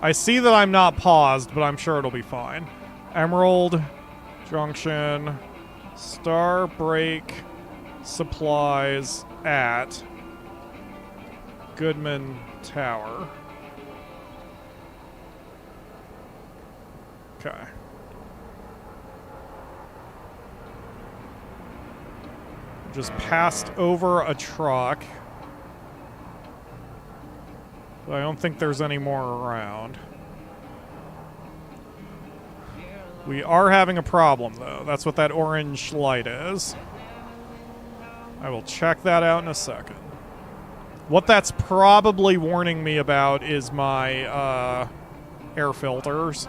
I see that I'm not paused, but I'm sure it'll be fine. Emerald Junction, Starbreak Supplies at Goodman Tower. Okay. Just passed over a truck. But I don't think there's any more around. We are having a problem, though. That's what that orange light is. I will check that out in a second. What that's probably warning me about is my air filters.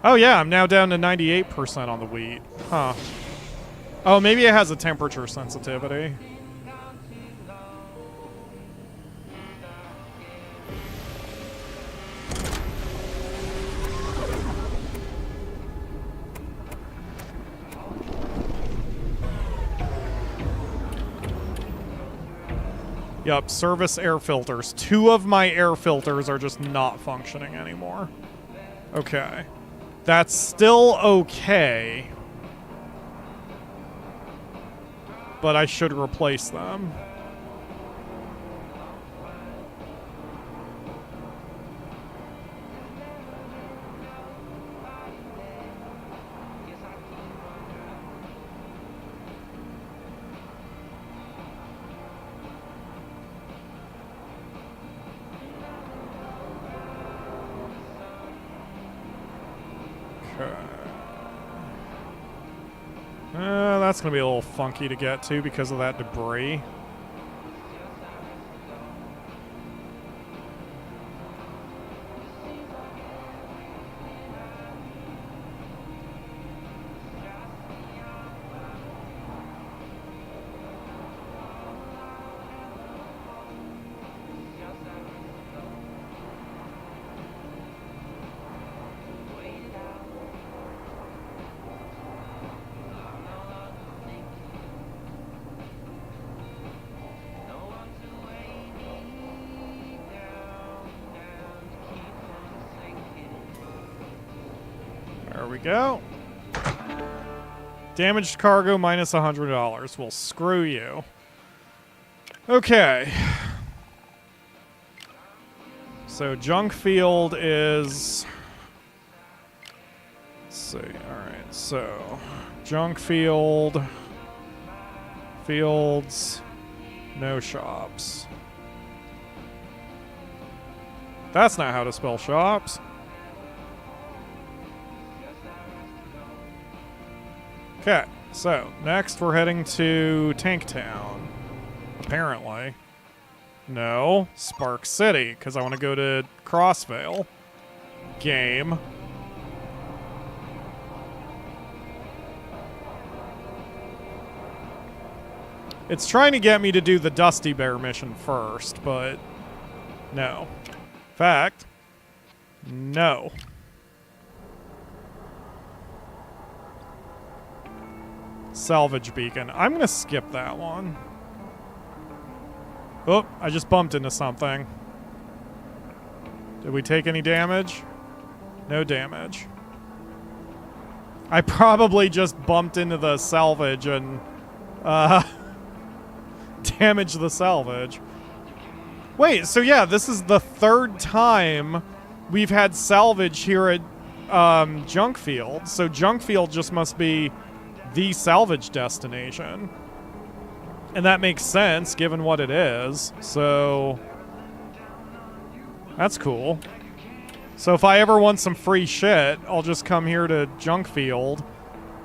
Oh yeah, I'm now down to 98% on the wheat. Huh. Oh, maybe it has a temperature sensitivity. Yup, service air filters. 2 of my air filters are just not functioning anymore. Okay. That's still okay. But I should replace them. That's going to be a little funky to get to because of that debris. There we go. Damaged cargo minus $100. Well, screw you. Okay. So junk field is... Let's see. Alright, so... Junk field... Fields... No shops. That's not how to spell shops. Okay, so next we're heading to Tank Town. Apparently. No, Spark City, because I want to go to Crossvale. Game. It's trying to get me to do the Dusty Bear mission first, but no. In fact, no. Salvage beacon. I'm going to skip that one. Oh, I just bumped into something. Did we take any damage? No damage. I probably just bumped into the salvage and damaged the salvage. Wait, so yeah, this is the 3rd time we've had salvage here at Junk Field. So Junk Field just must be the salvage destination. And that makes sense, given what it is. So, that's cool. So if I ever want some free shit, I'll just come here to Junkfield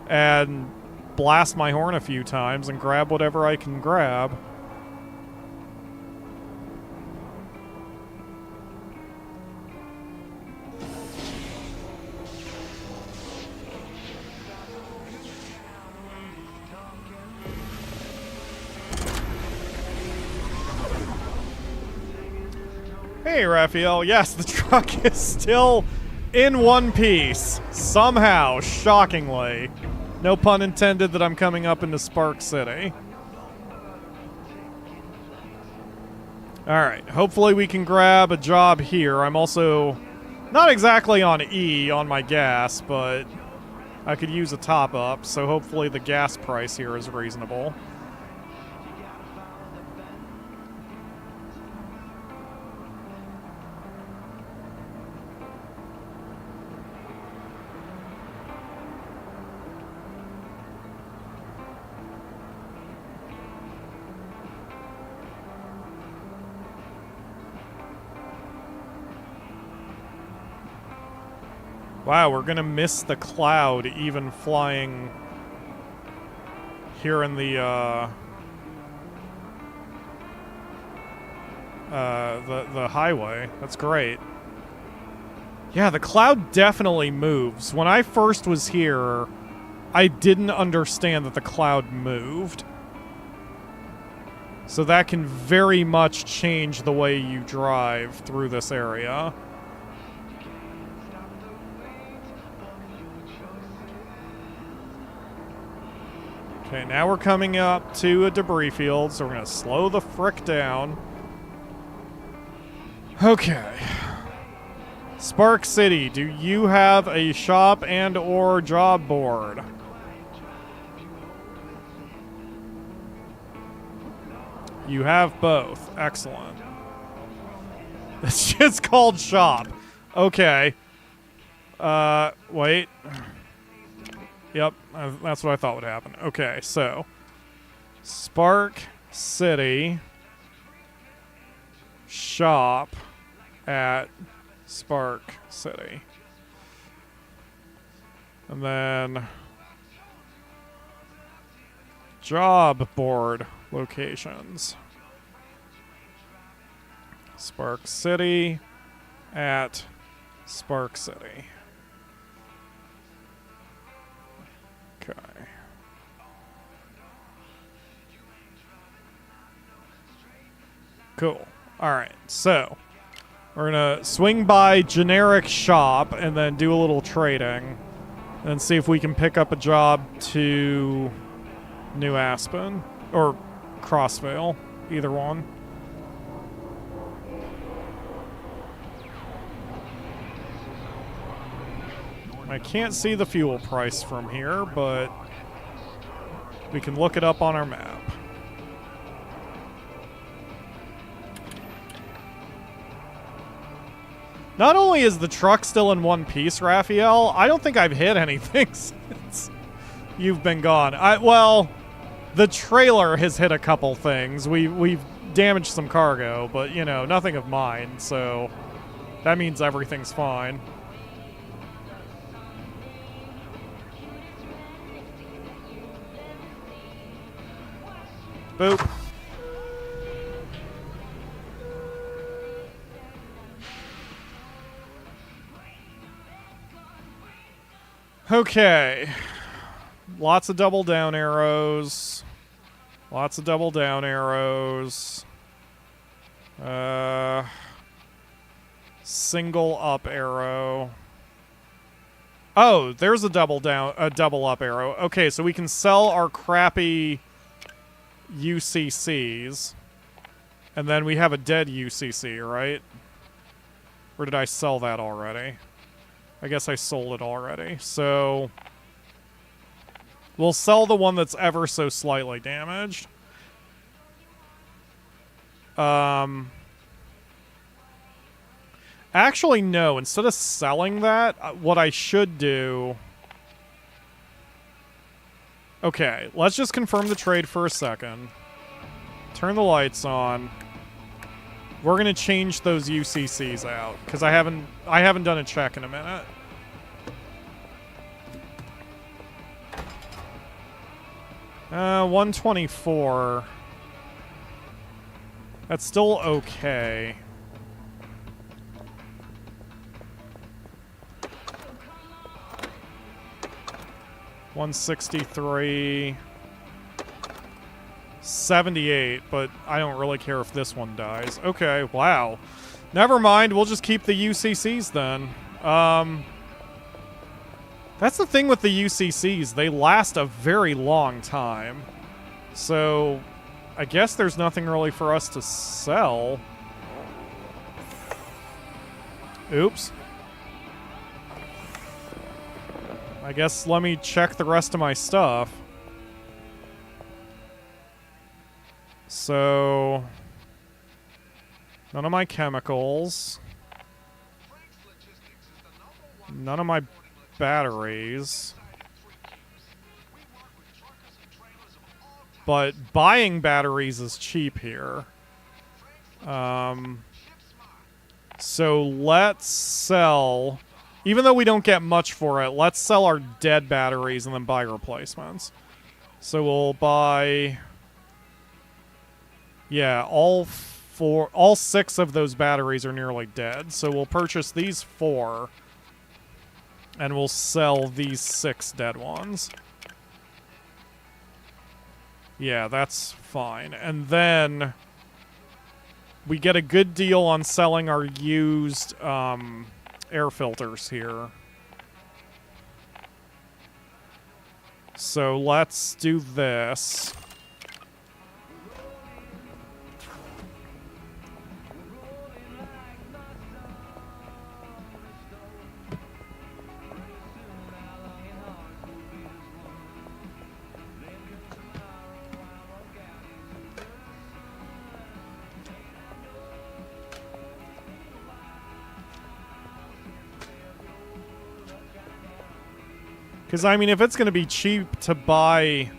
and blast my horn a few times and grab whatever I can grab. Hey, Raphael. Yes, the truck is still in one piece. Somehow, shockingly. No pun intended that I'm coming up into Spark City. Alright, hopefully we can grab a job here. I'm also not exactly on E on my gas, but I could use a top-up, so hopefully the gas price here is reasonable. Wow, we're gonna miss the cloud even flying here in the highway. That's great. Yeah, the cloud definitely moves. When I first was here, I didn't understand that the cloud moved. So that can very much change the way you drive through this area. Okay, now we're coming up to a debris field, so we're going to slow the frick down. Okay. Spark City, do you have a shop and or job board? You have both. Excellent. It's just called shop. Okay. Wait. Yep, that's what I thought would happen. Okay, so Spark City shop at Spark City. And then job board locations. Spark City at Spark City. Okay. Cool. Alright, so we're gonna swing by generic shop and then do a little trading and see if we can pick up a job to New Aspen or Crossvale, either one. I can't see the fuel price from here, but we can look it up on our map. Not only is the truck still in one piece, Raphael, I don't think I've hit anything since you've been gone. Well, the trailer has hit a couple things. We've damaged some cargo, but, you know, nothing of mine, so that means everything's fine. Boop. Okay. Lots of double down arrows. Lots of double down arrows. Single up arrow. Oh, there's a double up arrow. Okay, so we can sell our crappy UCCs. And then we have a dead UCC, right? Or did I sell that already? I guess I sold it already. So we'll sell the one that's ever so slightly damaged. Actually, no. Instead of selling that, what I should do Okay, let's just confirm the trade for a second. Turn the lights on. We're gonna change those UCCs out because I haven't done a check in a minute. Uh, 124. That's still okay. $163. 78, but I don't really care if this one dies. Okay, wow. Never mind, we'll just keep the UCCs then. That's the thing with the UCCs. They last a very long time. So, I guess there's nothing really for us to sell. Oops. I guess let me check the rest of my stuff. So, none of my chemicals. None of my batteries. But buying batteries is cheap here. So let's sell, even though we don't get much for it, let's sell our dead batteries and then buy replacements. So we'll buy, yeah, all 6 of those batteries are nearly dead. So we'll purchase these 4 and we'll sell these 6 dead ones. Yeah, that's fine. And then we get a good deal on selling our used air filters here. So let's do this. Because, I mean, if it's going to be cheap to buy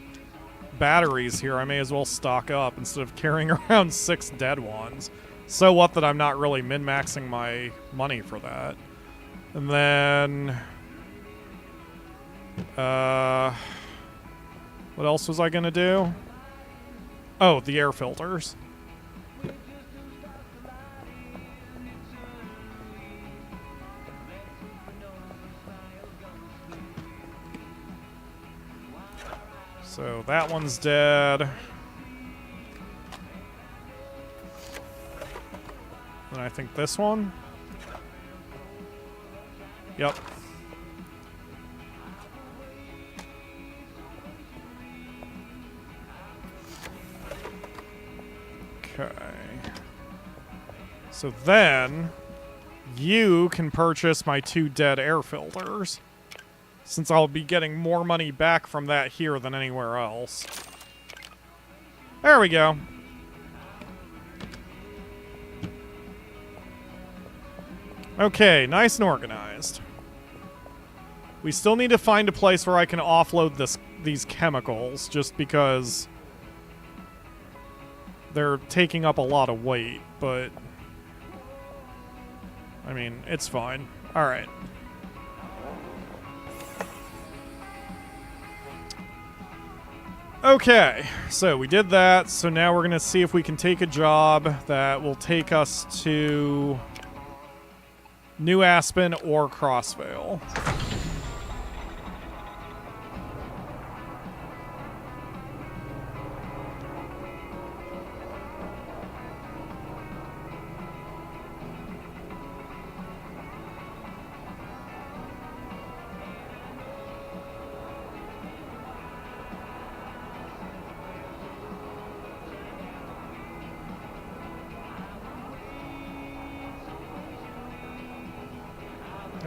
batteries here, I may as well stock up instead of carrying around 6 dead ones. So what that I'm not really min-maxing my money for that. And then... what else was I going to do? Oh, the air filters. So that one's dead. And I think this one. Yep. Okay. So then you can purchase my 2 dead air filters, since I'll be getting more money back from that here than anywhere else. There we go. Okay, nice and organized. We still need to find a place where I can offload these chemicals, just because they're taking up a lot of weight, but I mean, it's fine. All right. Okay, so we did that. So now we're going to see if we can take a job that will take us to New Aspen or Crossvale.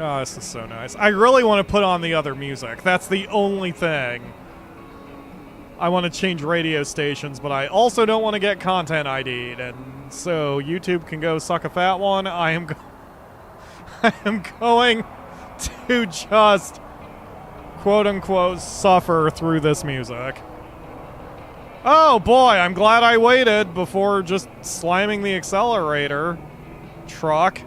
Oh, this is so nice. I really want to put on the other music. That's the only thing. I want to change radio stations, but I also don't want to get content ID'd, and so YouTube can go suck a fat one. I am going to just quote-unquote suffer through this music. Oh boy, I'm glad I waited before just slamming the accelerator. Truck.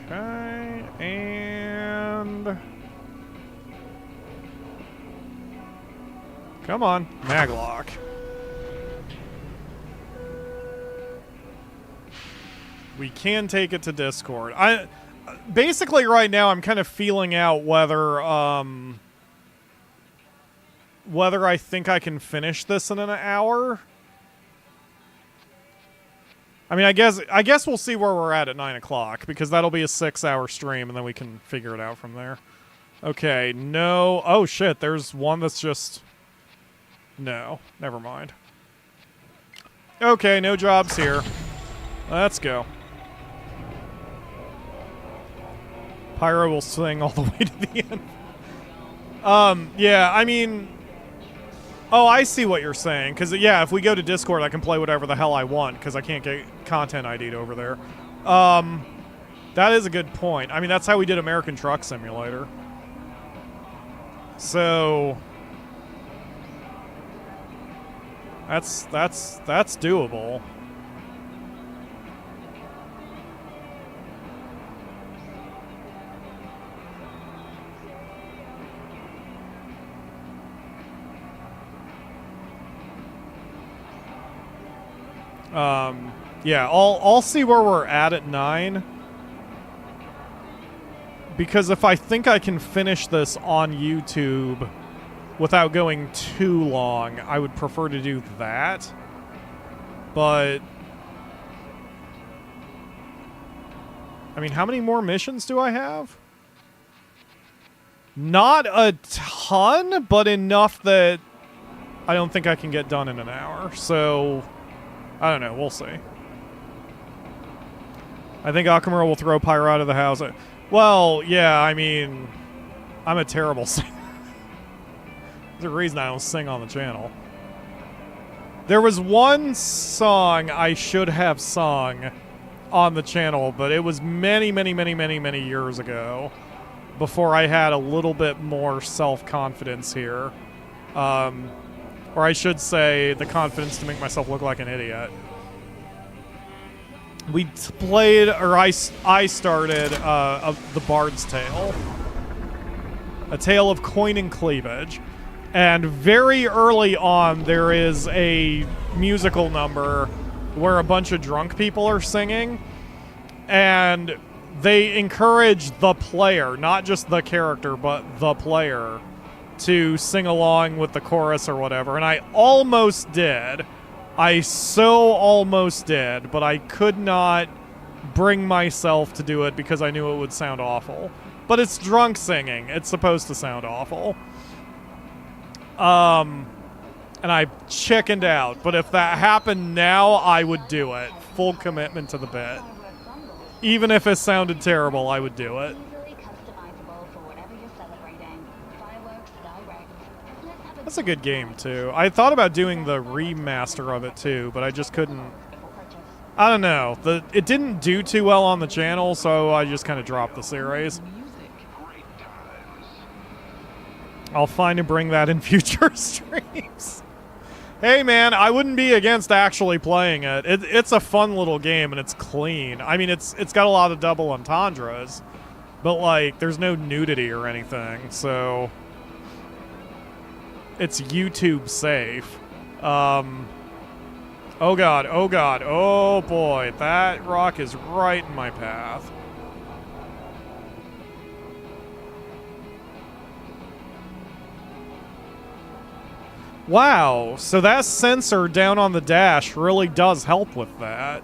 Okay, and... Come on, maglock. We can take it to Discord. Basically right now I'm kind of feeling out whether I think I can finish this in an hour. I mean, I guess we'll see where we're at 9 o'clock, because that'll be a 6-hour stream, and then we can figure it out from there. Okay, no... Oh, shit, there's one that's just... No, never mind. Okay, no jobs here. Let's go. Pyro will swing all the way to the end. Yeah, I mean... Oh, I see what you're saying. Because, yeah, if we go to Discord, I can play whatever the hell I want, because I can't get content ID'd over there. That is a good point. I mean, that's how we did American Truck Simulator. So... That's doable. Yeah, I'll see where we're at 9. Because if I think I can finish this on YouTube without going too long, I would prefer to do that. But... I mean, how many more missions do I have? Not a ton, but enough that I don't think I can get done in an hour. So, I don't know. We'll see. I think Akamura will throw Pyro out of the house. Well, yeah, I mean, I'm a terrible singer. There's a reason I don't sing on the channel. There was one song I should have sung on the channel, but it was many years ago, before I had a little bit more self-confidence here. Or I should say, the confidence to make myself look like an idiot. We played, or I started, The Bard's Tale. A Tale of Coin and Cleavage. And very early on, there is a musical number where a bunch of drunk people are singing. And they encourage the player, not just the character, but the player, to sing along with the chorus or whatever. And I almost did. I so almost did, but I could not bring myself to do it because I knew it would sound awful. But it's drunk singing. It's supposed to sound awful. And I chickened out. But if that happened now, I would do it. Full commitment to the bit. Even if it sounded terrible, I would do it. That's a good game, too. I thought about doing the remaster of it, too, but I just couldn't... I don't know. It didn't do too well on the channel, so I just kind of dropped the series. I'll find and bring that in future streams. Hey, man, I wouldn't be against actually playing it. It's a fun little game, and it's clean. I mean, it's got a lot of double entendres, but, like, there's no nudity or anything, so... It's YouTube safe. Oh god, oh god, oh boy. That rock is right in my path. Wow, so that sensor down on the dash really does help with that.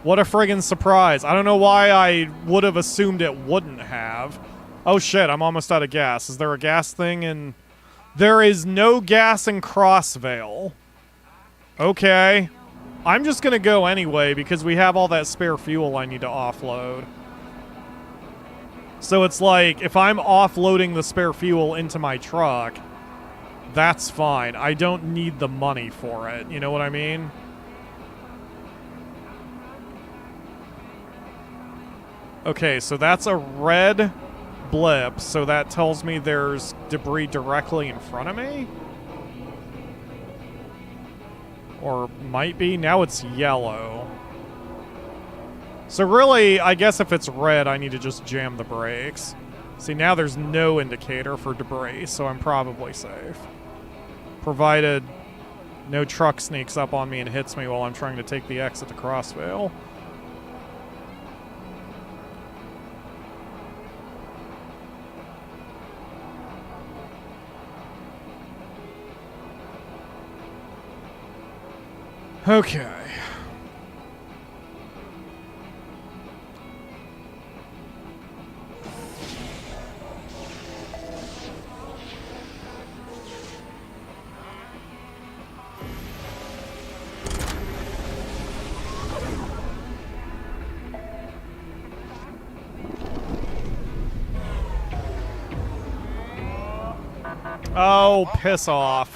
What a friggin' surprise. I don't know why I would have assumed it wouldn't have. Oh shit, I'm almost out of gas. Is there a gas thing in... There is no gas in Crossvale. Okay. I'm just going to go anyway because we have all that spare fuel I need to offload. So it's like, if I'm offloading the spare fuel into my truck, that's fine. I don't need the money for it. You know what I mean? Okay, so that's a red blip, so that tells me there's debris directly in front of me? Or might be. Now it's yellow. So really, I guess if it's red, I need to just jam the brakes. See, now there's no indicator for debris, so I'm probably safe. Provided no truck sneaks up on me and hits me while I'm trying to take the exit to Crossvale. Okay. Oh, piss off.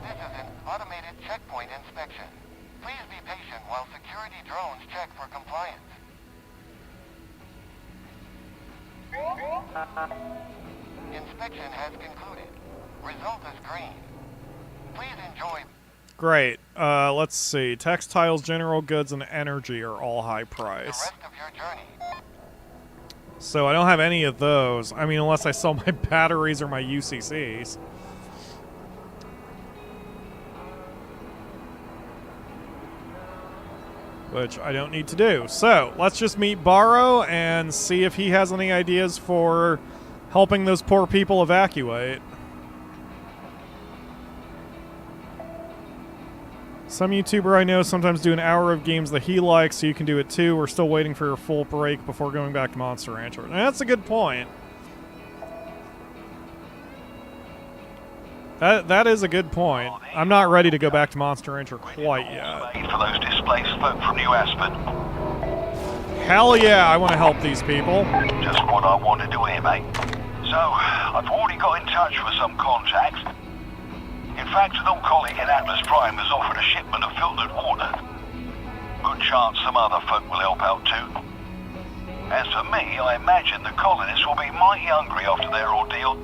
This is an automated checkpoint inspection. Please be patient while security drones check for compliance. Inspection has concluded. Result is green. Please enjoy. Great. Let's see. Textiles, general goods, and energy are all high The price. rest of your journey. So I don't have any of those. I mean, unless I sell my batteries or my UCCs. Which I don't need to do. So, let's just meet Barrow and see if he has any ideas for helping those poor people evacuate. Some YouTuber I know sometimes do an hour of games that he likes, so you can do it too. We're still waiting for your full break before going back to Monster Rancher. And that's a good point. That is a good point. I'm not ready to go back to Monster Rancher quite yet. For those displaced folk from New Aspen. Hell yeah, I want to help these people. Just what I wanted to hear, mate. So, I've already got in touch with some contacts. In fact, an old colleague in Atlas Prime has offered a shipment of filtered water. Good chance some other folk will help out too. As for me, I imagine the colonists will be mighty hungry after their ordeal.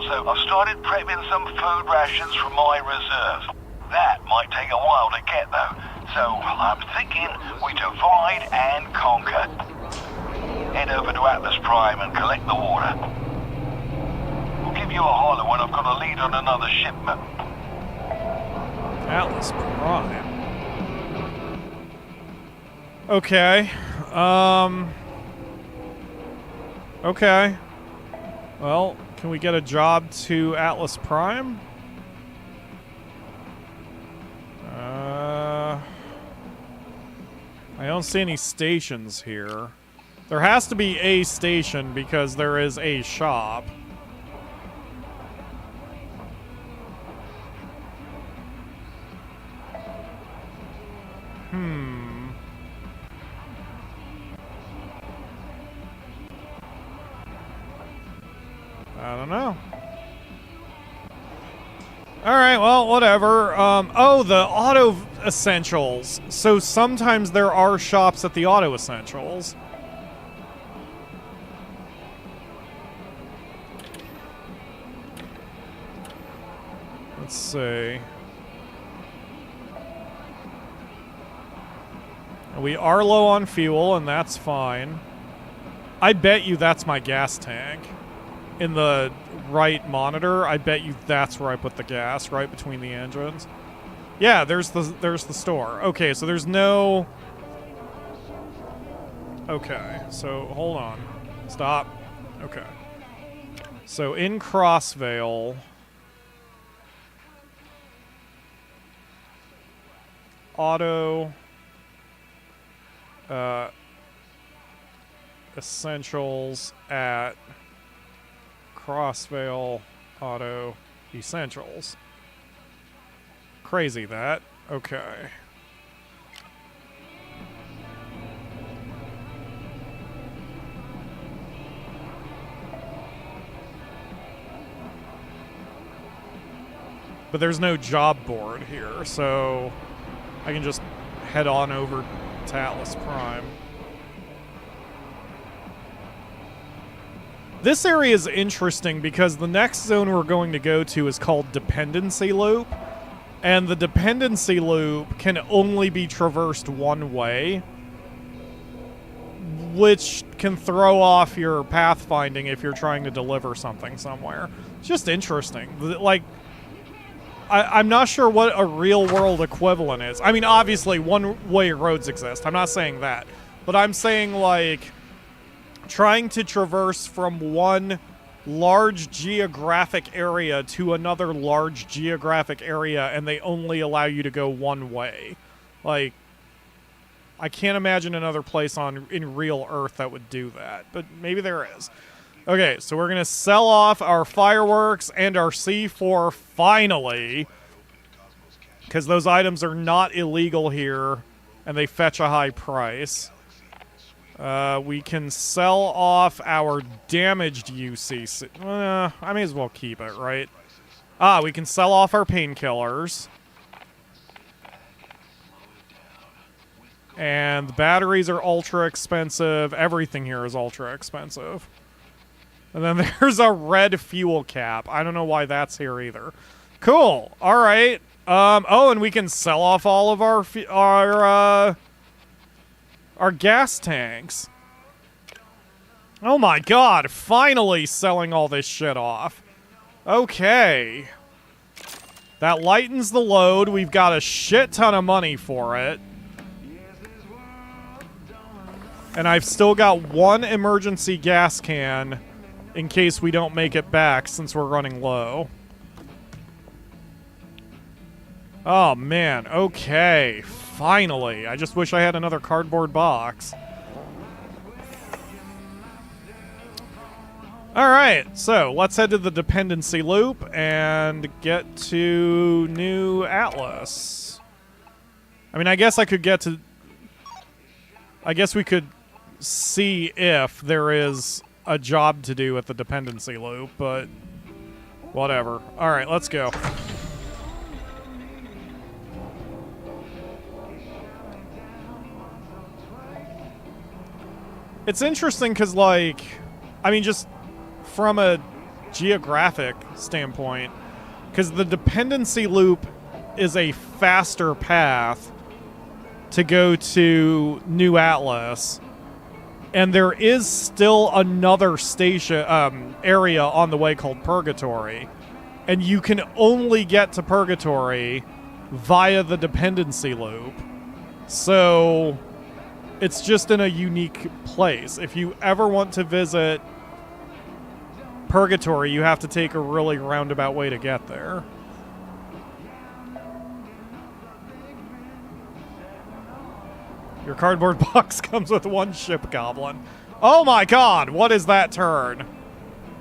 So I've started prepping some food rations from my reserves. That might take a while to get though. So I'm thinking we divide and conquer. Head over to Atlas Prime and collect the water. I'll give you a holler when I've got a lead on another shipment. Atlas Prime. Okay. Okay. Well, can we get a job to Atlas Prime? I don't see any stations here. There has to be a station because there is a shop. I don't know. Alright, well, whatever. Oh, the Auto Essentials. So sometimes there are shops at the Auto Essentials. Let's see. We are low on fuel, and that's fine. I bet you that's my gas tank. In the right monitor, I bet you that's where I put the gas, right between the engines. Yeah, there's the store. Okay, so there's no... Okay, so hold on. Stop. Okay. So in Crossvale... Auto... Essentials at... Crossvale Auto Essentials. Crazy that. Okay. But there's no job board here, so I can just head on over to Atlas Prime. This area is interesting because the next zone we're going to go to is called Dependency Loop. And the Dependency Loop can only be traversed one way, which can throw off your pathfinding if you're trying to deliver something somewhere. It's just interesting. Like, I'm not sure what a real-world equivalent is. I mean, obviously, one-way roads exist. I'm not saying that. But I'm saying, like, trying to traverse from one large geographic area to another large geographic area, and they only allow you to go one way. Like, I can't imagine another place in real Earth that would do that. But maybe there is. Okay, so we're going to sell off our fireworks and our C4 finally, because those items are not illegal here, and they fetch a high price. We can sell off our damaged UCC. I may as well keep it, right? We can sell off our painkillers. And the batteries are ultra expensive. Everything here is ultra expensive. And then there's a red fuel cap. I don't know why that's here either. Cool. All right. Oh, and we can sell off all of our gas tanks. Oh my god, finally selling all this shit off. Okay. That lightens the load. We've got a shit ton of money for it. And I've still got one emergency gas can in case we don't make it back since we're running low. Oh, man. Okay. Finally. I just wish I had another cardboard box. Alright, so let's head to the Dependency Loop and get to New Atlas. I mean, I guess I could get to... I guess we could see if there is a job to do at the Dependency Loop, but whatever. Alright, let's go. It's interesting because, like, I mean, just from a geographic standpoint, because the Dependency Loop is a faster path to go to New Atlas, and there is still another station area on the way called Purgatory, and you can only get to Purgatory via the Dependency Loop. So it's just in a unique place. If you ever want to visit Purgatory, you have to take a really roundabout way to get there. Your cardboard box comes with one ship goblin. Oh my god, what is that turn?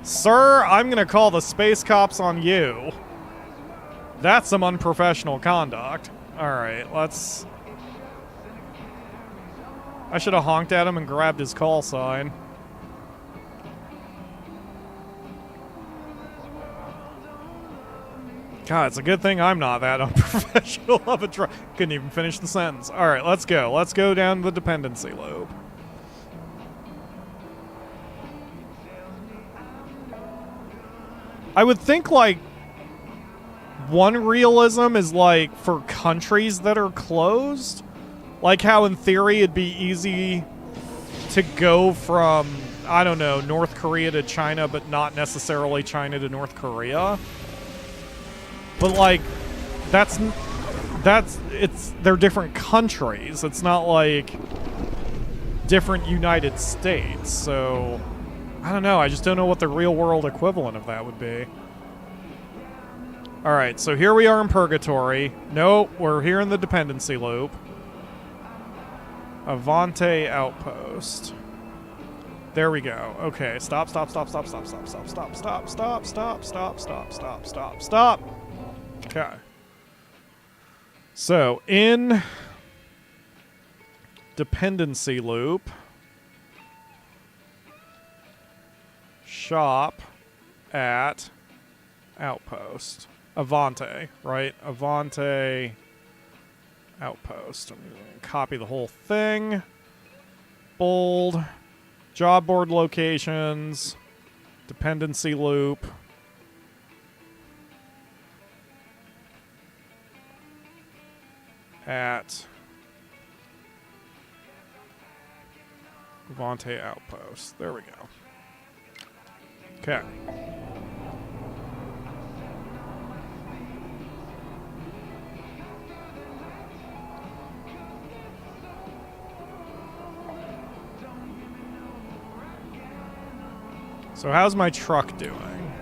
Sir, I'm gonna call the space cops on you. That's some unprofessional conduct. Alright, let's... I should have honked at him and grabbed his call sign. God, it's a good thing I'm not that unprofessional of a couldn't even finish the sentence. Alright, let's go. Let's go down the Dependency Loop. I would think, like, one realism is, like, for countries that are closed. Like how, in theory, it'd be easy to go from, I don't know, North Korea to China, but not necessarily China to North Korea. But, like, they're different countries. It's not, like, different United States. So, I don't know. I just don't know what the real-world equivalent of that would be. Alright, so here we are in Purgatory. No, we're here in the Dependency Loop. Avante Outpost. There we go. Okay, stop. Okay. So, in dependency loop, shop at outpost. Avante, right? Avante outpost. I'm going to copy the whole thing. Bold. Job board locations. Dependency loop. At Avante outpost. There we go. Okay. So how's my truck doing?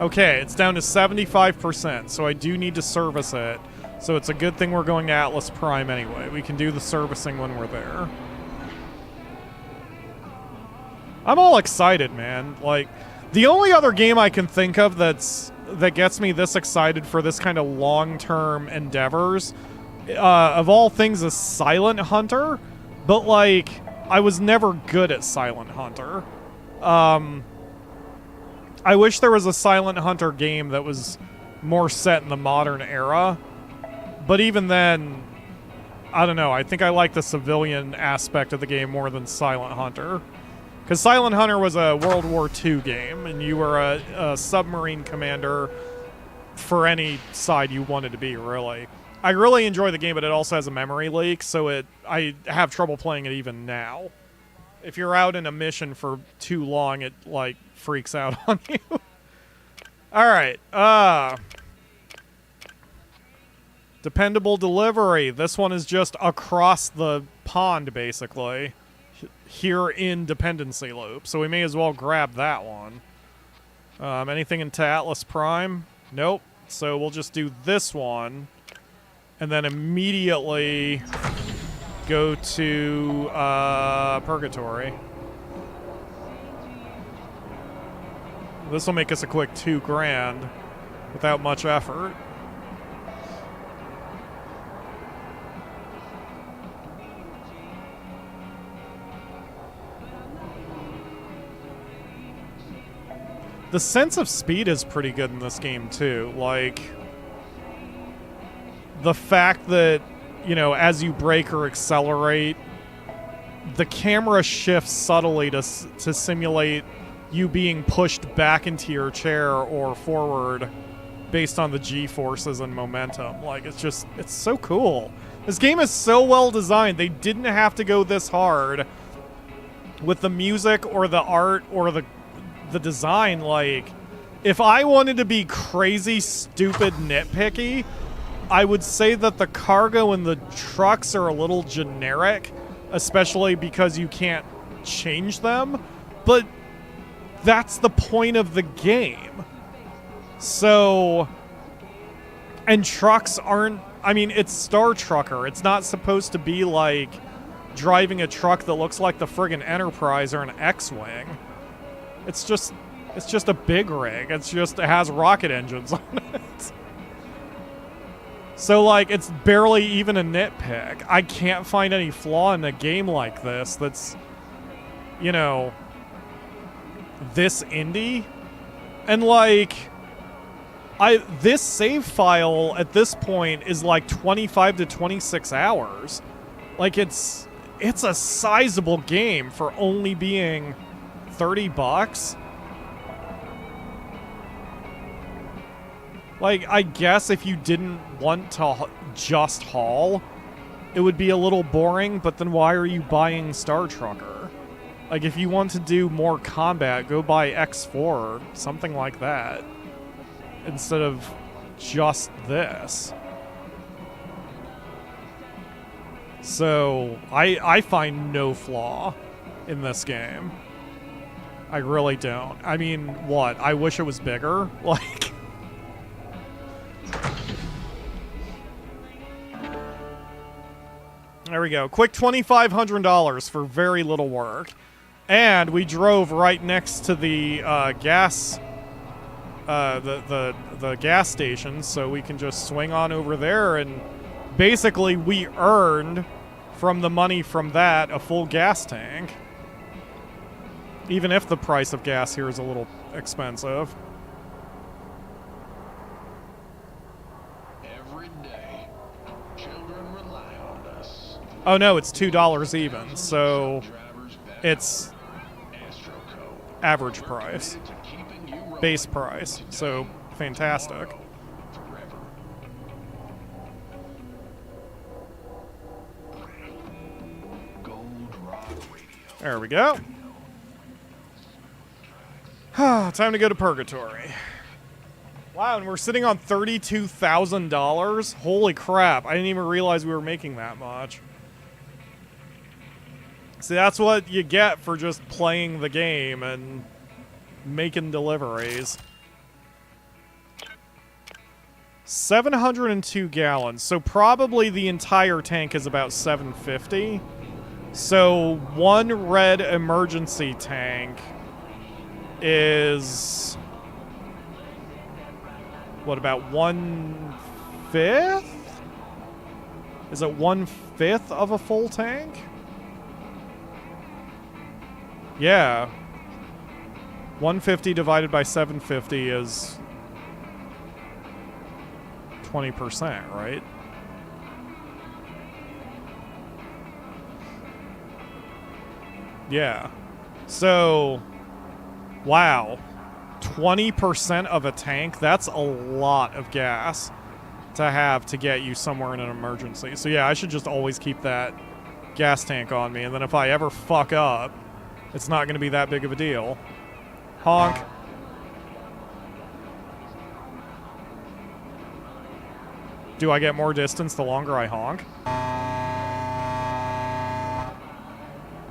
Okay, it's down to 75%, so I do need to service it. So it's a good thing we're going to Atlas Prime anyway. We can do the servicing when we're there. I'm all excited, man. Like, the only other game I can think of that gets me this excited for this kind of long-term endeavors, of all things, is Silent Hunter. But, like, I was never good at Silent Hunter. I wish there was a Silent Hunter game that was more set in the modern era. But even then, I don't know. I think I like the civilian aspect of the game more than Silent Hunter. Because Silent Hunter was a World War II game, and you were a submarine commander for any side you wanted to be, really. I really enjoy the game, but it also has a memory leak, so I have trouble playing it even now. If you're out in a mission for too long, it, like, freaks out on you. Alright, dependable delivery. This one is just across the pond, basically. Here in dependency loop. So we may as well grab that one. Anything into Atlas Prime? Nope. So we'll just do this one. And then immediately go to Purgatory. This will make us a quick $2,000 without much effort. The sense of speed is pretty good in this game, too. Like, the fact that, you know, as you brake or accelerate, the camera shifts subtly to simulate you being pushed back into your chair or forward based on the G-forces and momentum. Like, it's so cool. This game is so well designed. They didn't have to go this hard with the music or the art or the design. Like, if I wanted to be crazy, stupid, nitpicky, I would say that the cargo and the trucks are a little generic, especially because you can't change them, but that's the point of the game. So, and trucks aren't, I mean, it's Star Trucker. It's not supposed to be like driving a truck that looks like the friggin' Enterprise or an X-Wing. It's just a big rig. It has rocket engines on it. So, like, it's barely even a nitpick. I can't find any flaw in a game like this that's, you know, this indie. And, like, this save file at this point is like 25 to 26 hours. Like, it's a sizable game for only being $30. Like, I guess if you didn't want to just haul, it would be a little boring, but then why are you buying Star Trucker? Like, if you want to do more combat, go buy X4 or something like that, instead of just this. So, I find no flaw in this game. I really don't. I mean, what? I wish it was bigger? Like... There we go. Quick $2,500 for very little work. And we drove right next to the gas... the gas station, so we can just swing on over there and basically we earned from the money from that a full gas tank. Even if the price of gas here is a little expensive. Every day, children rely on us. Oh no, it's $2 even, so it's average price. Base price, so fantastic. There we go. Time to go to Purgatory. Wow, and we're sitting on $32,000? Holy crap, I didn't even realize we were making that much. See, that's what you get for just playing the game and making deliveries. 702 gallons, so probably the entire tank is about 750. So one red emergency tank is... what, about 1/5? Is it 1/5 of a full tank? Yeah. 150 divided by 750 is 20%, right? Yeah. So, wow. 20% of a tank, that's a lot of gas to have to get you somewhere in an emergency. So yeah, I should just always keep that gas tank on me, and then if I ever fuck up, it's not going to be that big of a deal. Honk. Do I get more distance the longer I honk?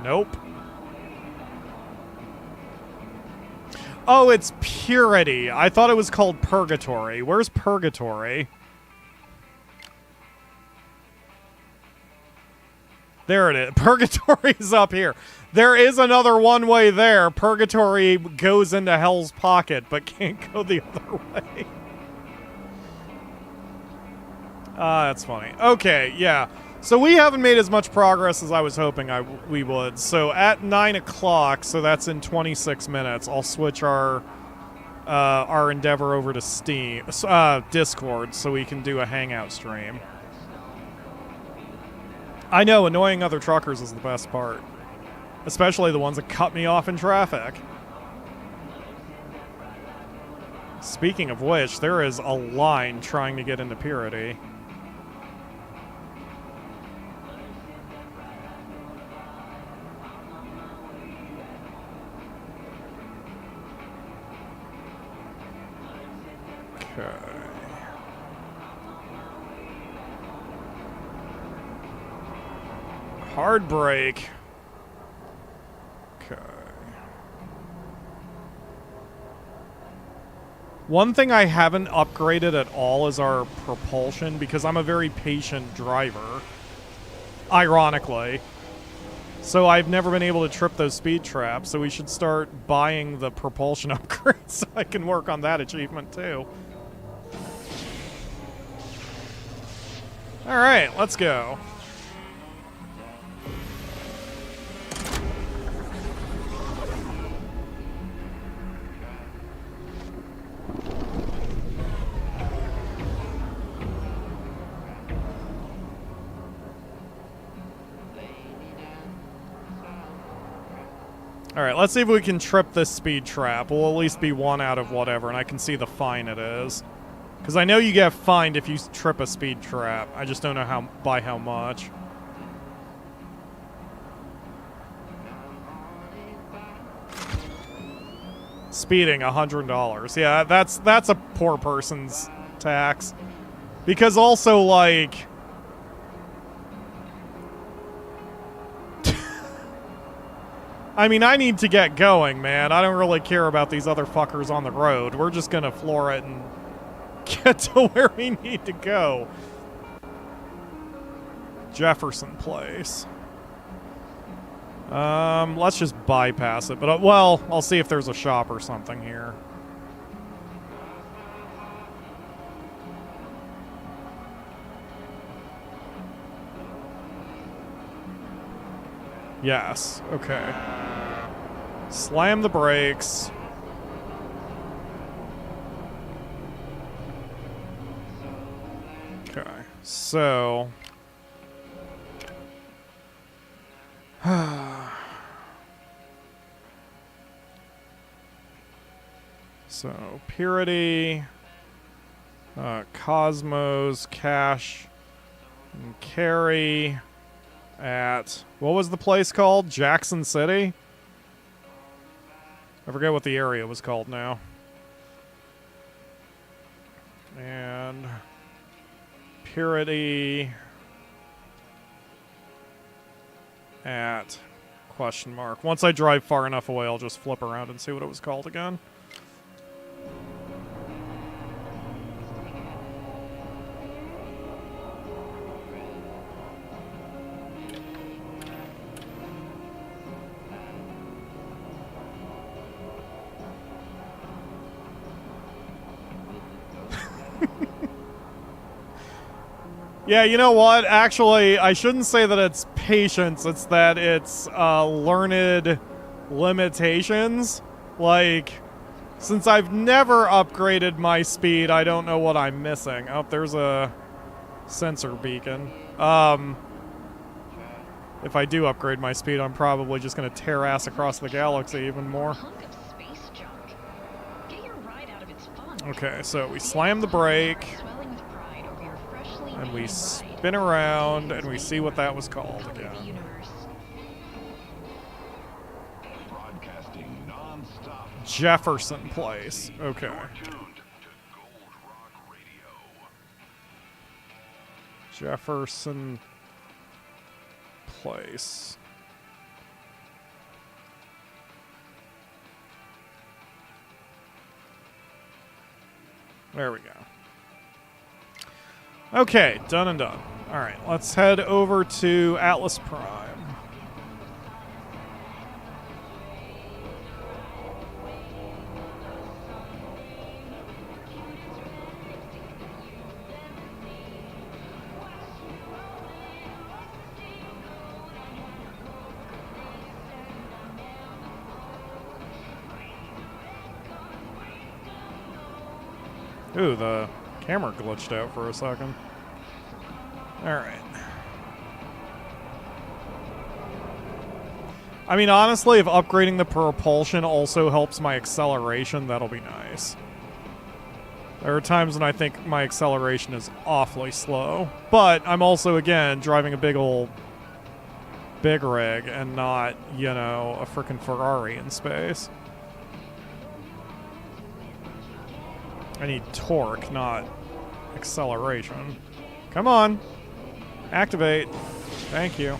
Nope. Oh, it's Purity. I thought it was called Purgatory. Where's Purgatory? There it is. Purgatory's up here. There is another one-way there. Purgatory goes into Hell's Pocket, but can't go the other way. That's funny. Okay, yeah. So we haven't made as much progress as I was hoping we would. So at 9 o'clock, so that's in 26 minutes, I'll switch our endeavor over to Steam, Discord, so we can do a hangout stream. I know, annoying other truckers is the best part. Especially the ones that cut me off in traffic. Speaking of which, there is a line trying to get into Purity. Okay. Hard brake. Okay. One thing I haven't upgraded at all is our propulsion, because I'm a very patient driver. Ironically. So I've never been able to trip those speed traps, so we should start buying the propulsion upgrades so I can work on that achievement too. Alright, let's go. Alright, let's see if we can trip this speed trap. We'll at least be one out of whatever, and I can see the fine it is. Because I know you get fined if you trip a speed trap. I just don't know by how much. Speeding, $100. Yeah, that's a poor person's tax. Because also, like... I mean, I need to get going, man. I don't really care about these other fuckers on the road. We're just gonna floor it and get to where we need to go. Jefferson Place. Let's just bypass it. But, well, I'll see if there's a shop or something here. Yes. Okay. Slam the brakes. Okay. So... So, Purity, Cosmos, Cash, and Carry at... What was the place called? Jackson City? I forget what the area was called now. And... Purity... at... question mark. Once I drive far enough away, I'll just flip around and see what it was called again. Yeah, you know what? Actually, I shouldn't say that it's patience. It's that it's learned limitations. Like, since I've never upgraded my speed, I don't know what I'm missing. Oh, there's a sensor beacon. If I do upgrade my speed, I'm probably just going to tear ass across the galaxy even more. Okay, so we slam the brake. And we spin around, and we see what that was called again. Jefferson Place. Okay. Jefferson Place. There we go. Okay, done and done. All right, let's head over to Atlas Prime. Ooh, the camera glitched out for a second. Alright. I mean, honestly, if upgrading the propulsion also helps my acceleration, that'll be nice. There are times when I think my acceleration is awfully slow. But I'm also, again, driving a big rig and not, you know, a frickin' Ferrari in space. I need torque, not acceleration. Come on. Activate. Thank you.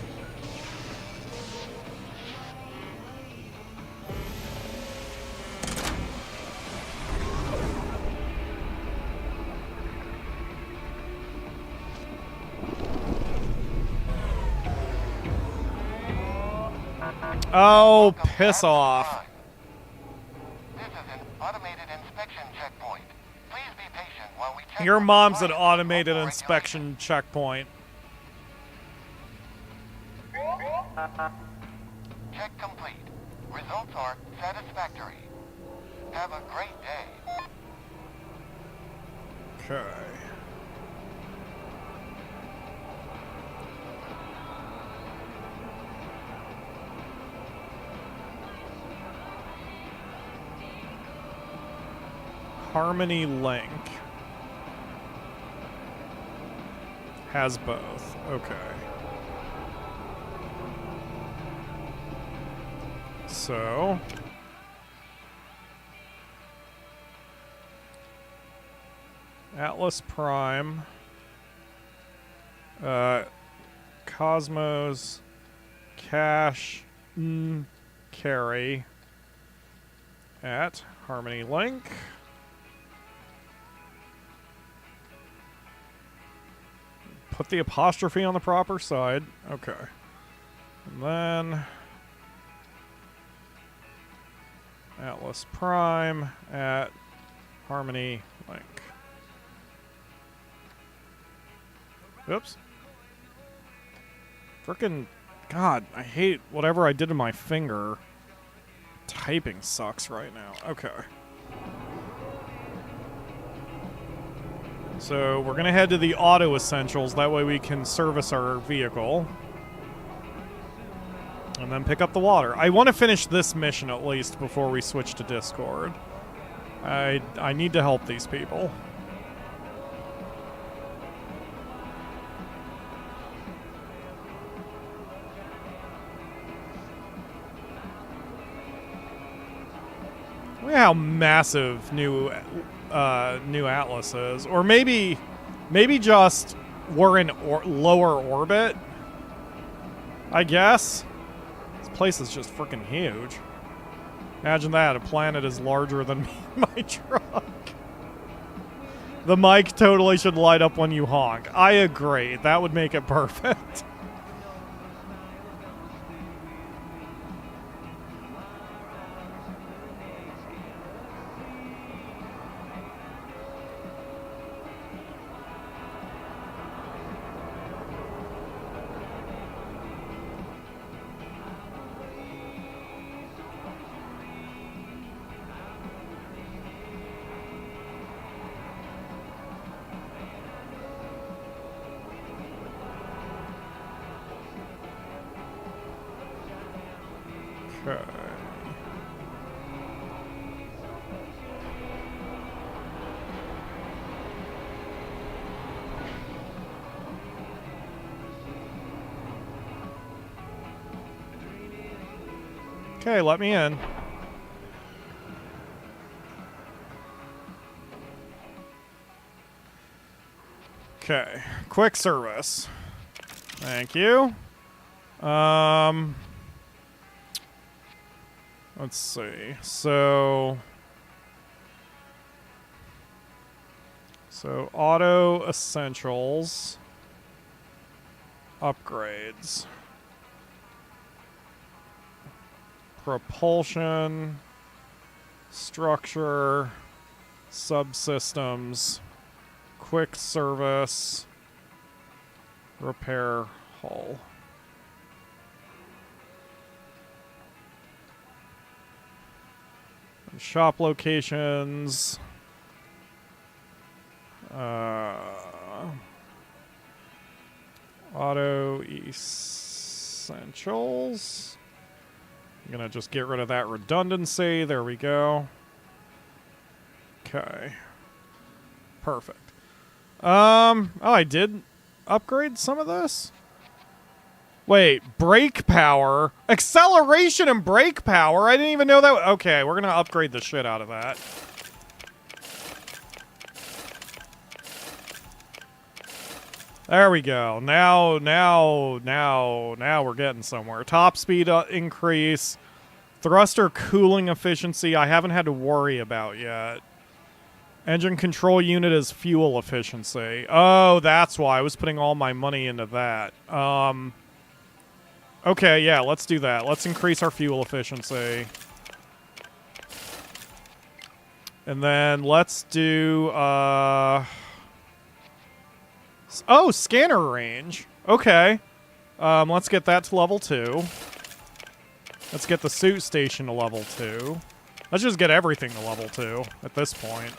Oh, piss off. This is an automated inspection checkpoint. Please be patient while we check. Your mom's an automated inspection checkpoint. Check complete. Results are satisfactory. Have a great day. Okay. Harmony Link has both. Okay. So Atlas Prime, Cosmos, Cash, Carry at Harmony Link. Put the apostrophe on the proper side. Okay. And then Atlas Prime at Harmony Link. Oops. Frickin' God, I hate whatever I did to my finger. Typing sucks right now. Okay. So we're going to head to the auto essentials. That way we can service our vehicle. And then pick up the water. I want to finish this mission at least before we switch to Discord. I need to help these people. Look at how massive new Atlas is. Or maybe just we're in lower orbit. I guess. This place is just freaking huge. Imagine that, a planet is larger than me in my truck. The mic totally should light up when you honk. I agree. That would make it perfect. Okay. Okay, let me in. Okay, quick service. Thank you. Let's see. So auto essentials, upgrades, propulsion, structure, subsystems, quick service, repair hull. Shop locations. Auto essentials. I'm gonna just get rid of that redundancy. There we go. Okay. Perfect. Oh, I did upgrade some of this? Wait, brake power? Acceleration and brake power? I didn't even know that. Okay, we're gonna upgrade the shit out of that. There we go. Now we're getting somewhere. Top speed increase. Thruster cooling efficiency I haven't had to worry about yet. Engine control unit is fuel efficiency. Oh, that's why I was putting all my money into that. Okay, yeah, let's do that. Let's increase our fuel efficiency. And then let's do, oh, scanner range. Okay. Let's get that to level 2. Let's get the suit station to level 2. Let's just get everything to level 2 at this point.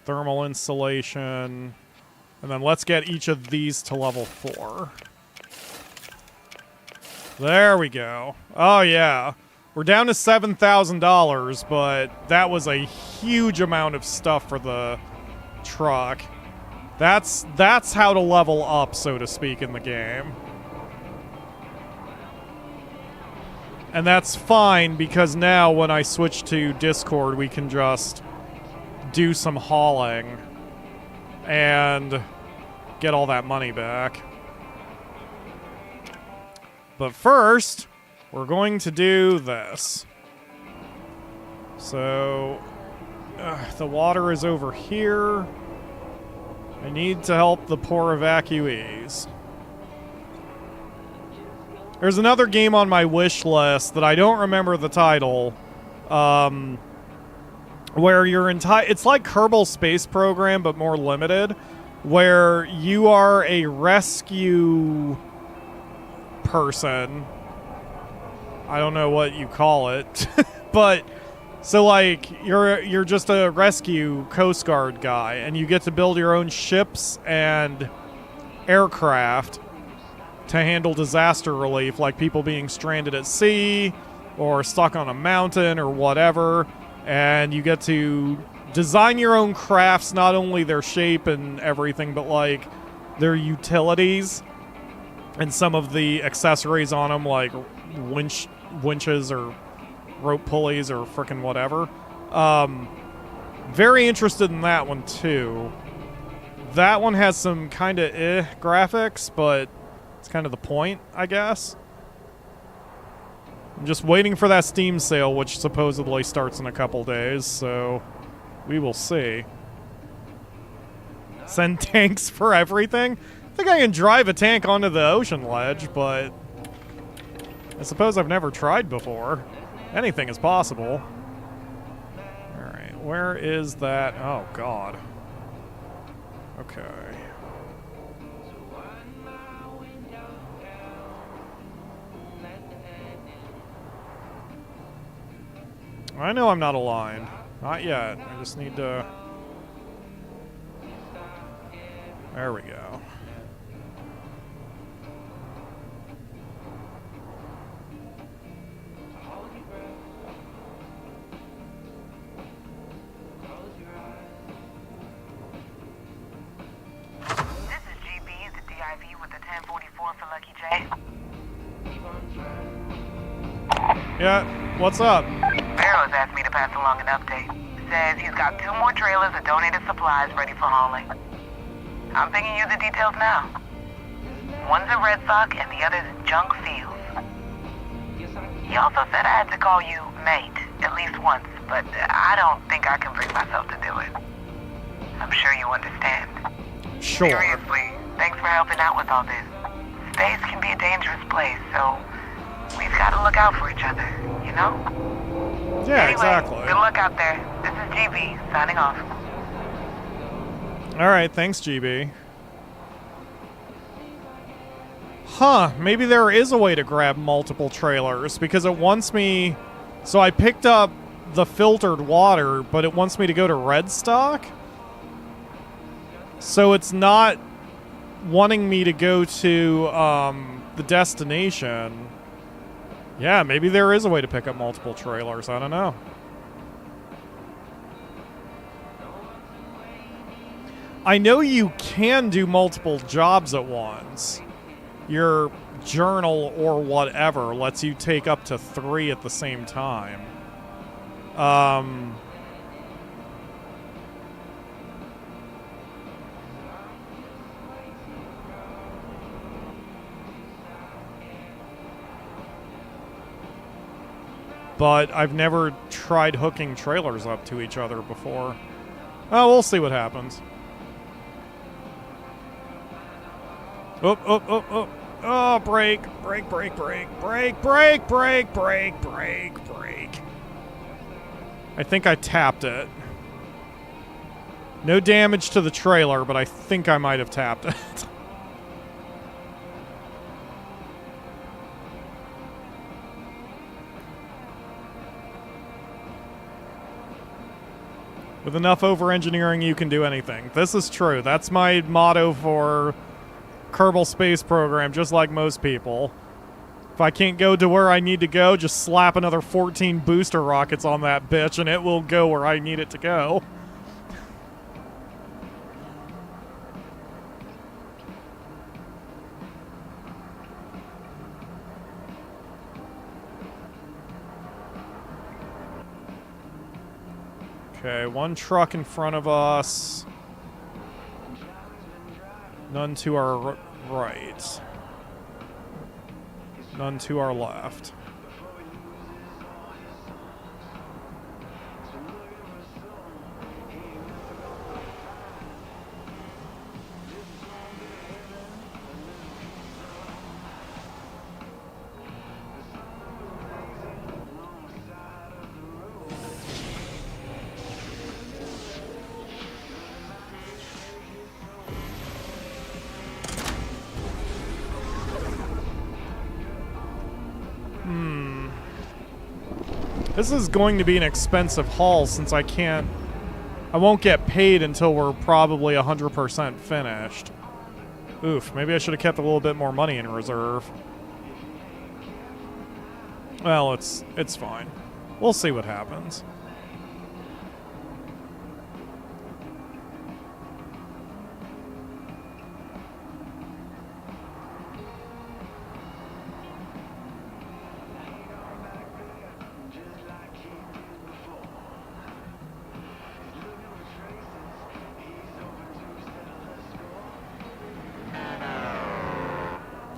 Thermal insulation. And then let's get each of these to level 4. There we go. Oh, yeah. We're down to $7,000, but that was a huge amount of stuff for the truck. That's how to level up, so to speak, in the game. And that's fine, because now when I switch to Discord, we can just do some hauling and get all that money back. But first, we're going to do this. So, the water is over here. I need to help the poor evacuees. There's another game on my wish list that I don't remember the title. where your entire, it's like Kerbal Space Program but more limited, where you are a rescue person. I don't know what you call it, but so like you're just a rescue Coast Guard guy, and you get to build your own ships and aircraft to handle disaster relief, like people being stranded at sea or stuck on a mountain or whatever. And you get to design your own crafts, not only their shape and everything, but like their utilities and some of the accessories on them, like winches or rope pulleys or frickin' whatever. Very interested in that one too. That one has some kind of graphics, but it's kind of the point, I guess. I'm just waiting for that Steam sale, which supposedly starts in a couple days, so we will see. Send tanks for everything? I think I can drive a tank onto the ocean ledge, but I suppose I've never tried before. Anything is possible. Alright, where is that? Oh, God. Okay. I know I'm not aligned. Not yet. I just need to... There we go. This is GB, the DIV with the 1044 for Lucky J. Yeah, what's up? Barrow's asked me to pass along an update. Says he's got 2 more trailers of donated supplies ready for hauling. I'm pinging you the details now. One's a Red Sox and the other's Junk Fields. He also said I had to call you mate at least once, but I don't think I can bring myself to do it. I'm sure you understand. Sure. Seriously, thanks for helping out with all this. Space can be a dangerous place, so we've got to look out for each other, you know? Yeah, Anyway, exactly. Good luck out there. This is GB, signing off. Alright, thanks, GB. Huh, maybe there is a way to grab multiple trailers, because it wants me... So I picked up the filtered water, but it wants me to go to Redstock? So it's not wanting me to go to the destination. Yeah, maybe there is a way to pick up multiple trailers. I don't know. I know you can do multiple jobs at once. Your journal or whatever lets you take up to 3 at the same time. But I've never tried hooking trailers up to each other before. Oh, we'll see what happens. Oh, oh, oh, oh. Oh, brake, brake, brake, brake, brake, brake, brake, brake, brake, brake. I think I tapped it. No damage to the trailer, but I think I might have tapped it. With enough over-engineering, you can do anything. This is true. That's my motto for Kerbal Space Program, just like most people. If I can't go to where I need to go, just slap another 14 booster rockets on that bitch and it will go where I need it to go. Okay, 1 truck in front of us. None to our right. None to our left. This is going to be an expensive haul since I won't get paid until we're probably 100% finished. Oof, maybe I should have kept a little bit more money in reserve. Well, it's fine. We'll see what happens.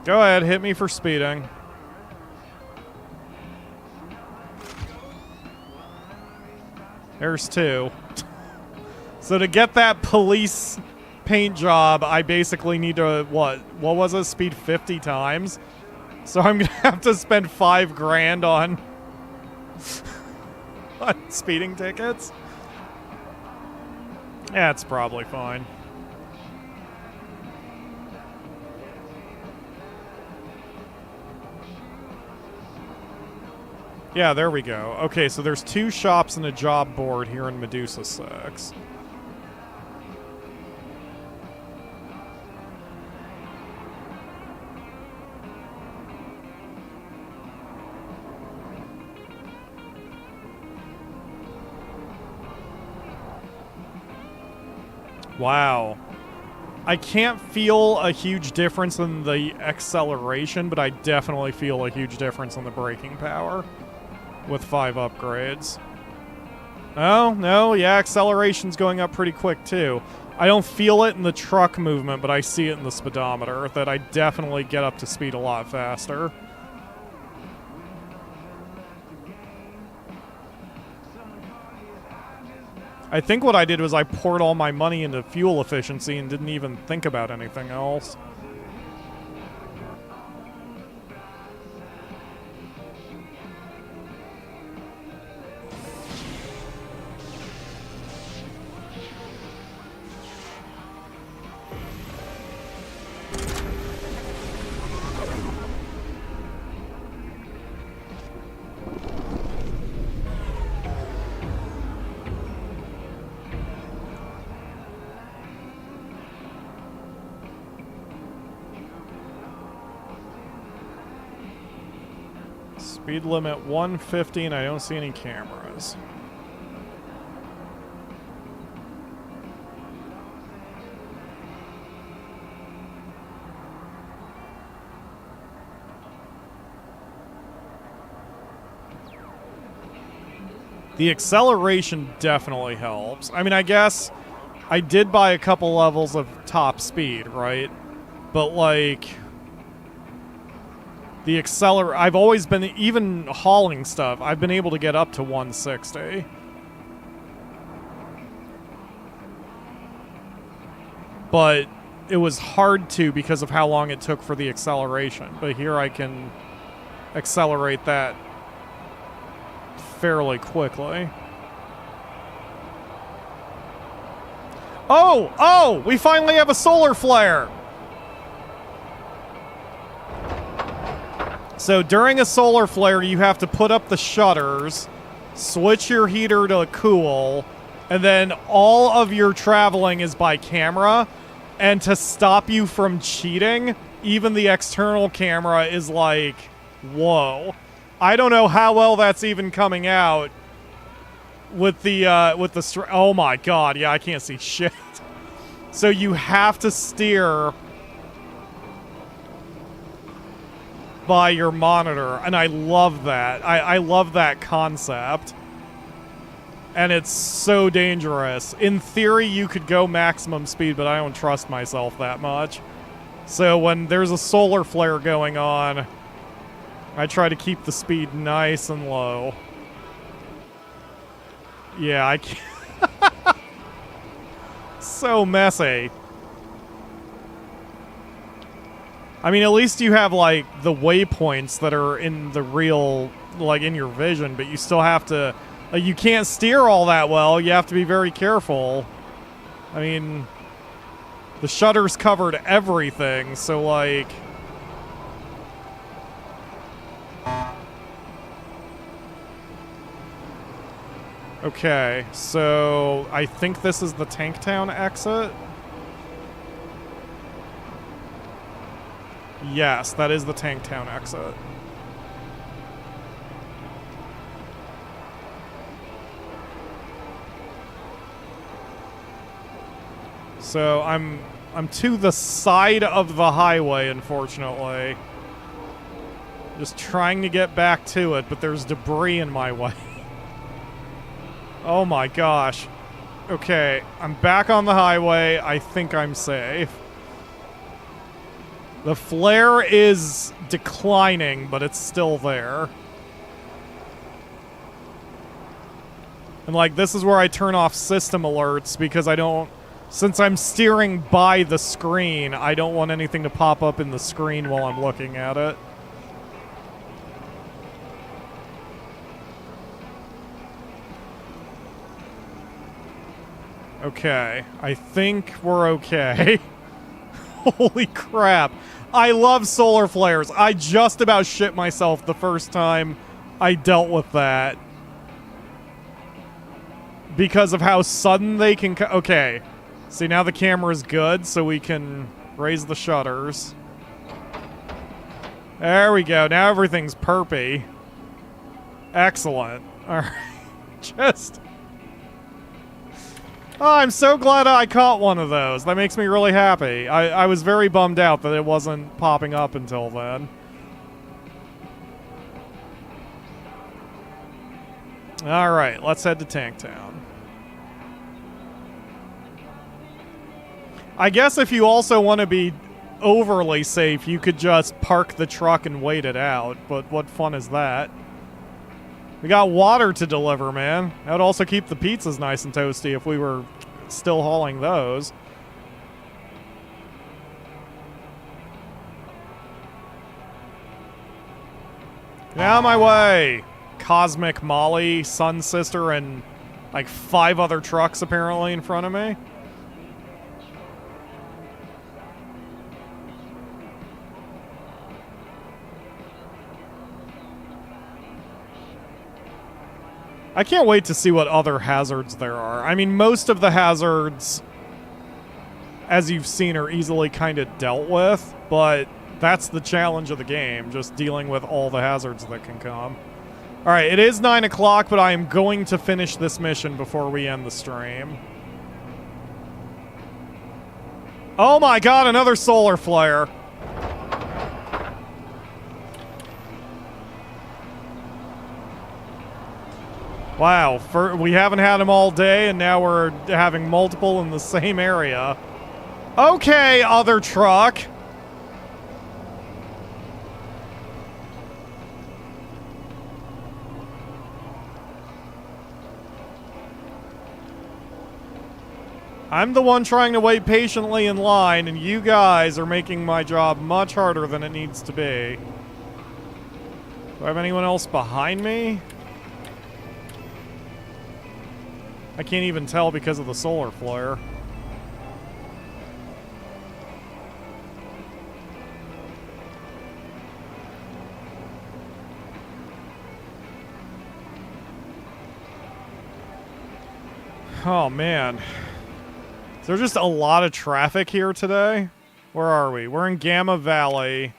Go ahead, hit me for speeding. There's 2. So to get that police paint job, I basically need to, what was it, speed 50 times? So I'm gonna have to spend $5,000 on, on speeding tickets. Yeah, it's probably fine. Yeah, there we go. Okay, so there's 2 shops and a job board here in Medusa 6. Wow. I can't feel a huge difference in the acceleration, but I definitely feel a huge difference in the braking power. With 5 upgrades. Oh, no, yeah, acceleration's going up pretty quick, too. I don't feel it in the truck movement, but I see it in the speedometer, that I definitely get up to speed a lot faster. I think what I did was I poured all my money into fuel efficiency and didn't even think about anything else. Speed limit 150 and I don't see any cameras. The acceleration definitely helps. I mean, I guess I did buy a couple levels of top speed, right? But like... the I've always been, even hauling stuff, I've been able to get up to 160. But it was hard to because of how long it took for the acceleration. But here I can accelerate that fairly quickly. Oh, we finally have a solar flare. So during a solar flare, you have to put up the shutters, switch your heater to cool, and then all of your traveling is by camera. And to stop you from cheating, even the external camera is like, whoa. I don't know how well that's even coming out with the oh my god, yeah, I can't see shit. So you have to steer by your monitor, and I love that. I love that concept. And it's so dangerous. In theory, you could go maximum speed, but I don't trust myself that much. So when there's a solar flare going on, I try to keep the speed nice and low. Yeah, I can't. So messy. I mean, at least you have, like, the waypoints that are in the real, like, in your vision, but you still have to... you can't steer all that well. You have to be very careful. I mean, the shutters covered everything, so, like... Okay, so I think this is the Tanktown exit. Yes, that is the Tanktown exit. So I'm to the side of the highway, unfortunately. Just trying to get back to it, but there's debris in my way. Oh my gosh. Okay, I'm back on the highway. I think I'm safe. The flare is declining, but it's still there. And like, this is where I turn off system alerts because I don't... Since I'm steering by the screen, I don't want anything to pop up in the screen while I'm looking at it. Okay, I think we're okay. Holy crap. I love solar flares. I just about shit myself the first time I dealt with that. Because of how sudden they can... Okay. See, now the camera's good, so we can raise the shutters. There we go. Now everything's perpy. Excellent. Alright. Just... Oh, I'm so glad I caught one of those. That makes me really happy. I was very bummed out that it wasn't popping up until then. Alright, let's head to Tanktown. I guess if you also want to be overly safe, you could just park the truck and wait it out, but what fun is that? We got water to deliver, man. That would also keep the pizzas nice and toasty if we were still hauling those. Get out of my way! Cosmic Molly, Sun Sister, and like 5 other trucks apparently in front of me. I can't wait to see what other hazards there are. I mean, most of the hazards, as you've seen, are easily kind of dealt with, but that's the challenge of the game, just dealing with all the hazards that can come. Alright, it is 9 o'clock, but I am going to finish this mission before we end the stream. Oh my god, another solar flare! Wow, we haven't had them all day, and now we're having multiple in the same area. Okay, other truck. I'm the one trying to wait patiently in line, and you guys are making my job much harder than it needs to be. Do I have anyone else behind me? I can't even tell because of the solar flare. Oh, man. Is there just a lot of traffic here today? Where are we? We're in Gamma Valley.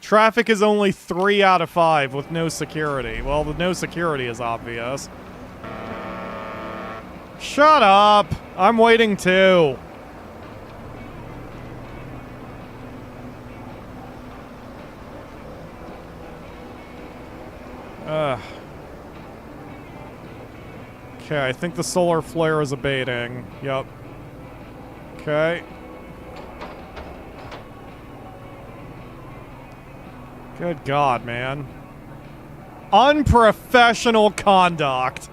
Traffic is only 3 out of 5 with no security. Well, the no security is obvious. Shut up! I'm waiting too. Okay, I think the solar flare is abating. Yep. Okay. Good God, man. Unprofessional conduct.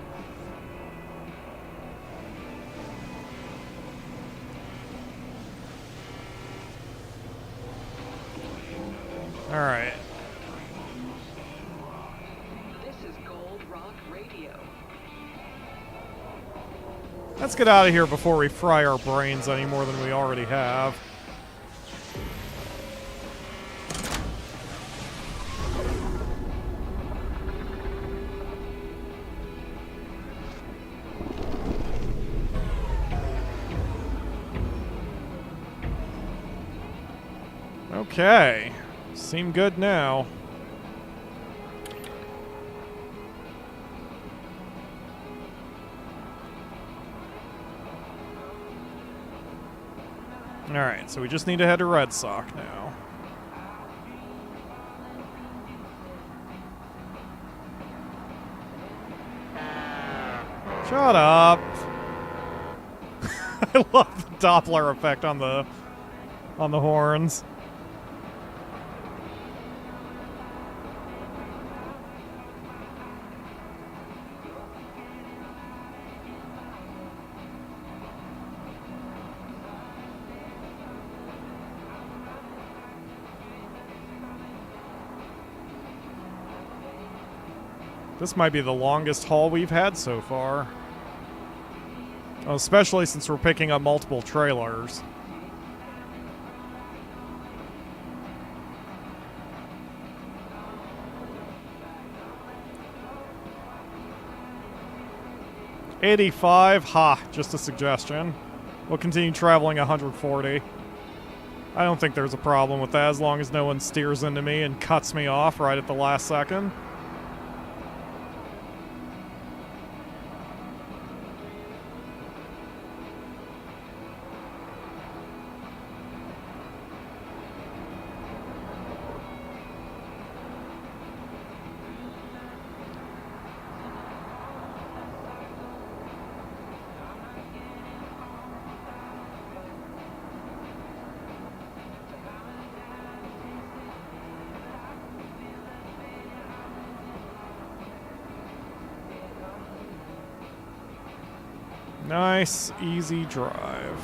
Alright. This is Gold Rock Radio. Let's get out of here before we fry our brains any more than we already have. Okay. Seem good now. Alright, so we just need to head to Red Sock now. Shut up! I love the Doppler effect on the horns. This might be the longest haul we've had so far. Especially since we're picking up multiple trailers. $85, ha, just a suggestion. We'll continue traveling 140. I don't think there's a problem with that as long as no one steers into me and cuts me off right at the last second. Nice, easy drive.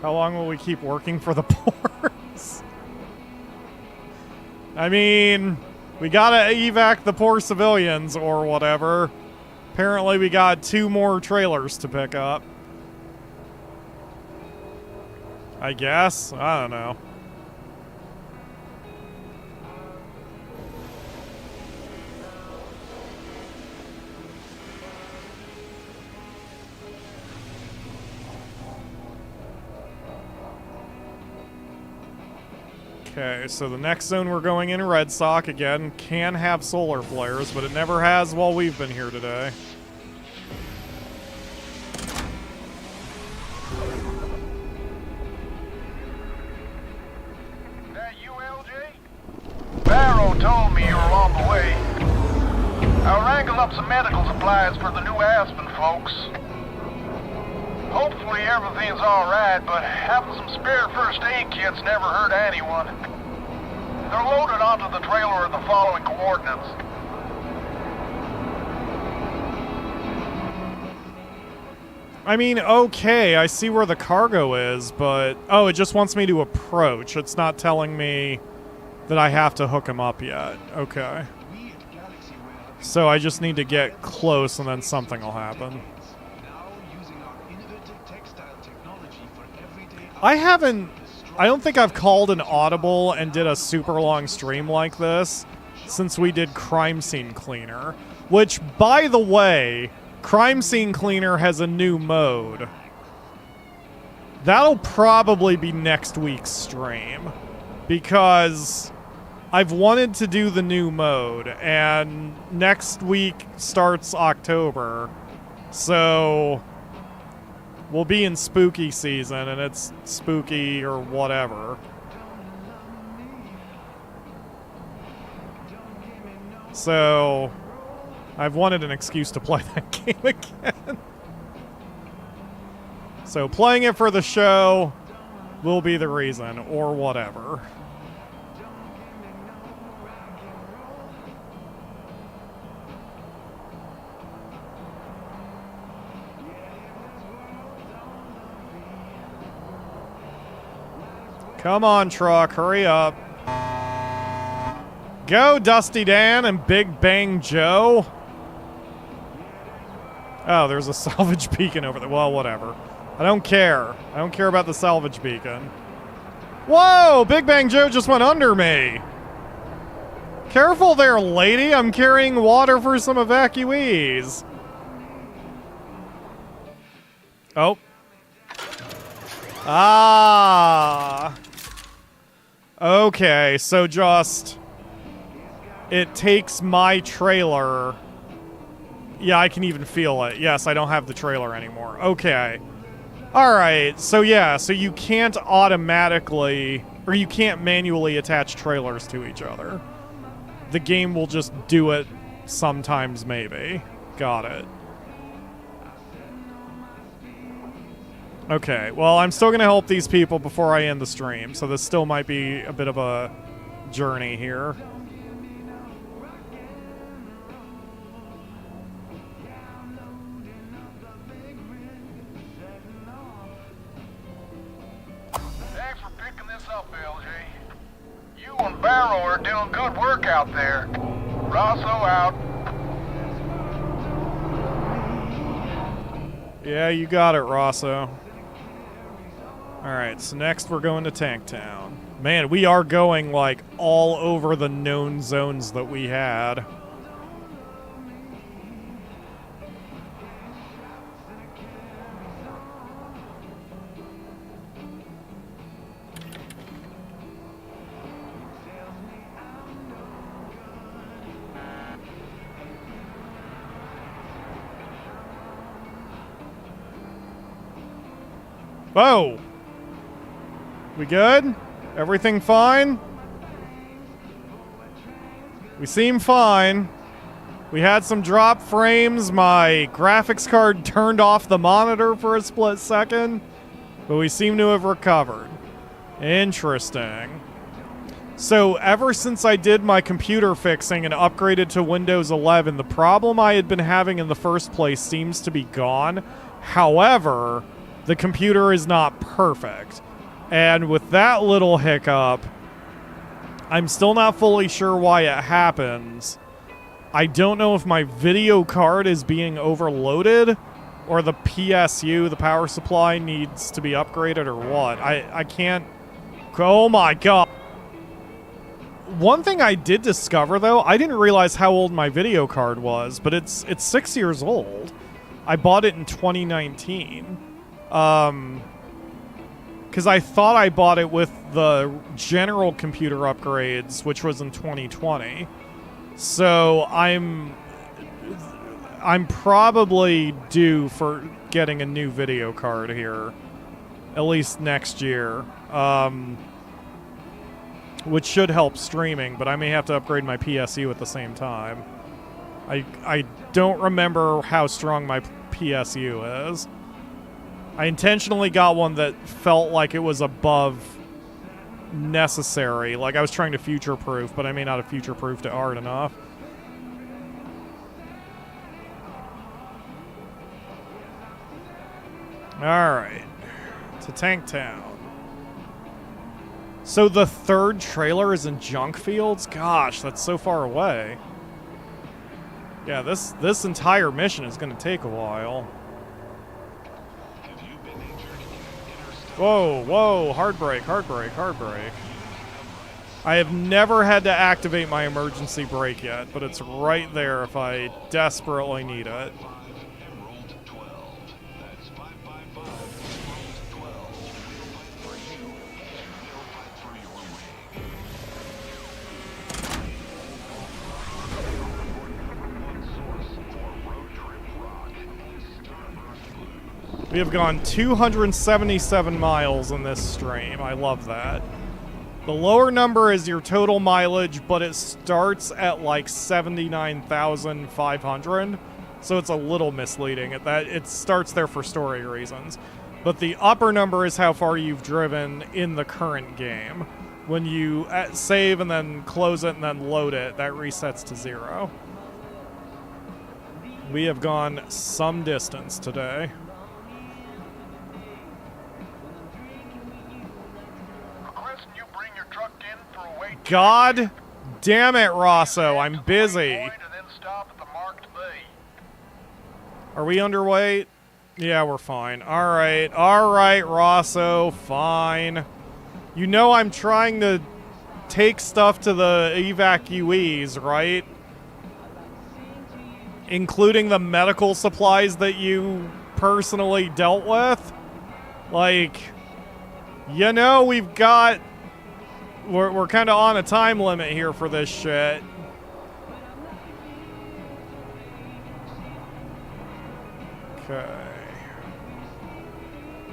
How long will we keep working for the poors? I mean, we gotta evac the poor civilians or whatever. Apparently we got 2 more trailers to pick up. I guess? I don't know. Okay, so the next zone we're going in, Red Sock, again, can have solar flares, but it never has while we've been here today. That you, LJ? Barrow told me you were on the way. I'll wrangle up some medical supplies for the new Aspen folks. Hopefully everything's alright, but having some spare first aid kits never hurt anyone. They're loaded onto the trailer at the following coordinates. I mean, okay, I see where the cargo is, but... Oh, it just wants me to approach. It's not telling me that I have to hook him up yet. Okay. So I just need to get close and then something will happen. I don't think I've called an audible and did a super long stream like this since we did Crime Scene Cleaner. Which, by the way, Crime Scene Cleaner has a new mode. That'll probably be next week's stream. Because I've wanted to do the new mode, and next week starts October. So... we'll be in spooky season, and it's spooky or whatever. So, I've wanted an excuse to play that game again. So, playing it for the show will be the reason, or whatever. Come on, truck, hurry up. Go, Dusty Dan and Big Bang Joe. Oh, there's a salvage beacon over there. Well, whatever. I don't care. I don't care about the salvage beacon. Whoa! Big Bang Joe just went under me. Careful there, lady. I'm carrying water for some evacuees. Oh. Ah. Okay, so just... It takes my trailer... Yeah, I can even feel it. Yes, I don't have the trailer anymore. Okay. Alright, so yeah, so you can't automatically... Or you can't manually attach trailers to each other. The game will just do it sometimes, maybe. Got it. Okay, well, I'm still gonna help these people before I end the stream, so this still might be a bit of a journey here. Thanks for picking this up, LG. You and Barrow are doing good work out there. Rosso out. Yeah, you got it, Rosso. Alright, so next we're going to Tank Town. Man, we are going, like, all over the known zones that we had. Whoa! We good? Everything fine? We seem fine. We had some drop frames. My graphics card turned off the monitor for a split second, but we seem to have recovered. Interesting. So ever since I did my computer fixing and upgraded to Windows 11, the problem I had been having in the first place seems to be gone. However, the computer is not perfect. And with that little hiccup, I'm still not fully sure why it happens. I don't know if my video card is being overloaded or the PSU, the power supply, needs to be upgraded or what. I can't... Oh my god. One thing I did discover, though, I didn't realize how old my video card was, but it's 6 years old. I bought it in 2019. Because I thought I bought it with the general computer upgrades, which was in 2020. So I'm probably due for getting a new video card here, at least next year, which should help streaming, but I may have to upgrade my PSU at the same time. I don't remember how strong my PSU is. I intentionally got one that felt like it was above necessary. Like I was trying to future-proof, but I may not have future-proofed it hard enough. Alright. To Tank Town. So the third trailer is in Junk Fields? Gosh, that's so far away. Yeah, this entire mission is going to take a while. Whoa, whoa, hard brake, hard brake, hard brake. I have never had to activate my emergency brake yet, but it's right there if I desperately need it. We have gone 277 miles in this stream. I love that. The lower number is your total mileage, but it starts at like 79,500. So it's a little misleading. It starts there for story reasons. But the upper number is how far you've driven in the current game. When you save and then close it and then load it, that resets to 0. We have gone some distance today. God damn it, Rosso. I'm busy. Are we underweight? Yeah, we're fine. Alright, Rosso. Fine. You know I'm trying to take stuff to the evacuees, right? Including the medical supplies that you personally dealt with. Like, you know, we're kind of on a time limit here for this shit. Okay.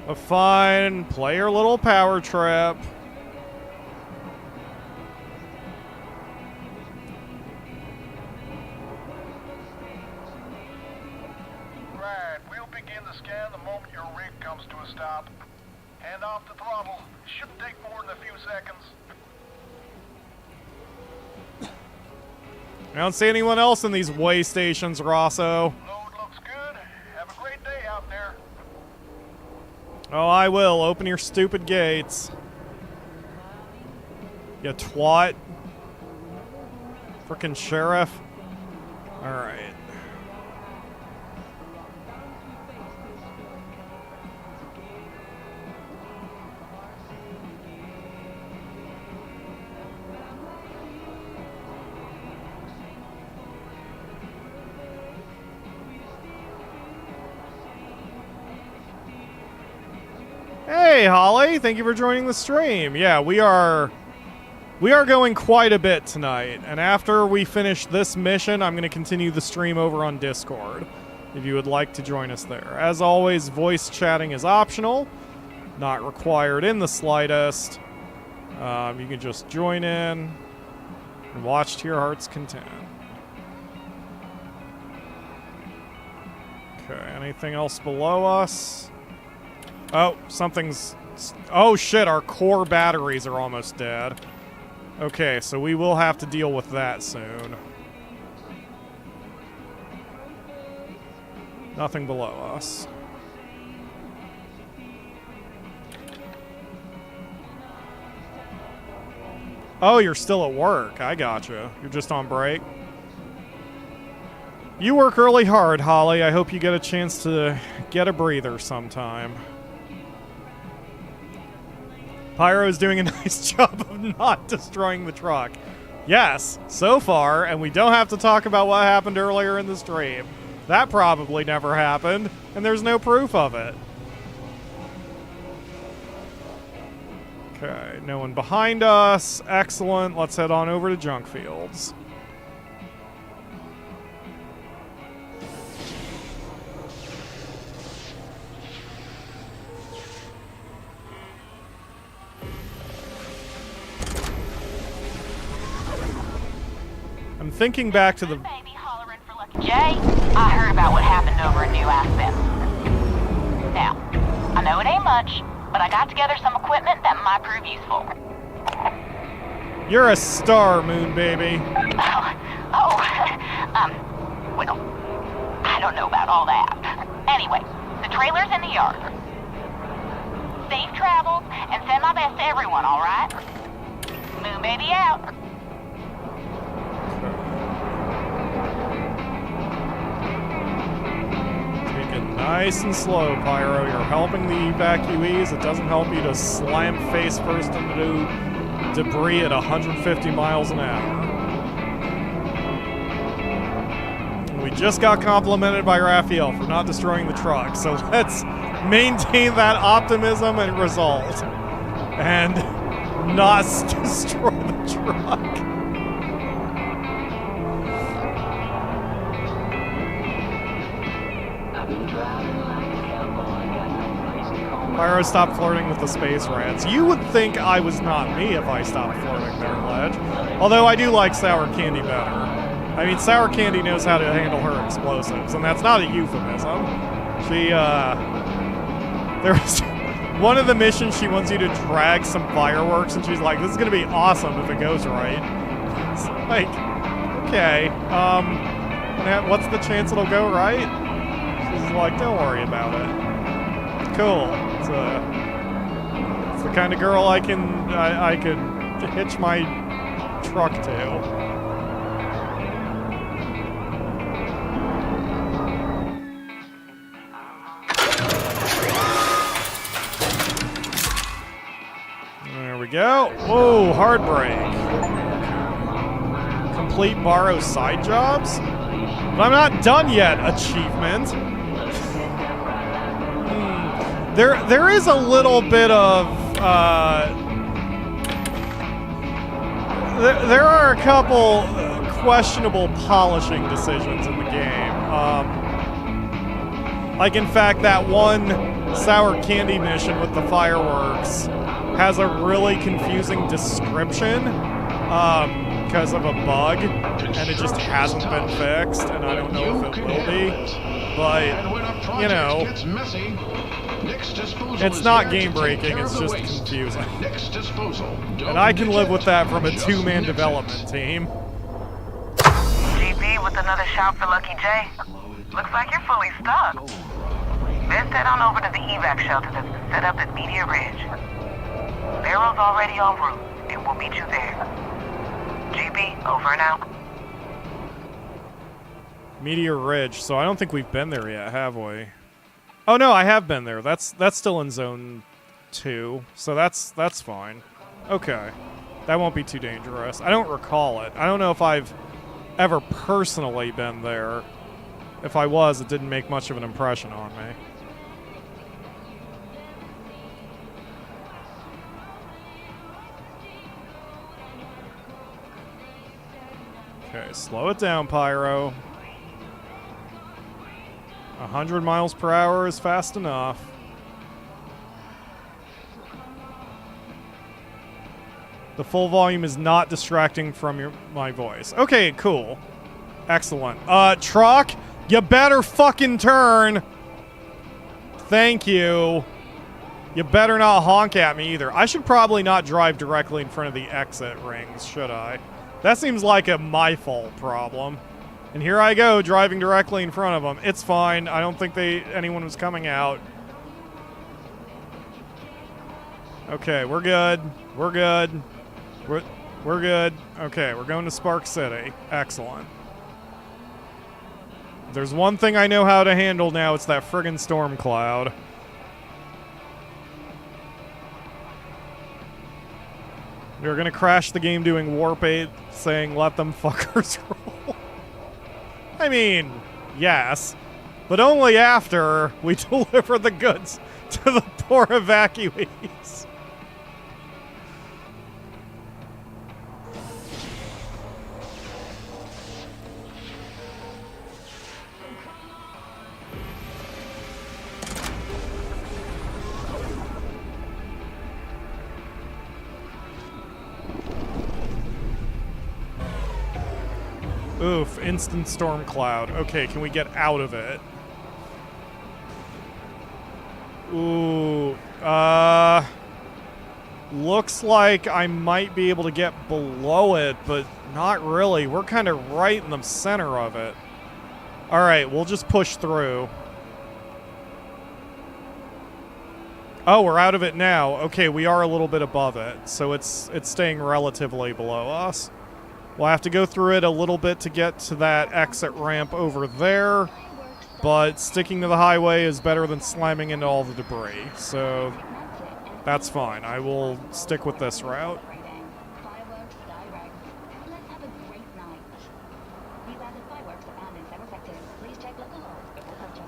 But fine, play your little power trip. Right, we'll begin the scan the moment your rig comes to a stop. Hand off the throttle. Shouldn't take more than a few seconds. I don't see anyone else in these way stations, Rosso. Load looks good. Have a great day out there. Oh, I will. Open your stupid gates. You twat. Frickin' sheriff. Alright. Hey, Holly, thank you for joining the stream. Yeah, we are going quite a bit tonight, and after we finish this mission, I'm going to continue the stream over on Discord, if you would like to join us there. As always, voice chatting is optional, not required in the slightest. You can just join in and watch to your heart's content. Okay, anything else below us? Oh, something's... Oh, shit, our core batteries are almost dead. Okay, so we will have to deal with that soon. Nothing below us. Oh, you're still at work. I gotcha. You're just on break. You work really hard, Holly. I hope you get a chance to get a breather sometime. Pyro's doing a nice job of not destroying the truck. Yes, so far, and we don't have to talk about what happened earlier in the stream. That probably never happened, and there's no proof of it. Okay, no one behind us. Excellent. Let's head on over to Junk Fields. I'm thinking back to the... Baby hollering for Lucky Jay, I heard about what happened over in New Aspen. Now, I know it ain't much, but I got together some equipment that might prove useful. You're a star, Moon Baby. Well, I don't know about all that. Anyway, the trailer's in the yard. Safe travels, and send my best to everyone, all right? Moon Baby out. Take it nice and slow, Pyro. You're helping the evacuees. It doesn't help you to slam face first into debris at 150 miles an hour. We just got complimented by Raphael for not destroying the truck, so let's maintain that optimism and result. And not destroy the truck. Pyro, stop flirting with the space rats. You would think I was not me if I stopped flirting there, Ledge. Although I do like Sour Candy better. I mean, Sour Candy knows how to handle her explosives, and that's not a euphemism. She, there's one of the missions she wants you to drag some fireworks, and she's like, this is gonna be awesome if it goes right. It's like, okay, what's the chance it'll go right? She's like, don't worry about it. Cool. It's the kind of girl I could hitch my truck to. There we we go. Whoa, hard brake. Complete Barrow side jobs? But I'm not done yet, achievement. There is a little bit of, there are a couple questionable polishing decisions in the game. Like, in fact, that one sour candy mission with the fireworks has a really confusing description because of a bug, and it just hasn't been fixed, and I don't know if it will be. But, you know, it's not game-breaking, it's just confusing. And I can live with that from a two-man development team. GB with another shout for Lucky J. Looks like you're fully stocked. Best head on over to the evac shelter that's been set up at Meteor Ridge. Barrow's already en route, and we'll meet you there. GB, over and out. Meteor Ridge, so I don't think we've been there yet, have we? Oh no, I have been there. That's still in Zone 2, so that's fine. Okay. That won't be too dangerous. I don't recall it. I don't know if I've ever personally been there. If I was, it didn't make much of an impression on me. Okay, slow it down, Pyro. 100 miles per hour is fast enough. The full volume is not distracting from my voice. Okay, cool. Excellent. Truck, you better fucking turn. Thank you. You better not honk at me either. I should probably not drive directly in front of the exit rings, should I? That seems like a my fault problem. And here I go, driving directly in front of them. It's fine. I don't think anyone was coming out. Okay, we're good. We're good. We're good. Okay, we're going to Spark City. Excellent. If there's one thing I know how to handle now, it's that friggin' storm cloud. We're gonna crash the game doing Warp 8, saying let them fuckers roll. I mean, yes, but only after we deliver the goods to the poor evacuees. Oof, instant storm cloud. Okay, can we get out of it? Ooh, looks like I might be able to get below it, but not really. We're kind of right in the center of it. All right, we'll just push through. Oh, we're out of it now. Okay, we are a little bit above it, so it's staying relatively below us. We'll have to go through it a little bit to get to that exit ramp over there, but sticking to the highway is better than slamming into all the debris, so that's fine. I will stick with this route.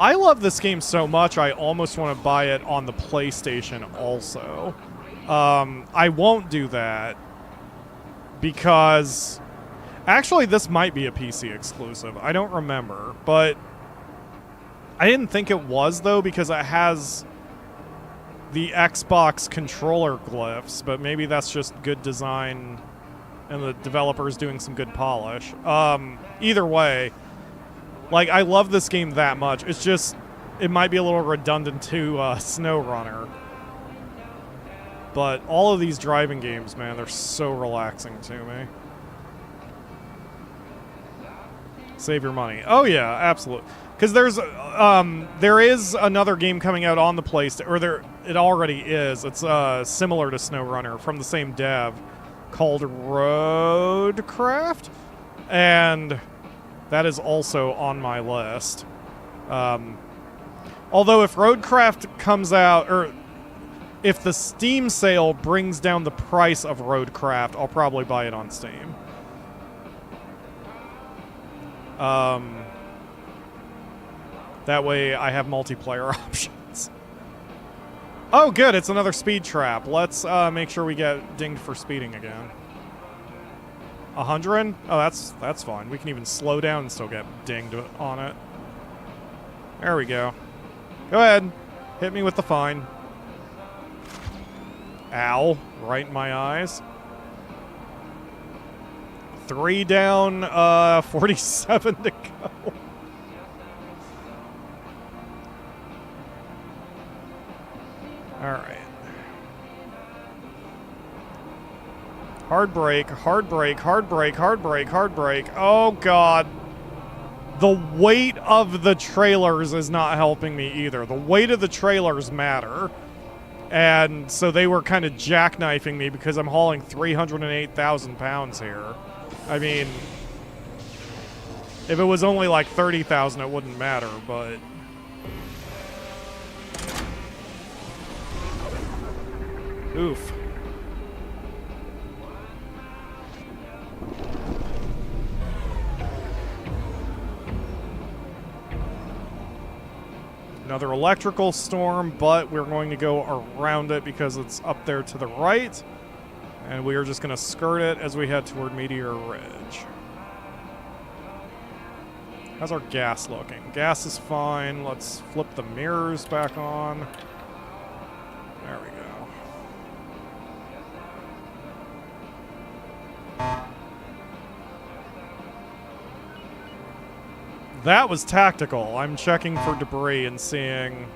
I love this game so much, I almost want to buy it on the PlayStation also. I won't do that because... Actually, this might be a PC exclusive. I don't remember, but I didn't think it was, though, because it has the Xbox controller glyphs, but maybe that's just good design and the developer's doing some good polish. Either way, like, I love this game that much. It's just, it might be a little redundant to SnowRunner. But all of these driving games, man, they're so relaxing to me. Save your money. Oh yeah, absolutely. Because there is another game coming out on the PlayStation, or it already is. It's similar to SnowRunner from the same dev, called Roadcraft, and that is also on my list. Although if Roadcraft comes out, or if the Steam sale brings down the price of Roadcraft, I'll probably buy it on Steam. That way I have multiplayer options. Oh, good. It's another speed trap. Let's make sure we get dinged for speeding again. 100? Oh, that's fine. We can even slow down and still get dinged on it. There we go. Go ahead. Hit me with the fine. Ow. Right in my eyes. 3 down, 47 to go. Alright. Hard brake, hard brake, hard brake, hard brake, hard brake. Oh, God. The weight of the trailers is not helping me either. The weight of the trailers matter. And so they were kind of jackknifing me because I'm hauling 308,000 pounds here. I mean, if it was only like 30,000, it wouldn't matter, but... Oof. Another electrical storm, but we're going to go around it because it's up there to the right. And we are just going to skirt it as we head toward Meteor Ridge. How's our gas looking? Gas is fine. Let's flip the mirrors back on. There we go. That was tactical. I'm checking for debris and seeing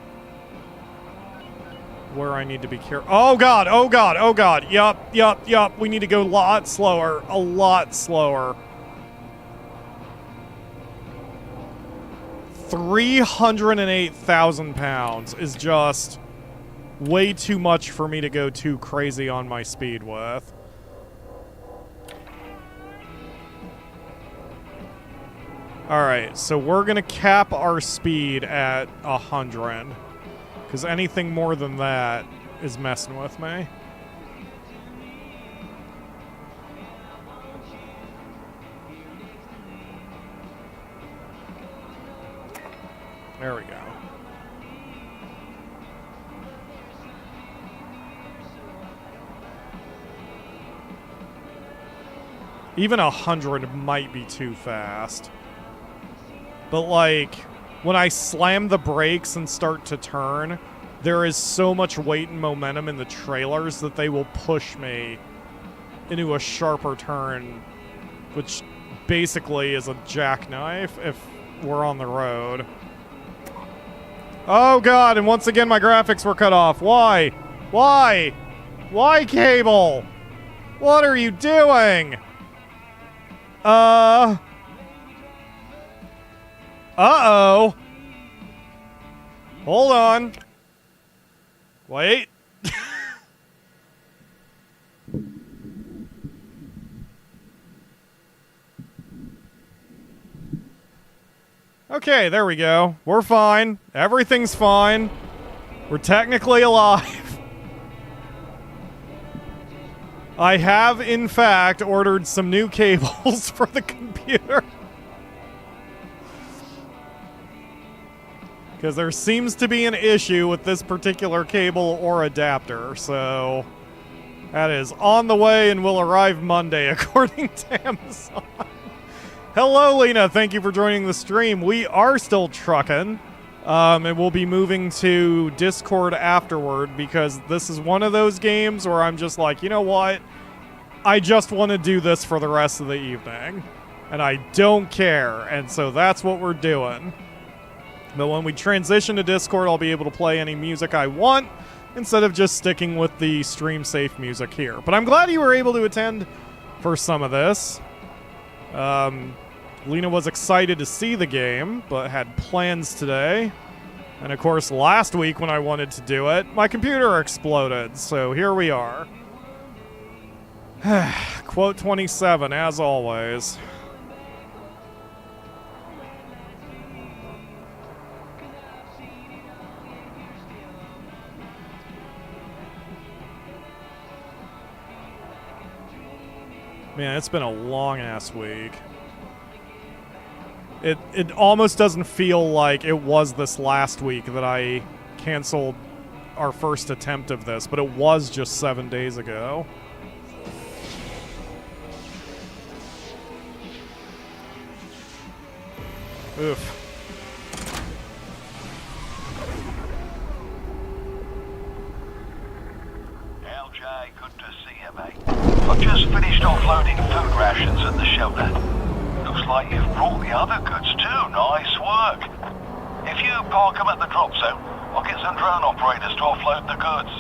where I need to be careful. Oh, God. Oh, God. Oh, God. Yup. We need to go a lot slower. A lot slower. 308,000 pounds is just way too much for me to go too crazy on my speed with. Alright, so we're going to cap our speed at 100. Because anything more than that is messing with me. There we go. Even 100 might be too fast. But, like, when I slam the brakes and start to turn, there is so much weight and momentum in the trailers that they will push me into a sharper turn, which basically is a jackknife if we're on the road. Oh, God, and once again my graphics were cut off. Why? Why? Why, Cable? What are you doing? Uh-oh. Hold on. Wait. Okay, there we go. We're fine. Everything's fine. We're technically alive. I have, in fact, ordered some new cables for the computer. Because there seems to be an issue with this particular cable or adapter, so that is on the way and will arrive Monday, according to Amazon. Hello, Lena. Thank you for joining the stream. We are still trucking, and we'll be moving to Discord afterward because this is one of those games where I'm just like, you know what? I just want to do this for the rest of the evening, and I don't care, and so that's what we're doing. But when we transition to Discord, I'll be able to play any music I want instead of just sticking with the stream-safe music here. But I'm glad you were able to attend for some of this. Lena was excited to see the game, but had plans today. And of course, last week when I wanted to do it, my computer exploded. So here we are. Quote 27, as always. Man, it's been a long-ass week. It almost doesn't feel like it was this last week that I canceled our first attempt of this, but it was just 7 days ago. Oof. LJ, good to see you, mate. I've just finished offloading food rations at the shelter. Looks like you've brought the other goods too. Nice work. If you park them at the drop zone, I'll get some drone operators to offload the goods.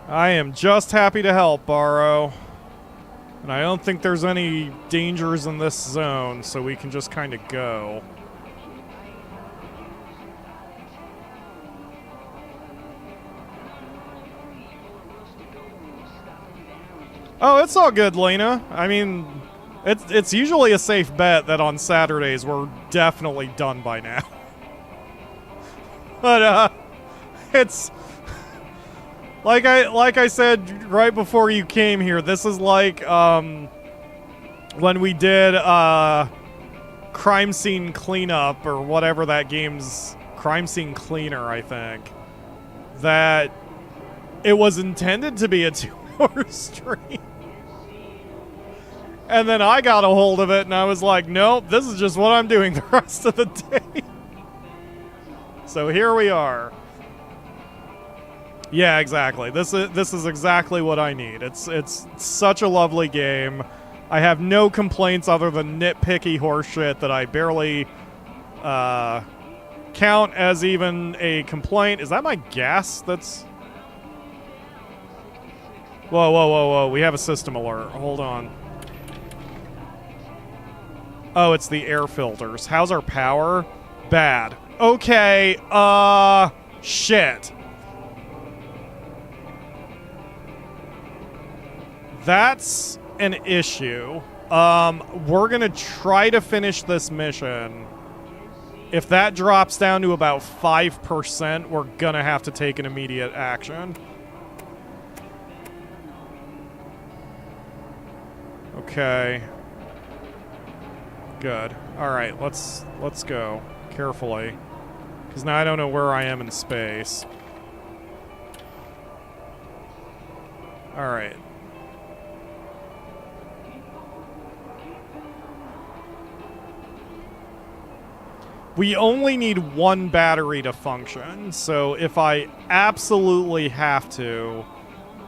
I am just happy to help, Barrow. And I don't think there's any dangers in this zone, so we can just kind of go. Oh, it's all good, Lena. I mean, it's usually a safe bet that on Saturdays we're definitely done by now. But it's like I said right before you came here. This is like when we did crime scene cleanup or whatever that game's crime scene cleaner, I think. That it was intended to be a 2-hour stream. And then I got a hold of it and I was like, nope, this is just what I'm doing the rest of the day. So here we are. Yeah, exactly. This is exactly what I need. It's such a lovely game. I have no complaints other than nitpicky horseshit that I barely count as even a complaint. Is that my gas that's... Whoa, whoa, whoa, whoa. We have a system alert. Hold on. Oh, it's the air filters. How's our power? Bad. Okay, shit. That's an issue. We're gonna try to finish this mission. If that drops down to about 5%, we're gonna have to take an immediate action. Okay. Good. Alright, let's go. Carefully. Because now I don't know where I am in space. Alright. We only need one battery to function, so if I absolutely have to,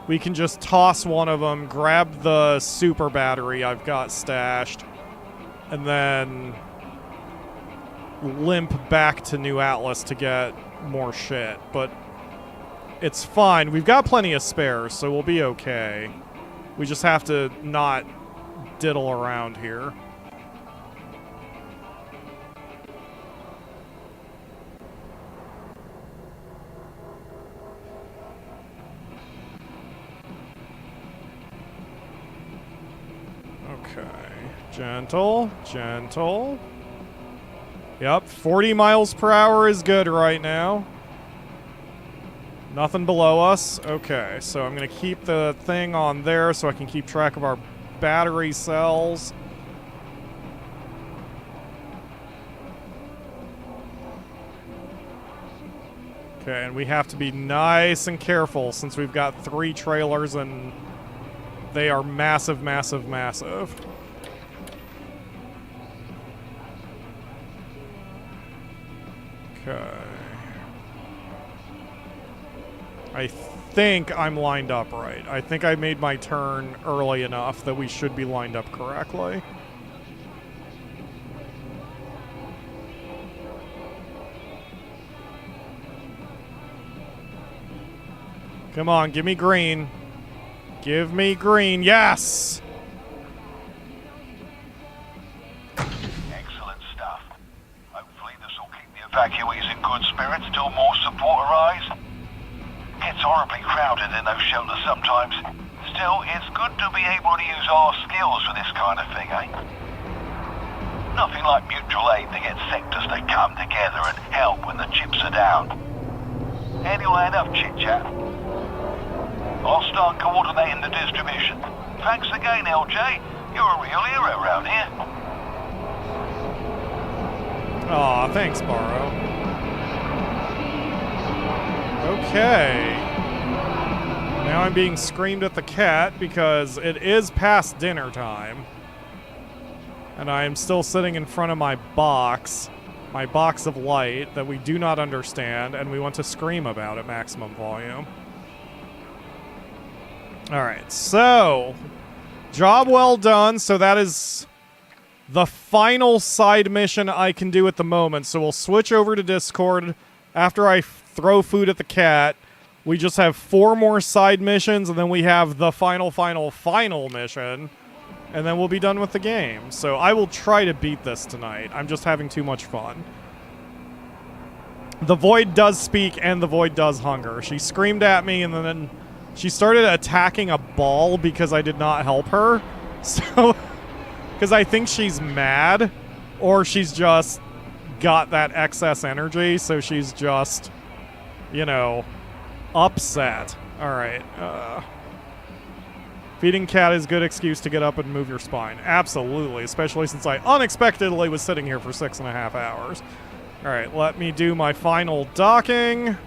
we can just toss one of them, grab the super battery I've got stashed, and then limp back to New Atlas to get more shit. But it's fine. We've got plenty of spares, so we'll be okay. We just have to not diddle around here. Okay. Gentle, gentle. Yep, 40 miles per hour is good right now. Nothing below us. Okay, so I'm going to keep the thing on there so I can keep track of our battery cells. Okay, and we have to be nice and careful since we've got 3 trailers and they are massive, massive, massive. Okay. I think I'm lined up right. I think I made my turn early enough that we should be lined up correctly. Come on, give me green. Give me green. Yes! Excellent stuff. Hopefully this will keep the evacuees in good spirits till more support arrives. Gets horribly crowded in those shelters sometimes. Still, it's good to be able to use our skills for this kind of thing, eh? Nothing like mutual aid to get sectors to come together and help when the chips are down. Anyway, enough chit-chat. I'll start coordinating the distribution. Thanks again, LJ. You're a real hero around here. Aw, thanks, Barrow. Okay. Now I'm being screamed at the cat because it is past dinner time. And I am still sitting in front of my box of light that we do not understand, and we want to scream about at maximum volume. Alright, so job well done. So that is the final side mission I can do at the moment. So we'll switch over to Discord after I throw food at the cat. We just have 4 more side missions, and then we have the final mission, and then we'll be done with the game. So I will try to beat this tonight. I'm just having too much fun. The Void does speak, and the Void does hunger. She screamed at me, and then she started attacking a ball because I did not help her. So, because I think she's mad, or she's just got that excess energy, so she's just, you know, upset. Alright, feeding cat is a good excuse to get up and move your spine. Absolutely, especially since I unexpectedly was sitting here for 6.5 hours. Alright, let me do my final docking.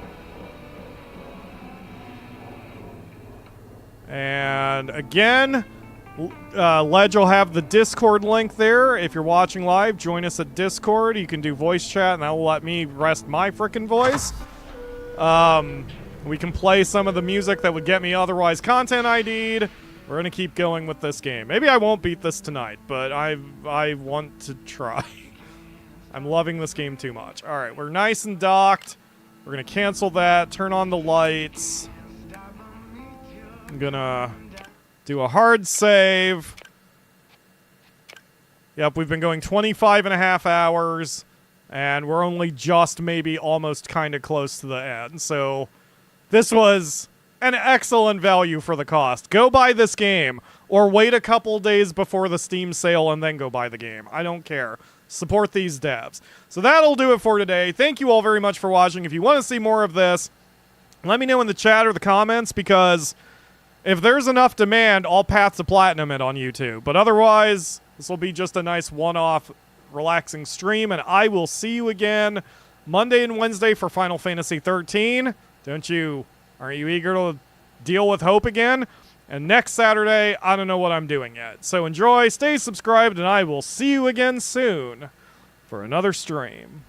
And again, Ledge will have the Discord link there. If you're watching live, join us at Discord. You can do voice chat, and that will let me rest my frickin' voice. We can play some of the music that would get me otherwise content ID'd. We're going to keep going with this game. Maybe I won't beat this tonight, but I want to try. I'm loving this game too much. Alright, we're nice and docked. We're going to cancel that, turn on the lights. I'm going to do a hard save. Yep, we've been going 25.5 hours, and we're only just maybe almost kind of close to the end. So this was an excellent value for the cost. Go buy this game, or wait a couple days before the Steam sale and then go buy the game. I don't care. Support these devs. So that'll do it for today. Thank you all very much for watching. If you want to see more of this, let me know in the chat or the comments, because if there's enough demand, I'll path to platinum it on YouTube. But otherwise, this will be just a nice one-off relaxing stream, and I will see you again Monday and Wednesday for Final Fantasy 13. Aren't you eager to deal with hope again? And next Saturday, I don't know what I'm doing yet. So enjoy, stay subscribed, and I will see you again soon for another stream.